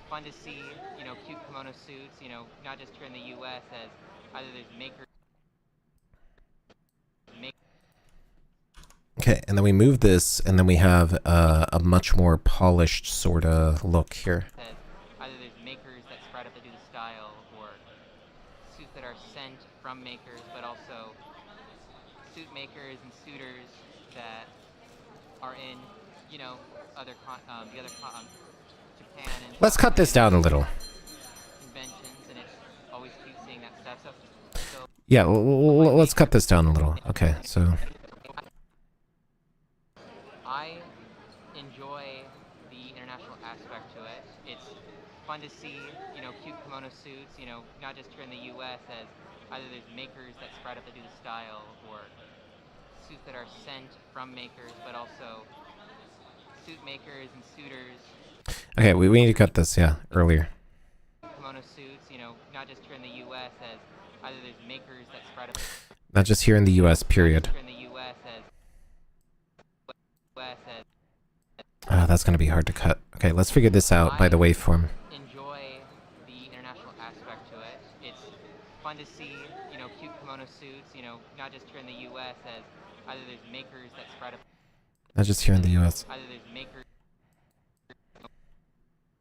fun to see, you know, cute kimono suits, you know, not just here in the US, as either there's makers. Okay, and then we move this, and then we have a much more polished sort of look here. Either there's makers that spread up to do the style, or suits that are sent from makers, but also suit makers and suitors that are in, you know, Japan. And Let's cut this down a little. Conventions, and it's always cute seeing that stuff. So Yeah, let's cut this down a little. Okay, so... I enjoy the international aspect to it. It's fun to see, you know, cute kimono suits, you know, not just here in the US, as either there's makers that spread up to do the style, or suits that are sent from makers, but also suit makers and suitors. Okay, we need to cut this, yeah, earlier. Kimono suits, you know, not just here in the US, as either there's makers that spread up. Not just here in the US, period. Here in the US, as That's gonna be hard to cut. Okay, let's figure this out by the waveform. Enjoy the international aspect to it. It's fun to see, you know, cute kimono suits, you know, not just here in the US, as either there's makers that spread up. Not just here in the US. Either there's makers,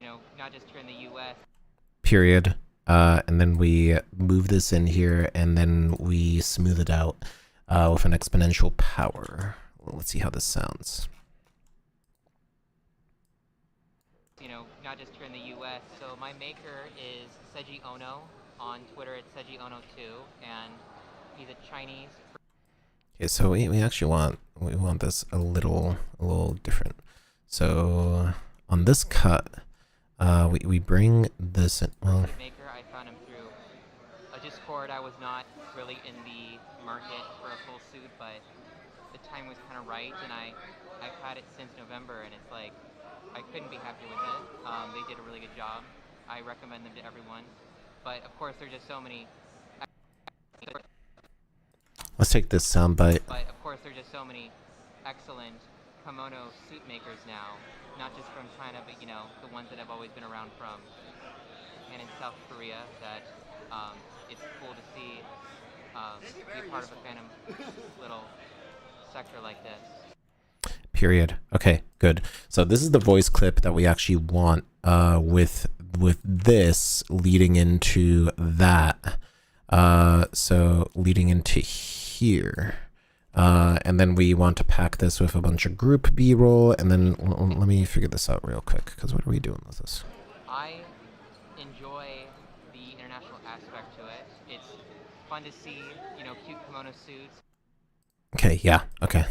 you know, not just here in the US. Period. And then we move this in here, and then we smooth it out with an exponential power. Well, let's see how this sounds. You know, not just here in the US. So my maker is Seiji Ono. On Twitter it's Seiji Ono2, and he's a Chinese. Okay, so we actually want this a little different. So on this cut, we bring this in, well. Maker, I found him through a Discord. I was not really in the market for a full suit, but the time was kind of right, and I've had it since November, and it's like I couldn't be happier with it. They did a really good job. I recommend them to everyone, but of course there's just so many. Let's take this soundbite. But of course there's just so many excellent kimono suit makers now, not just from China, but you know, the ones that have always been around from Japan and South Korea, that it's cool to see be a part of a Phantom little sector like this. Period. Okay, good. So this is the voice clip that we actually want with this leading into that. So leading into here. And then we want to pack this with a bunch of group B-roll, and then let me figure this out real quick, because what are we doing with this? I enjoy the international aspect to it. It's fun to see, you know, cute kimono suits. Okay, yeah, okay.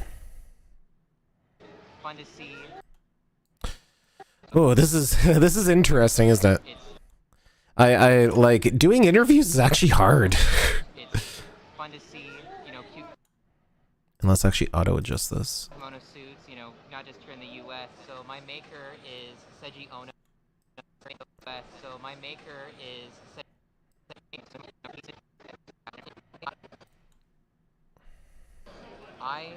Fun to see. Oh, this is this is interesting, isn't it? I like doing interviews is actually hard. It's fun to see, you know, cute. And let's actually auto adjust this. Kemono suits, you know, not just here in the U.S. So my maker is Seiji Ono. So my maker is. I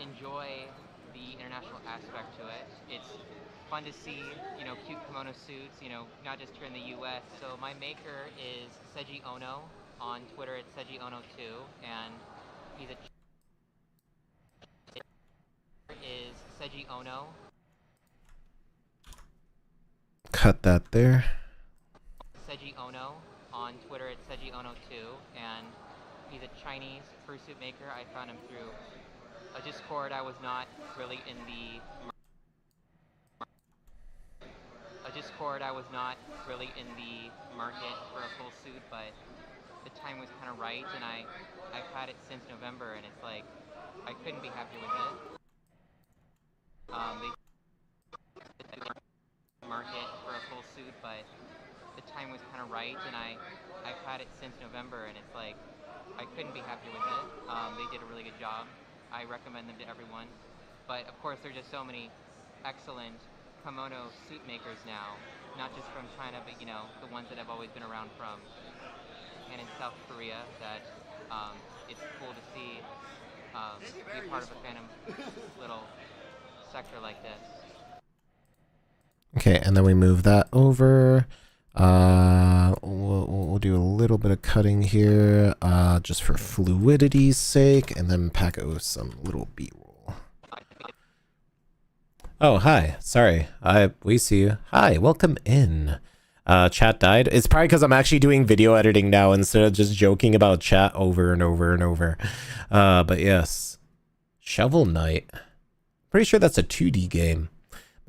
enjoy the international aspect to it. It's fun to see, you know, cute kimono suits, you know, not just here in the U.S. So my maker is Seiji Ono. On Twitter, it's Seiji Ono2, and he's is Seiji Ono. Cut that there. Seiji Ono. On Twitter, it's Seiji Ono2, and he's a Chinese fursuit maker. I found him through a Discord. I was not really in the market for a full suit, but the time was kind of right, and I've had it since November, and it's like I couldn't be happier with it. They market for a full suit, but the time was kind of right, and I've had it since November, and it's like I couldn't be happier with it. They did a really good job. I recommend them to everyone. But of course, there are just so many excellent kimono suit makers now, not just from China, but you know, the ones that have always been around from and in South Korea, that it's cool to see be a part of a Phantom little sector like this. Okay, and then we move that over. We'll do a little bit of cutting here, just for fluidity's sake, and then pack out some little B-roll. Oh, hi. Sorry. We see you. Hi, welcome in. Chat died. It's probably because I'm actually doing video editing now instead of just joking about chat over and over and over. But yes. Shovel Knight. Pretty sure that's a 2D game.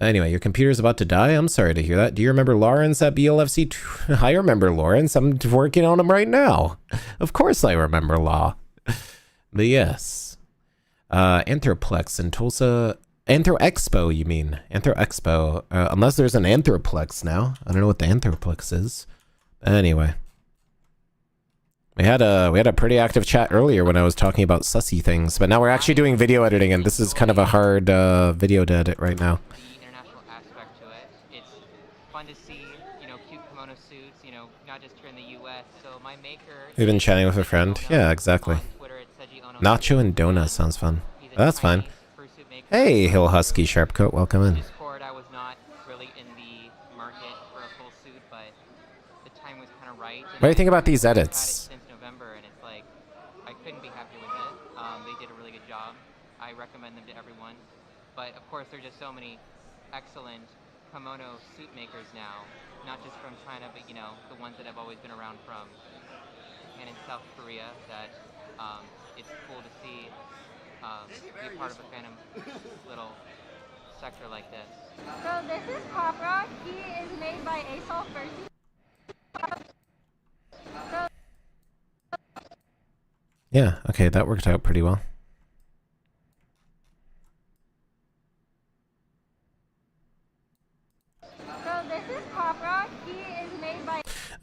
Anyway, your computer's about to die? I'm sorry to hear that. Do you remember Lawrence at BLFC? I remember Lawrence. I'm working on him right now. Of course I remember Law. But yes. Anthroplex in Tulsa. Anthro Expo, you mean? Anthro Expo. Unless there's an Anthroplex now. I don't know what the Anthroplex is. Anyway. We had a pretty active chat earlier when I was talking about sussy things, but now we're actually doing video editing, and this is kind of a hard video to edit right now. To see, you know, cute kimono suits, you know, not just here in the U.S. So my maker. You've been chatting with a friend? Yeah, exactly. Nacho and Donut sounds fun. Oh, that's fine. Hey, Hill Husky Sharpcoat, welcome in. Discord, I was not really in the market for a full suit, but the time was kind of right. What do you think about these edits? Since November, and it's like I couldn't be happier with it. They did a really good job. I recommend them to everyone. But of course, there are just so many excellent kimono suit makers now, not just from China, but you know, the ones that have always been around from and in South Korea, that it's cool to see be a part of a Phantom little sector like this. So this is Copra. He is made by ASOL Fursuit. Yeah, okay, that worked out pretty well.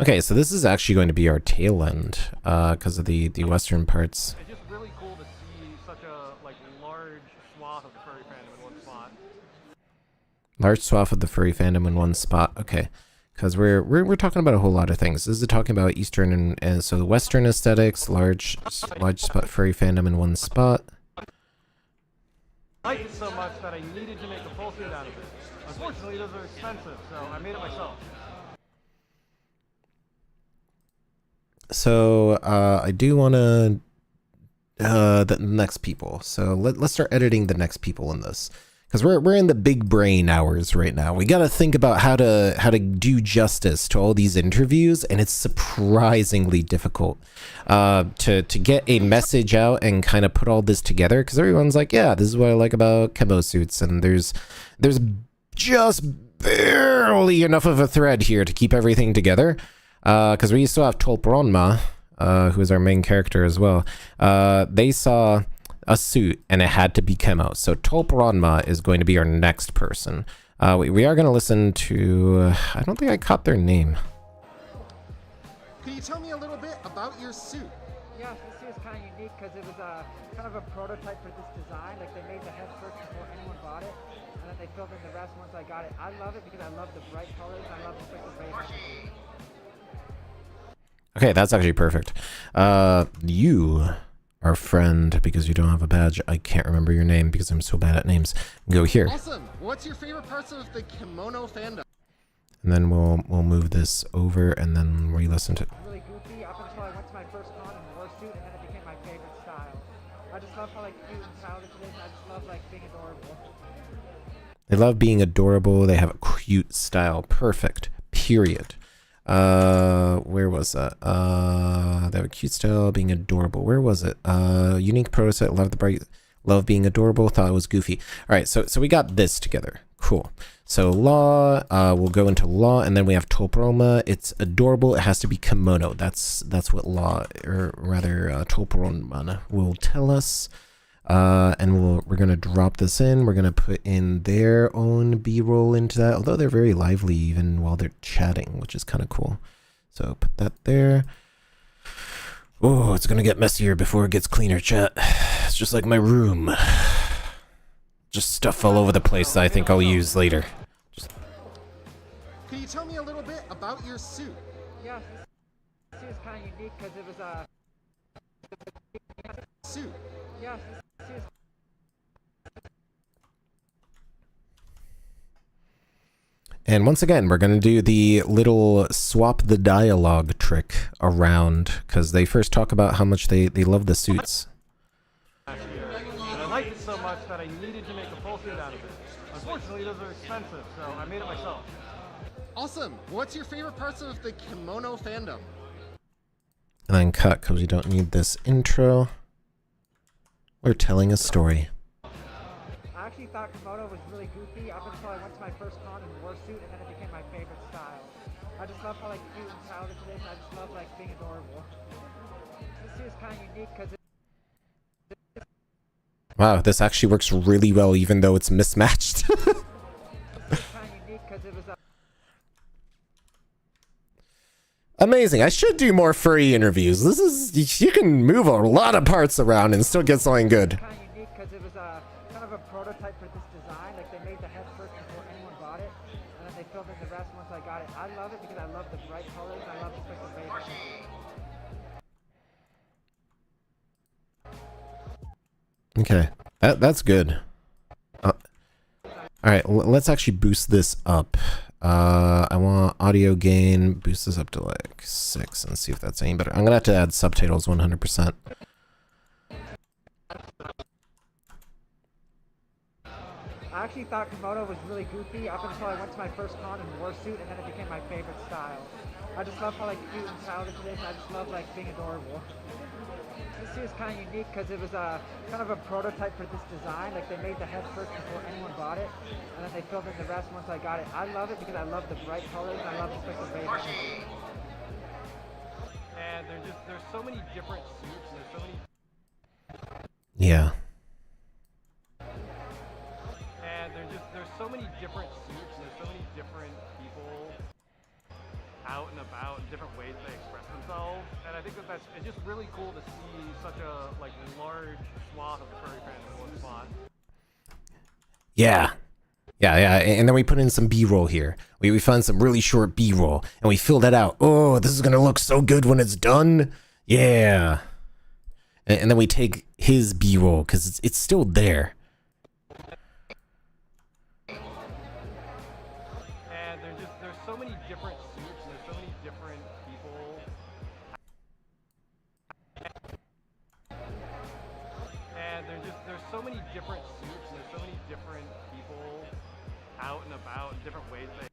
Okay, so this is actually going to be our tail end, because of the western parts. It's just really cool to see such a large swath of the furry fandom in one spot. Large swath of the furry fandom in one spot. Okay, because we're talking about a whole lot of things. This is talking about Eastern and so the Western aesthetics, large spot furry fandom in one spot. I liked it so much that I needed to make a full suit out of it. Unfortunately, those are expensive, so I made it myself. So I do want to the next people. So let's start editing the next people in this, because we're in the big brain hours right now. We got to think about how to do justice to all these interviews, and it's surprisingly difficult to get a message out and kind of put all this together, because everyone's like, yeah, this is what I like about kemo suits, and there's just barely enough of a thread here to keep everything together. Because we still have Tolpronma, who is our main character as well. They saw a suit, and it had to be Kemo. So Tolpronma is going to be our next person. We are going to listen to... I don't think I caught their name. Can you tell me a little bit about your suit? Yeah, this suit is kind of unique because it was kind of a prototype for this design. Like they made the head first before anyone bought it, and then they filled in the rest once I got it. I love it because I love the bright colors and I love the special energy. Okay, that's actually perfect. You, our friend, because you don't have a badge, I can't remember your name because I'm so bad at names. Go here. Awesome. What's your favorite parts of the kemono fandom? And then we'll move this over and then re-listen to it. Really goofy up until I went to my first con in fursuit, and then it became my favorite style. I just love how like cute and childish it is, and I just love like being adorable. They love being adorable. They have a cute style. Perfect. Period. Where was that? They have a cute style, being adorable. Where was it? Unique prototype, love the bright, love being adorable, thought it was goofy. All right, so we got this together. Cool. So law, we'll go into law, and then we have Tolproma. It's adorable. It has to be kemono. That's what law, or rather, Tolproma will tell us. And we're gonna drop this in. We're gonna put in their own B-roll into that, although they're very lively even while they're chatting, which is kind of cool. So put that there. Oh, it's gonna get messier before it gets cleaner, chat. It's just like my room. Just stuff all over the place that I think I'll use later. Can you tell me a little bit about your suit? Yeah, this suit is kind of unique because it was Suit. Yeah, this suit is And once again, we're going to do the little swap the dialogue trick around, because they first talk about how much they love the suits. And I liked it so much that I needed to make a full suit out of it. Unfortunately, those are expensive, so I made it myself. Awesome. What's your favorite parts of the kemono fandom? And then cut, because we don't need this intro. We're telling a story. I actually thought kemono was really goofy up until I went to my first con in fursuit, and then it became my favorite style. I just love how like cute and childish it is, and I just love like being adorable. This suit is kind of unique because Wow, this actually works really well even though it's mismatched. this is kind of unique because it was Amazing. I should do more furry interviews. This is, you can move a lot of parts around and still get something good. kind of unique because it was kind of a prototype for this design. Like they made the head first before anyone bought it, and then they filled in the rest once I got it. I love it because I love the bright colors and I love the special energy. Okay, that's good. All right, let's actually boost this up. I want audio gain, boost this up to like 6 and see if that's any better. I'm gonna have to add subtitles 100%. I actually thought kemono was really goofy up until I went to my first con in fursuit, and then it became my favorite style. I just love how like cute and childish it is, and I just love like being adorable. This suit is kind of unique because it was kind of a prototype for this design. Like they made the head first before anyone bought it, and then they filled in the rest once I got it. I love it because I love the bright colors and I love the special energy. And there's so many different suits, and there's so many. Yeah. And there's so many different suits, and there's so many different people out and about, different ways they express themselves, and I think it's just really cool to see such a like large swath of the furry fans in one spot. Yeah. Yeah, and then we put in some B-roll here. We found some really short B-roll, and we filled that out. Oh, this is gonna look so good when it's done. Yeah. And then we take his B-roll, because it's still there. And there's so many different suits, and there's so many different people. And there's so many different suits, and there's so many different people out and about, different ways they.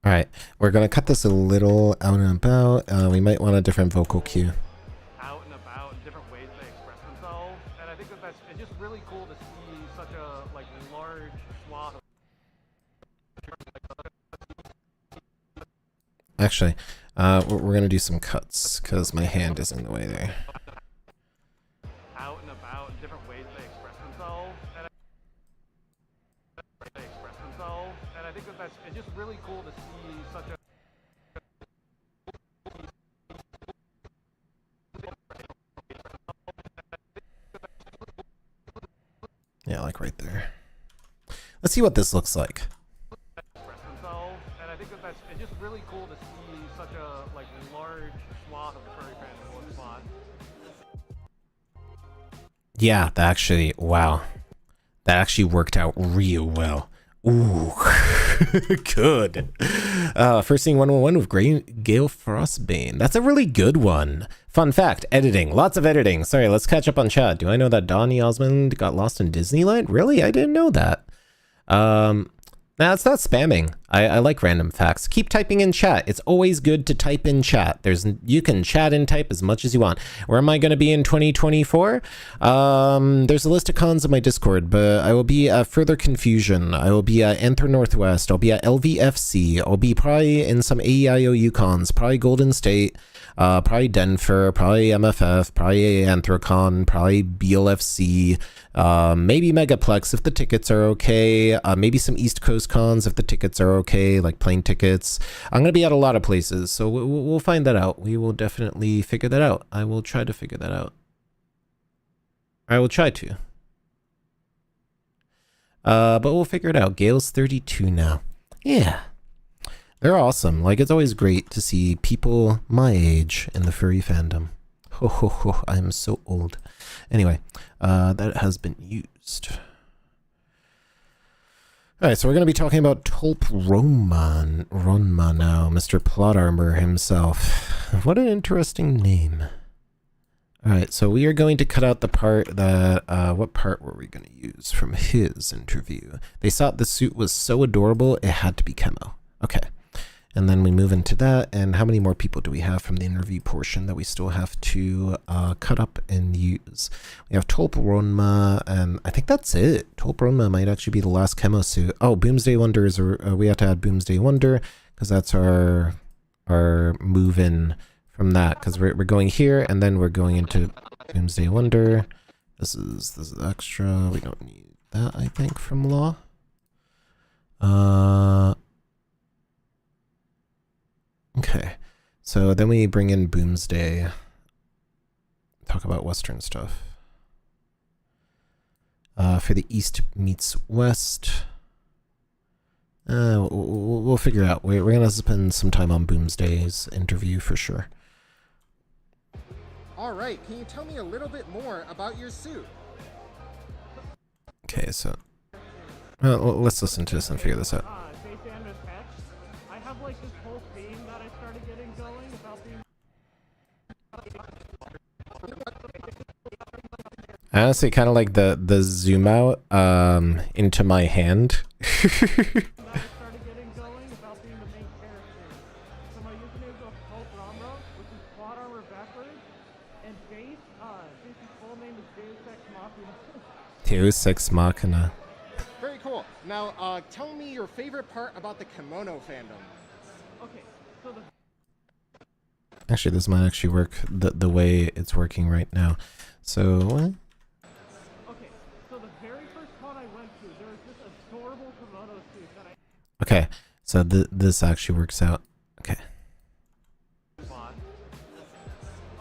All right, we're gonna cut this a little out and about. We might want a different vocal cue. Out and about, different ways they express themselves, and I think it's just really cool to see such a like large swath of. Actually, we're gonna do some cuts because my hand is in the way there. Out and about, that it's just really cool to see such a Yeah, like right there. Let's see what this looks like. express themselves, and I think that it's just really cool to see such a like large swath of the furry fandom in one spot. Yeah, that actually, wow. That actually worked out real well. Ooh, good. First thing 101 with Gale Frostbane. That's a really good one. Fun fact, editing. Lots of editing. Sorry, let's catch up on chat. Do I know that Donny Osmond got lost in Disneyland? Really? I didn't know that. Nah, it's not spamming. I like random facts. Keep typing in chat. It's always good to type in chat. You can chat and type as much as you want. Where am I going to be in 2024? There's a list of cons in my Discord, but I will be at Further Confusion. I will be at Anthro Northwest. I'll be at LVFC. I'll be probably in some AEIOU cons, probably Golden State, probably Denver, probably MFF, probably Anthrocon, probably BLFC, maybe Megaplex if the tickets are okay, maybe some East Coast cons if the tickets are okay, like plane tickets. I'm going to be at a lot of places, so we'll find that out. We will definitely figure that out. I will try to figure that out. I will try to. But we'll figure it out. Gale's 32 now. Yeah. They're awesome. Like, it's always great to see people my age in the furry fandom. Ho ho ho, I'm so old. Anyway, that has been used. Alright, so we're going to be talking about Tolp Ronma now, Mr. Plot Armor himself. What an interesting name. Alright, so we are going to cut out the part that, what part were we going to use from his interview? They thought the suit was so adorable, it had to be Kemo. Okay. And then we move into that, and how many more people do we have from the interview portion that we still have to cut up and use? We have Tolp Ronma, and I think that's it. Tolp Ronma might actually be the last Kemo suit. Oh, Boomsday Wonder is, we have to add Boomsday Wonder, because that's our move-in from that, because we're going here, and then we're going into Boomsday Wonder. This is extra. We don't need that, I think, from Law. Okay, so then we bring in Boomsday. Talk about Western stuff. For the East meets West. We'll figure it out. We're going to spend some time on Boomsday's interview for sure. All right, can you tell me a little bit more about your suit? Okay, so let's listen to this and figure this out. I have like this whole theme that I started getting going about being. I honestly kind of like the zoom out into my hand. I started getting going about being the main character. So my username is Hope Ramro, which is plot armor backwards, and Jace, Jace's full name is Deus Ex Machina. Deus Ex Machina. Very cool. Now, tell me your favorite part about the kemono fandom. Okay, so the Actually, this might actually work the way it's working right now. So what? okay, so the very first con I went to, there was this adorable kemono suit that I. Okay, so this actually works out. Okay.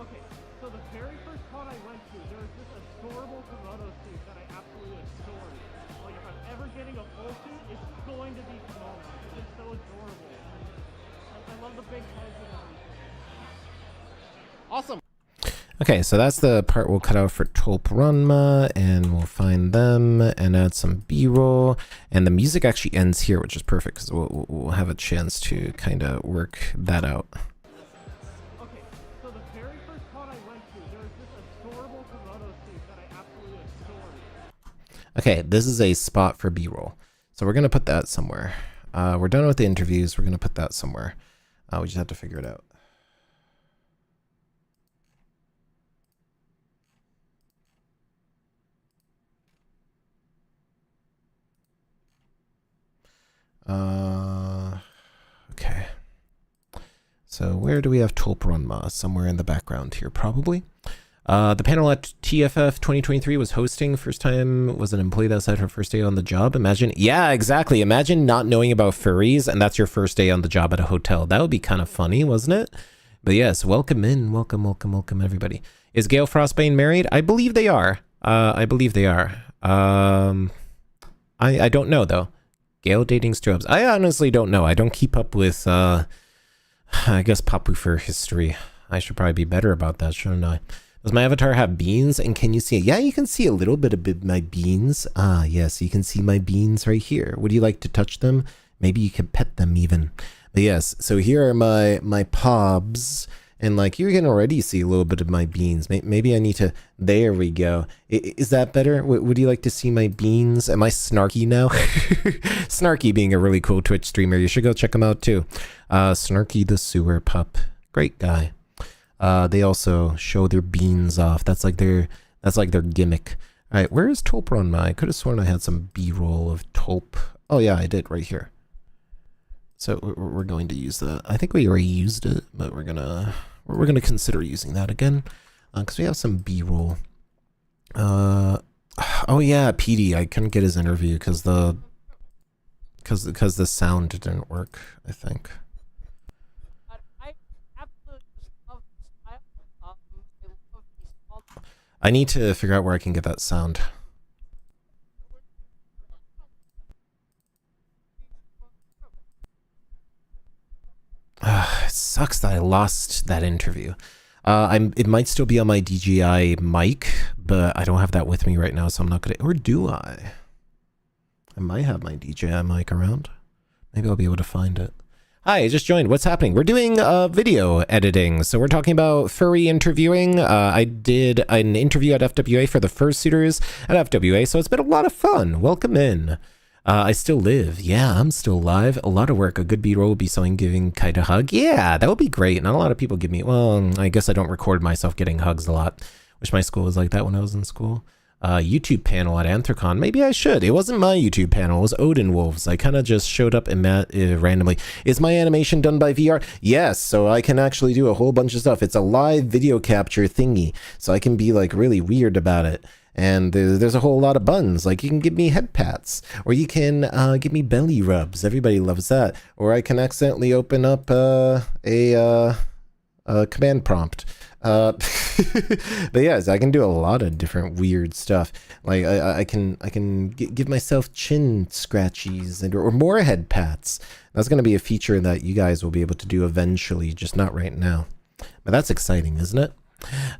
Okay, so the very first con I went to, there was this adorable kemono suit that I absolutely adored. Like, if I'm ever getting a full suit, it's going to be kemono. It's just so adorable. I love the big heads and everything. Awesome. Okay, so that's the part we'll cut out for Tolp Ranma, and we'll find them and add some B-roll. And the music actually ends here, which is perfect because we'll have a chance to kind of work that out. Okay, so the very first con I went to, there was this adorable kemono suit that I absolutely adored. Okay, this is a spot for B-roll. So we're going to put that somewhere. We're done with the interviews. We're going to put that somewhere. We just have to figure it out. Okay. So where do we have Tolp Ranma? Somewhere in the background here, probably. The panel at TFF 2023 was hosting. First time was an employee that said her first day on the job. Imagine, yeah, exactly. Imagine not knowing about furries and that's your first day on the job at a hotel. That would be kind of funny, wasn't it? But yes, welcome in. Welcome, welcome, welcome, everybody. Is Gale Frostbane married? I believe they are. I believe they are. I don't know, though. Gale dating strobes. I honestly don't know. I don't keep up with, I guess, Papu Fur history. I should probably be better about that, shouldn't I? Does my avatar have beans? And can you see it? Yeah, you can see a little bit of my beans. Ah, yes, you can see my beans right here. Would you like to touch them? Maybe you could pet them even. But yes, so here are my pobs. And like, you can already see a little bit of my beans. Maybe I need to, there we go. Is that better? Would you like to see my beans? Am I snarky now? Snarky being a really cool Twitch streamer. You should go check him out too. Snarky the sewer pup. Great guy. They also show their beans off. That's like their gimmick. All right, where is Tulp Run? I could have sworn I had some B-roll of Tulp. Oh yeah, I did right here. So we're going to use that. I think we already used it, but we're gonna consider using that again because we have some B-roll. Oh yeah, PD. I couldn't get his interview because the sound didn't work, I think. I need to figure out where I can get that sound. It sucks that I lost that interview. It might still be on my DJI mic, but I don't have that with me right now, so I'm not gonna. Or do I? I might have my DJI mic around. Maybe I'll be able to find it. Hi, I just joined. What's happening? We're doing video editing. So we're talking about furry interviewing. I did an interview at FWA for the fursuiters at FWA, so it's been a lot of fun. Welcome in. I still live. Yeah, I'm still alive. A lot of work. A good B-roll would be someone giving Kite a hug. Yeah, that would be great. Not a lot of people give me, well, I guess I don't record myself getting hugs a lot. Wish my school was like that when I was in school. YouTube panel at Anthrocon. Maybe I should. It wasn't my YouTube panel. It was Odin Wolves. I kind of just showed up and randomly. Is my animation done by VR? Yes, so I can actually do a whole bunch of stuff. It's a live video capture thingy, so I can be like really weird about it. And there's a whole lot of buttons. Like you can give me head pats, or you can give me belly rubs. Everybody loves that. Or I can accidentally open up a command prompt. But yes, I can do a lot of different weird stuff. Like I can give myself chin scratchies or more head pats. That's going to be a feature that you guys will be able to do eventually, just not right now. But that's exciting, isn't it?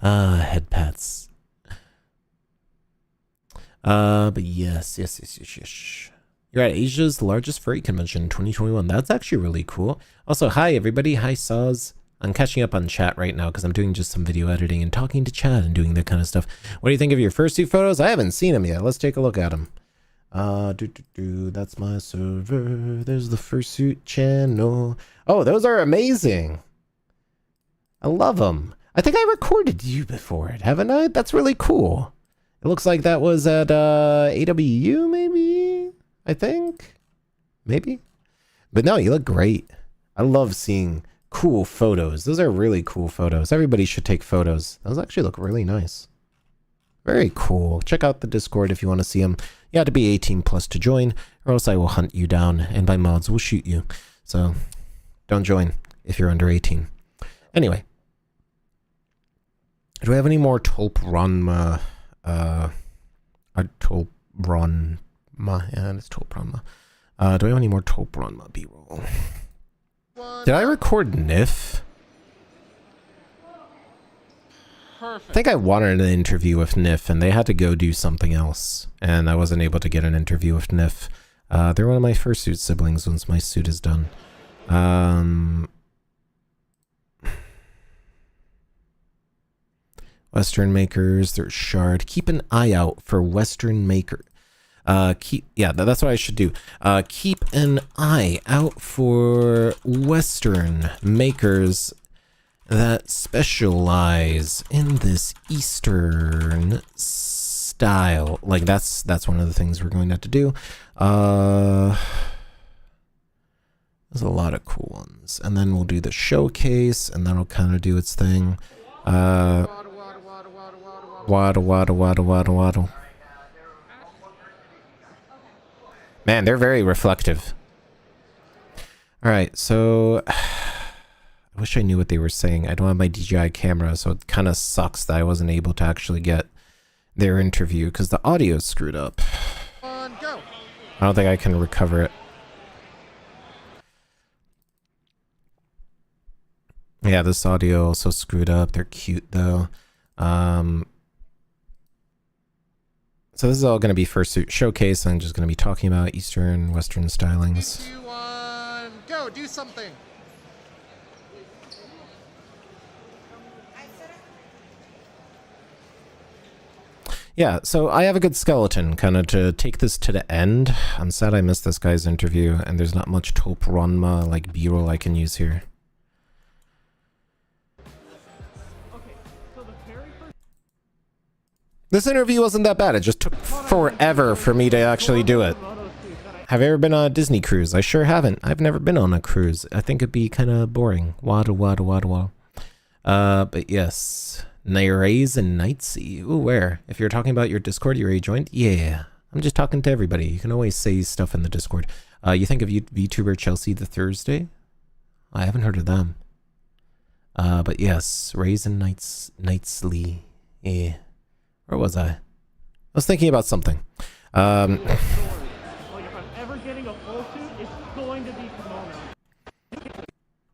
Head pats. But yes. You're at Asia's largest furry convention in 2021. That's actually really cool. Also, hi everybody. Hi Saws. I'm catching up on chat right now because I'm doing just some video editing and talking to chat and doing that kind of stuff. What do you think of your fursuit photos? I haven't seen them yet. Let's take a look at them. That's my server. There's the fursuit channel. Oh, those are amazing. I love them. I think I recorded you before it, haven't I? That's really cool. It looks like that was at AWU, maybe? I think? Maybe? But no, you look great. I love seeing cool photos. Those are really cool photos. Everybody should take photos. Those actually look really nice. Very cool. Check out the Discord if you want to see them. You have to be 18 plus to join, or else I will hunt you down, and by mods will shoot you. So don't join if you're under 18. Anyway. Do I have any more Tulpranma? Tulpranma. Yeah, it's Tulpranma. Do I have any more Tulpranma B-roll? Did I record Nif? Perfect. I think I wanted an interview with Nif, and they had to go do something else, and I wasn't able to get an interview with Nif. They're one of my fursuit siblings once my suit is done. Western makers, there's Shard. Keep an eye out for Western maker. That's what I should do. Keep an eye out for Western makers that specialize in this Eastern style. Like that's one of the things we're going to have to do. There's a lot of cool ones, and then we'll do the showcase, and that'll kind of do its thing. Waddle, waddle, waddle, waddle, waddle. Man, they're very reflective. Alright, so... I wish I knew what they were saying. I don't have my DJI camera, so it kind of sucks that I wasn't able to actually get their interview, because the audio is screwed up. Go. I don't think I can recover it. Yeah, this audio also screwed up. They're cute, though. So this is all going to be Fursuit Showcase. I'm just going to be talking about Eastern, Western stylings. 3, 2, 1, go! Do something! Yeah, so I have a good skeleton, kind of to take this to the end. I'm sad I missed this guy's interview, and there's not much Top Ranma, like B-roll I can use here. This interview wasn't that bad, it just took forever for me to actually do it. Have you ever been on a Disney cruise? I sure haven't. I've never been on a cruise. I think it'd be kind of boring. Waddle, waddle, waddle, waddle. But yes. Nairays and Nightsea. Ooh, where? If you're talking about your Discord, you already joined? Yeah. I'm just talking to everybody. You can always say stuff in the Discord. You think of VTuber Chelsea the Thursday? I haven't heard of them. But yes, Rays and Nightsley. Yeah. Where was I? I was thinking about something. Like if I'm ever getting a full suit, it's going to be kemono.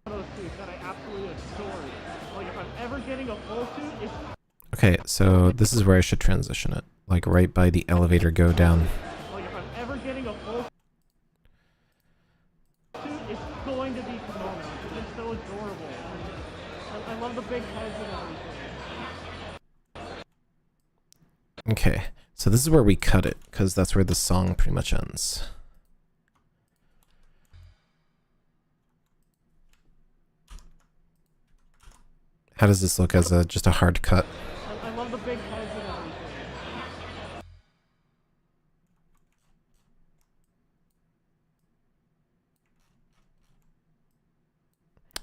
Those suits that I absolutely adore. Like if I'm ever getting a full suit, it's... Okay, so this is where I should transition it. Like right by the elevator go down. Like if I'm ever getting a full suit, it's going to be kemono. It's so adorable. I love the big heads and everything. Okay, so this is where we cut it, because that's where the song pretty much ends. How does this look as just a hard cut? I love the big heads and everything.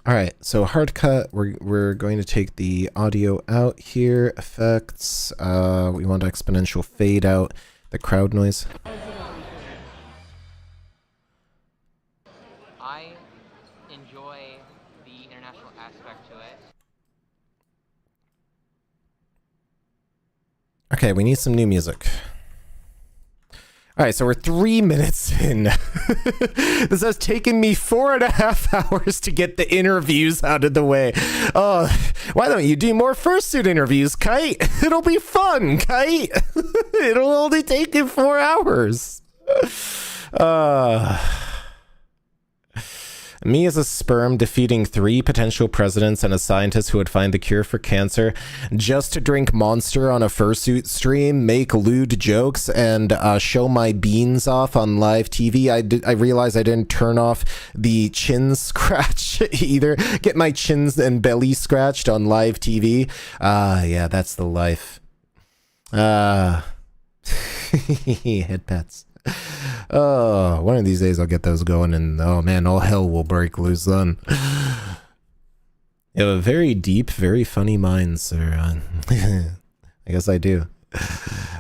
Alright, so hard cut, we're going to take the audio out here, effects, we want exponential fade out, the crowd noise. I enjoy the international aspect to it. Okay, we need some new music. Alright, so we're 3 minutes in. This has taken me 4.5 hours to get the interviews out of the way. Oh, why don't you do more fursuit interviews, Kite? It'll be fun, Kite. It'll only take you 4 hours. Me as a sperm defeating 3 potential presidents and a scientist who would find the cure for cancer just to drink Monster on a fursuit stream, make lewd jokes, and show my beans off on live TV. I realized I didn't turn off the chin scratch either. Get my chins and belly scratched on live TV. Yeah, that's the life. Head pets. Oh, one of these days I'll get those going, and oh man, all hell will break loose then. You have a very deep, very funny mind, sir. I guess I do.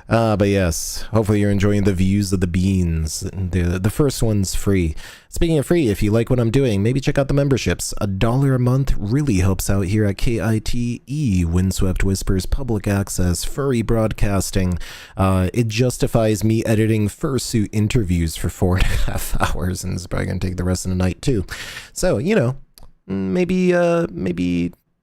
But yes, hopefully you're enjoying the views of the beans. The first one's free. Speaking of free, if you like what I'm doing, maybe check out the memberships. $1 a month really helps out here at KITE, Windswept Whispers, Public Access, Furry Broadcasting. It justifies me editing fursuit interviews for 4.5 hours, and it's probably going to take the rest of the night too. So, you know, maybe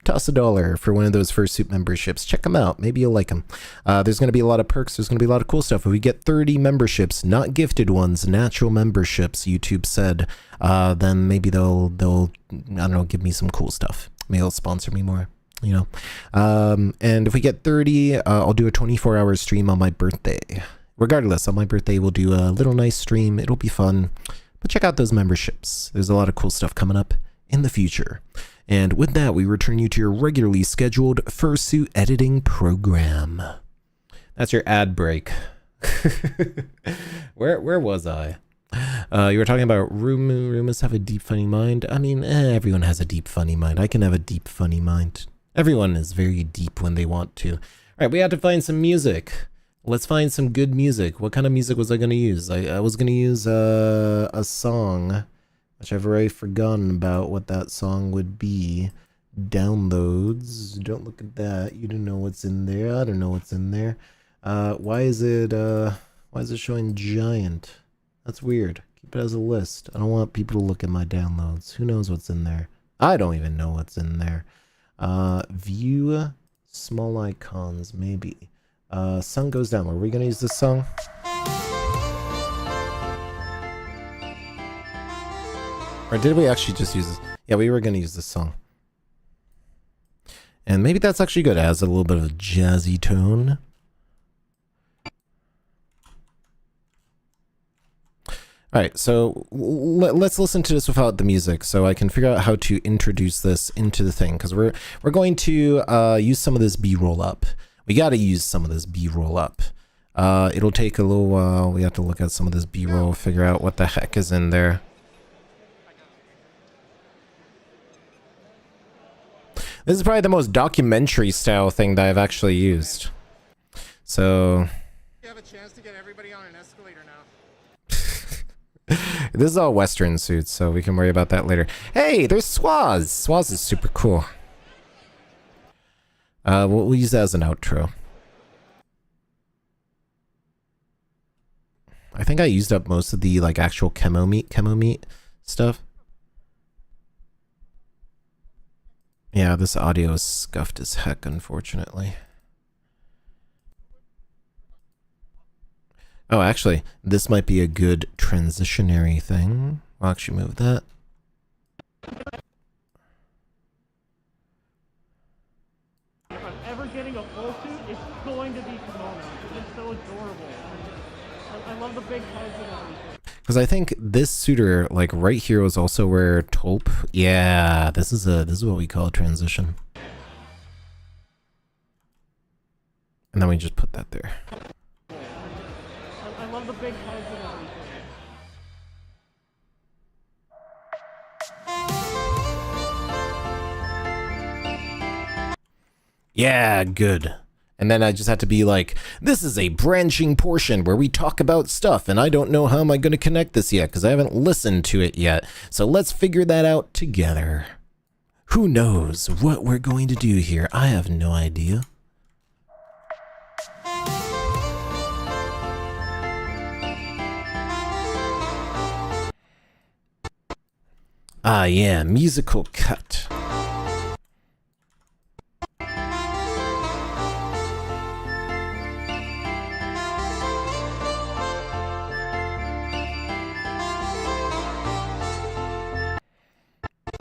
toss $1 for one of those fursuit memberships. Check them out. Maybe you'll like them. There's going to be a lot of perks. There's going to be a lot of cool stuff. If we get 30 memberships, not gifted ones, natural memberships, YouTube said, then maybe they'll, I don't know, give me some cool stuff. Maybe they'll sponsor me more, you know. And if we get 30, I'll do a 24-hour stream on my birthday. Regardless, on my birthday, we'll do a little nice stream. It'll be fun. But check out those memberships. There's a lot of cool stuff coming up in the future. And with that, we return you to your regularly scheduled fursuit editing program. That's your ad break. Where was I? You were talking about rumors have a deep funny mind. I mean, everyone has a deep funny mind. I can have a deep funny mind. Everyone is very deep when they want to. Right, we had to find some music. Let's find some good music. What kind of music was I going to use? I was going to use a song, which I've already forgotten about what that song would be. Downloads. Don't look at that. You don't know what's in there. I don't know what's in there. Why is it showing giant? That's weird. Keep it as a list. I don't want people to look at my downloads. Who knows what's in there? I don't even know what's in there. View small icons, maybe. Sun goes down. Were we gonna use this song? Or did we actually just use this? Yeah, we were gonna use this song. And maybe that's actually good. It has a little bit of a jazzy tone. Alright, so let's listen to this without the music so I can figure out how to introduce this into the thing, because we're going to use some of this B-roll up. We got to use some of this B-roll up. It'll take a little while. We have to look at some of this B-roll, figure out what the heck is in there. This is probably the most documentary style thing that I've actually used. So You have a chance to get everybody on an escalator now. this is all Western suits, so we can worry about that later. Hey, there's Swaz. Swaz is super cool. We'll use that as an outro. I think I used up most of the like actual chemo meat stuff. Yeah, this audio is scuffed as heck, unfortunately. Oh, actually, this might be a good transitionary thing. I'll actually move that. If I'm ever getting a full suit, it's going to be kemono. It's so adorable. I love the big heads and everything. Because I think this suitor, like right here, was also where Tulp. Yeah, this is what we call a transition. And then we just put that there. I love the big heads and everything. Yeah, good. And then I just had to be like, this is a branching portion where we talk about stuff, and I don't know how am I going to connect this yet, because I haven't listened to it yet. So let's figure that out together. Who knows what we're going to do here? I have no idea. Ah, yeah, musical cut.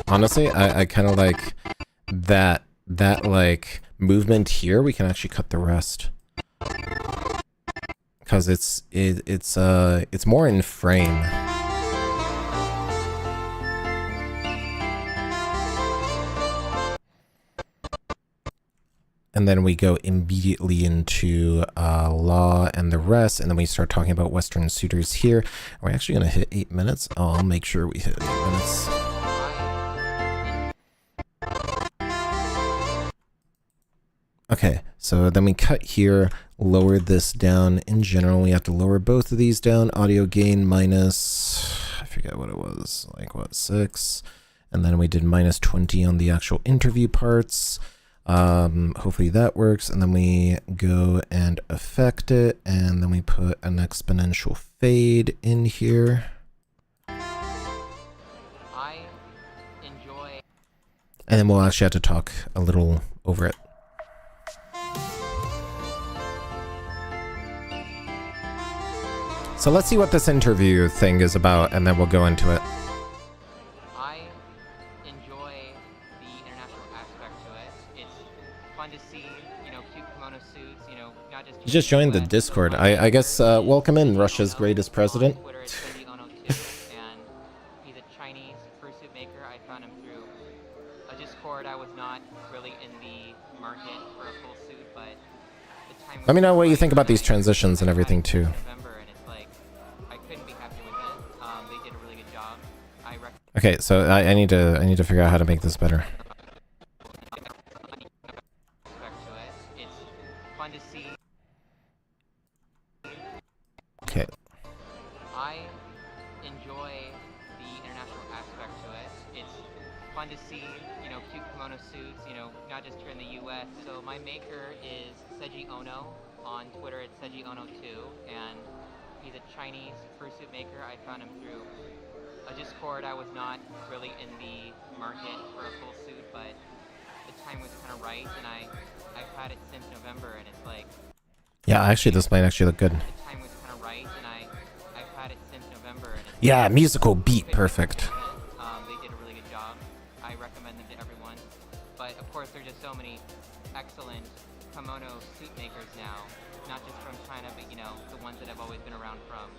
Honestly, I kind of like that like movement here. We can actually cut the rest because it's more in frame. And then we go immediately into law and the rest, and then we start talking about Western suitors here. Are we actually going to hit 8 minutes? Oh, I'll make sure we hit 8 minutes. Okay, so then we cut here, lower this down. In general, we have to lower both of these down. Audio gain minus, I forget what it was, like what, 6? And then we did minus 20 on the actual interview parts. Hopefully that works. And then we go and affect it, and then we put an exponential fade in here. I enjoy. And then we'll actually have to talk a little over it. So let's see what this interview thing is about, and then we'll go into it. I enjoy the international aspect to it. It's fun to see, cute kimono suits, not just... You just joined the Discord. I guess, welcome in, Russia's greatest president. On Twitter, it's kemono too, and he's a Chinese fursuit maker. I found him through a Discord. I was not really in the market for a full suit, but the time... Let me know what you think about these transitions and everything, too. Okay, so I need to figure out how to make this better. It's fun fun to see, you know, cute kimono suits, you know, not just here in the US. So my maker is Seiji Ono. On Twitter, it's Seiji Ono 2, and he's a Chinese fursuit maker. I found him through a Discord. I was not really in the market for a full suit, but the time was kind of right, and I've had it since November, and it's like... Yeah, actually, this might actually look good. The time was kind of right, and I've had it since November, and it's Yeah, like, musical beat, perfect. they did a really good job. I recommend them to everyone. But of course, there are just so many excellent kemono suit makers now, not just from China, but you know, the ones that I've always been around from,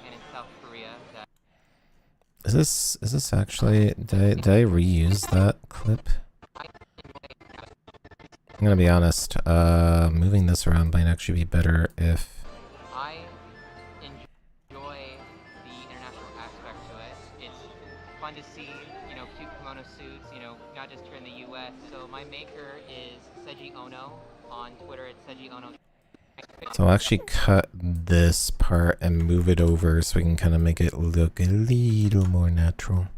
and in South Korea. That Is this actually, did I reuse that clip? I'm gonna be honest, moving this around might actually be better if... I enjoy the international aspect to it. It's fun to see, you know, cute kimono suits, you know, not just here in the US. So my maker is Seiji Ono. On Twitter, it's Seiji Ono. So I'll actually cut this part and move it over so we can kind of make it look a little more natural.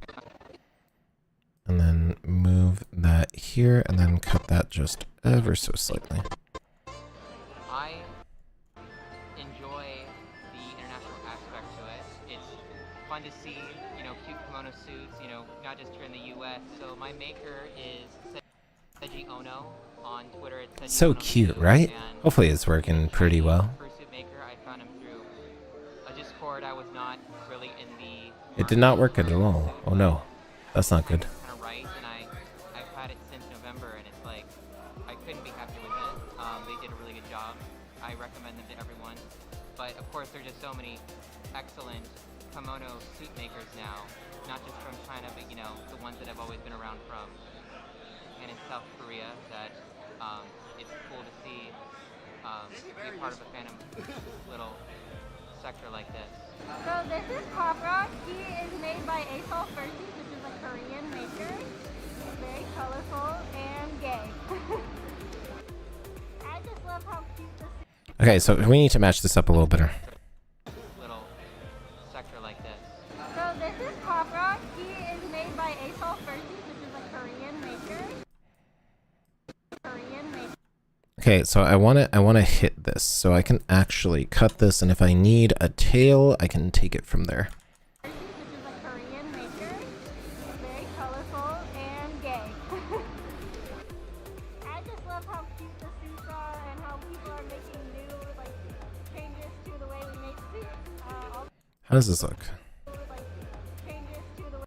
And then move that here and then cut that just ever so slightly. I enjoy the international aspect to it. It's fun to see, you know, cute kimono suits, you know, not just here in the US. So my maker is Seiji Ono. On Twitter, it's Seiji So Ono cute, 2, right? and Hopefully it's working pretty well. fursuit maker. I found him through a Discord. I was not really in the... It did not work at all. Oh no, that's not good. Kind of right, and I've had it since November, and it's like I couldn't be happy with it. They did a really good job. I recommend them to everyone. But of course, there are just so many excellent kemono suit makers now, not just from China, but you know, the ones that I've always been around from, and in South Korea. That it's cool to see be part of a fandom little sector like this. So this is Cobra. He is made by Asol Fursuit, which is a Korean maker. He's very colorful and gay. I just love how cute this is. Okay, so we need to match this up a little better. Little sector like this. So this is Cobra. He is made by Asol Fursuit, which is a Korean maker. Okay, so I want to hit this so I can actually cut this, and if I need a tail, I can take it from there. Which is a Korean maker. He's very colorful and gay. I just love how cute the suits are and how people are making new like changes to the way we make suits. How does this look? Like, changes to the way.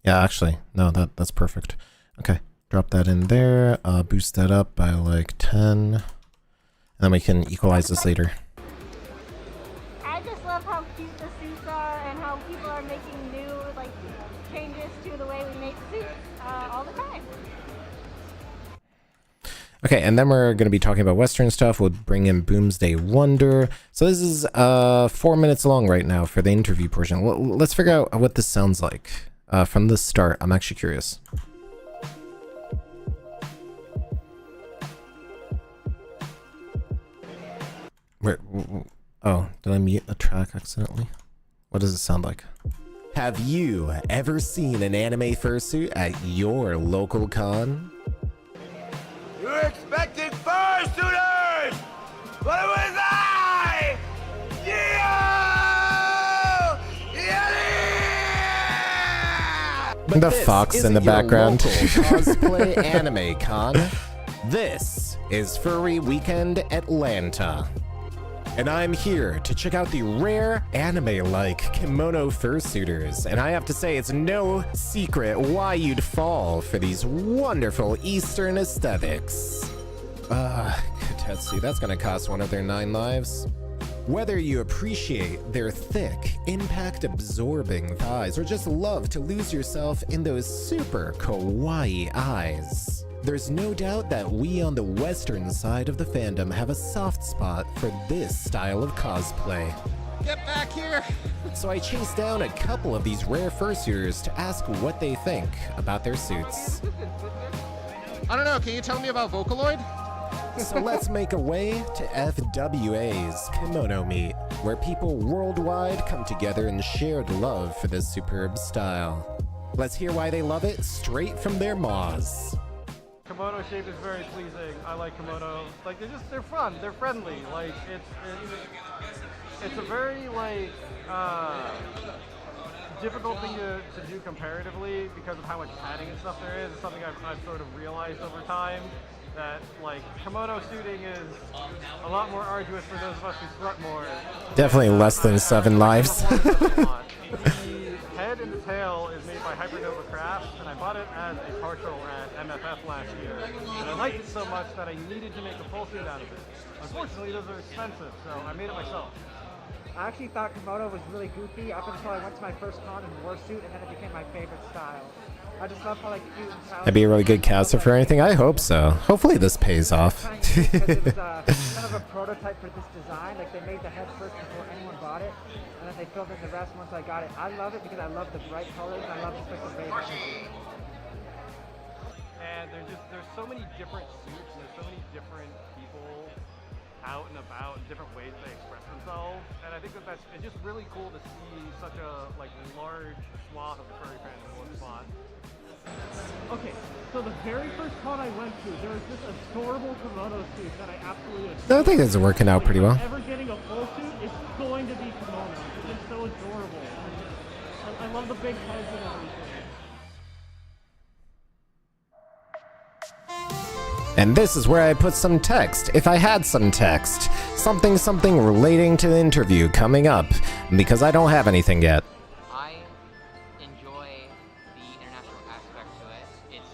Yeah, actually, no, that's perfect. Okay. Drop that in there, boost that up by like 10, and then we can equalize this later. I just love how cute the suits are and how people are making new like changes to the way we make suits all the time. Okay, and then we're going to be talking about Western stuff. We'll bring in Boomsday Wonder. So this is 4 minutes long right now for the interview portion. Let's figure out what this sounds like from the start. I'm actually curious. Oh, did I mute a track accidentally? What does it sound like? Have you ever seen an anime fursuit at your local con? You're expecting fursuiters! But it was I! Yeah! The fox in the background. Cosplay anime con. This is Furry Weekend Atlanta. And I'm here to check out the rare anime-like kimono fursuiters. And I have to say, it's no secret why you'd fall for these wonderful Eastern aesthetics. Katetsu, that's gonna cost one of their 9 lives. Whether you appreciate their thick, impact-absorbing thighs or just love to lose yourself in those super kawaii eyes, there's no doubt that we on the Western side of the fandom have a soft spot for this style of cosplay. Get back here! So I chased down a couple of these rare fursuiters to ask what they think about their suits. I don't know, can you tell me about Vocaloid? So let's make our way to FWA's Kimono Meet, where people worldwide come together in shared love for this superb style. Let's hear why they love it straight from their maws. Kimono shape is very pleasing. I like kimono. Like they're fun. They're friendly. Like it's a very like difficult thing to do comparatively because of how much padding and stuff there is. It's something I've sort of realized over time that like kimono suiting is a lot more arduous for those of us who sweat more. Definitely less than 7 lives. The head and the tail is made by Hypernova Crafts, and I bought it as a partial at MFF last year. And I liked it so much that I needed to make a full suit out of it. Unfortunately, those are expensive, so I made it myself. I actually thought kimono was really goofy up until I went to my first con and wore suit, and then it became my favorite style. I just love how like cute and That'd be a really good caster for anything. I hope so. Hopefully this pays off. It was kind of a prototype for this design. Like they made the head first before anyone bought it, and then they filled in the rest once I got it. I love it because I love the bright colors and I love just like the way it And there's so many different suits and there's so many different people out and about, different ways they express themselves, and I think it's just really cool to see such a like large swath of the furry fandom in one spot. Okay, so the very first con I went to, there was this adorable kimono suit that I absolutely adored. I think it's working out pretty well. If I'm ever getting a full suit, it's going to be kimono. It's just so adorable. I love the big heads and everything. And this is where I put some text, if I had some text. Something relating to the interview coming up, because I don't have anything yet. I enjoy the international aspect to it. It's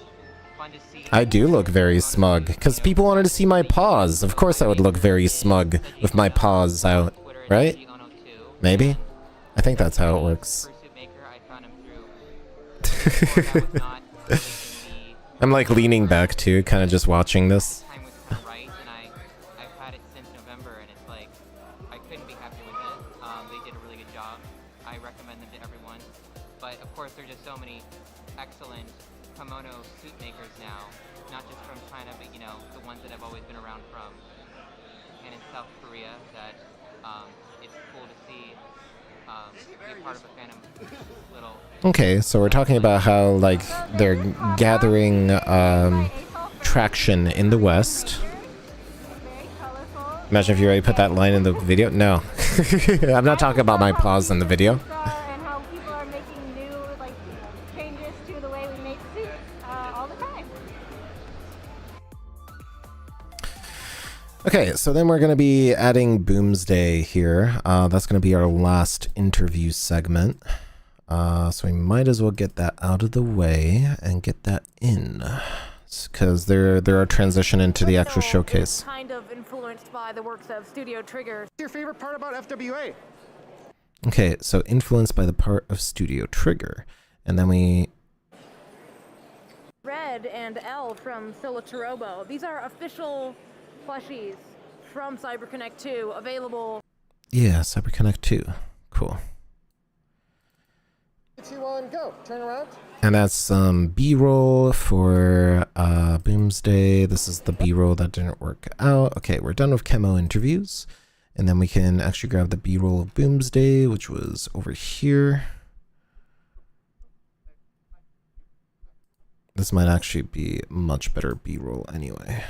fun to see. I do look very smug, because people wanted to see my paws. Of course I would look very smug with my paws out, right? Maybe? I think that's how it works. I'm like leaning back too, kind of just watching this. Time was kind of right, and I've had it since November, and it's like I couldn't be happy with it. They did a really good job. I recommend them to everyone. But of course, there's just so many excellent kimono suit makers now, not just from China, but you know the ones that I've always been around from, and in South Korea. That it's cool to see be part of a fandom little. Okay, so we're talking about how like they're gathering traction in the West. Imagine if you already put that line in the video. No, I'm not talking about my paws in the video. And how people are making new like changes to the way we make suits all the time. Okay, so then we're going to be adding Boomsday here. That's going to be our last interview segment. So we might as well get that out of the way and get that in, because they're a transition into the actual showcase. Kind of influenced by the works of Studio Trigger. What's your favorite part about FWA? Okay, so influenced by the part of Studio Trigger, and then we... Red and L from Solotorobo. These are official plushies from CyberConnect 2, available. Yeah, CyberConnect 2. Cool. 2, 1, go. Turn around. And that's some B-roll for Boomsday. This is the B-roll that didn't work out. Okay, we're done with Kemo interviews. And then we can actually grab the B-roll of Boomsday, which was over here. This might actually be much better B-roll anyway.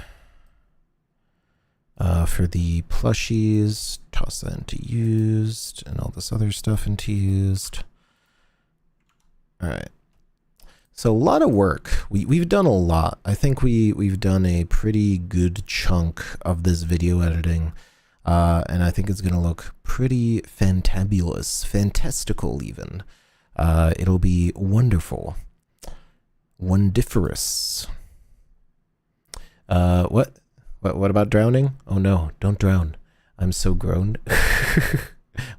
For the plushies, toss that into used, and all this other stuff into used. All right. So a lot of work. We've done a lot. I think we've done a pretty good chunk of this video editing. And I think it's going to look pretty fantabulous, fantastical even. It'll be wonderful. Wondiferous. What about drowning? Oh no, don't drown. I'm so grown.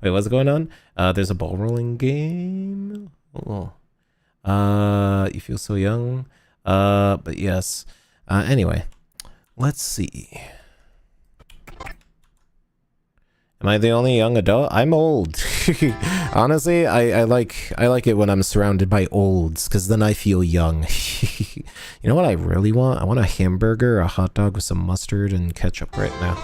Wait, what's going on? There's a ball rolling game. Oh. You feel so young. But yes. Anyway, let's see. Am I the only young adult? I'm old. Honestly, I like it when I'm surrounded by olds, because then I feel young. You know what I really want? I want a hamburger, a hot dog with some mustard and ketchup right now.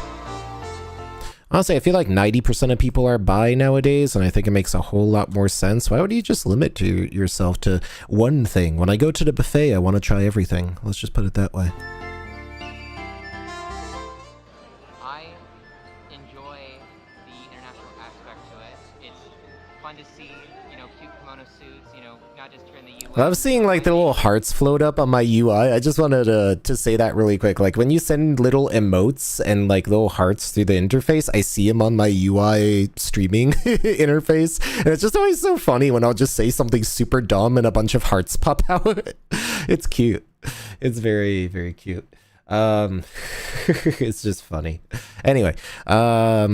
Honestly, I feel like 90% of people are bi nowadays, and I think it makes a whole lot more sense. Why would you just limit to yourself to one thing? When I go to the buffet, I want to try everything. Let's just put it that way. I enjoy the international aspect to it. It's fun to see, you know, cute kimono suits, you know, not just here in the US. I was seeing like the little hearts float up on my UI. I just wanted to say that really quick. Like when you send little emotes and like little hearts through the interface, I see them on my UI streaming interface. And it's just always so funny when I'll just say something super dumb and a bunch of hearts pop out. It's cute. It's very, very cute. It's just funny. Anyway, how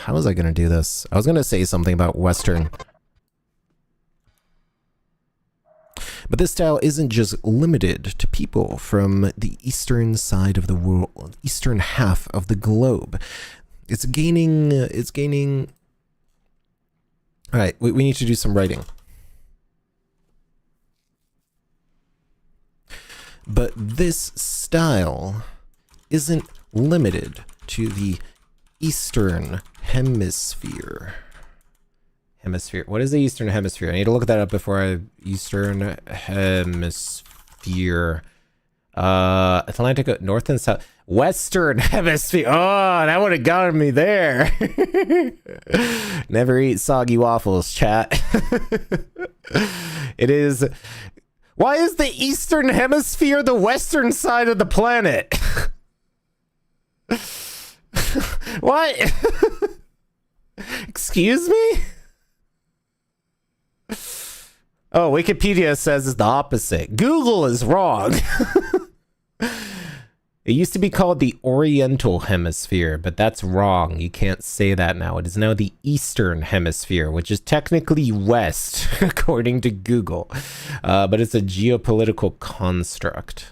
was I going to do this? I was going to say something about Western. But this style isn't just limited to people from the eastern side of the world, eastern half of the globe. It's gaining, all right, we need to do some writing. But this style isn't limited to the eastern hemisphere. What is the eastern hemisphere? I need to look that up before I... Eastern hemisphere. Atlantic, north and south. Western hemisphere. Oh, that would have gotten me there. Never eat soggy waffles, chat. It is... Why is the eastern hemisphere the western side of the planet? What? Excuse me? Oh, Wikipedia says it's the opposite. Google is wrong. It used to be called the Oriental Hemisphere, but that's wrong. You can't say that now. It is now the Eastern Hemisphere, which is technically west, according to Google. But it's a geopolitical construct.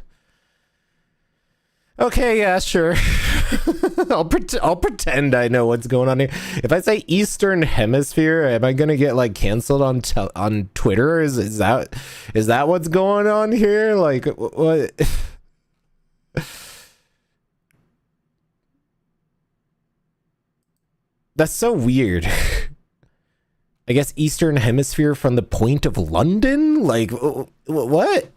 Okay, yeah, sure. I'll pretend I know what's going on here. If I say Eastern Hemisphere, am I gonna get like canceled on Twitter? Is that what's going on here? Like what? That's so weird. I guess Eastern Hemisphere from the point of London? Like what?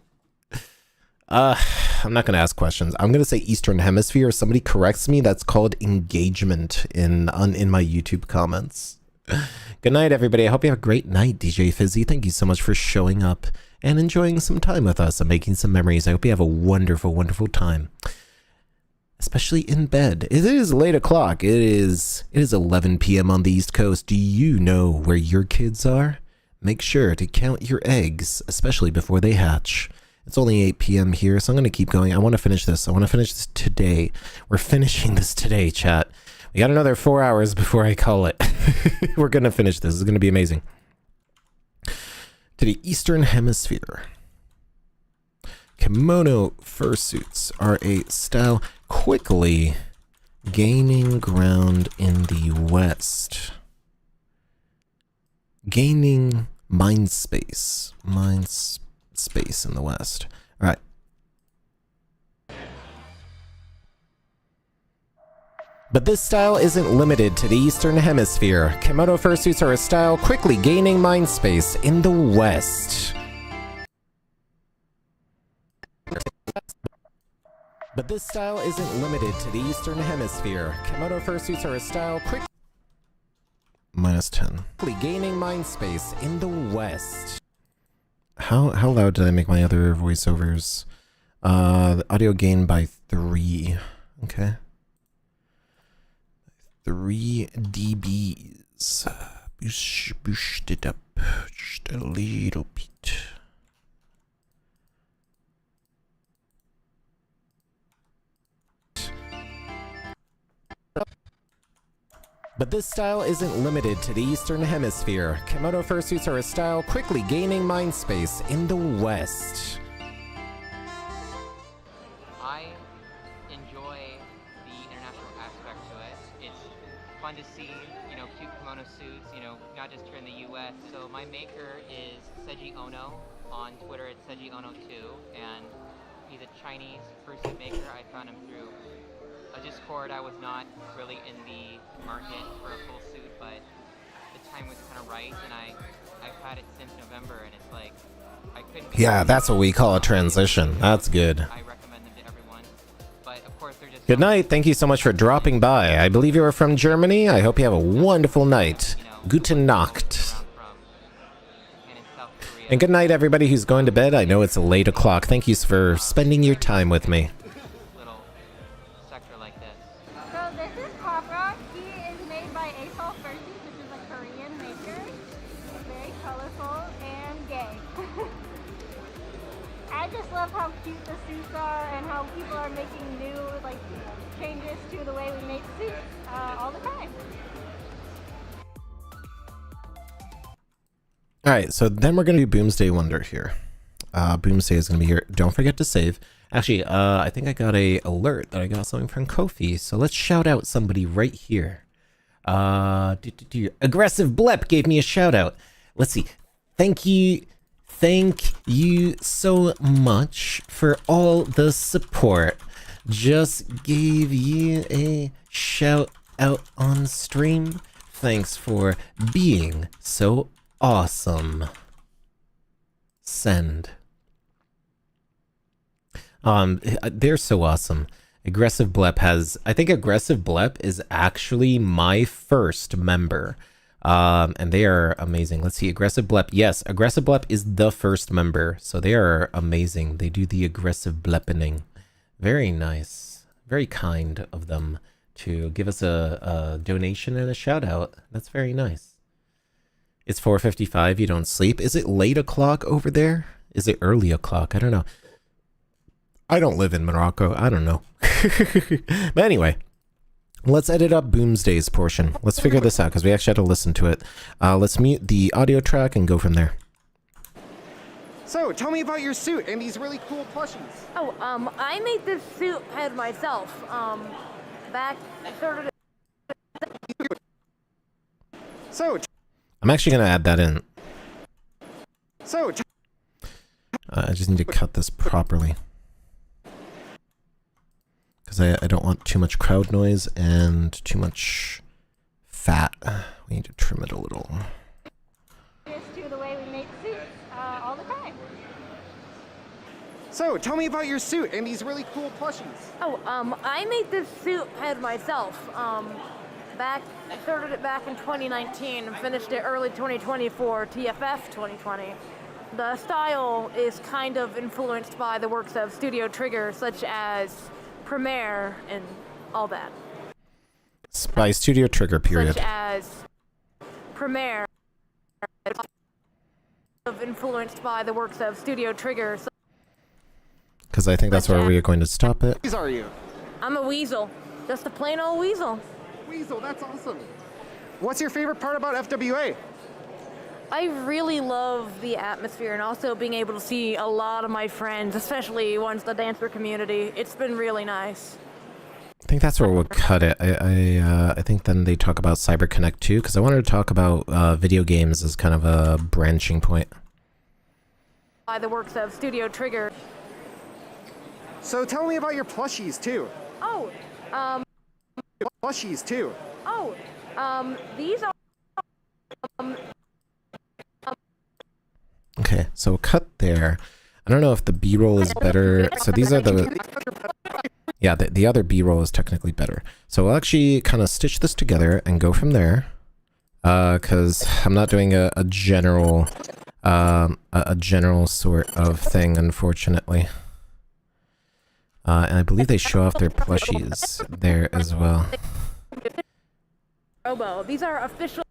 I'm not gonna ask questions. I'm gonna say Eastern Hemisphere. If somebody corrects me, that's called engagement in my YouTube comments. Good night, everybody. I hope you have a great night, DJ Fizzy. Thank you so much for showing up and enjoying some time with us and making some memories. I hope you have a wonderful, wonderful time. Especially in bed. It is late o'clock. It is 11 p.m. on the East Coast. Do you know where your kids are? Make sure to count your eggs, especially before they hatch. It's only 8 p.m. here, so I'm going to keep going. I want to finish this. I want to finish this today. We're finishing this today, chat. We got another 4 hours before I call it. We're going to finish this. It's going to be amazing. To the Eastern Hemisphere. Kemono fursuits are a style quickly gaining ground in the West. Gaining mind space in the West. All right. But this style isn't limited to the Eastern Hemisphere. Kemono fursuits are a style quickly gaining mind space in the West. But this style isn't limited to the Eastern Hemisphere. Kemono fursuits are a style quickly -10. Gaining mind space in the West. How loud did I make my other voiceovers? The audio gain by 3. Okay. 3 dBs. Boost it up just a little bit. But this style isn't limited to the Eastern Hemisphere. Kemono fursuits are a style quickly gaining mind space in the West. I enjoy the international aspect to it. It's fun to see, you know, cute kimono suits, you know, not just here in the US. So my maker is Seiji Ono. On Twitter it's Seiji Ono 2, and he's a Chinese fursuit maker. I found him through a a Discord. I was not really in the market for a full suit, but the time was kind of right, and I've had it since November, and it's like I couldn't. Yeah, that's what we call a transition. That's good. I recommend them to everyone, but of course they're just. Good night. Thank you so much for dropping by. I believe you are from Germany. I hope you have a wonderful night. Guten Nacht. And good night, everybody who's going to bed. I know it's late o'clock. Thank you for spending your time with me. Little sector like this. So this is Copra. He is made by fursuit, which is a Korean maker. Very colorful and gay. I just love how cute the suits are and how people are making new like changes to the way we make suits all the time. All right, so then we're going to do Boomsday Wonder here. Boomsday is going to be here. Don't forget to save. Actually, I think I got a alert that I got something from Kofi. So let's shout out somebody right here. Aggressive Blep gave me a shout out. Let's see. Thank you so much for all the support. Just gave you a shout out on stream. Thanks for being so awesome. Send. They're so awesome. Aggressive Blep has, I think Aggressive Blep is actually my first member. And they are amazing. Let's see, Aggressive Blep. Yes, Aggressive Blep is the first member. So they are amazing. They do the aggressive blepening. Very nice. Very kind of them to give us a donation and a shout out. That's very nice. It's 4:55. You don't sleep. Is it late o'clock over there? Is it early o'clock? I don't know. I don't live in Morocco. I don't know. But anyway, let's edit up Boomsday's portion. Let's figure this out because we actually had to listen to it. Let's mute the audio track and go from there. So, tell me about your suit and these really cool plushies. Oh, I made this suit head myself. So, I'm actually going to add that in. So, I just need to cut this properly. Because I don't want too much crowd noise and too much fat. We need to trim it a little. Just to the way we make suits all the time. So, tell me about your suit and these really cool plushies. Oh, I made this suit head myself. I started it back in 2019 and finished it early 2020 for TFF 2020. The style is kind of influenced by the works of Studio Trigger, such as Premiere and all that. By Studio Trigger, period. Such as Premiere, influenced by the works of Studio Trigger. Because I think that's where we are going to stop it. Who are you? I'm a weasel, just a plain old weasel. Weasel, that's awesome. What's your favorite part about FWA? I really love the atmosphere and also being able to see a lot of my friends, especially ones in the dancer community. It's been really nice. I think that's where we'll cut it. I think then they talk about CyberConnect too, because I wanted to talk about video games as kind of a branching point. By the works of Studio Trigger. So tell me about your plushies too. Oh, Plushies too. Oh, these are. Okay, so cut there. I don't know if the B-roll is better. So these are the... Yeah, the other B-roll is technically better. So we'll actually kind of stitch this together and go from there. Because I'm not doing a general... a general sort of thing, unfortunately. And I believe they show off their plushies there as well. These are official.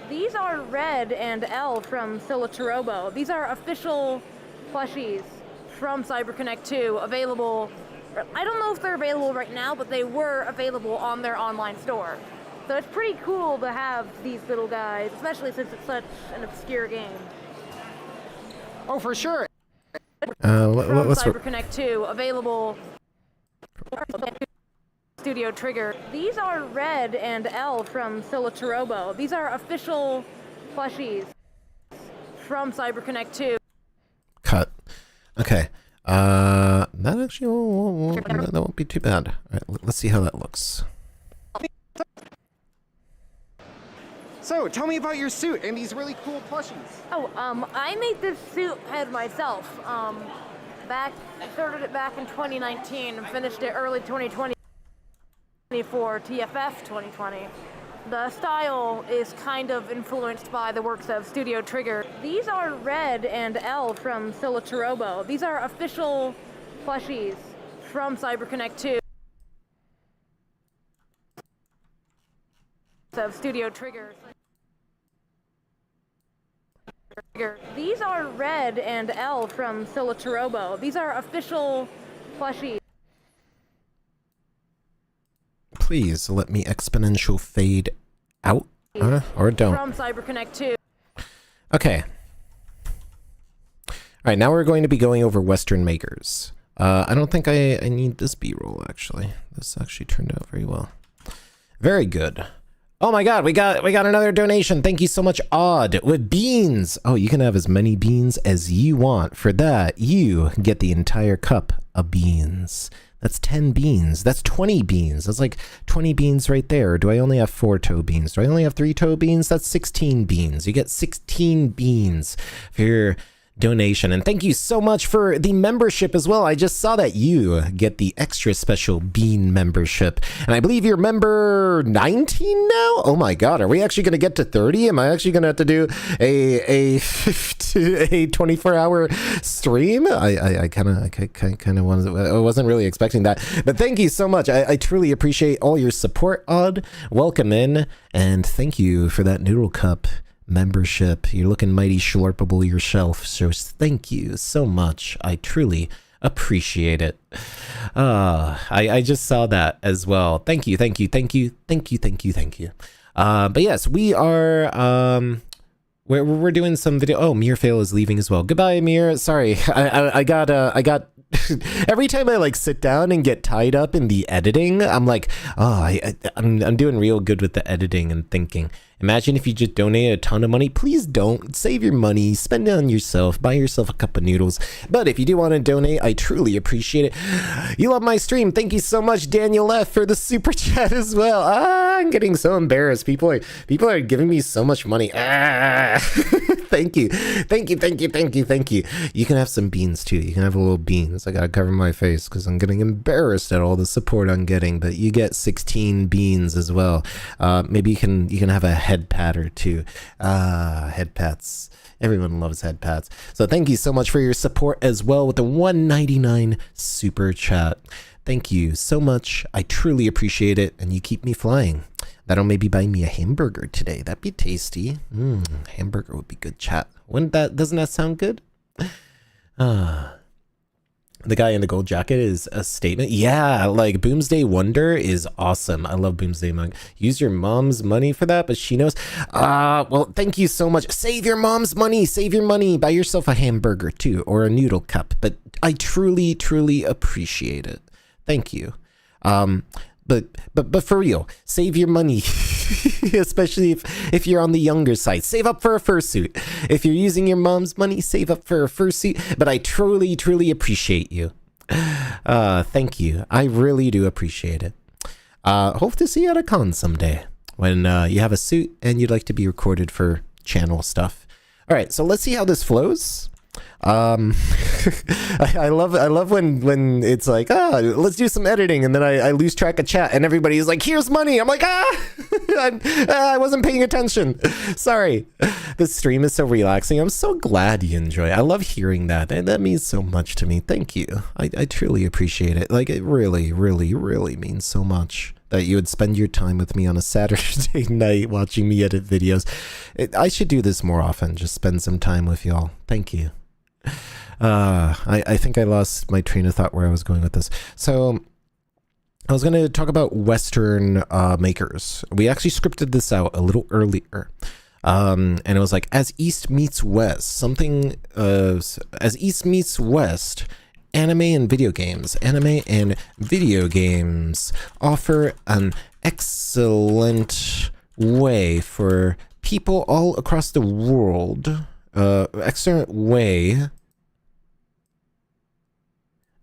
These are Red and L from Silacharobo. These are official plushies from CyberConnect 2, available. I don't know if they're available right now, but they were available on their online store. So it's pretty cool to have these little guys, especially since it's such an obscure game. Oh, for sure. Let's CyberConnect 2, available. Studio Trigger. These are Red and L from Silacharobo. These are official plushies from CyberConnect 2. Cut. Okay. That actually that won't be too bad. All right, let's see how that looks. So, tell me about your suit and these really cool plushies. Oh, I made this suit head myself. Started it back in 2019 and finished it early 2020 for TFF 2020. The style is kind of influenced by the works of Studio Trigger. These are Red and L from Silichirobo. These are official plushies from CyberConnect 2. Of Studio Trigger. These are Red and L from Silichirobo. These are official plushies. Please let me exponential fade out, or don't. From CyberConnect 2. Okay. All right, now we're going to be going over Western makers. I don't think I need this B-roll, actually. This actually turned out very well. Very good. Oh my god, we got another donation. Thank you so much, Odd, with beans. Oh, you can have as many beans as you want. For that, you get the entire cup of beans. That's 10 beans. That's 20 beans. That's like 20 beans right there. Do I only have 4 toe beans? Do I only have 3 toe beans? That's 16 beans. You get 16 beans for your donation. And thank you so much for the membership as well. I just saw that you get the extra special bean membership. And I believe you're member 19 now? Oh my god, are we actually going to get to 30? Am I actually going to have to do a 24-hour stream? I kind of wasn't really expecting that. But thank you so much. I truly appreciate all your support, Odd. Welcome in, and thank you for that noodle cup membership. You're looking mighty slurpable yourself, so thank you so much. I truly appreciate it. I just saw that as well. Thank you. But yes, we are we're doing some video. Oh, Mirfail is leaving as well. Goodbye, Mir. Sorry, I got every time I like sit down and get tied up in the editing, I'm like, oh, I'm doing real good with the editing and thinking. Imagine if you just donate a ton of money. Please don't. Save your money. Spend it on yourself. Buy yourself a cup of noodles. But if you do want to donate, I truly appreciate it. You love my stream. Thank you so much, Daniel F, for the super chat as well. I'm getting so embarrassed. People are giving me so much money. Thank you. You can have some beans too. You can have a little beans. I gotta cover my face because I'm getting embarrassed at all the support I'm getting. But you get 16 beans as well. Maybe you can have a head pat or two. Head pats. Everyone loves head pats. So thank you so much for your support as well with the $1.99 super chat. Thank you so much. I truly appreciate it, and you keep me flying. That'll maybe buy me a hamburger today. That'd be tasty. Hamburger would be good, chat. Doesn't that sound good? The guy in the gold jacket is a statement. Yeah, like Boomsday Wonder is awesome. I love Boomsday Monk. Use your mom's money for that, but she knows. Well, thank you so much. Save your mom's money. Save your money. Buy yourself a hamburger too, or a noodle cup. But I truly, truly appreciate it. Thank you. But for real, save your money, especially if you're on the younger side. Save up for a fursuit. If you're using your mom's money, save up for a fursuit. But I truly, truly appreciate you. Thank you. I really do appreciate it. Hope to see you at a con someday when you have a suit and you'd like to be recorded for channel stuff. All right, so let's see how this flows. I love when it's like, let's do some editing, and then I lose track of chat and everybody's like, here's money. I'm like, I wasn't paying attention. Sorry. The stream is so relaxing. I'm so glad you enjoy it. I love hearing that, and that means so much to me. Thank you. I truly appreciate it. Like, it really, really, really means so much that you would spend your time with me on a Saturday night watching me edit videos. I should do this more often, just spend some time with y'all. Thank you. I think I lost my train of thought where I was going with this. So I was going to talk about Western makers. We actually scripted this out a little earlier. And it was like, as East meets West, as East meets West, anime and video games offer an excellent way for people all across the world. Excellent way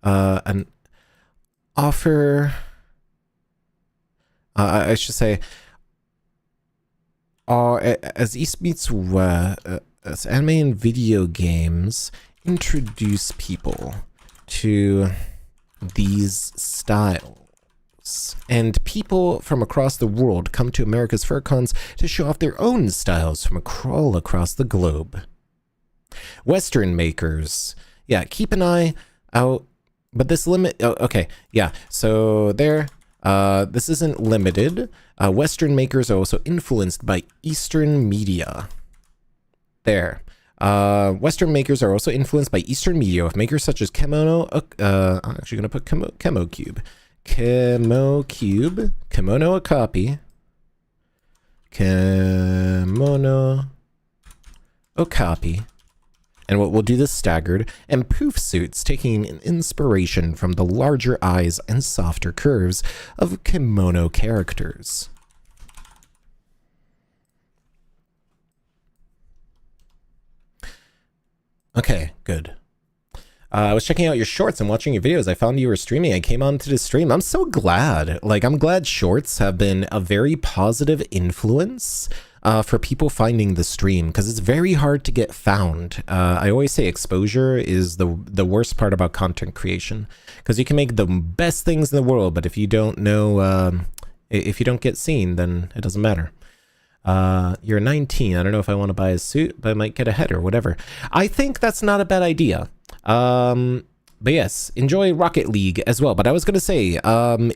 an offer. I should say, as East meets as anime and video games introduce people to these styles, and people from across the world come to America's fur cons to show off their own styles from all across the globe. Western makers, yeah, keep an eye out, but this limit, oh, okay, yeah, so there, this isn't limited. Western makers are also influenced by Eastern media. There. Western makers are also influenced by Eastern media, with makers such as Kemono, I'm actually going to put Kemo Cube. Kemo Cube, Kemono a copy, Kemono a copy, and we'll do this staggered, and poof suits taking an inspiration from the larger eyes and softer curves of kimono characters. Okay, good. I was checking out your shorts and watching your videos. I found you were streaming. I came on to the stream. I'm so glad. Like, I'm glad shorts have been a very positive influence for people finding the stream, because it's very hard to get found. I always say exposure is the worst part about content creation, because you can make the best things in the world, but if you don't know, if you don't get seen, then it doesn't matter. You're 19. I don't know if I want to buy a suit, but I might get a head or whatever. I think that's not a bad idea. But yes, enjoy Rocket League as well. But I was going to say,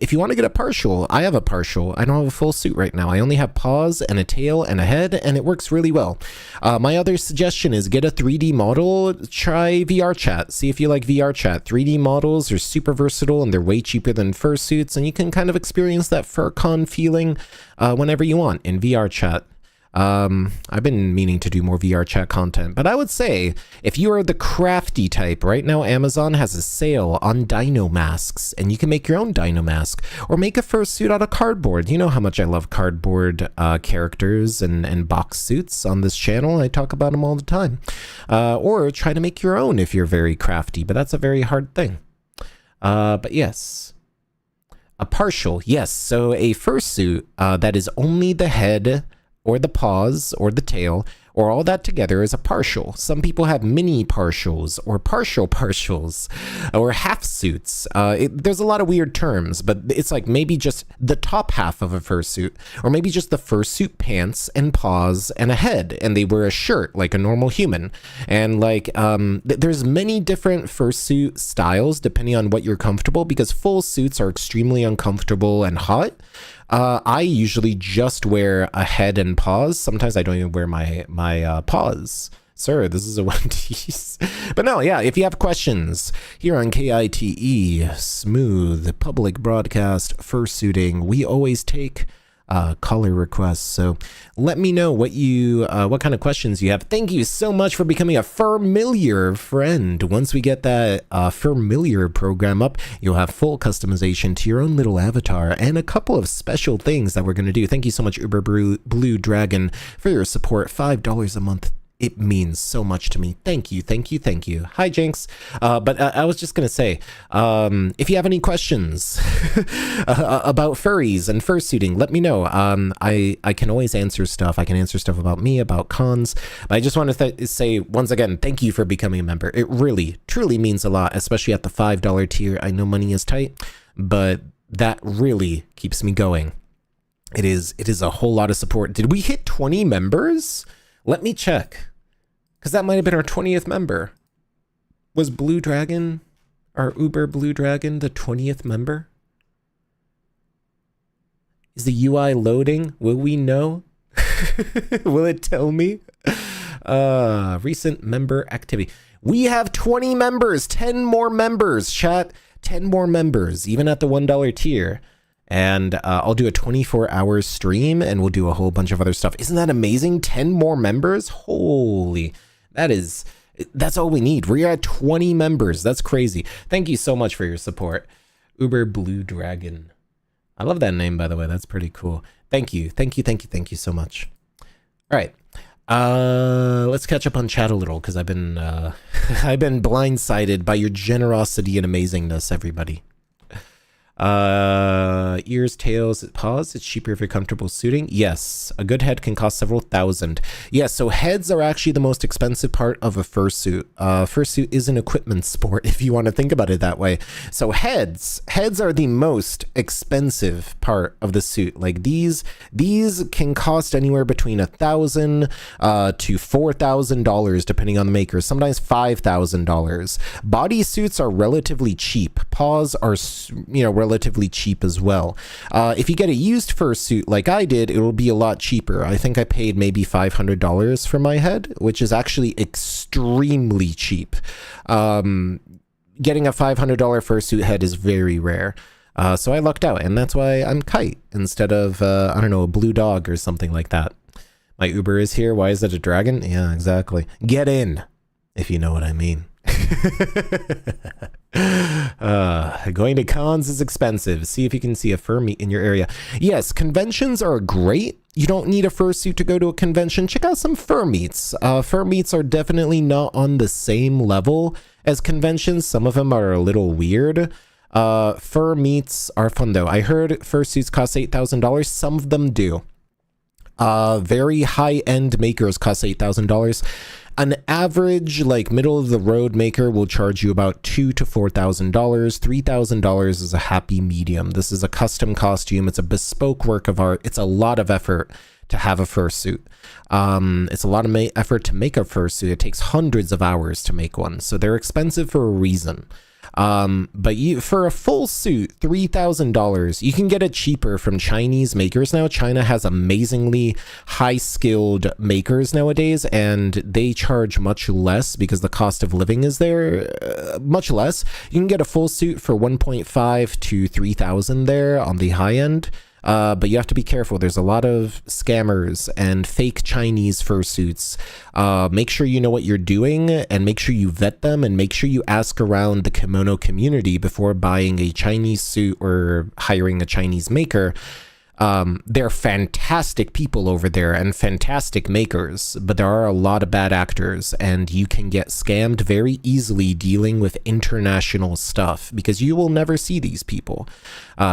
if you want to get a partial, I have a partial. I don't have a full suit right now. I only have paws and a tail and a head, and it works really well. My other suggestion is get a 3D model. Try VR chat. See if you like VR chat. 3D models are super versatile, and they're way cheaper than fursuits, and you can kind of experience that FurCon feeling whenever you want in VR chat. I've been meaning to do more VR chat content, but I would say if you are the crafty type, right now Amazon has a sale on dino masks, and you can make your own dino mask or make a fursuit out of cardboard. You know how much I love cardboard characters and box suits on this channel. I talk about them all the time. Or try to make your own if you're very crafty, but that's a very hard thing. But yes. A partial, yes. So a fursuit that is only the head or the paws or the tail or all that together is a partial. Some people have mini partials or partial partials or half suits. There's a lot of weird terms, but it's like maybe just the top half of a fursuit, or maybe just the fursuit pants and paws and a head, and they wear a shirt like a normal human. And like there's many different fursuit styles depending on what you're comfortable, because full suits are extremely uncomfortable and hot. I usually just wear a head and paws. Sometimes I don't even wear my paws. Sir, this is a Wendy's. But no, yeah, if you have questions here on KITE, smooth public broadcast fursuiting, we always take caller requests. So let me know what kind of questions you have. Thank you so much for becoming a Furmiliar friend. Once we get that Furmiliar program up, you'll have full customization to your own little avatar and a couple of special things that we're going to do. Thank you so much, Uber Blue Dragon, for your support. $5 a month. It means so much to me. Thank you, thank you, thank you. Hi, Jinx. But I was just going to say, if you have any questions about furries and fursuiting, let me know. I can always answer stuff. I can answer stuff about me, about cons. But I just want to say, once again, thank you for becoming a member. It really, truly means a lot, especially at the $5 tier. I know money is tight, but that really keeps me going. It is a whole lot of support. Did we hit 20 members? Let me check, because that might have been our 20th member. Was Blue Dragon, our Uber Blue Dragon, the 20th member? Is the UI loading? Will we know? Will it tell me? Recent member activity. We have 20 members, 10 more members, chat. 10 more members, even at the $1 tier. And I'll do a 24-hour stream, and we'll do a whole bunch of other stuff. Isn't that amazing? 10 more members? Holy, that's all we need. We're at 20 members. That's crazy. Thank you so much for your support. Uber Blue Dragon. I love that name, by the way. That's pretty cool. Thank you. Thank you, thank you, thank you so much. All right. Let's catch up on chat a little because I've been I've been blindsided by your generosity and amazingness, everybody. Ears, tails, paws. It's cheaper if you're comfortable suiting. Yes, a good head can cost several thousand. Yes, so heads are actually the most expensive part of a fursuit. Fursuit is an equipment sport if you want to think about it that way. So heads are the most expensive part of the suit. Like these can cost anywhere between $1,000 to $4,000 depending on the maker. Sometimes $5,000. Body suits are relatively cheap. Paws are, relatively cheap as well. If you get a used fursuit like I did, it will be a lot cheaper. I think I paid maybe $500 for my head, which is actually extremely cheap. Getting a $500 fursuit head is very rare. So I lucked out, and that's why I'm Kite instead of, I don't know, a blue dog or something like that. My Uber is here. Why is it a dragon? Yeah, exactly. Get in, if you know what I mean. Going to cons is expensive. See if you can see a fur meet in your area. Yes, conventions are great. You don't need a fursuit to go to a convention. Check out some fur meets. Fur meets are definitely not on the same level as conventions. Some of them are a little weird. Fur meets are fun though. I heard fursuits cost $8,000. Some of them do. Very high-end makers cost $8,000. An average, like, middle-of-the-road maker will charge you about $2,000 to $4,000. $3,000 is a happy medium. This is a custom costume. It's a bespoke work of art. It's a lot of effort to have a fursuit. It's a lot of effort to make a fursuit. It takes hundreds of hours to make one, so they're expensive for a reason. But for a full suit, $3,000, you can get it cheaper from Chinese makers now. China has amazingly high-skilled makers nowadays, and they charge much less because the cost of living is there much less. You can get a full suit for 1.5 to 3,000 there on the high end. But you have to be careful. There's a lot of scammers and fake Chinese fursuits. Make sure you know what you're doing and make sure you vet them and make sure you ask around the kemono community before buying a Chinese suit or hiring a Chinese maker. They're fantastic people over there and fantastic makers, but there are a lot of bad actors and you can get scammed very easily dealing with international stuff because you will never see these people.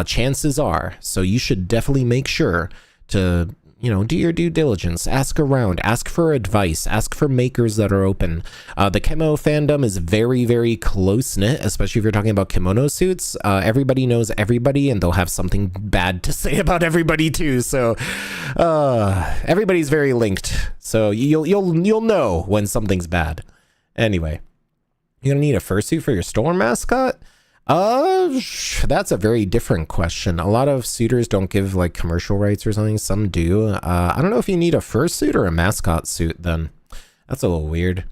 Chances are, so you should definitely make sure to, do your due diligence, ask around, ask for advice, ask for makers that are open. The kemo fandom is very, very close-knit, especially if you're talking about kimono suits. Everybody knows everybody, and they'll have something bad to say about everybody too. So everybody's very linked. So you'll know when something's bad. Anyway, you're gonna need a fursuit for your store mascot? That's a very different question. A lot of suitors don't give like commercial rights or something. Some do. I don't know if you need a fursuit or a mascot suit then. That's a little weird.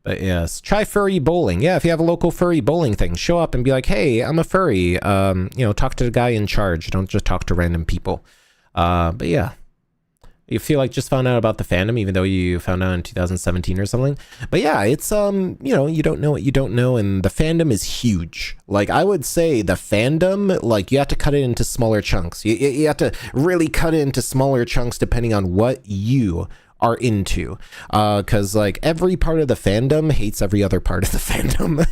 But yes, try furry bowling. Yeah, if you have a local furry bowling thing, show up and be like, hey, I'm a furry. Talk to the guy in charge. Don't just talk to random people. But yeah. You feel like just found out about the fandom, even though you found out in 2017 or something. But yeah, it's, you don't know what you don't know, and the fandom is huge. Like, I would say the fandom, like, you have to cut it into smaller chunks. You have to really cut it into smaller chunks depending on what you are into. Because, like, every part of the fandom hates every other part of the fandom.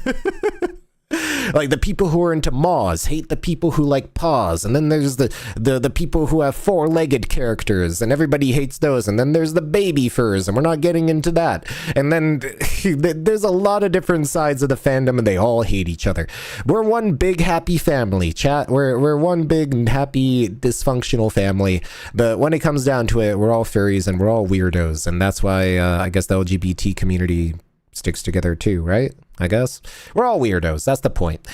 Like the people who are into maws hate the people who like paws, and then there's the people who have four-legged characters, and everybody hates those, and then there's the baby furs, and we're not getting into that. And then there's a lot of different sides of the fandom, and they all hate each other. We're one big happy family, chat. We're one big happy dysfunctional family, but when it comes down to it, we're all furries and we're all weirdos, and that's why I guess the LGBT community sticks together too, right? I guess we're all weirdos. That's the point.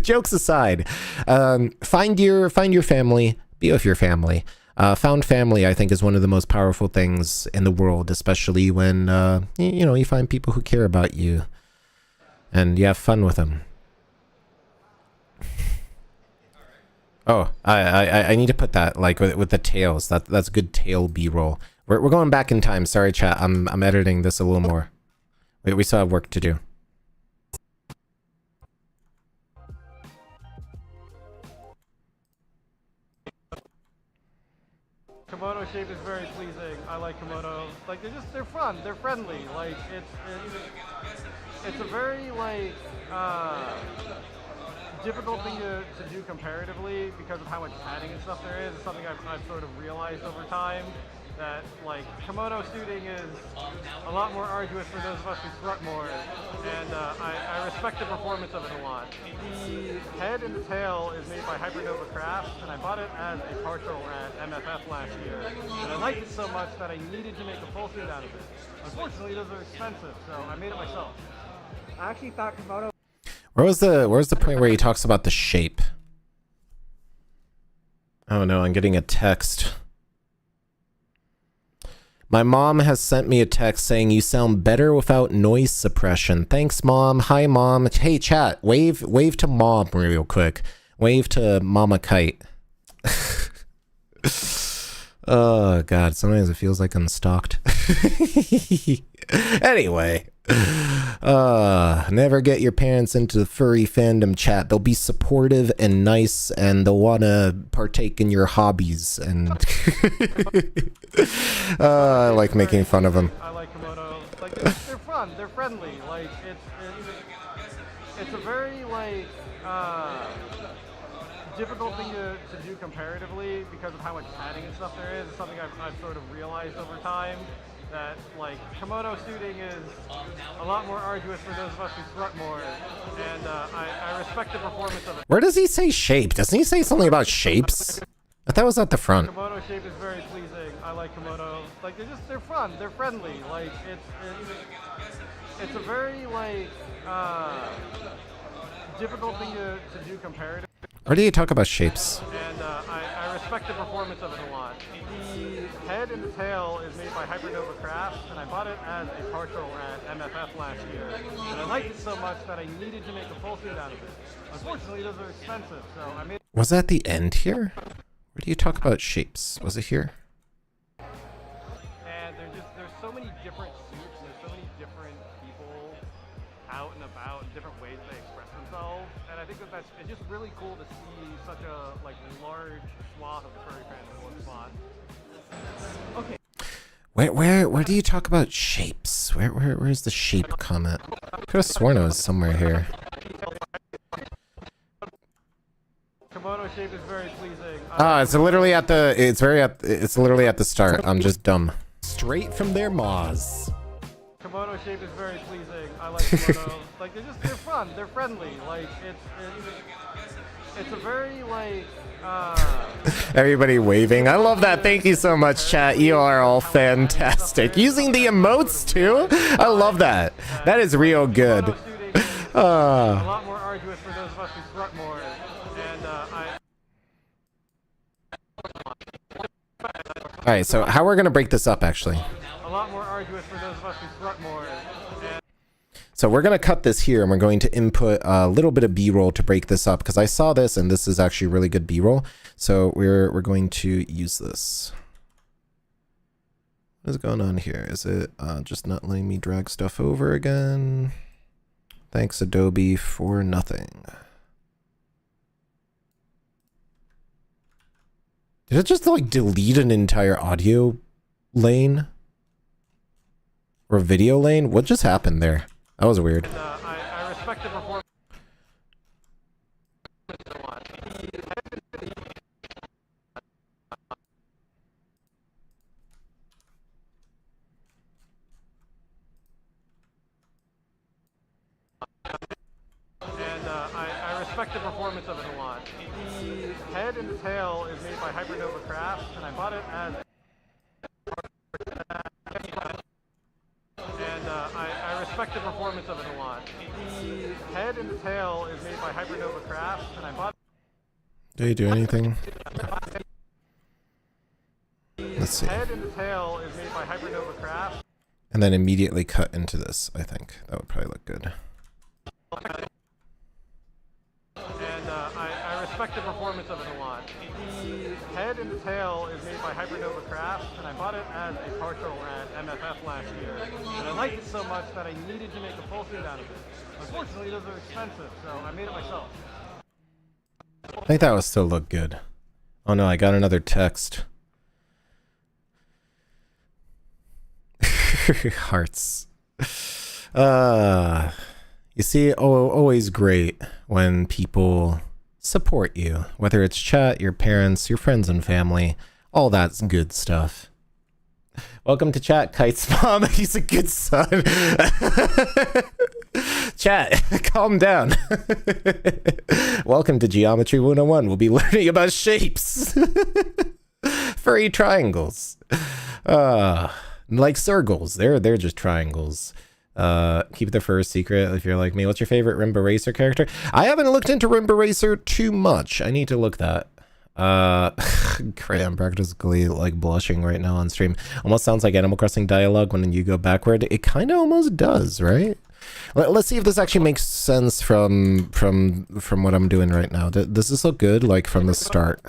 Jokes aside, find your family. Be with your family. Found family, I think, is one of the most powerful things in the world, especially when you find people who care about you and you have fun with them. Oh, I need to put that like with the tails. That's good tail B-roll. We're going back in time. Sorry, chat. I'm editing this a little more. We still have work to do. Kemono shape is very pleasing. I like kimono. Like they're fun. They're friendly. Like it's a very like difficult thing to do comparatively because of how much padding and stuff there is. It's something I've sort of realized over time that like kimono suiting is a lot more arduous for those of us who sweat more, and I respect the performance of it a lot. The head and the tail is made by Hypernova Crafts, and I bought it as a partial at MFF last year, and I liked it so much that I needed to make a full suit out of it. Unfortunately, those are expensive, so I made it myself. I actually thought kimono. Where's the point where he talks about the shape? Oh no, I'm getting a text. My mom has sent me a text saying you sound better without noise suppression. Thanks, Mom. Hi, Mom. Hey, chat. Wave to Mom real quick. Wave to Mama Kite. Oh, God. Sometimes it feels like I'm stalked. Anyway. Never get your parents into the furry fandom, chat. They'll be supportive and nice, and they'll want to partake in your hobbies. And I like making fun of them. I like kimono. Like they're fun. They're friendly. Like it's a very like difficult thing to do comparatively because of how much padding and stuff there is. It's something I've sort of realized over time. That like kimono suiting is a lot more arduous for those of us who sweat more, and I respect the performance of it. Where does he say shape? Doesn't he say something about shapes? I thought it was at the front. Kimono shape is very pleasing. I like kimono. Like they're fun. They're friendly. Like it's a very like difficult thing to do comparatively. Where do you talk about shapes? And I respect the performance of it a lot. The head and the tail is made by Hypernova Crafts, and I bought it as a partial at MFF last year. And I liked it so much that I needed to make a full suit out of it. Unfortunately, those are expensive, so I made. Was that the end here? Where do you talk about shapes? Was it here? And there's so many different suits, and there's so many different people out and about, and different ways they express themselves. And I think it's just really cool to see such a like large swath of the furry fandom in one spot. Okay. Where do you talk about shapes? Where's the shape comment? I could have sworn it was somewhere here. Kimono shape is very pleasing. Ah, it's literally at the start. I'm just dumb. Straight from their maws. Kimono shape is very pleasing. I like kimono. Like they're fun. They're friendly. Like it's a very like Everybody waving. I love that. Thank you so much, chat. You are all fantastic. Using the emotes too. I love that. That is real good. a lot more arduous for those of us who sweat more, and All right, so how we're gonna break this up, actually. A lot more arduous for those of us who sweat more. So we're gonna cut this here, and we're going to input a little bit of B-roll to break this up, because I saw this, and this is actually really good B-roll. So we're going to use this. What is going on here? Is it just not letting me drag stuff over again? Thanks, Adobe, for nothing. Did it just like delete an entire audio lane? Or video lane? What just happened there? That was weird. I respect the performance. And I respect the performance of it a lot. The head and the tail is made by Hypernova Crafts, and I bought it as. And I respect the performance of it a lot. The head and the tail is made by Hypernova Crafts, and I bought. Did you do anything? Let's see. The head and the tail is made by Hypernova Crafts. And then immediately cut into this, I think. That would probably look good. And I respect the performance of it a lot. The head and the tail is made by Hypernova Crafts, and I bought it as a partial at MFF last year. And I liked it so much that I needed to make a full suit out of it. Unfortunately, those are expensive, so I made it myself. I think that would still look good. Oh no, I got another text. Hearts. You see, always great when people support you, whether it's chat, your parents, your friends and family, all that's good stuff. Welcome to chat, Kite's mom. He's a good son. Chat, calm down. Welcome to Geometry 101. We'll be learning about shapes. Furry triangles. Like circles. They're just triangles. Keep the fur secret if you're like me. What's your favorite Rimba Racer character? I haven't looked into Rimba Racer too much. I need to look that. Great, I'm practically like blushing right now on stream. Almost sounds like Animal Crossing dialogue when you go backward. It kind of almost does, right? Let's see if this actually makes sense from what I'm doing right now. Does this look good, like from the start?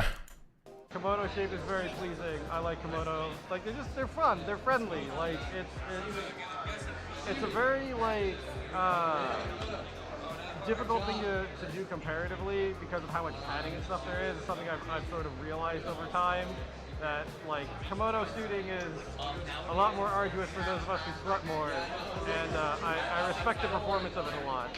Kemono shape is very pleasing. I like kimono. Like they're fun. They're friendly. Like it's a very like difficult thing to do comparatively because of how much padding and stuff there is. It's something I've sort of realized over time that like kimono suiting is a lot more arduous for those of us who sweat more, and I respect the performance of it a lot.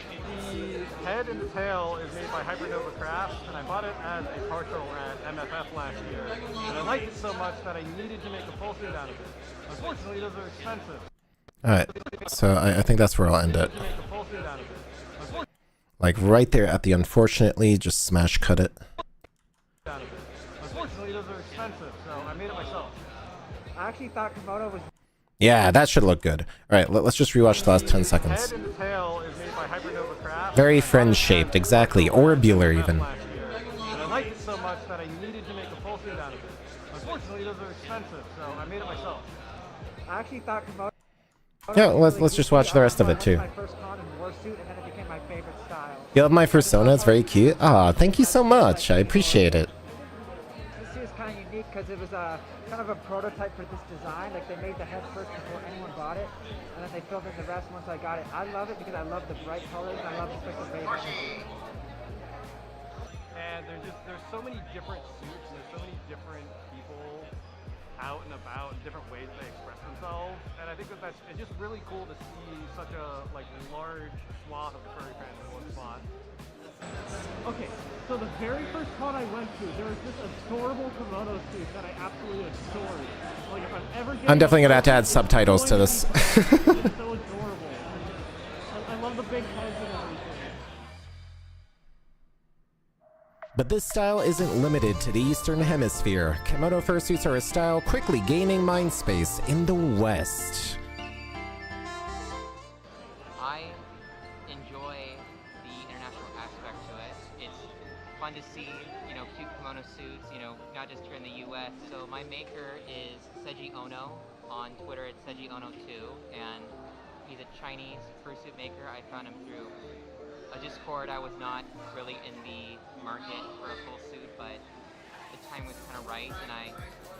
The head and the tail is made by Hypernova Crafts, and I bought it as a partial at MFF last year, and I liked it so much that I needed to make a full suit out of it. Unfortunately, those are expensive. Alright, so I think that's where I'll end it. Like right there at the unfortunately, just smash cut it. Unfortunately, those are expensive, so I made it myself. I actually thought Kemono was... Yeah, that should look good. Alright, let's just rewatch the last 10 seconds. Head and the tail is made by Hypernova Crafts. Very friend-shaped, exactly. Orbular, even. And I liked it so much that I needed to make a full suit out of it. Unfortunately, those are expensive, so I made it myself. I actually thought Kemono... Yeah, let's just watch the rest of it, too. My first con in warsuit, and then it became my favorite style. You love my fursona? It's very cute. Ah, thank you so much. I appreciate it. This suit is kind of unique because it was kind of a prototype for this design. Like they made the head first before anyone bought it, and then they filled in the rest once I got it. I love it because I love the bright colors and I love just like the wave energy. And there's so many different suits, and there's so many different people out and about, and different ways they express themselves. And I think it's just really cool to see such a like large swath of the furry fans in one spot. Okay, so the very first con I went to, there was this adorable kimono suit that I absolutely adored. Like if I'm definitely gonna have to add subtitles to this. It's so adorable. I love the big heads and everything. But this style isn't limited to the Eastern Hemisphere. Kemono fursuits are a style quickly gaining mind space in the West. I enjoy the international aspect to it. It's fun to see, cute kimono suits, not just here in the US. So my maker is Seiji Ono. On Twitter, it's Seiji Ono2, and he's a Chinese fursuit maker. I found him through a Discord. I was not really in the market for a full suit, but the time was kind of right, and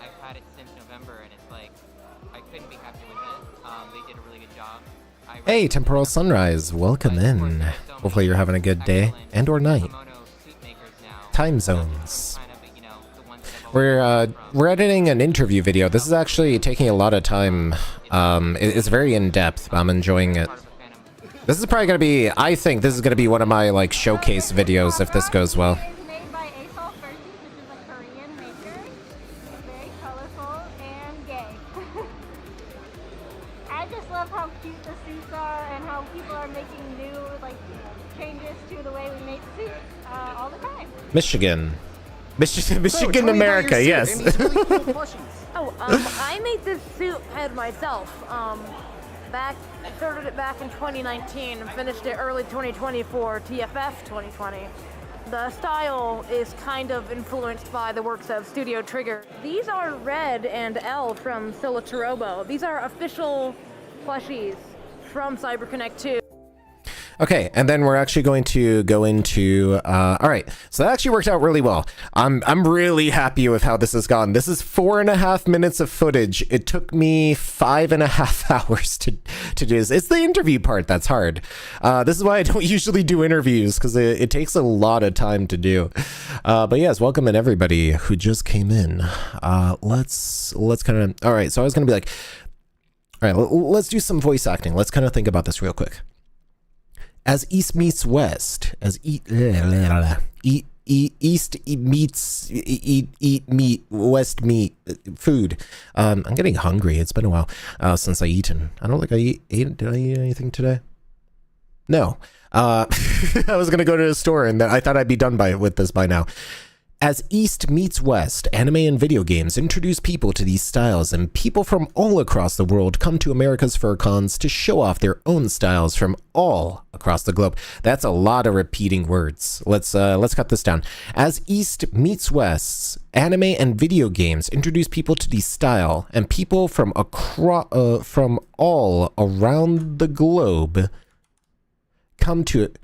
I've had it since November, and it's like I couldn't be happier with it. They did a really good job. Hey, Temporal Sunrise, welcome in. Hopefully you're having a good day and or night. Time zones. We're editing an interview video. This is actually taking a lot of time. It's very in-depth, but I'm enjoying it. This is probably gonna be, I think this is gonna be one of my like showcase videos if this goes well. It's made by Fursuit, which is a Korean maker. It's very colorful and gay. I just love how cute the suits are and how people are making new changes to the way we make suits all the time. Michigan, America, yes. I made this suit head myself. Started it back in 2019 and finished it early 2024, TFF 2020. The style is kind of influenced by the works of Studio Trigger. These are Red and L from Solitarobo. These are official plushies from CyberConnect 2. Okay, and then we're actually going to go into, all right, so that actually worked out really well. I'm really happy with how this has gone. This is 4.5 minutes of footage. It took me 5.5 hours to do this. It's the interview part that's hard. This is why I don't usually do interviews, because it takes a lot of time to do. But yes, welcome in everybody who just came in. Let's kind of, all right, so I was gonna be like, All right, let's do some voice acting. Let's kind of think about this real quick. As East meets West, East meets meat, West meat, food. I'm getting hungry. It's been a while since I eaten. I don't think I ate. Did I eat anything today? No. I was gonna go to the store and I thought I'd be done with this by now. As East meets West, anime and video games introduce people to these styles, and people from all across the world come to America's fur cons to show off their own styles from all across the globe. That's a lot of repeating words. Let's cut this down. As East meets West, anime and video games introduce people to these style, and people from all around the globe come to it.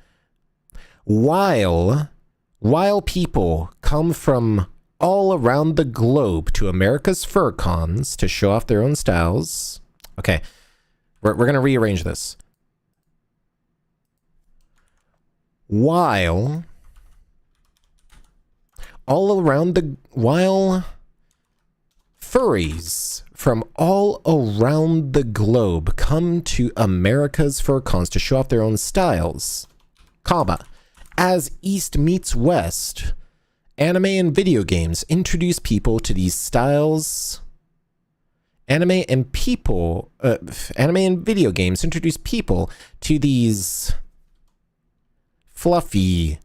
While people come from all around the globe to America's fur cons to show off their own styles. Okay, we're going to rearrange this. While furries from all around the globe come to America's fur cons to show off their own styles, comma, as East meets West, anime and video games introduce people to these styles. Anime and video games introduce people to these fluffy,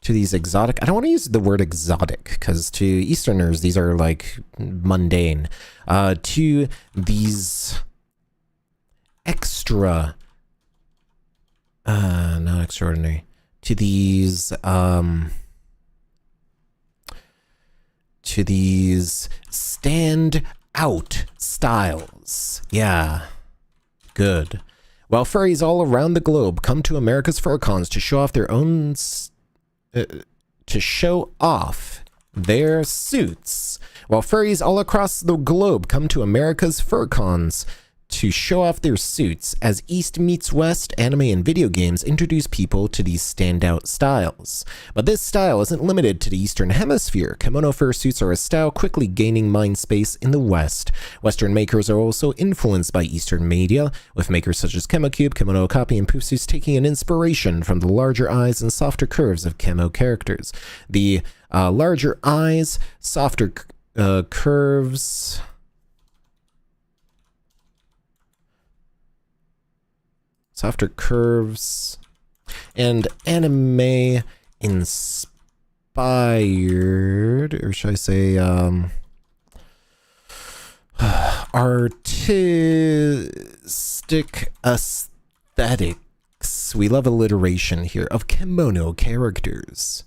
to these exotic, I don't want to use the word exotic because to Easterners these are like mundane, to these extra, not extraordinary, to these stand out styles. Yeah, good. While furries all around the globe come to America's fur cons to show off their own to show off their suits. While furries all across the globe come to America's fur cons to show off their suits, as East meets West, anime and video games introduce people to these standout styles. But this style isn't limited to the Eastern Hemisphere. Kemono fursuits are a style quickly gaining mind space in the West. Western makers are also influenced by Eastern media, with makers such as Chemocube, Kemono Copy, and Poofsuits taking an inspiration from the larger eyes and softer curves of Kemo characters. The larger eyes, softer curves... Softer curves and anime inspired, or should I say, artistic aesthetics. We love alliteration here of kemono characters.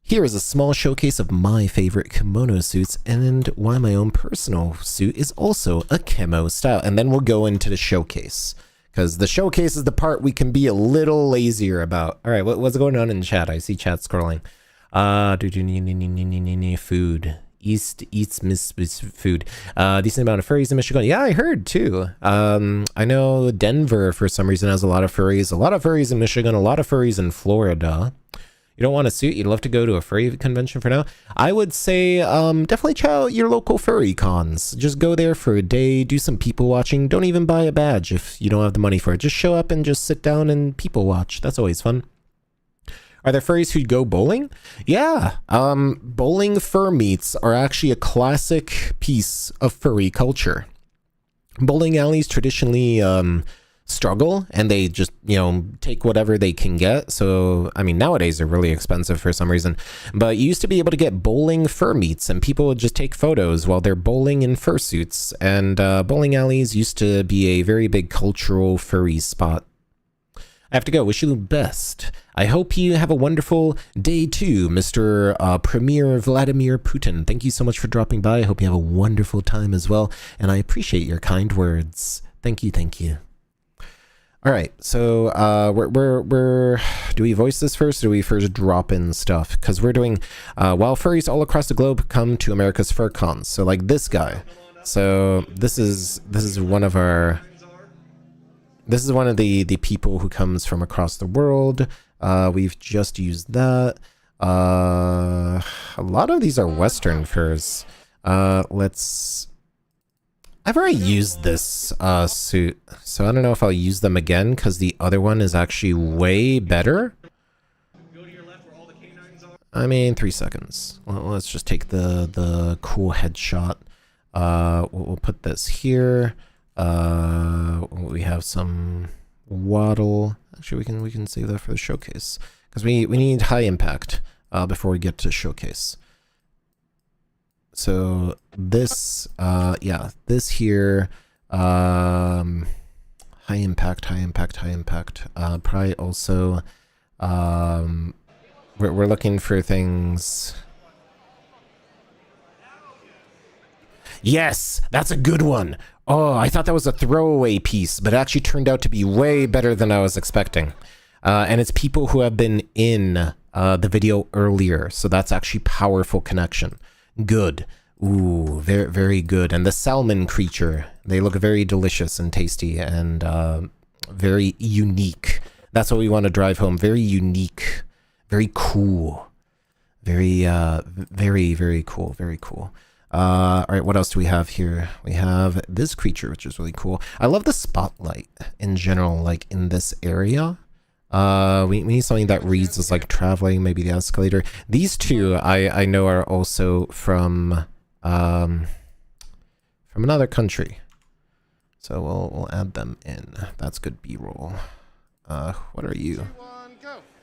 Here is a small showcase of my favorite kimono suits and why my own personal suit is also a kemo style. And then we'll go into the showcase. Because the showcase is the part we can be a little lazier about. All right, what's going on in chat? I see chat scrolling. Food. East eats miss food. Decent amount of furries in Michigan. Yeah, I heard too. I know Denver for some reason has a lot of furries. A lot of furries in Michigan. A lot of furries in Florida. You don't want a suit? You'd love to go to a furry convention for now? I would say definitely check out your local furry cons. Just go there for a day, do some people watching. Don't even buy a badge if you don't have the money for it. Just show up and just sit down and people watch. That's always fun. Are there furries who go bowling? Yeah. Bowling fur meets are actually a classic piece of furry culture. Bowling alleys traditionally... struggle and they just, you know, take whatever they can get. So I mean, nowadays they're really expensive for some reason, but you used to be able to get bowling fur meets and people would just take photos while they're bowling in fursuits. And bowling alleys used to be a very big cultural furry spot. I have to go. Wish you the best. I hope you have a wonderful day too, Mr. Premier Vladimir Putin. Thank you so much for dropping by. I hope you have a wonderful time as well, and I appreciate your kind words. Thank you, thank you. All right, so do we voice this first, or do we first drop in stuff? Because we're doing, while furries all across the globe come to America's fur cons. So like this guy. So this is one of our This is one of the people who comes from across the world. We've just used that. A lot of these are Western furs. I've already used this suit, so I don't know if I'll use them again because the other one is actually way better. I mean, 3 seconds. Well, let's just take the cool headshot. We'll put this here. We have some waddle. Actually, we can save that for the showcase because we need high impact before we get to showcase. So this, yeah, this here, high impact. Probably also, we're looking for things. Yes, that's a good one. Oh, I thought that was a throwaway piece, but it actually turned out to be way better than I was expecting. And it's people who have been in the video earlier, so that's actually powerful connection. Good. Ooh, very, very good. And the salmon creature, they look very delicious and tasty and very unique. That's what we want to drive home. Very unique, very cool, very, very cool, very cool. All right, what else do we have here? We have this creature, which is really cool. I love the spotlight in general, like in this area. We need something that reads as like traveling, maybe the escalator. These two I know are also from another country. So we'll add them in. That's good B-roll. What are you?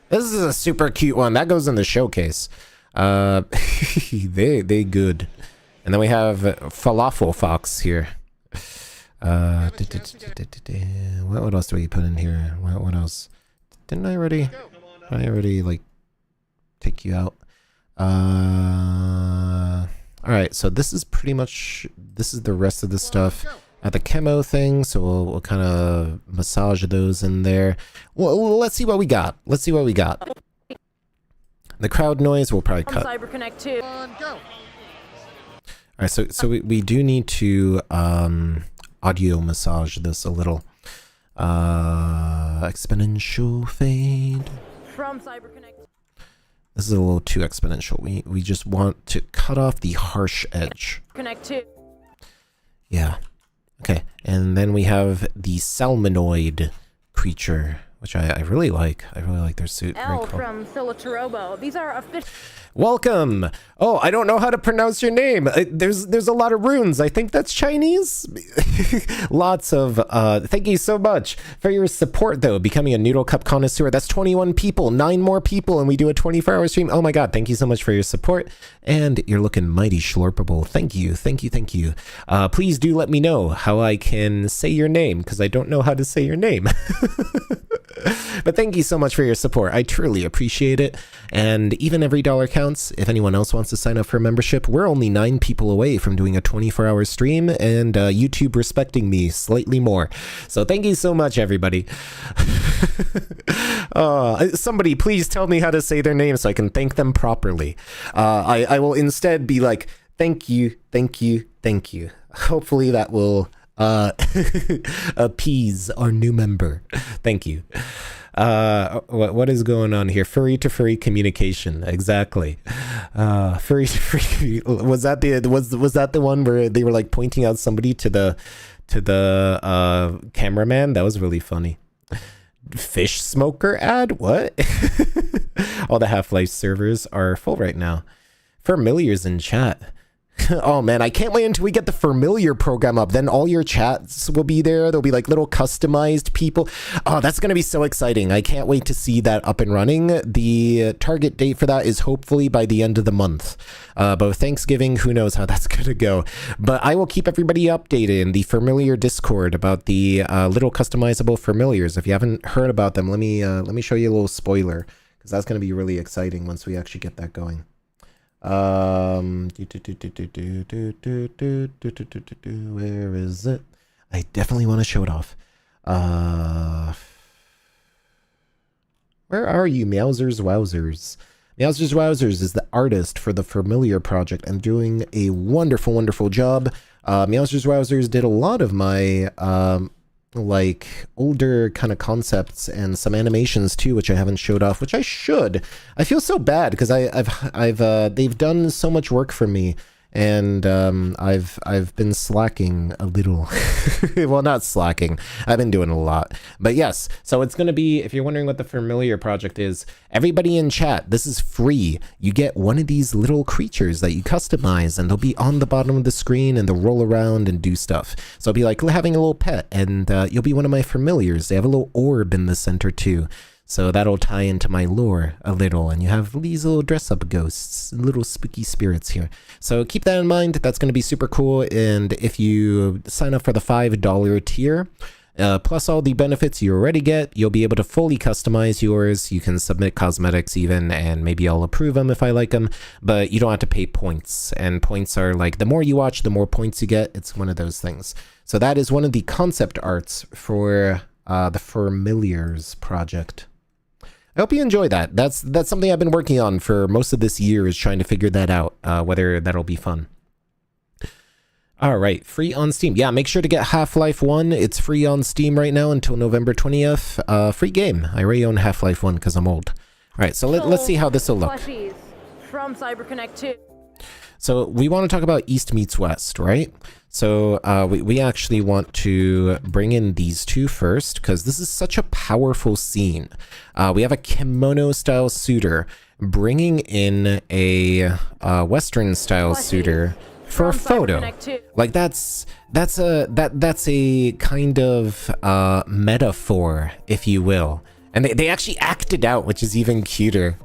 This is a super cute one. That goes in the showcase. They good. And then we have Falafel Fox here. What else do we put in here? What else? Didn't I already like take you out? Alright, so this is pretty much, this is the rest of the stuff at the chemo thing, so we'll kind of massage those in there. Well, let's see what we got. Let's see what we got. The crowd noise we'll probably cut. CyberConnect 2. Alright, so we do need to audio massage this a little. Exponential fade. From CyberConnect. This is a little too exponential. We just want to cut off the harsh edge. Connect 2. Yeah. Okay. And then we have the salmonoid creature, which I really like. I really like their suit. Very L cool. from Silotorobo. These are official. Welcome. Oh, I don't know how to pronounce your name. There's a lot of runes. I think that's Chinese. Lots of thank you so much for your support though. Becoming a noodle cup connoisseur. That's 21 people, 9 more people, and we do a 24-hour stream. Oh my god, thank you so much for your support. And you're looking mighty schlorpable. Thank you. Please do let me know how I can say your name, because I don't know how to say your name. But thank you so much for your support. I truly appreciate it. And even every dollar counts. If anyone else wants to sign up for a membership, we're only 9 people away from doing a 24-hour stream and YouTube respecting me slightly more. So thank you so much, everybody. Somebody please tell me how to say their name so I can thank them properly. I will instead be like, thank you. Hopefully that will appease our new member. Thank you. What is going on here? Furry to furry communication. Exactly. Furry to furry. Was that the one where they were like pointing out somebody to the cameraman? That was really funny. Fish smoker ad? What? All the Half-Life servers are full right now. Familiars in chat. Oh man, I can't wait until we get the familiar program up. Then all your chats will be there. There'll be like little customized people. Oh, that's going to be so exciting. I can't wait to see that up and running. The target date for that is hopefully by the end of the month. But with Thanksgiving, who knows how that's going to go. But I will keep everybody updated in the familiar Discord about the little customizable familiars. If you haven't heard about them, let me show you a little spoiler, because that's going to be really exciting once we actually get that going. Where is it? I definitely want to show it off. Where are you, Meowsers Wowzers? Meowsers Wowzers is the artist for the Familiar project and doing a wonderful job. Meowsers Wowzers did a lot of my like older kind of concepts and some animations too, which I haven't showed off, which I should. I feel so bad because they've done so much work for me, and I've been slacking a little. Well, not slacking. I've been doing a lot. But yes, so it's going to be, if you're wondering what the Familiar project is, everybody in chat, this is free. You get one of these little creatures that you customize, and they'll be on the bottom of the screen, and they'll roll around and do stuff. So it'll be like having a little pet, and you'll be one of my familiars. They have a little orb in the center too. So that'll tie into my lore a little, and you have these little dress-up ghosts, little spooky spirits here. So keep that in mind. That's going to be super cool, and if you sign up for the $5 tier, plus all the benefits you already get, you'll be able to fully customize yours. You can submit cosmetics even, and maybe I'll approve them if I like them, but you don't have to pay points, and points are like, the more you watch, the more points you get. It's one of those things. So that is one of the concept arts for the Familiars project. I hope you enjoy that. That's something I've been working on for most of this year, is trying to figure that out, whether that'll be fun. All right, free on Steam. Yeah, make sure to get Half-Life 1. It's free on Steam right now until November 20th. Free game. I already own Half-Life 1 because I'm old. All right, so let's see how this will look. Plushies from CyberConnect 2. So we want to talk about East meets West, right? So we actually want to bring in these two first, because this is such a powerful scene. We have a kimono style suitor bringing in a Western style suitor for a photo. Like that's a kind of metaphor, if you will. And they actually act it out, which is even cuter.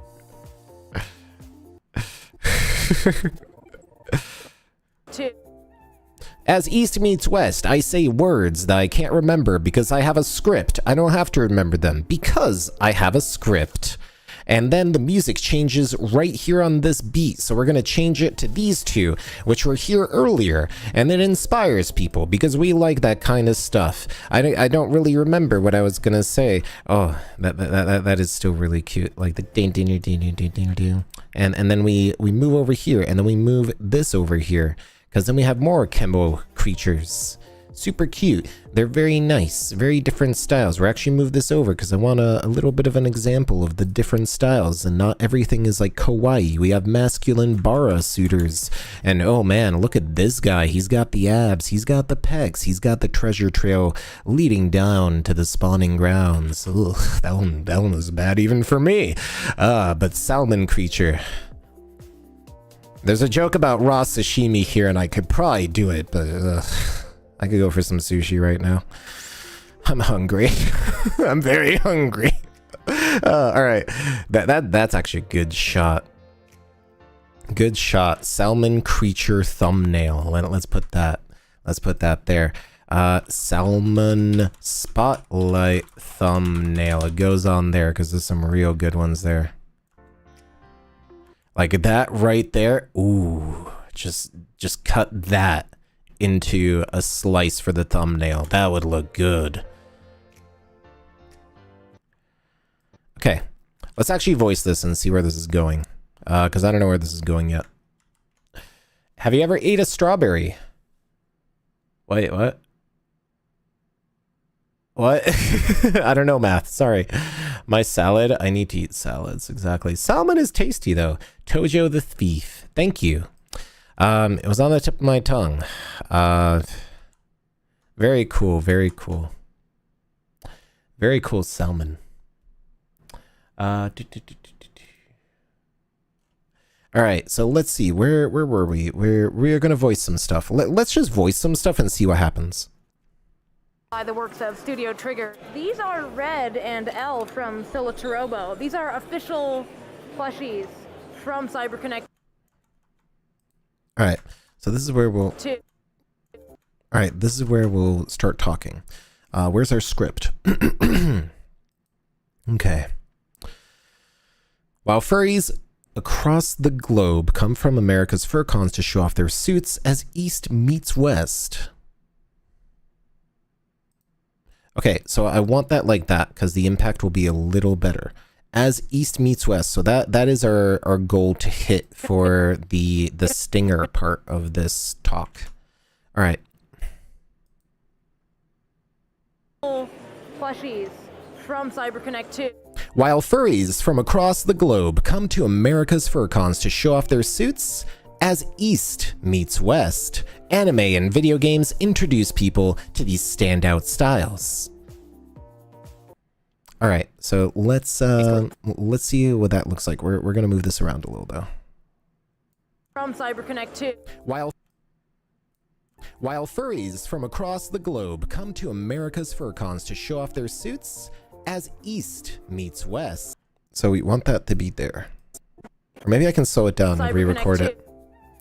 As East meets West, I say words that I can't remember because I have a script. I don't have to remember them because I have a script. And then the music changes right here on this beat. So we're going to change it to these two, which were here earlier. And it inspires people because we like that kind of stuff. I don't really remember what I was going to say. Oh, that is still really cute. Like the ding ding ding ding ding ding ding. And then we move over here, and then we move this over here, because then we have more Kemo creatures. Super cute. They're very nice, very different styles. We're actually move this over because I want a little bit of an example of the different styles, and not everything is like kawaii. We have masculine bara suitors, and oh man, look at this guy. He's got the abs, he's got the pecs, he's got the treasure trail leading down to the spawning grounds. Ugh, that one was bad even for me. But salmon creature. There's a joke about raw sashimi here, and I could probably do it, but I could go for some sushi right now. I'm hungry. I'm very hungry. All right, that's actually a good shot. Good shot. Salmon creature thumbnail. Let's put that. Let's put that there. Salmon spotlight thumbnail. It goes on there because there's some real good ones there. Like that right there. Ooh, just cut that into a slice for the thumbnail. That would look good. Okay, let's actually voice this and see where this is going, because I don't know where this is going yet. Have you ever ate a strawberry? Wait, what? What? I don't know math, sorry. My salad, I need to eat salads, exactly. Salmon is tasty though. Tojo the Thief, thank you. It was on the tip of my tongue. Very cool, very cool. Very cool salmon. All right, so let's see. Where were we? We're gonna voice some stuff. Let's just voice some stuff and see what happens. By the works of Studio Trigger. These are Red and L from Silichirobo. These are official plushies from CyberConnect. All right, so this is where we'll. All right, this is where we'll start talking. Where's our script? Okay. While furries across the globe come from America's fur cons to show off their suits as East meets West. Okay, so I want that like that because the impact will be a little better. As East meets West, so that is our goal to hit for the stinger part of this talk. All right. plushies from CyberConnect 2. While furries from across the globe come to America's FurCons to show off their suits, as East meets West, anime and video games introduce people to these standout styles. All right, so let's see what that looks like. We're gonna move this around a little though. From CyberConnect 2. While furries from across the globe come to America's FurCons to show off their suits, as East meets West. So we want that to be there. Or maybe I can slow it down and re-record it.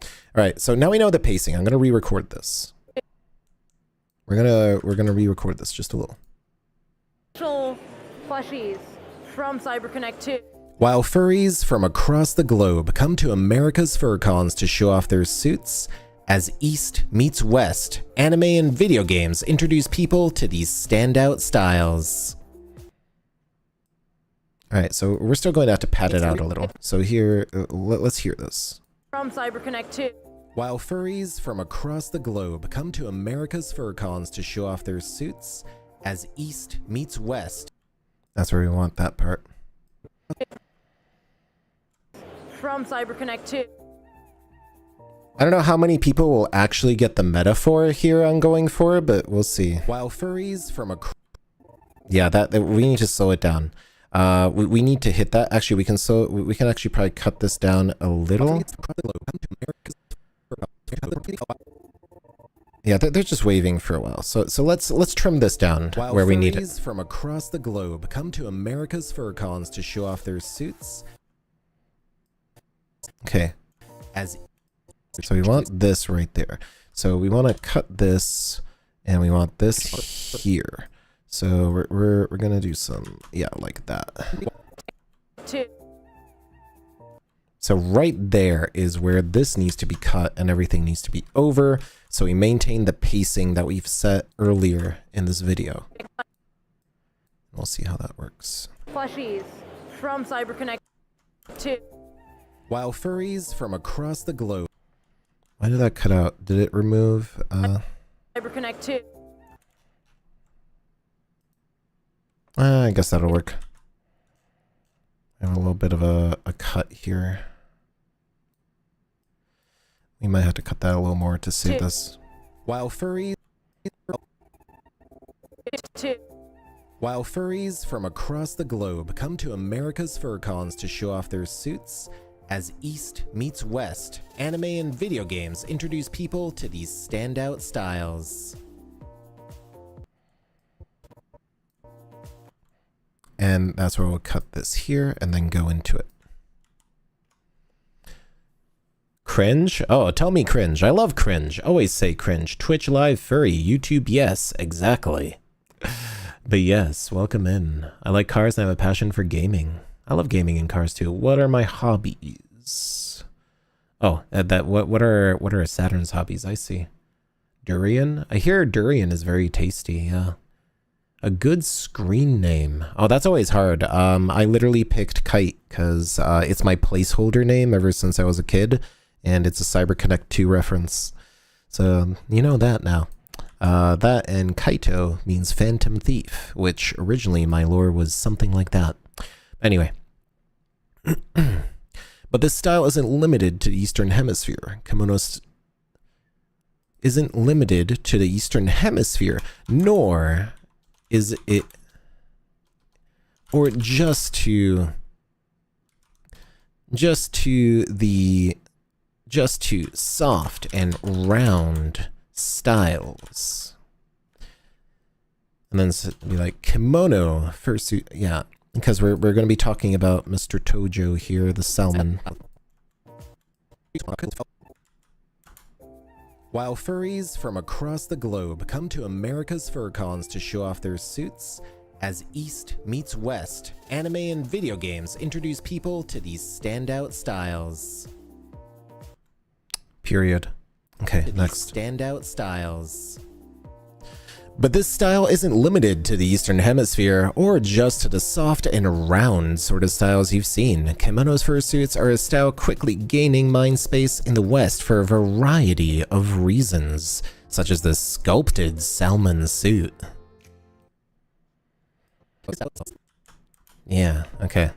All right, so now we know the pacing. I'm gonna re-record this. We're gonna re-record this just a little. Plushies from CyberConnect 2. While furries from across the globe come to America's FurCons to show off their suits, as East meets West, anime and video games introduce people to these standout styles. All right, so we're still going to have to pad it out a little. So here, let's hear this. From CyberConnect 2. While furries from across the globe come to America's FurCons to show off their suits, as East meets West. That's where we want that part. From CyberConnect 2. I don't know how many people will actually get the metaphor here I'm going for, but we'll see. While furries from yeah, that we need to slow it down. We need to hit that. Actually, we can actually probably cut this down a little. Yeah, they're just waving for a while. So let's trim this down where we need it. Furries from across the globe come to America's FurCons to show off their suits. Okay. So we want this right there. So we want to cut this, and we want this here. So we're gonna do some, yeah, like that. So right there is where this needs to be cut and everything needs to be over. So we maintain the pacing that we've set earlier in this video. We'll see how that works. Plushies from CyberConnect 2. While furries from across the globe. Why did that cut out? Did it remove? CyberConnect 2. I guess that'll work. I have a little bit of a cut here. We might have to cut that a little more to save this. While furries from across the globe come to America's FurCons to show off their suits, as East meets West, anime and video games introduce people to these standout styles. And that's where we'll cut this here and then go into it. Cringe? Oh, tell me cringe. I love cringe. Always say cringe. Twitch Live Furry. YouTube, yes. Exactly. But yes, welcome in. I like cars and I have a passion for gaming. I love gaming in cars too. What are my hobbies? Oh, what are Saturn's hobbies? I see. Durian? I hear durian is very tasty, yeah. A good screen name. Oh, that's always hard. I literally picked Kite because it's my placeholder name ever since I was a kid, and it's a CyberConnect 2 reference. So you know that now. That and Kaito means Phantom Thief, which originally my lore was something like that. Anyway. But this style isn't limited to the Eastern Hemisphere. Kemono isn't limited to the Eastern Hemisphere, nor is it, or just to soft and round styles. And then be like kemono, fursuit, yeah, because we're going to be talking about Mr. Tojo here, the salmon. While furries from across the globe come to America's FurCons to show off their suits, as East meets West, anime and video games introduce people to these standout styles. Period. Okay, next. Standout styles. But this style isn't limited to the Eastern Hemisphere, or just to the soft and round sort of styles you've seen. Kemono's fursuits are a style quickly gaining mind space in the West for a variety of reasons, such as the sculpted salmon suit. Yeah, okay.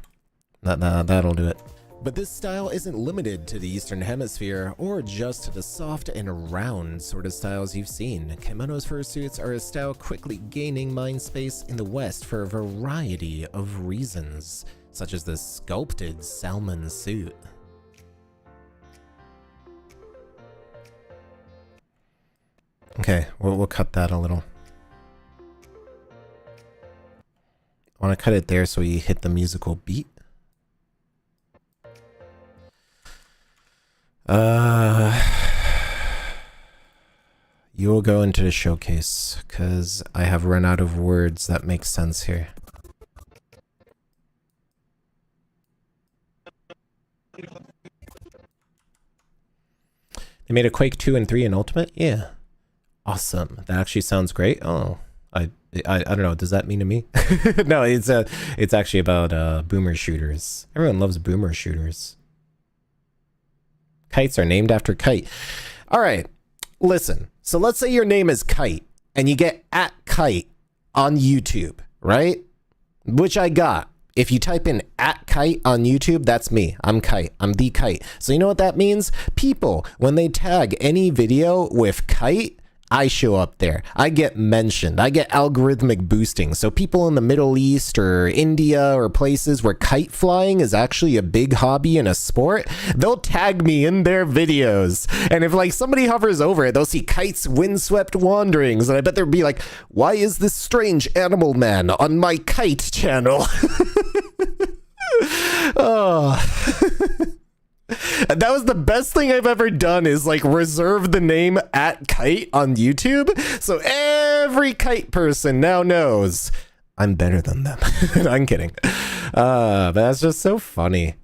That'll do it. But this style isn't limited to the Eastern Hemisphere, or just to the soft and round sort of styles you've seen. Kimonos fursuits are a style quickly gaining mind space in the West for a variety of reasons, such as the sculpted salmon suit. Okay, we'll cut that a little. I want to cut it there so we hit the musical beat. You will go into the showcase, because I have run out of words that make sense here. They made a Quake 2 and 3 in Ultimate? Yeah. Awesome. That actually sounds great. Oh, I don't know. Does that mean to me? No, it's actually about boomer shooters. Everyone loves boomer shooters. Kites are named after Kite. All right. Listen. So let's say your name is Kite and you get @Kite on YouTube, right? Which I got. If you type in @Kite on YouTube, that's me. I'm Kite. I'm the Kite. So you know what that means? People, when they tag any video with Kite, I show up there. I get mentioned. I get algorithmic boosting. So people in the Middle East or India or places where kite flying is actually a big hobby and a sport, they'll tag me in their videos. And if like somebody hovers over it, they'll see Kite's windswept wanderings. And I bet they'll be like, why is this strange animal man on my kite channel? Oh. That was the best thing I've ever done, is like reserve the name @Kite on YouTube, so every kite person now knows I'm better than them. I'm kidding. But that's just so funny.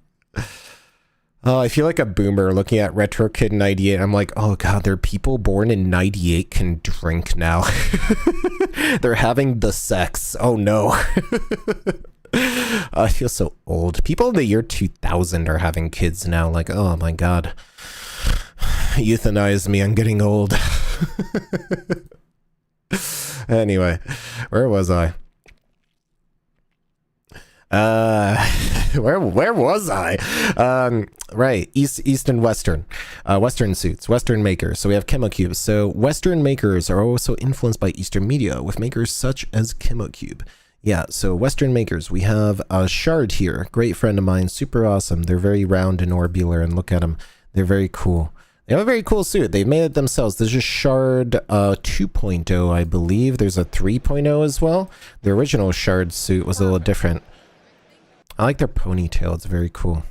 Oh, I feel like a boomer looking at Retro Kid 98. I'm like, oh god, there are people born in 98 can drink now. They're having the sex. Oh no. I feel so old. People in the year 2000 are having kids now. Like, oh my god. Euthanize me, I'm getting old. Anyway, where was I? Where was I? Right, East and Western. Western suits, Western makers. So we have KemoCube. So Western makers are also influenced by Eastern media, with makers such as KemoCube. Yeah, so Western makers, we have a Shard here, great friend of mine, super awesome. They're very round and orbular, and look at them. They're very cool. They have a very cool suit. They've made it themselves. There's a Shard 2.0, I believe. There's a 3.0 as well. The original Shard suit was a little different. I like their ponytail. It's very cool.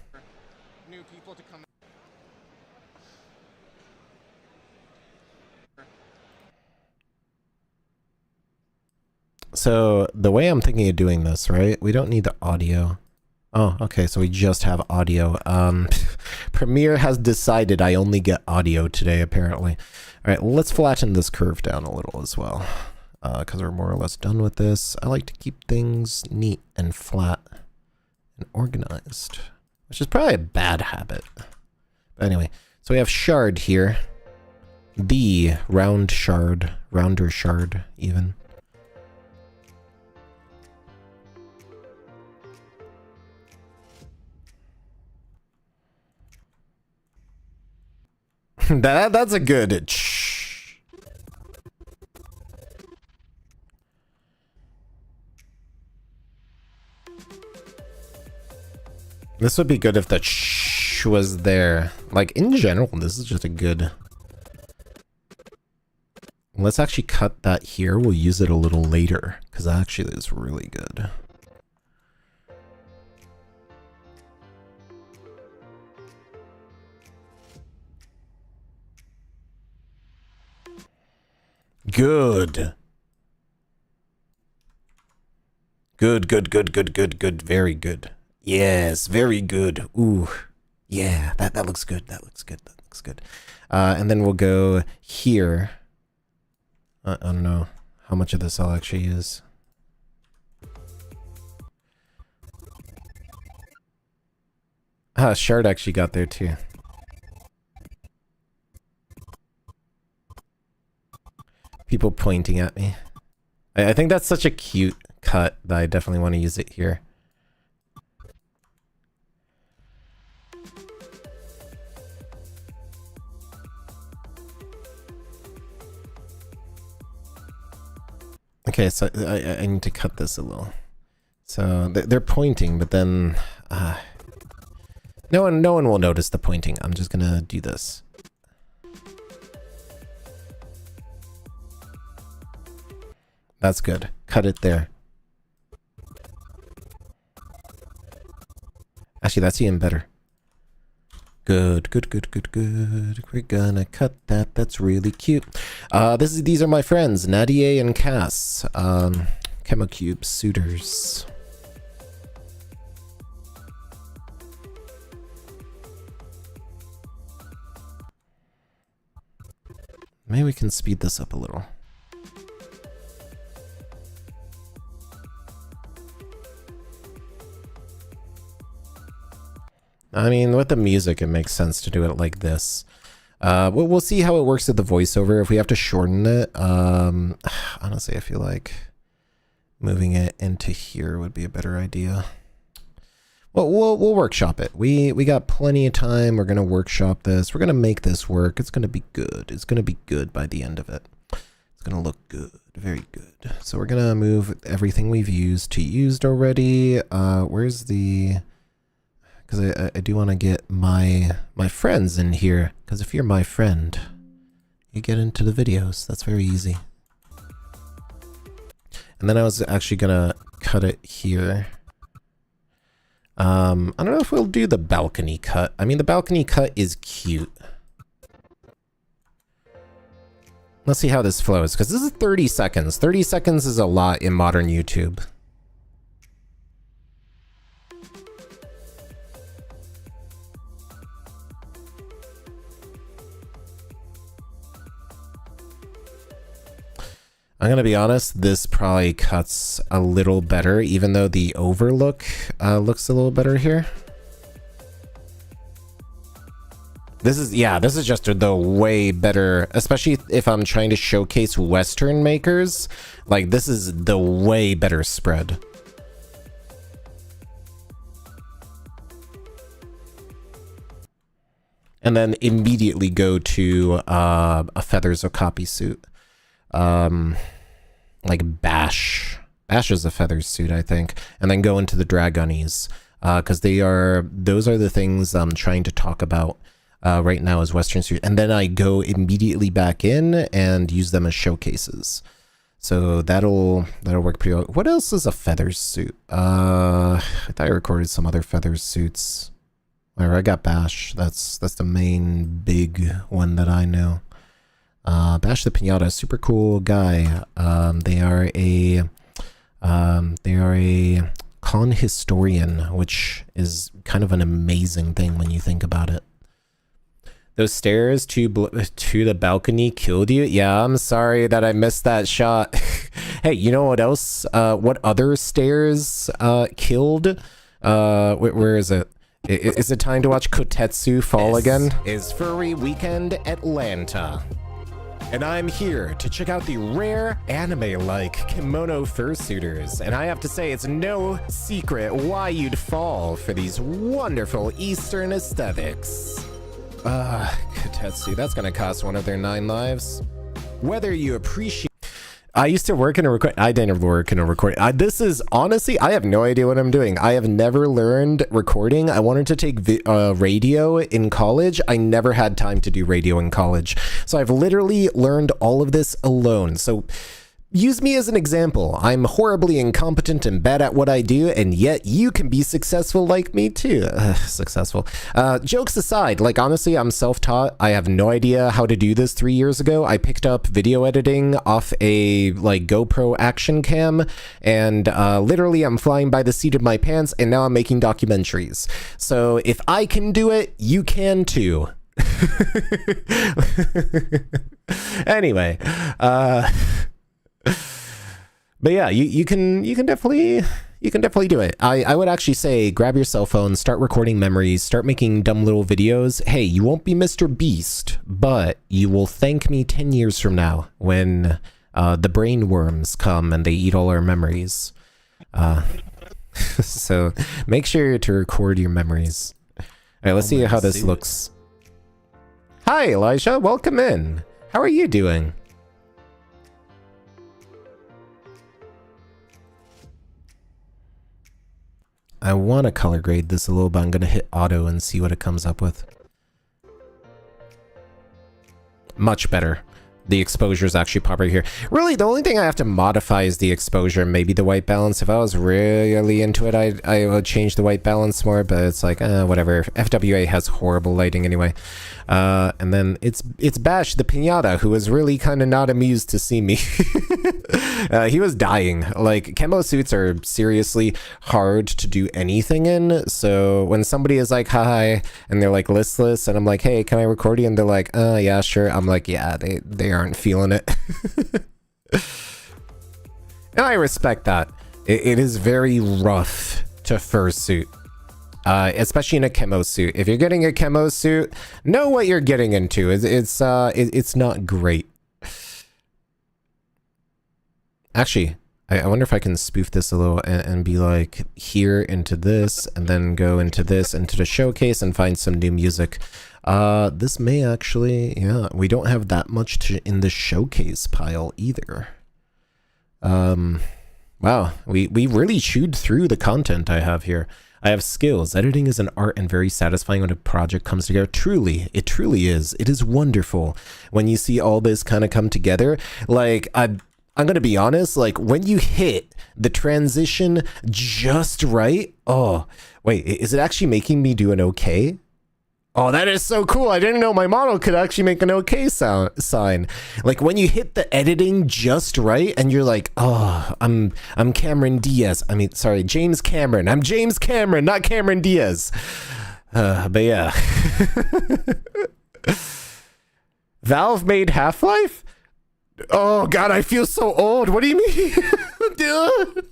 So the way I'm thinking of doing this, right? We don't need the audio. Oh, okay. So we just have audio. Premiere has decided I only get audio today, apparently. All right, let's flatten this curve down a little as well, because we're more or less done with this. I like to keep things neat and flat and organized, which is probably a bad habit. But anyway, so we have Shard here. The round Shard, rounder Shard even. That's a good shh. This would be good if the shh was there. Like in general, this is just a good. Let's actually cut that here. We'll use it a little later because actually is really good. Good. Good. Very good. Yes, very good. Ooh. Yeah, that looks good. That looks good. And then we'll go here. I don't know how much of this I'll actually use. Shard actually got there too. People pointing at me. I think that's such a cute cut that I definitely want to use it here. Okay, so I need to cut this a little. So they're pointing, but then no one will notice the pointing. I'm just gonna do this. That's good. Cut it there. Actually, that's even better. Good. We're gonna cut that. That's really cute. These are my friends, Nadia and Cass. Chemocube suitors. Maybe we can speed this up a little. I mean, with the music, it makes sense to do it like this. We'll see how it works with the voiceover. If we have to shorten it, honestly, I feel like moving it into here would be a better idea. Well, we'll workshop it. We got plenty of time. We're gonna workshop this. We're gonna make this work. It's gonna be good. It's gonna be good by the end of it. It's gonna look good, very good. So we're gonna move everything we've used to used already. Where's the? Because I do want to get my friends in here. Because if you're my friend, you get into the videos. That's very easy. And then I was actually gonna cut it here. I don't know if we'll do the balcony cut. I mean, the balcony cut is cute. Let's see how this flows, because this is 30 seconds. 30 seconds is a lot in modern YouTube. I'm gonna be honest, this probably cuts a little better, even though the overlook looks a little better here. This is just the way better, especially if I'm trying to showcase Western makers. Like, this is the way better spread. And then immediately go to a Feathers Okapi suit. Like Bash. Bash is a Feathers suit, I think. And then go into the Dragonies. Because those are the things I'm trying to talk about right now as Western suit. And then I go immediately back in and use them as showcases. So that'll work pretty well. What else is a Feathers suit? I thought I recorded some other Feathers suits. Whatever, I got Bash. That's the main big one that I know. Bash the Pinata, super cool guy. They are a con historian, which is kind of an amazing thing when you think about it. Those stairs to the balcony killed you? Yeah, I'm sorry that I missed that shot. Hey, you know what else? What other stairs killed? Where is it? Is it time to watch Kotetsu fall again? This is Furry Weekend Atlanta. And I'm here to check out the rare anime-like kimono fursuiters. And I have to say, it's no secret why you'd fall for these wonderful Eastern aesthetics. Kotetsu, that's gonna cost one of their 9 lives. Whether you appreciate... I used to work in a record. I didn't work in a recording. This is honestly, I have no idea what I'm doing. I have never learned recording. I wanted to take radio in college. I never had time to do radio in college. So I've literally learned all of this alone. So use me as an example. I'm horribly incompetent and bad at what I do, and yet you can be successful like me too. Successful. Jokes aside, like honestly, I'm self-taught. I have no idea how to do this 3 years ago. I picked up video editing off a like GoPro action cam, and literally I'm flying by the seat of my pants, and now I'm making documentaries. So if I can do it, you can too. Anyway, but yeah, you can definitely do it. I would actually say grab your cell phone, start recording memories, start making dumb little videos. Hey, you won't be Mr. Beast, but you will thank me 10 years from now when the brain worms come and they eat all our memories. So make sure to record your memories. All right, let's see how this looks. Hi, Elijah. Welcome in. How are you doing? I want to color grade this a little, but I'm going to hit auto and see what it comes up with. Much better. The exposure is actually proper here. Really, the only thing I have to modify is the exposure, maybe the white balance. If I was really into it, I would change the white balance more, but it's like, whatever. FWA has horrible lighting anyway. And then it's Bash, the Pinata, who was really kind of not amused to see me. He was dying. Like, camo suits are seriously hard to do anything in, so when somebody is like, hi, and they're like listless, and I'm like, hey, can I record you? And they're like, yeah, sure. I'm like, yeah, they aren't feeling it. And I respect that. It is very rough to fursuit. Especially in a camo suit. If you're getting a camo suit, know what you're getting into. It's not great. Actually, I wonder if I can spoof this a little and be like here into this, and then go into this, into the showcase, and find some new music. This may actually, yeah, we don't have that much in the showcase pile either. Wow, we really chewed through the content I have here. I have skills. Editing is an art and very satisfying when a project comes together. Truly, it truly is. It is wonderful when you see all this kind of come together. Like, I'm going to be honest, like when you hit the transition just right. Oh, wait, is it actually making me do an okay? Oh, that is so cool. I didn't know my model could actually make an okay sign. Like when you hit the editing just right and you're like, oh, I'm Cameron Diaz. I mean, sorry, James Cameron. I'm James Cameron, not Cameron Diaz. But yeah. Valve made Half-Life? Oh God, I feel so old. What do you mean? Dude.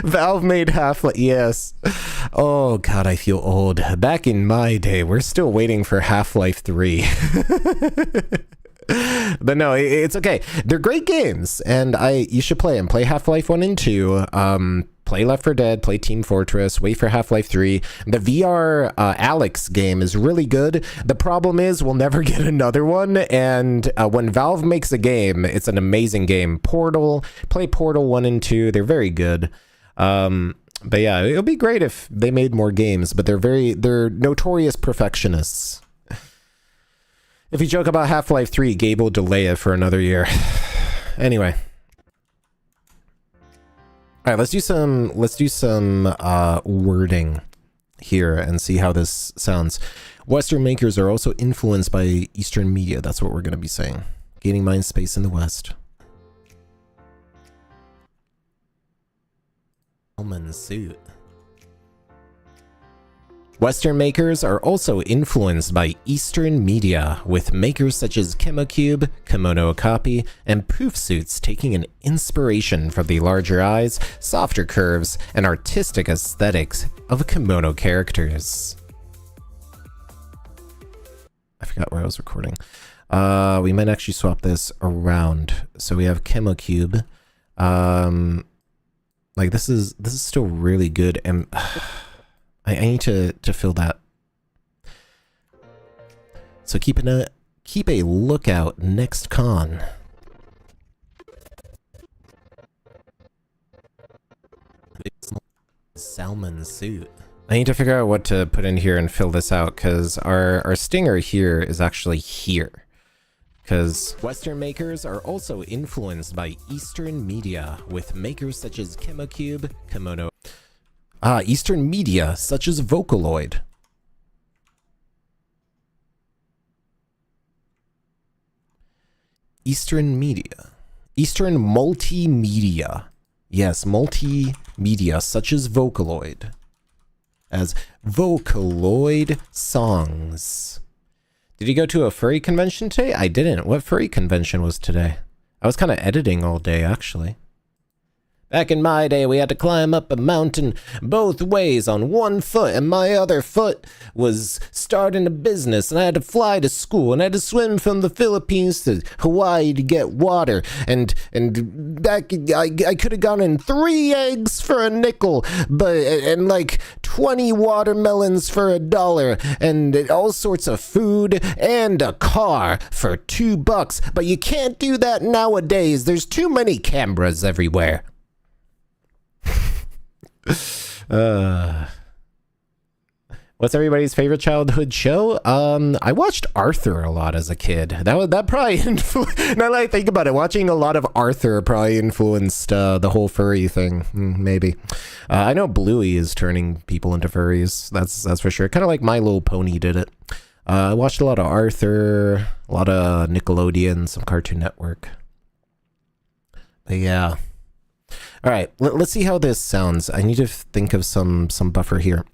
Valve made Half-Life, yes. Oh God, I feel old. Back in my day, we're still waiting for Half-Life 3. But no, it's okay. They're great games, and you should play them. Play Half-Life 1 and 2. Play Left 4 Dead, play Team Fortress, wait for Half-Life 3. The VR Alex game is really good. The problem is we'll never get another one, and when Valve makes a game, it's an amazing game. Portal, play Portal 1 and 2, they're very good. But yeah, it would be great if they made more games, but they're notorious perfectionists. If you joke about Half-Life 3, Gabe will delay it for another year. Anyway. All right, let's do some wording here and see how this sounds. Western makers are also influenced by Eastern media. That's what we're going to be saying. Gaining mind space in the West. Almond suit. Western makers are also influenced by Eastern media, with makers such as Kemocube, Kemono Okapi, and Poof Suits taking an inspiration from the larger eyes, softer curves, and artistic aesthetics of kimono characters. I forgot where I was recording. We might actually swap this around. So we have Kemocube. Like this is still really good, and I need to fill that. So keep a lookout next con. Salmon suit. I need to figure out what to put in here and fill this out, because our stinger here is actually here. Because Western makers are also influenced by Eastern media, with makers such as Kemocube, Kemono. Eastern media such as Vocaloid. Eastern media. Eastern multimedia. Yes, multimedia such as Vocaloid. As Vocaloid songs. Did you go to a furry convention today? I didn't. What furry convention was today? I was kind of editing all day, actually. Back in my day, we had to climb up a mountain both ways on one foot, and my other foot was starting a business, and I had to fly to school, and I had to swim from the Philippines to Hawaii to get water, and back I could have gotten 3 eggs for a nickel, and like 20 watermelons for $1, and all sorts of food and a car for $2. But you can't do that nowadays. There's too many cameras everywhere. What's everybody's favorite childhood show? I watched Arthur a lot as a kid. That probably now that I think about it, watching a lot of Arthur probably influenced the whole furry thing. Maybe. I know Bluey is turning people into furries. That's for sure. Kind of like My Little Pony did it. I watched a lot of Arthur, a lot of Nickelodeon, some Cartoon Network. But yeah. All right, let's see how this sounds. I need to think of some buffer here.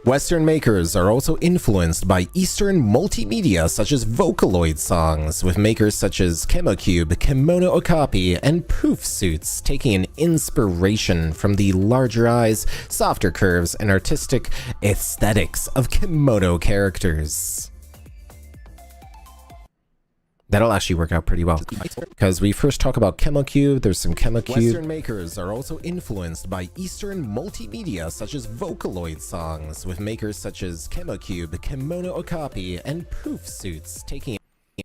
Western makers are also influenced by Eastern multimedia such as Vocaloid songs, with makers such as Kemono, Kemono Okapi, and Poof Suits taking an inspiration from the larger eyes, softer curves, and artistic aesthetics of kemono characters. That'll actually work out pretty well, because we first talk about Kemono. There's some Kemono. Western makers are also influenced by Eastern multimedia such as Vocaloid songs, with makers such as Kemono, Kemono Okapi, and Poof Suits taking.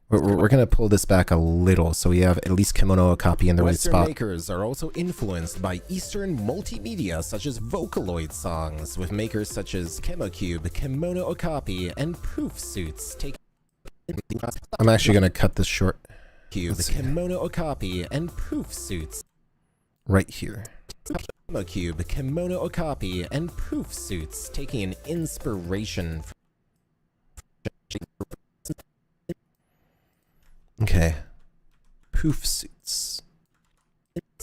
We're gonna pull this back a little so we have at least Kemono Okapi in the right spot. Western makers are also influenced by Eastern multimedia such as Vocaloid songs, with makers such as Kemono, Kemono Okapi, and Poof Suits taking. I'm actually gonna cut this short. The Kemono Okapi and Poof Suits. Right here. Kemono Okapi and Poof Suits taking an inspiration from. Okay. Poof Suits.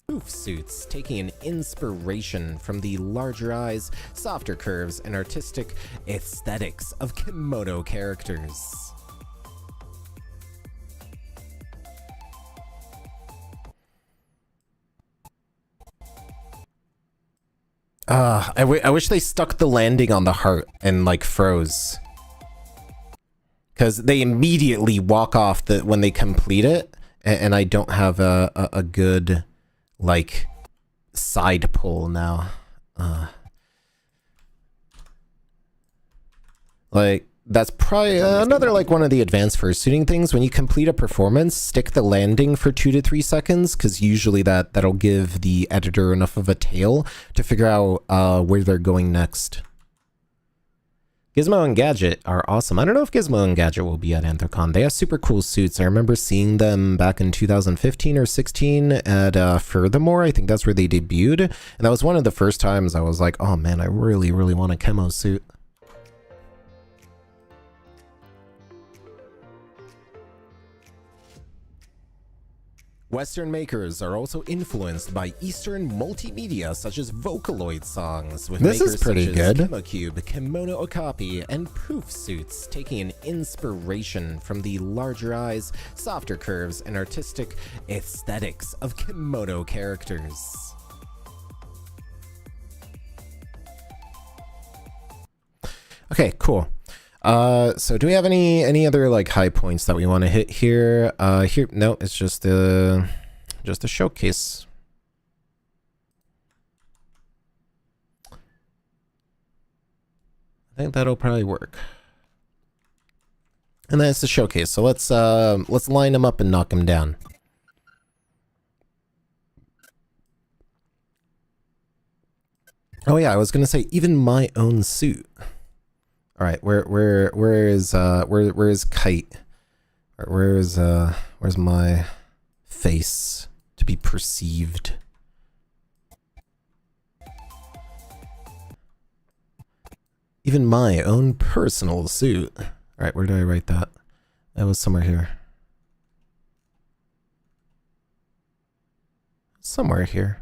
Poof Suits taking an inspiration from the larger eyes, softer curves, and artistic aesthetics of kemono characters. I wish they stuck the landing on the heart and like froze. Because they immediately walk off when they complete it, and I don't have a good like side pull now. Like that's probably another like one of the advanced fursuiting things. When you complete a performance, stick the landing for 2 to 3 seconds, because usually that'll give the editor enough of a tail to figure out where they're going next. Gizmo and Gadget are awesome. I don't know if Gizmo and Gadget will be at Anthrocon. They have super cool suits. I remember seeing them back in 2015 or 16 at Furthermore. I think that's where they debuted. And that was one of the first times I was like, oh man, I really, really want a camo suit. Western makers are also influenced by Eastern multimedia such as Vocaloid songs, with makers such as Kemono, Kemono Okapi, and Poof Suits taking an inspiration from the larger eyes, softer curves, and artistic aesthetics of kemono characters. Okay, cool. So do we have any other like high points that we want to hit here? No, it's just a showcase. I think that'll probably work. And that's the showcase. So let's line them up and knock them down. Oh yeah, I was gonna say even my own suit. All right, where is Kite? Where's my face to be perceived? Even my own personal suit. All right, where did I write that? That was somewhere here. Somewhere here.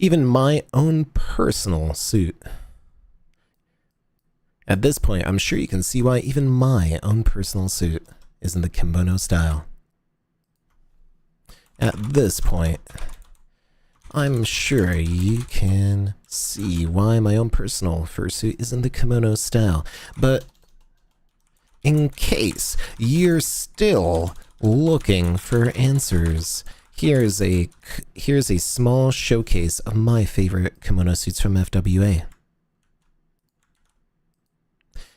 even my own personal suit. At this point, I'm sure you can see why even my own personal suit is in the kimono style. At this point, I'm sure you can see why my own personal fursuit is in the kimono style. But in case you're still looking for answers, here's a small showcase of my favorite kimono suits from FWA.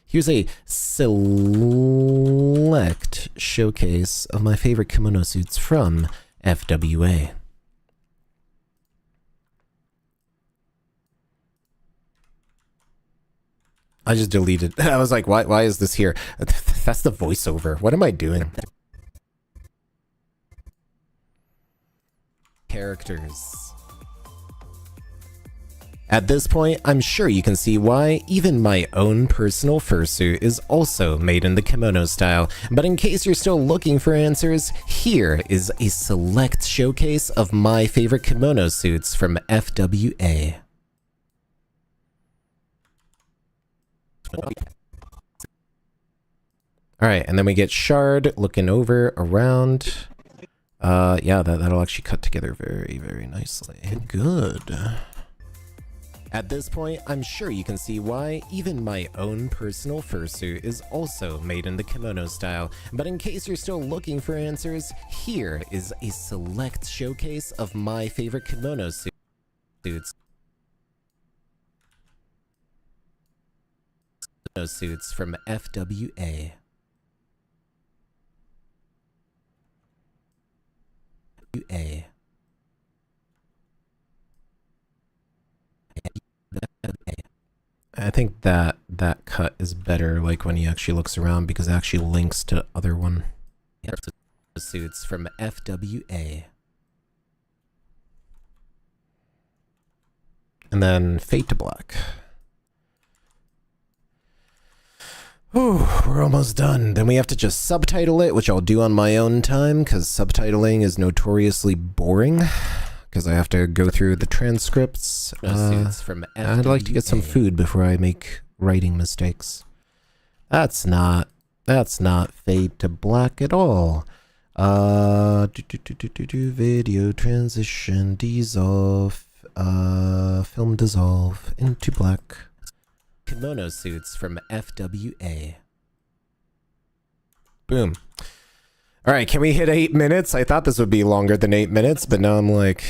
Here's a select showcase of my favorite kimono suits from FWA. I just deleted. I was like, why is this here? That's the voiceover. What am I doing? Characters. At this point, I'm sure you can see why even my own personal fursuit is also made in the kimono style. But in case you're still looking for answers, here is a select showcase of my favorite kimono suits from FWA. Alright, and then we get Shard looking over, around. Yeah, that'll actually cut together very, very nicely. Good. At this point, I'm sure you can see why even my own personal fursuit is also made in the kimono style. But in case you're still looking for answers, here is a select showcase of my favorite kimono suits. Suits from FWA. I think that cut is better, like when he actually looks around, because it actually links to other one. Suits from FWA. And then Fade to Black. Whew, we're almost done. Then we have to just subtitle it, which I'll do on my own time, because subtitling is notoriously boring. Because I have to go through the transcripts. I'd like to get some food before I make writing mistakes. That's not Fade to Black at all. Video transition, dissolve, film dissolve into black. Kimono suits from FWA. Boom. All right, can we hit 8 minutes? I thought this would be longer than 8 minutes, but now I'm like...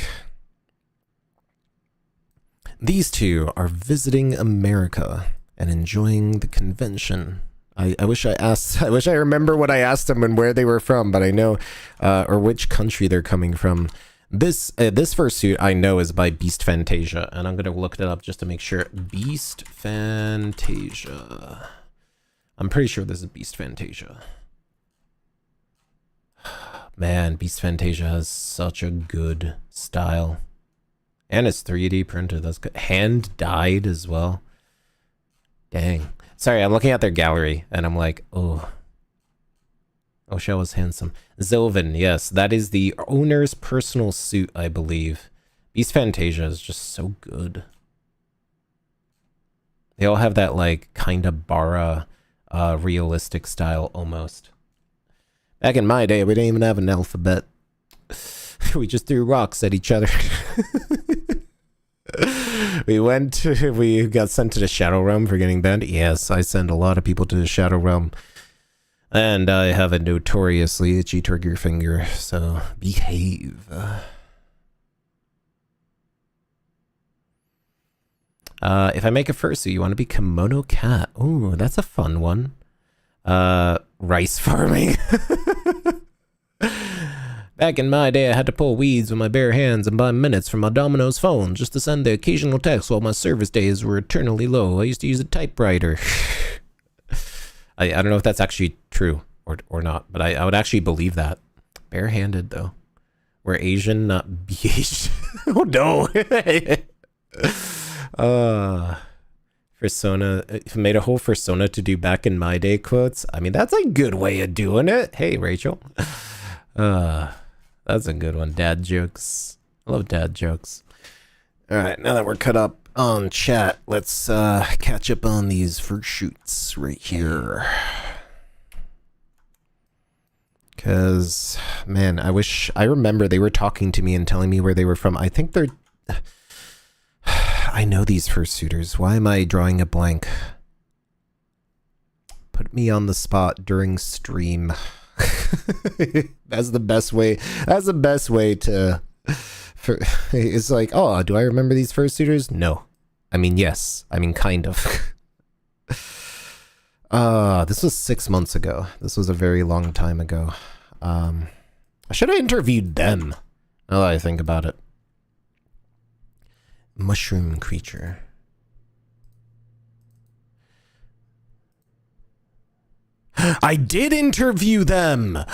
These two are visiting America and enjoying the convention. I wish I remember what I asked them and where they were from, but I know, or which country they're coming from. This fursuit I know is by Beast Fantasia, and I'm gonna look it up just to make sure. Beast Fantasia. I'm pretty sure this is Beast Fantasia. Man, Beast Fantasia has such a good style. And it's 3D printed, that's good. Hand dyed as well. Dang. Sorry, I'm looking at their gallery, and I'm like, oh. Oshel was handsome. Zilvin, yes, that is the owner's personal suit, I believe. Beast Fantasia is just so good. They all have that, like, kind of bara, realistic style, almost. Back in my day, we didn't even have an alphabet. We just threw rocks at each other. We got sent to the Shadow Realm for getting banned. Yes, I send a lot of people to the Shadow Realm. And I have a notoriously itchy trigger finger, so behave. If I make a fursuit, you want to be Kemono Cat. Ooh, that's a fun one. Rice farming. Back in my day, I had to pull weeds with my bare hands and buy minutes from my Domino's phone just to send the occasional text while my service days were eternally low. I used to use a typewriter. I don't know if that's actually true or not, but I would actually believe that. Barehanded, though. We're Asian, not beige. Oh, no. Persona. If I made a whole persona to do back in my day quotes, I mean, that's a good way of doing it. Hey, Rachel. That's a good one. Dad jokes. I love dad jokes. All right, now that we're caught up on chat, let's catch up on these fursuits right here. Because, man, I remember they were talking to me and telling me where they were from. I think they're... I know these fursuiters. Why am I drawing a blank? Put me on the spot during stream. That's the best way. That's the best way to... It's like, oh, do I remember these fursuiters? No. I mean, yes. I mean, kind of. This was 6 months ago. This was a very long time ago. I should have interviewed them. Now that I think about it. Mushroom creature. I did interview them!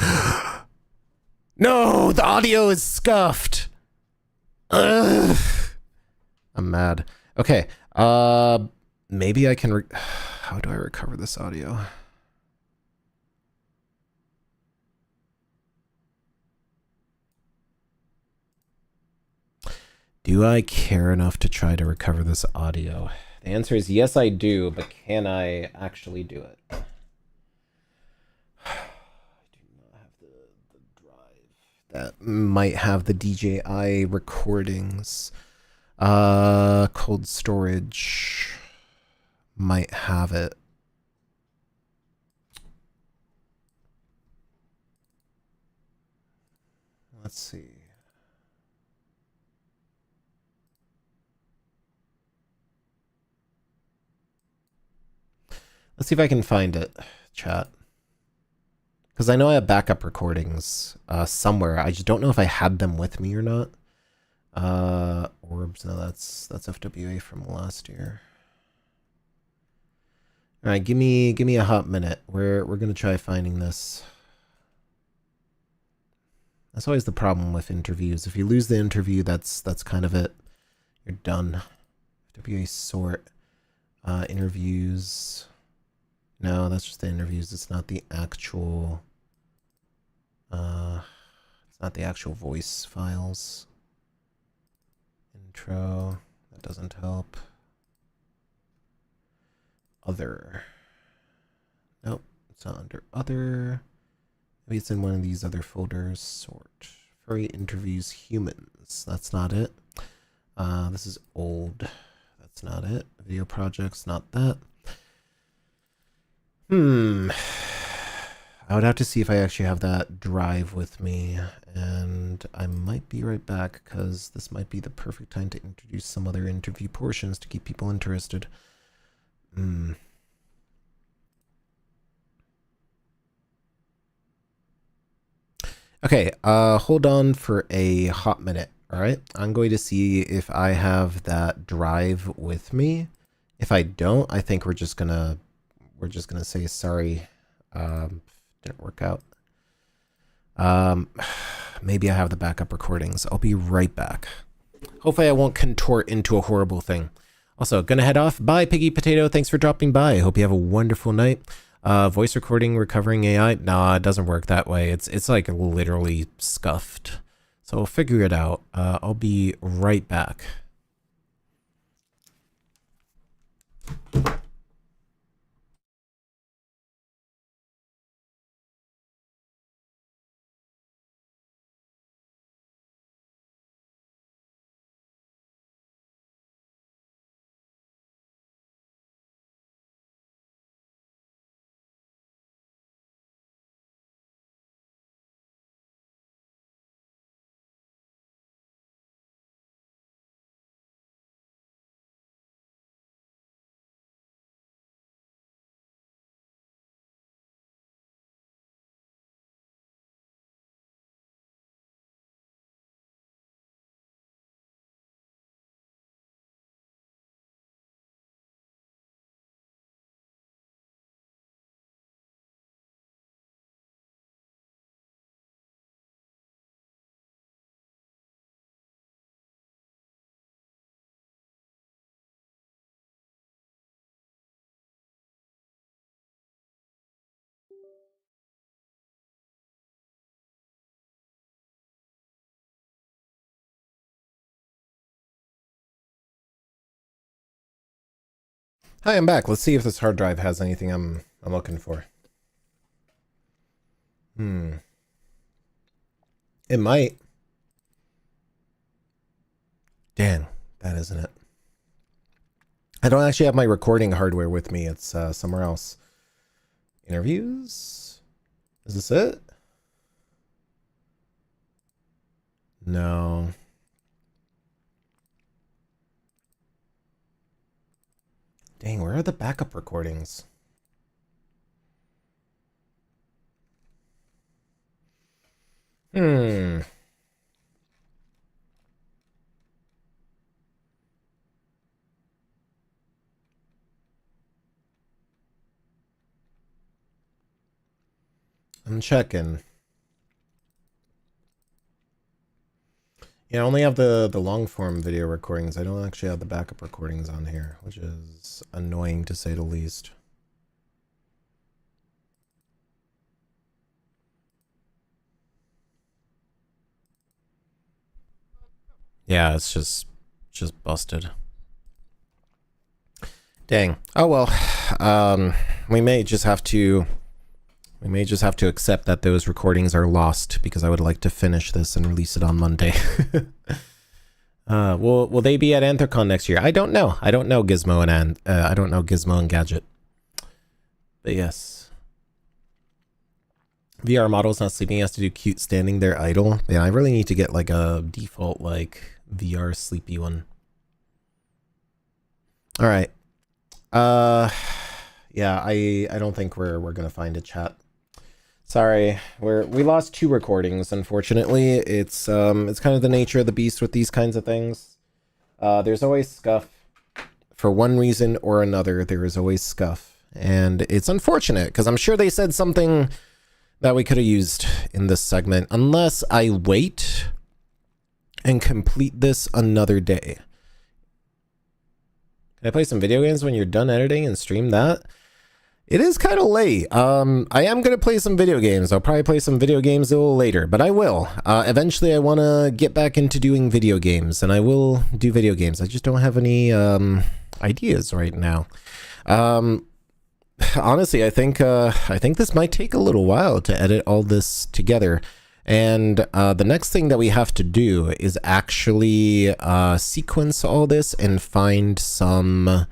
No, the audio is scuffed. Ugh. I'm mad. Okay, maybe I can how do I recover this audio? Do I care enough to try to recover this audio? The answer is yes, I do, but can I actually do it? I do not have the drive that might have the DJI recordings. Cold storage might have it. Let's see. Let's see if I can find it, chat. Because I know I have backup recordings somewhere. I just don't know if I had them with me or not. Orbs, no, that's FWA from last year. All right, give me a hot minute. We're gonna try finding this. That's always the problem with interviews. If you lose the interview, that's kind of it. You're done. FWA sort interviews. No, that's just the interviews. It's not the actual. It's not the actual voice files. Intro. That doesn't help. Other. Nope, it's not under other. Maybe it's in one of these other folders. Sort. Furry interviews humans. That's not it. This is old. That's not it. Video projects, not that. I would have to see if I actually have that drive with me, and I might be right back because this might be the perfect time to introduce some other interview portions to keep people interested. Okay, hold on for a hot minute. All right, I'm going to see if I have that drive with me. If I don't, I think we're just gonna say sorry. Didn't work out. Maybe I have the backup recordings. I'll be right back. Hopefully I won't contort into a horrible thing. Also, gonna head off. Bye, Piggy Potato. Thanks for dropping by. Hope you have a wonderful night. Voice recording, recovering AI. Nah, it doesn't work that way. It's like literally scuffed. So we'll figure it out. I'll be right back. Hi, I'm back. Let's see if this hard drive has anything I'm looking for. It might. Damn, that isn't it. I don't actually have my recording hardware with me. It's somewhere else. Interviews? Is this it? No. Dang, where are the backup recordings? I'm checking. Yeah, I only have the long form video recordings. I don't actually have the backup recordings on here, which is annoying to say the least. Yeah, it's just busted. Dang. Oh well. We may just have to accept that those recordings are lost because I would like to finish this and release it on Monday. Will they be at Anthrocon next year? I don't know. I don't know Gizmo and Gadget. But yes. VR model's not sleeping. He has to do cute standing there idle. Yeah, I really need to get like a default like VR sleepy one. All right. Yeah, I don't think we're gonna find a chat. Sorry, we lost 2 recordings. Unfortunately, it's kind of the nature of the beast with these kinds of things. There's always scuff. For one reason or another, there is always scuff, and it's unfortunate because I'm sure they said something that we could have used in this segment, unless I wait and complete this another day. Can I play some video games when you're done editing and stream that? It is kind of late. I am going to play some video games. I'll probably play some video games a little later, but I will. Eventually, I want to get back into doing video games, and I will do video games. I just don't have any ideas right now. Honestly, I think this might take a little while to edit all this together. And the next thing that we have to do is actually sequence all this and find some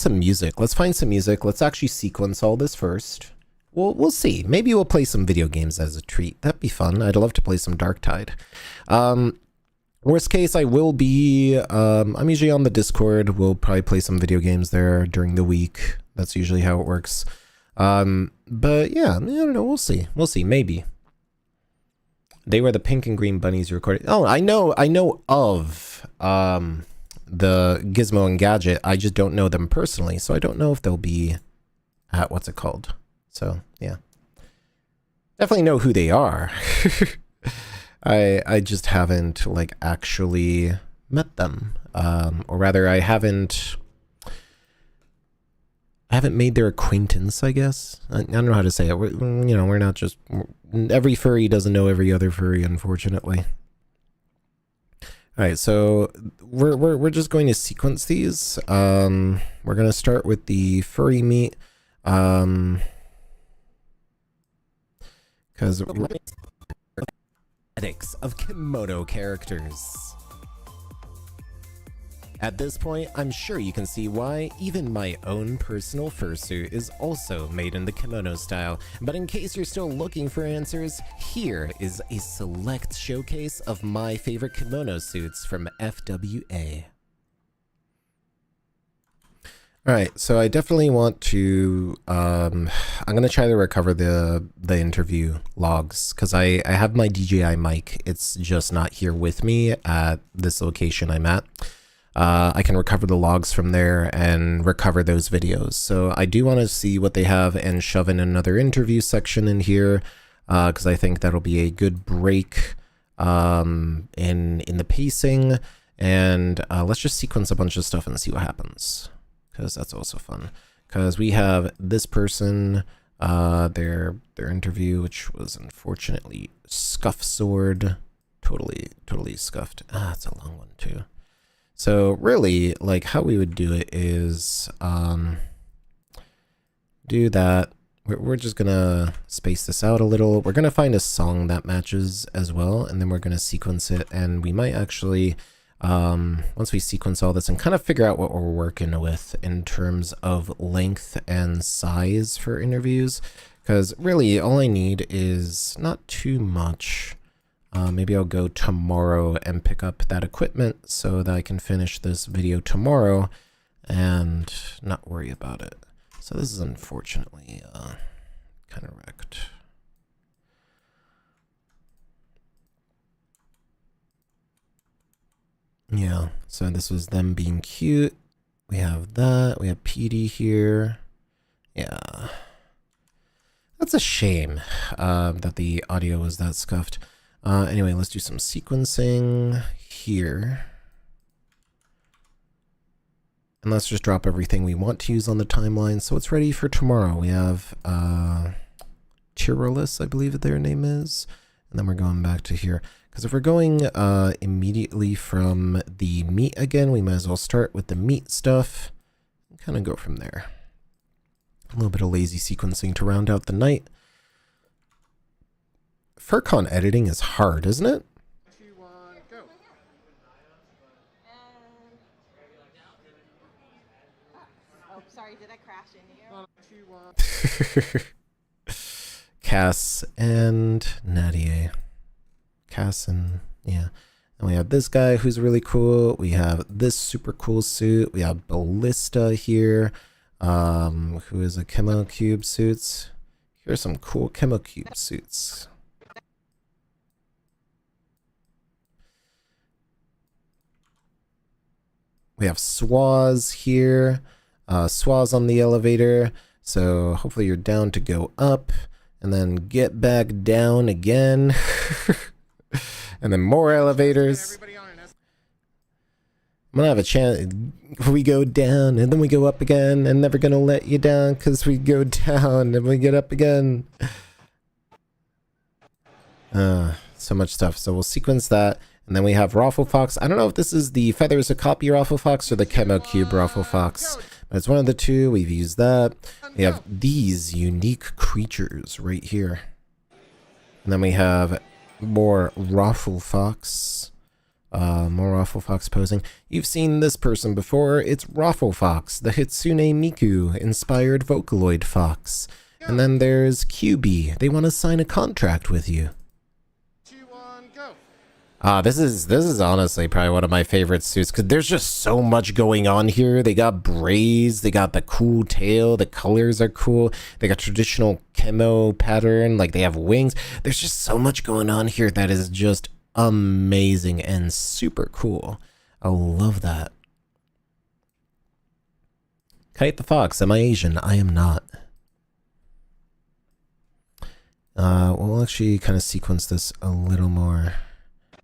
music. Let's find some music. Let's actually sequence all this first. We'll see. Maybe we'll play some video games as a treat. That'd be fun. I'd love to play some Darktide. Worst case, I will be, I'm usually on the Discord. We'll probably play some video games there during the week. That's usually how it works. But yeah, I don't know. We'll see. We'll see. Maybe. They were the pink and green bunnies you recorded. Oh, I know of, the Gizmo and Gadget. I just don't know them personally, so I don't know if they'll be at what's it called. So yeah, definitely know who they are. I just haven't like actually met them, or rather, I haven't made their acquaintance. I guess I don't know how to say it. We're not just every furry doesn't know every other furry, unfortunately. All right, so we're just going to sequence these. We're going to start with the furry meat, because ethics of kemono characters. At this point, I'm sure you can see why even my own personal fursuit is also made in the kimono style. But in case you're still looking for answers, here is a select showcase of my favorite kimono suits from FWA. Alright, so I definitely want to, I'm going to try to recover the interview logs, because I have my DJI mic. It's just not here with me at this location I'm at. I can recover the logs from there and recover those videos. So I do want to see what they have and shove in another interview section in here, because I think that'll be a good break in the pacing. And let's just sequence a bunch of stuff and see what happens, because that's also fun. Because we have this person, their interview, which was unfortunately scuff sword, totally scuffed. It's a long one too. So really, like how we would do it is do that. We're just gonna space this out a little. We're gonna find a song that matches as well, and then we're gonna sequence it, and we might actually, once we sequence all this and kind of figure out what we're working with in terms of length and size for interviews, because really all I need is not too much. Maybe I'll go tomorrow and pick up that equipment so that I can finish this video tomorrow and not worry about it. So this is unfortunately kind of wrecked. Yeah, so this was them being cute. We have that. We have PD here. Yeah. That's a shame that the audio was that scuffed. Anyway, let's do some sequencing here. And let's just drop everything we want to use on the timeline so it's ready for tomorrow. We have Tyrolus, I believe their name is. And then we're going back to here. Because if we're going immediately from the meat again, we might as well start with the meat stuff and kind of go from there. A little bit of lazy sequencing to round out the night. FurCon editing is hard, isn't it? Oh, sorry, did I crash into you? Cass and Nadia. Cass and, yeah. And we have this guy who's really cool. We have this super cool suit. We have Ballista here, who is a Chemo Cube suits. Here's some cool Chemo Cube suits. We have Swaz here. Swaz on the elevator. So hopefully you're down to go up and then get back down again. And then more elevators. I'm gonna have a chance. We go down and then we go up again, and never gonna let you down because we go down and we get up again. So much stuff. So we'll sequence that. And then we have Raffle Fox. I don't know if this is the Feathers of Copy Raffle Fox or the Chemo Cube Raffle Fox. But it's one of the two. We've used that. We have these unique creatures right here. And then we have more Raffle Fox. More Raffle Fox posing. You've seen this person before. It's Raffle Fox, the Hitsune Miku inspired Vocaloid Fox. And then there's QB. They want to sign a contract with you. This is honestly probably one of my favorite suits because there's just so much going on here. They got braids, they got the cool tail, the colors are cool. They got traditional chemo pattern, like they have wings. There's just so much going on here that is just amazing and super cool. I love that. Kite the Fox, am I Asian? I am not. We'll actually kind of sequence this a little more.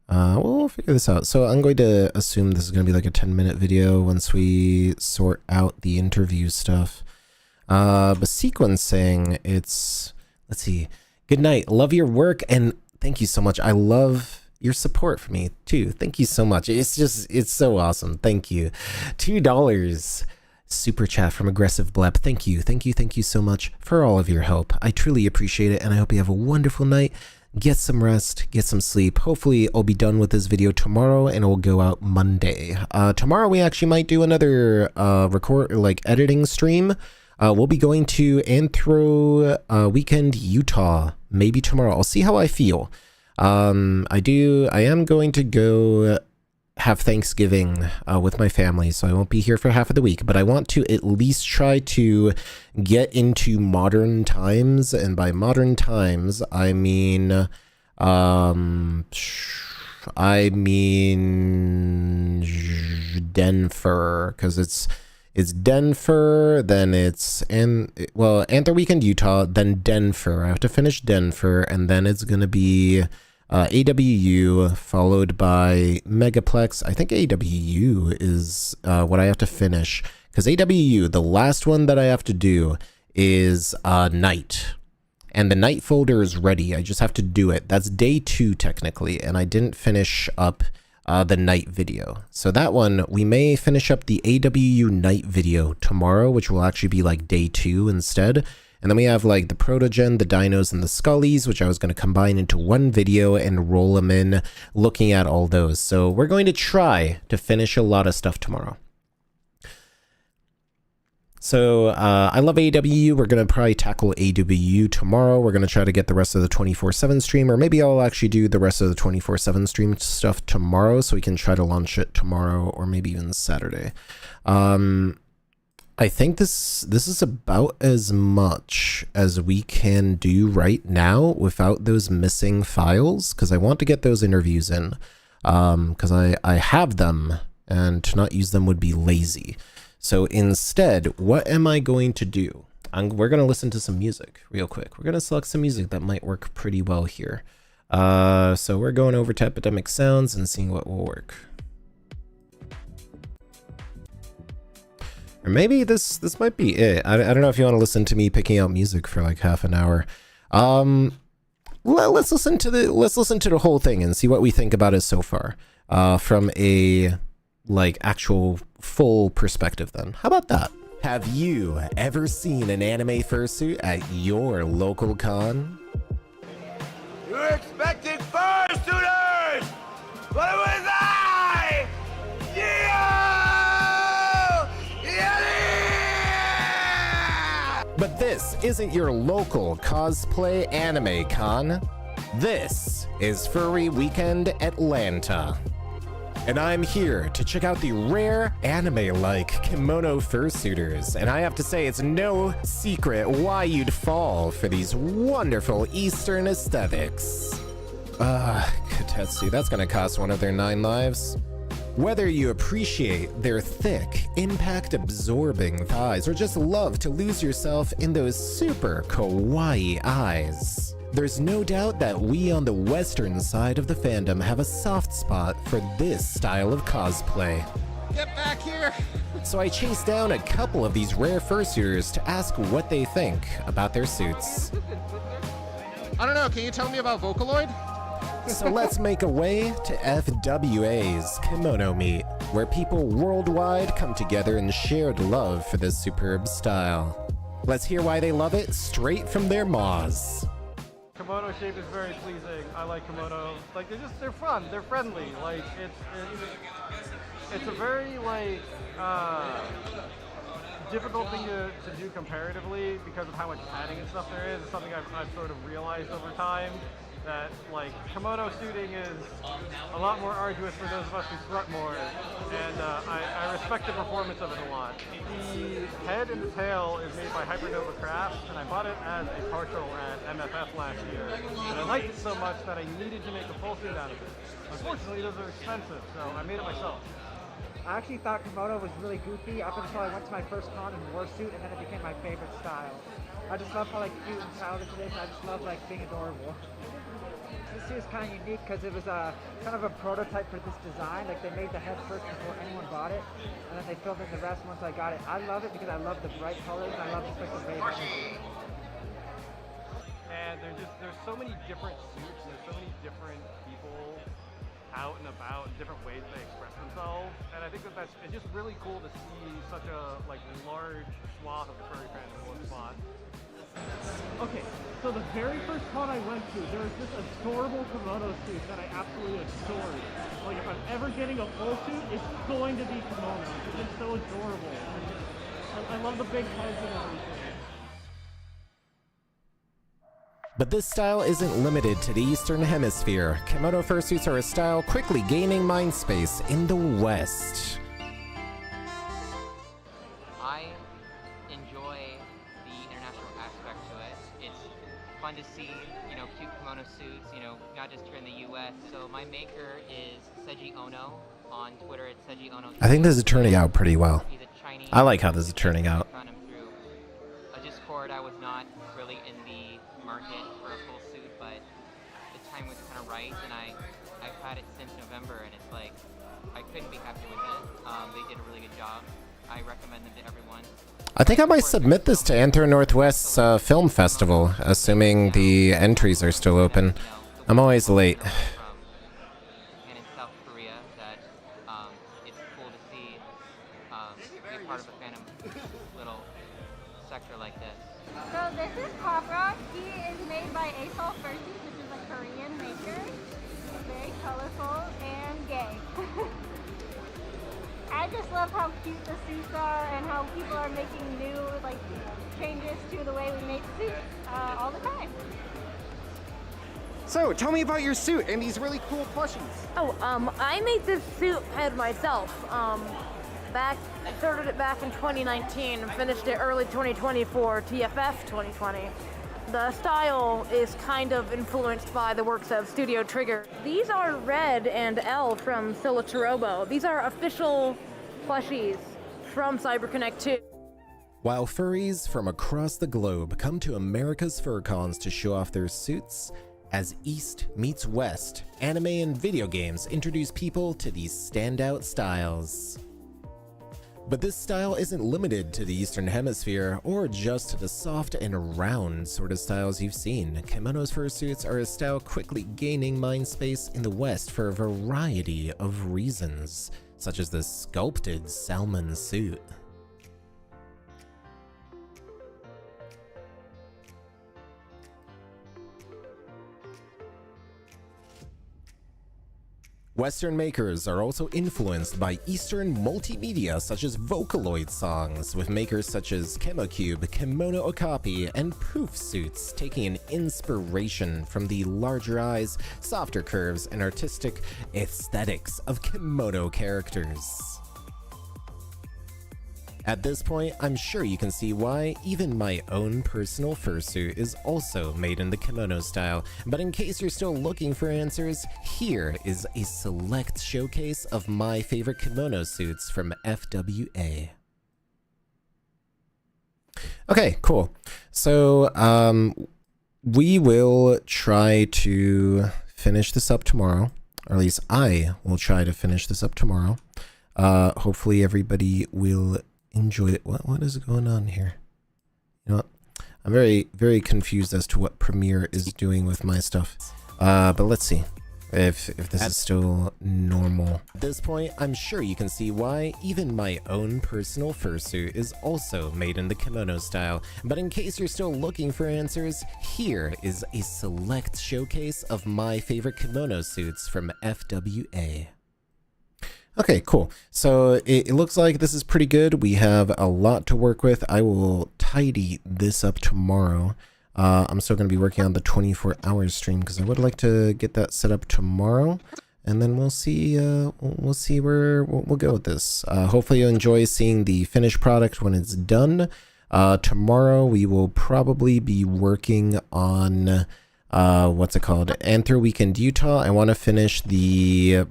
We'll figure this out. So I'm going to assume this is going to be like a 10-minute video once we sort out the interview stuff. But sequencing, it's, let's see. Good night. Love your work. And thank you so much. I love your support for me too. Thank you so much. It's just, it's so awesome. Thank you. $2 super chat from Aggressive Blep. Thank you. Thank you. Thank you so much for all of your help. I truly appreciate it. And I hope you have a wonderful night. Get some rest, get some sleep. Hopefully I'll be done with this video tomorrow and it will go out Monday. Tomorrow we actually might do another editing stream. We'll be going to Anthro Weekend, Utah, maybe tomorrow. I'll see how I feel. I am going to go have Thanksgiving with my family, so I won't be here for half of the week, but I want to at least try to get into modern times, and by modern times I mean Denver, because it's Denver, then it's Anther Weekend Utah, then Denver. I have to finish Denver, and then it's gonna be AWU followed by Megaplex. I think AWU is what I have to finish, because AWU, the last one that I have to do is night, and the night folder is ready. I just have to do it. That's day 2 technically, and I didn't finish up the night video. So that one, we may finish up the AWU night video tomorrow, which will actually be like day 2 instead. And then we have like the Protogen, the Dinos, and the Scullies, which I was going to combine into one video and roll them in looking at all those. So we're going to try to finish a lot of stuff tomorrow. So I love AWU. We're going to probably tackle AWU tomorrow. We're going to try to get the rest of the 24/7 stream, or maybe I'll actually do the rest of the 24/7 stream stuff tomorrow so we can try to launch it tomorrow or maybe even Saturday. I think this is about as much as we can do right now without those missing files, because I want to get those interviews in, because I have them, and to not use them would be lazy. So instead, what am I going to do? We're going to listen to some music real quick. We're going to select some music that might work pretty well here. So we're going over to Epidemic Sounds and seeing what will work. Or maybe this might be it. I don't know if you want to listen to me picking out music for like half an hour. Let's listen to the whole thing and see what we think about it so far. From a like actual full perspective then. How about that? Have you ever seen an anime fursuit at your local con? You're expecting fursuiters, but it was I! But this isn't your local cosplay anime con. This is Furry Weekend Atlanta. And I'm here to check out the rare anime-like kimono fursuiters. And I have to say, it's no secret why you'd fall for these wonderful Eastern aesthetics. Kotetsu, that's gonna cost one of their 9 lives. Whether you appreciate their thick, impact-absorbing thighs or just love to lose yourself in those super kawaii eyes, there's no doubt that we on the western side of the fandom have a soft spot for this style of cosplay. Get back here! So I chased down a couple of these rare fursuiters to ask what they think about their suits. I don't know, can you tell me about Vocaloid? So let's make a way to FWA's Kimono Meet, where people worldwide come together in shared love for this superb style. Let's hear why they love it straight from their maws. Kimono shape is very pleasing. I like kimono. Like they're fun. They're friendly. Like it's a very like difficult thing to do comparatively because of how much padding and stuff there is. It's something I've sort of realized over time that like kimono suiting is a lot more arduous for those of us who sweat more, and I respect the performance of it a lot. The head and the tail is made by Hypernova Crafts, and I bought it as a partial at MFF last year, and I liked it so much that I needed to make a full suit out of it. Unfortunately, those are expensive, so I made it myself. I actually thought kimono was really goofy up until I went to my first con and wore a suit, and then it became my favorite style. I just love how like cute and childish it is, and I just love like being adorable. This suit is kind of unique because it was kind of a prototype for this design. Like they made the head first before anyone bought it, and then they filled in the rest once I got it. I love it because I love the bright colors, and I love just like the raven energy. And there's so many different suits, and there's so many different people out and about, and different ways they express themselves, and I think it's just really cool to see such a like large swath of the furry fandom in one spot. Okay, so the very first con I went to, there was this adorable kimono suit that I absolutely adored. Like if I'm ever getting a full suit, it's going to be kimono. It's just so adorable. I love the big heads and everything. But this style isn't limited to the Eastern Hemisphere. Kimono fursuits are a style quickly gaining mind space in the West. I enjoy the international aspect to it. It's fun to see, you know, cute kimono suits, you know, not just here in the US. So my maker is Seiji Ono. On Twitter, it's Seiji Ono. I think this is turning out pretty well. He's a Chinese. I like how this is turning out. I found him through a Discord. I was not really in the market for a full suit, but the time was kind of right, and I've had it since November, and it's like I couldn't be happier with it. They did a really good job. I recommend them to everyone. I think I might submit this to Enter Northwest's film festival, assuming the entries are still open. I'm always late. And in South Korea part of a Phantom little sector like this. So this is Pop Rock. He is made by fursuit, which is a Korean maker. He's very colorful and gay. I just love how cute the suits are and how people are making new changes to the way we make suits all the time. So, tell me about your suit and these really cool plushies. Oh, I made this suit head myself. I started it back in 2019 and finished it early 2024, TFF 2020. The style is kind of influenced by the works of Studio Trigger. These are Red and L from Silicharobo. These are official plushies from CyberConnect 2. While furries from across the globe come to America's FurCons to show off their suits, as East meets West, anime and video games introduce people to these standout styles. But this style isn't limited to the Eastern Hemisphere or just to the soft and round sort of styles you've seen. Kemono's fursuits are a style quickly gaining mind space in the West for a variety of reasons, such as the sculpted salmon suit. Western makers are also influenced by Eastern multimedia such as Vocaloid songs, with makers such as Chemocube, Kemono Okapi, and Poof suits taking an inspiration from the larger eyes, softer curves, and artistic aesthetics of Kemono characters. At this point, I'm sure you can see why even my own personal fursuit is also made in the kimono style, but in case you're still looking for answers, here is a select showcase of my favorite kimono suits from FWA. Okay, cool. So, we will try to finish this up tomorrow, or at least I will try to finish this up tomorrow. Hopefully everybody will enjoy it. What is going on here? You know what? I'm very confused as to what Premiere is doing with my stuff. But let's see if this is still normal. At this point, I'm sure you can see why even my own personal fursuit is also made in the kimono style. But in case you're still looking for answers, here is a select showcase of my favorite kimono suits from FWA. Okay, cool. So it looks like this is pretty good. We have a lot to work with. I will tidy this up tomorrow. I'm still going to be working on the 24-hour stream because I would like to get that set up tomorrow, and then we'll see where we'll go with this. Hopefully you'll enjoy seeing the finished product when it's done. Tomorrow we will probably be working on what's it called? Anthro Weekend Utah. I want to finish the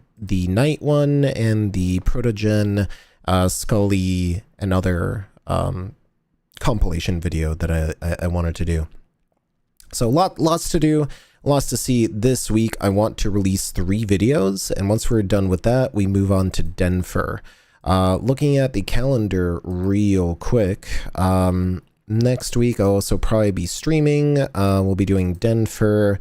night one and the Protogen Scully and other compilation video that I wanted to do. So lots to do, lots to see this week. I want to release 3 videos, and once we're done with that, we move on to Denver. Looking at the calendar real quick, next week I'll also probably be streaming. We'll be doing Denver.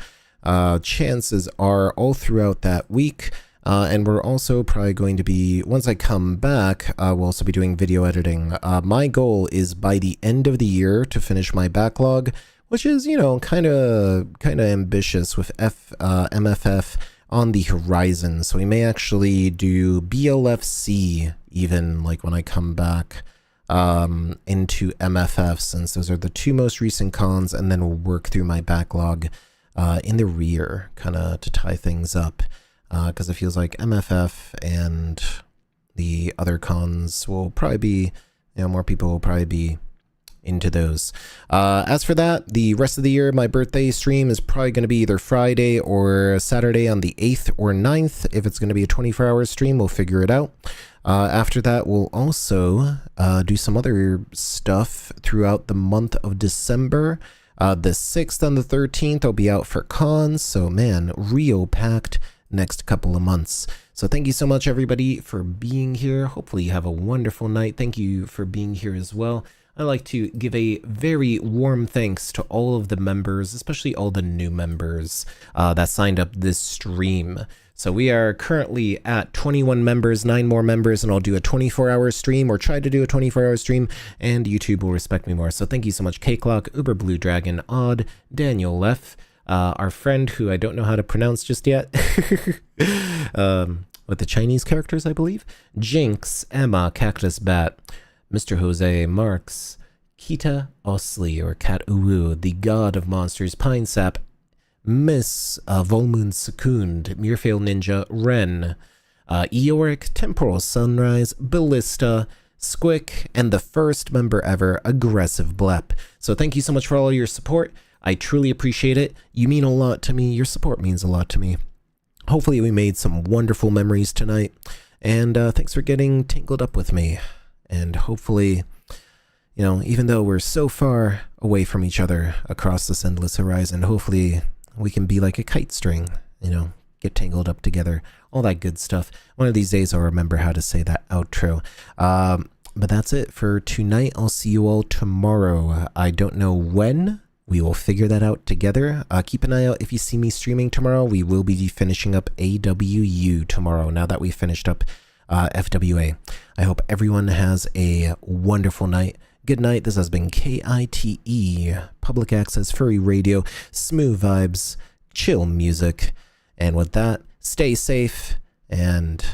Chances are all throughout that week. And we're also probably going to be, once I come back, we'll also be doing video editing. My goal is by the end of the year to finish my backlog, which is, you know, kind of ambitious with MFF on the horizon. So we may actually do BLFC even like when I come back into MFF, since those are the 2 most recent cons, and then we'll work through my backlog in the rear, kind of to tie things up. Because it feels like MFF and the other cons will probably be, you know, more people will probably be into those. As for that, the rest of the year, my birthday stream is probably going to be either Friday or Saturday on the 8th or 9th. If it's going to be a 24-hour stream, we'll figure it out. After that, we'll also do some other stuff throughout the month of December. The 6th and the 13th, I'll be out for cons. So, man, real packed next couple of months. So thank you so much everybody for being here. Hopefully you have a wonderful night. Thank you for being here as well. I'd like to give a very warm thanks to all of the members, especially all the new members that signed up this stream. So we are currently at 21 members, 9 more members, and I'll do a 24-hour stream or try to do a 24-hour stream, and YouTube will respect me more. So thank you so much, K-Clock, Uber Blue Dragon, Odd, Daniel Leff, our friend who I don't know how to pronounce just yet, with the Chinese characters, I believe, Jinx, Emma, Cactus Bat, Mr. Jose, Marks, Kita Osley, or Cat Uwu, the God of Monsters, Pine Sap, Miss Volmoon Secund, Muirfail Ninja, Ren, Eoric, Temporal Sunrise, Ballista, Squick, and the first member ever, Aggressive Blep. So thank you so much for all your support. I truly appreciate it. You mean a lot to me. Your support means a lot to me. Hopefully we made some wonderful memories tonight. And thanks for getting tangled up with me. And hopefully, you know, even though we're so far away from each other across this endless horizon, hopefully we can be like a kite string, you know, get tangled up together, all that good stuff. One of these days I'll remember how to say that outro. But that's it for tonight. I'll see you all tomorrow. I don't know when. We will figure that out together. Keep an eye out if you see me streaming tomorrow. We will be finishing up AWU tomorrow, now that we've finished up FWA. I hope everyone has a wonderful night. Good night. This has been KITE, Public Access Furry Radio, smooth vibes, chill music. And with that, stay safe and